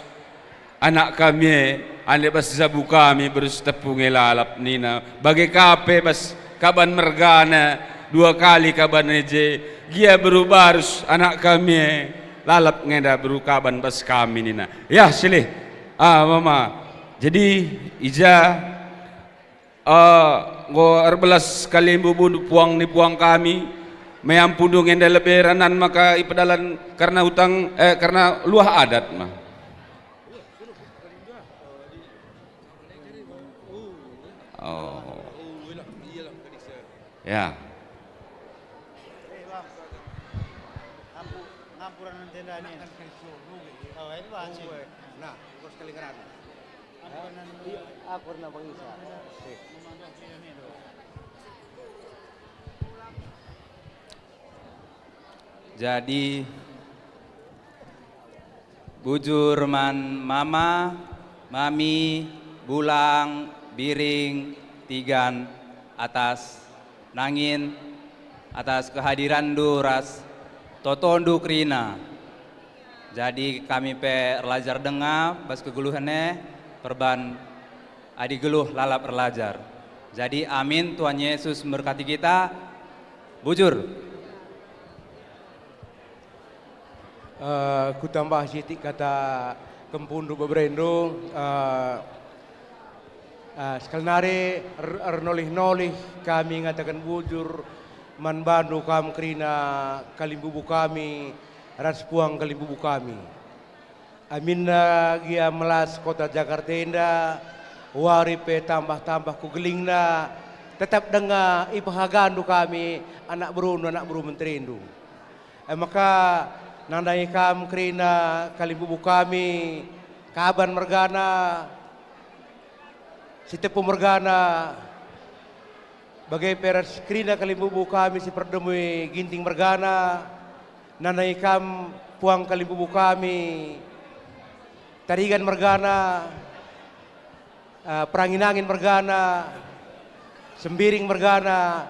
anak kami, ane bas zabu kami berus tepu ngelalap Nina. Bagai kape bas kaban Mergana, 2 kali kaban eje, Gia berubah harus anak kami, lalap ngeda berukaban bas kami Nina. Ya, silih. Mama, jadi ija ngo erbelas kali bubu puang ni puang kami meampundung enda leberanan maka ipedalan karena hutang karena luah adat mah. Oh. Ya. Jadi bujur man mama, mami, bulang, biring, tigan atas nangin atas kehadiran duras totondu krina. Jadi kami pe relajar dengar bas keguluhannya perban adi geluh lalap relajar. Jadi amin Tuhan Yesus memberkati kita. Bujur. Ku tambah sitik kata kempundu beberendo sekali nari nolih kami ngatakan bujur man bandu kam kerina kalimbubu kami ras puang kalimbubu kami aminna gia melas kota Jakarta indah waripe tambah-tambah kugelingna tetap dengar ipahagandu kami anak beru menterindu maka nandai kam kerina kalimbubu kami kaban mergana si tepu mergana, bagai peras krina kalimbubu kami si perdemui ginting mergana, nanai kam puang kalimbubu kami, tarigan mergana, perangin-angin mergana, sembiring mergana,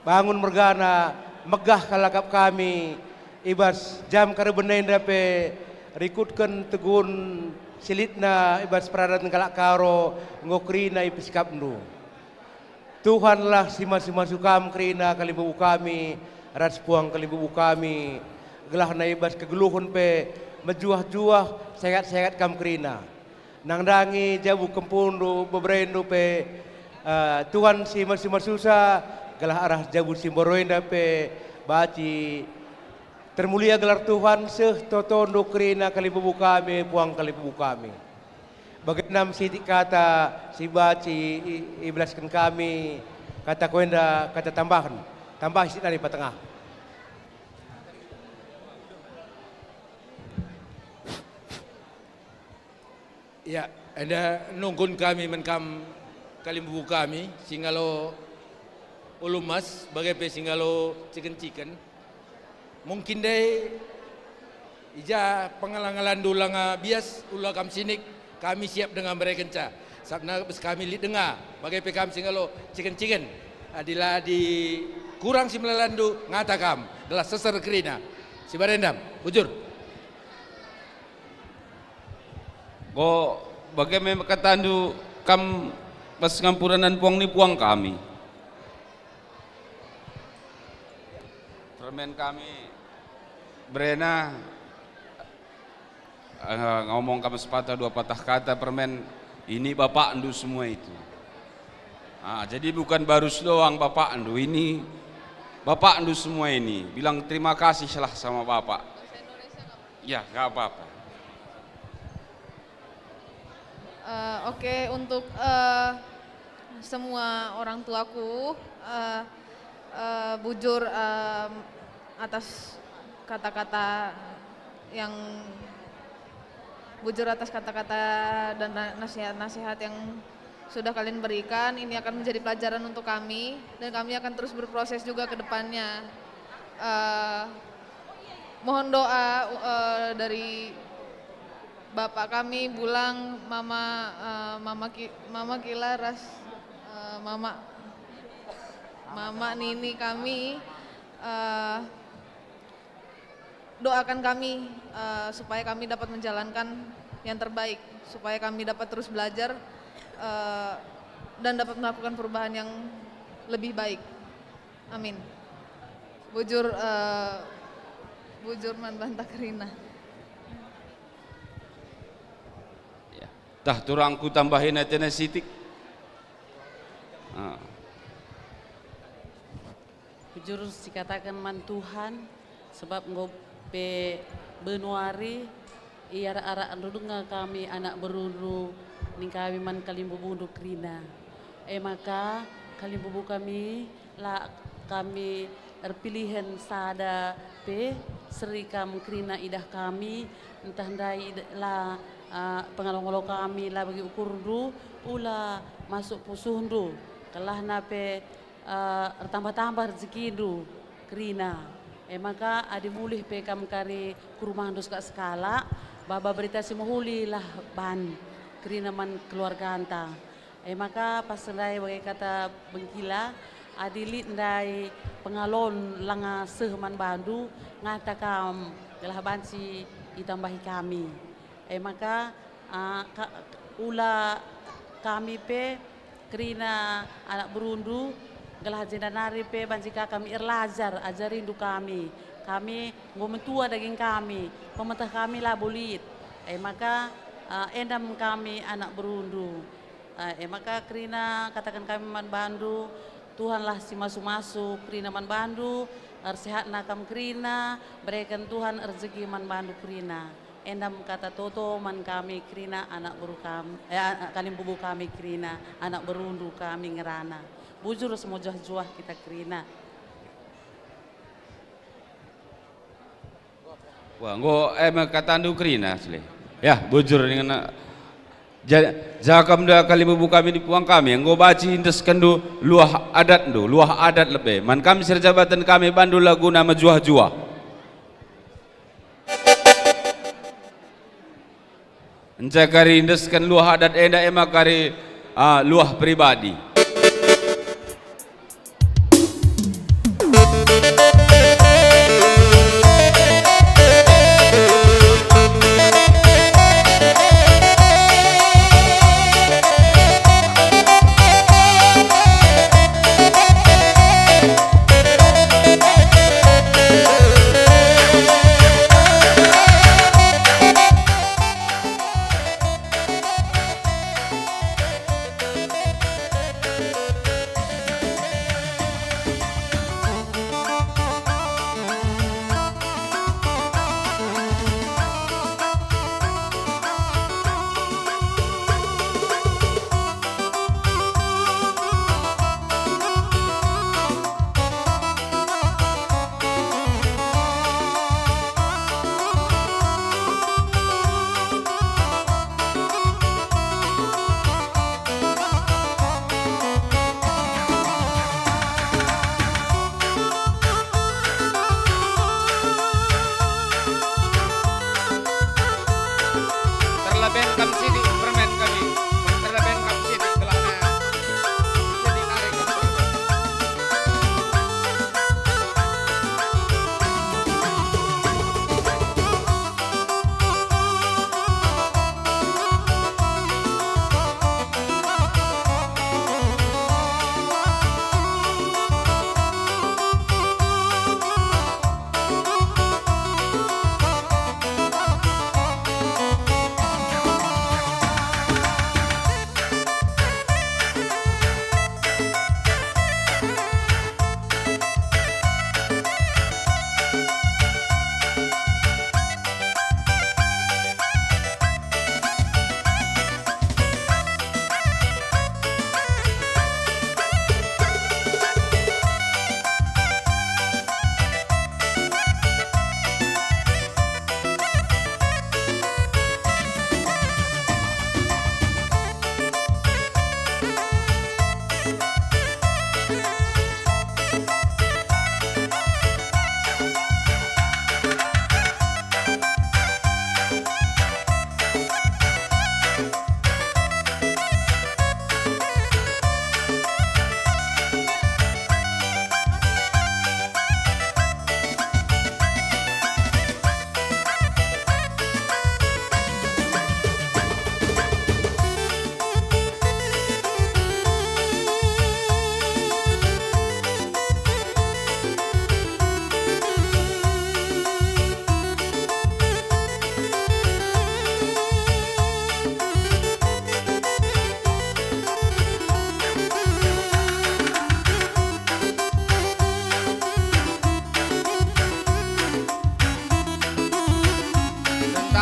bangun mergana, megah kalakap kami, ibas jam karebenain dape rikutkan tegun silitna ibas peradan kalak karo ngokrina ipiskap nu. Tuhanlah sima-sima sukam krina kalimbubu kami, ras puang kalimbubu kami, gelah na ibas kegeluhun pe mejuah-juah sehat-sehat kam krina. Nang dangi jabu kempundu bebrendo pe Tuhan sima-sima susah gelah arah jabu simboroinda pe baci termulia gelar Tuhan seh totondo krina kalimbubu kami puang kalimbubu kami. Bagenam sitik kata si baci iblaskan kami kata koenda kata tambahan tambah isi dari patengah. Ya, ada nunggun kami menkam kalimbubu kami singalo ulumas bagai pe singalo ciken-ciken. Mungkin deh ija pengalang-alang dulanga bias ulah kam sinik kami siap dengan mereka kenca. Sabna bes kami li dengar bagai pe kam singalo ciken-ciken. Adila di kurang si melalandu ngata kam adalah sesar kerina. Si barendam, bujur. Ko bagaimana katandu kam pas ngampuranan puang ni puang kami. Permen kami Brena ngomong kamu sepatah dua patah kata permen ini bapak andu semua itu. Jadi bukan baru doang bapak andu, ini bapak andu semua ini. Bilang terima kasih lah sama bapak. Ya nggak apa-apa. Oke, untuk semua orang tuaku, bujur atas kata-kata yang bujur atas kata-kata dan nasihat-nasihat yang sudah kalian berikan. Ini akan menjadi pelajaran untuk kami dan kami akan terus berproses juga ke depannya. Mohon doa dari Bapak kami, Bulang, Mama Kilaras, Mama Nini kami, doakan kami supaya kami dapat menjalankan yang terbaik, supaya kami dapat terus belajar dan dapat melakukan perubahan yang lebih baik. Amin. Bujur Manbanta Kerina. Tah turangku tambahin aja sitik. Bujur dikatakan man Tuhan sebab ngope benuari iara ara andudunga kami anak berundu ning kami man kalimbubu krina. Maka kalimbubu kami la kami terpilihan sada pe seri kam krina idah kami entah ndai la pengalong-along kami lah bagi ukurdu ula masuk pusundu kalah nape tambah-tambah rezeki du krina maka adi mulih pe kam kari kurumandus ka skala baba berita si mohuli lah ban krina man keluarga anta maka pas ndai bagi kata bengkila adi lit ndai pengalon langa sehman bandu ngata kam gelah bansi ditambahi kami maka ula kami pe kerina anak berundu gelah jendanari pe banjika kami irlajar ajarindu kami ngomentua daging kami pemerintah kami lah bulit maka endam kami anak berundu maka kerina katakan kami man bandu Tuhanlah si masuk-masuk kerina man bandu sehat nakam kerina berikan Tuhan rezeki man bandu kerina endam kata toto man kami kerina anak beru kami kalimbubu kami kerina anak berundu kami ngerana bujur semua juah kita kerina. Wah, ngo katandu kerina asli. Ya, bujur dengan Jakam da kalimubu kami di puang kami enggo baci indes kendu luah adat lebih man kami serjabatan kami bandu laguna majuah-juah encakari indes kan luah adat enda emakari luah pribadi.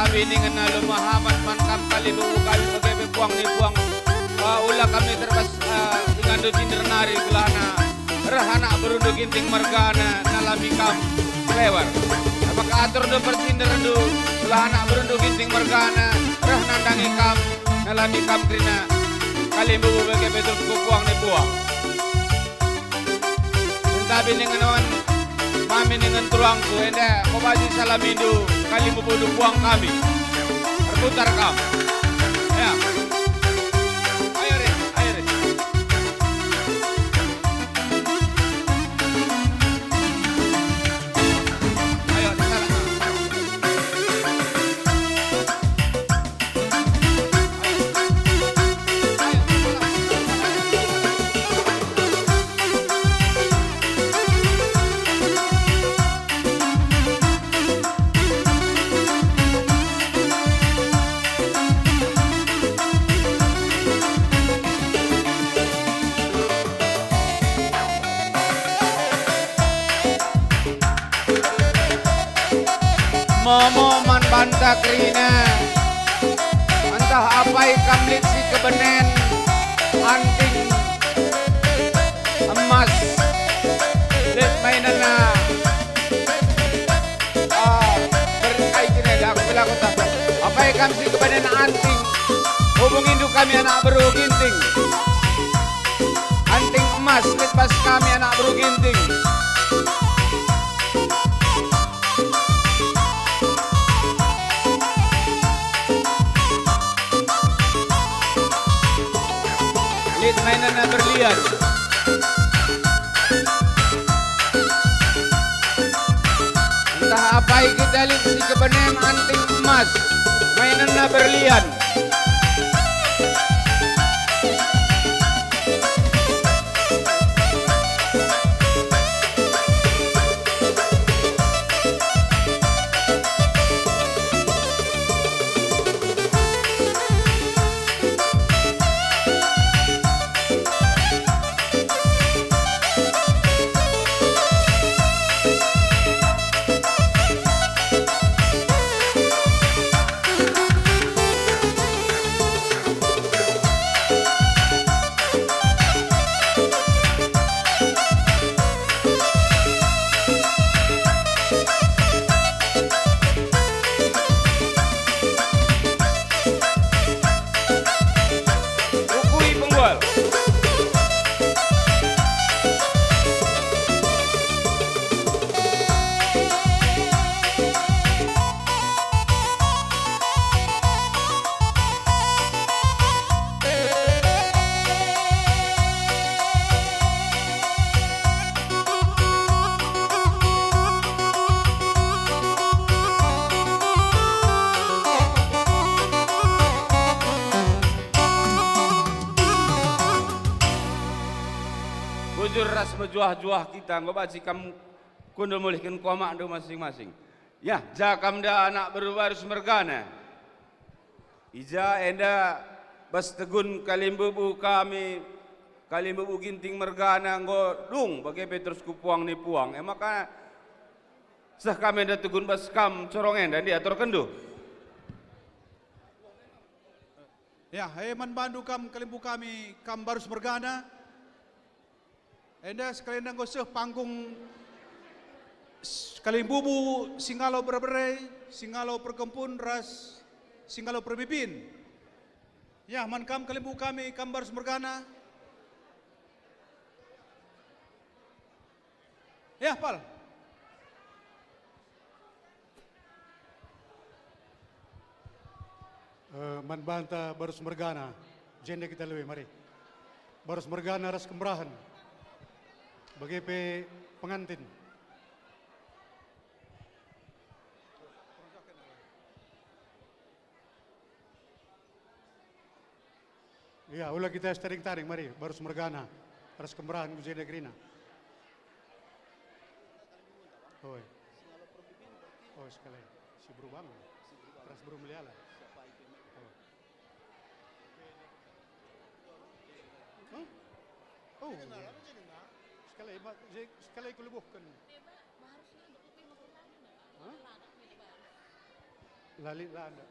Biningan na lumahaman man kam kalibu kami bagay puang ni puang ula kami terbas ingando jindernari gelana rahana berundu ginting margana nalami kam lewar apakah atur do percinderandu gelana berundu ginting margana rah nandangi kam nalami kam krina kalibu bagay betul puang ni puang tapi dengan on mami dengan tuangku enda kobaji salamindu kalibu bodoh puang kami putar kam, ya. Ayo re, ayo re. Ayo di sana. Momo man banta krina entah apa kamlit si kebenen anting emas let mainana berkai kini dah aku bilang apa kam si kebenen anting Hubung induk kami anak beru ginting. Anting emas litbas kami anak beru ginting. Lit mainan berlian. Entah apa kita lihat si kebenem anting emas. Mainan berlian. Bujur ras mejuah-juah kita, nggak baci kamu kundul mulihkan kuamak do masing-masing. Ya, jakam da anak berbaris mergana. Ija enda bas tegun kalimbubu kami, kalimbubu ginting mergana ngodung bagi Petrus kupuang ni puang. Maka sah kami enda tegun bas kam corongen dan diatur kendu. Ya, heman bandu kam kalimbu kami kam barus mergana. Enda sekalian nang goseh panggung kalimbubu singalo berbere, singalo perkempun ras singalo perbibin. Ya, man kam kalimbu kami kam barus mergana. Ya, pal. Man banta barus mergana, jende kita lebih mari. Barus mergana ras kemerahan. Bagi pengantin. Ya, ulah kita taring-taring mari, baru semergana, harus kemerahan Gusti Negrina. Oi. Oh, sekali. Si berubang. Ras beru meliala. Oh. Sekali kulubuhkan. Lali lah anda.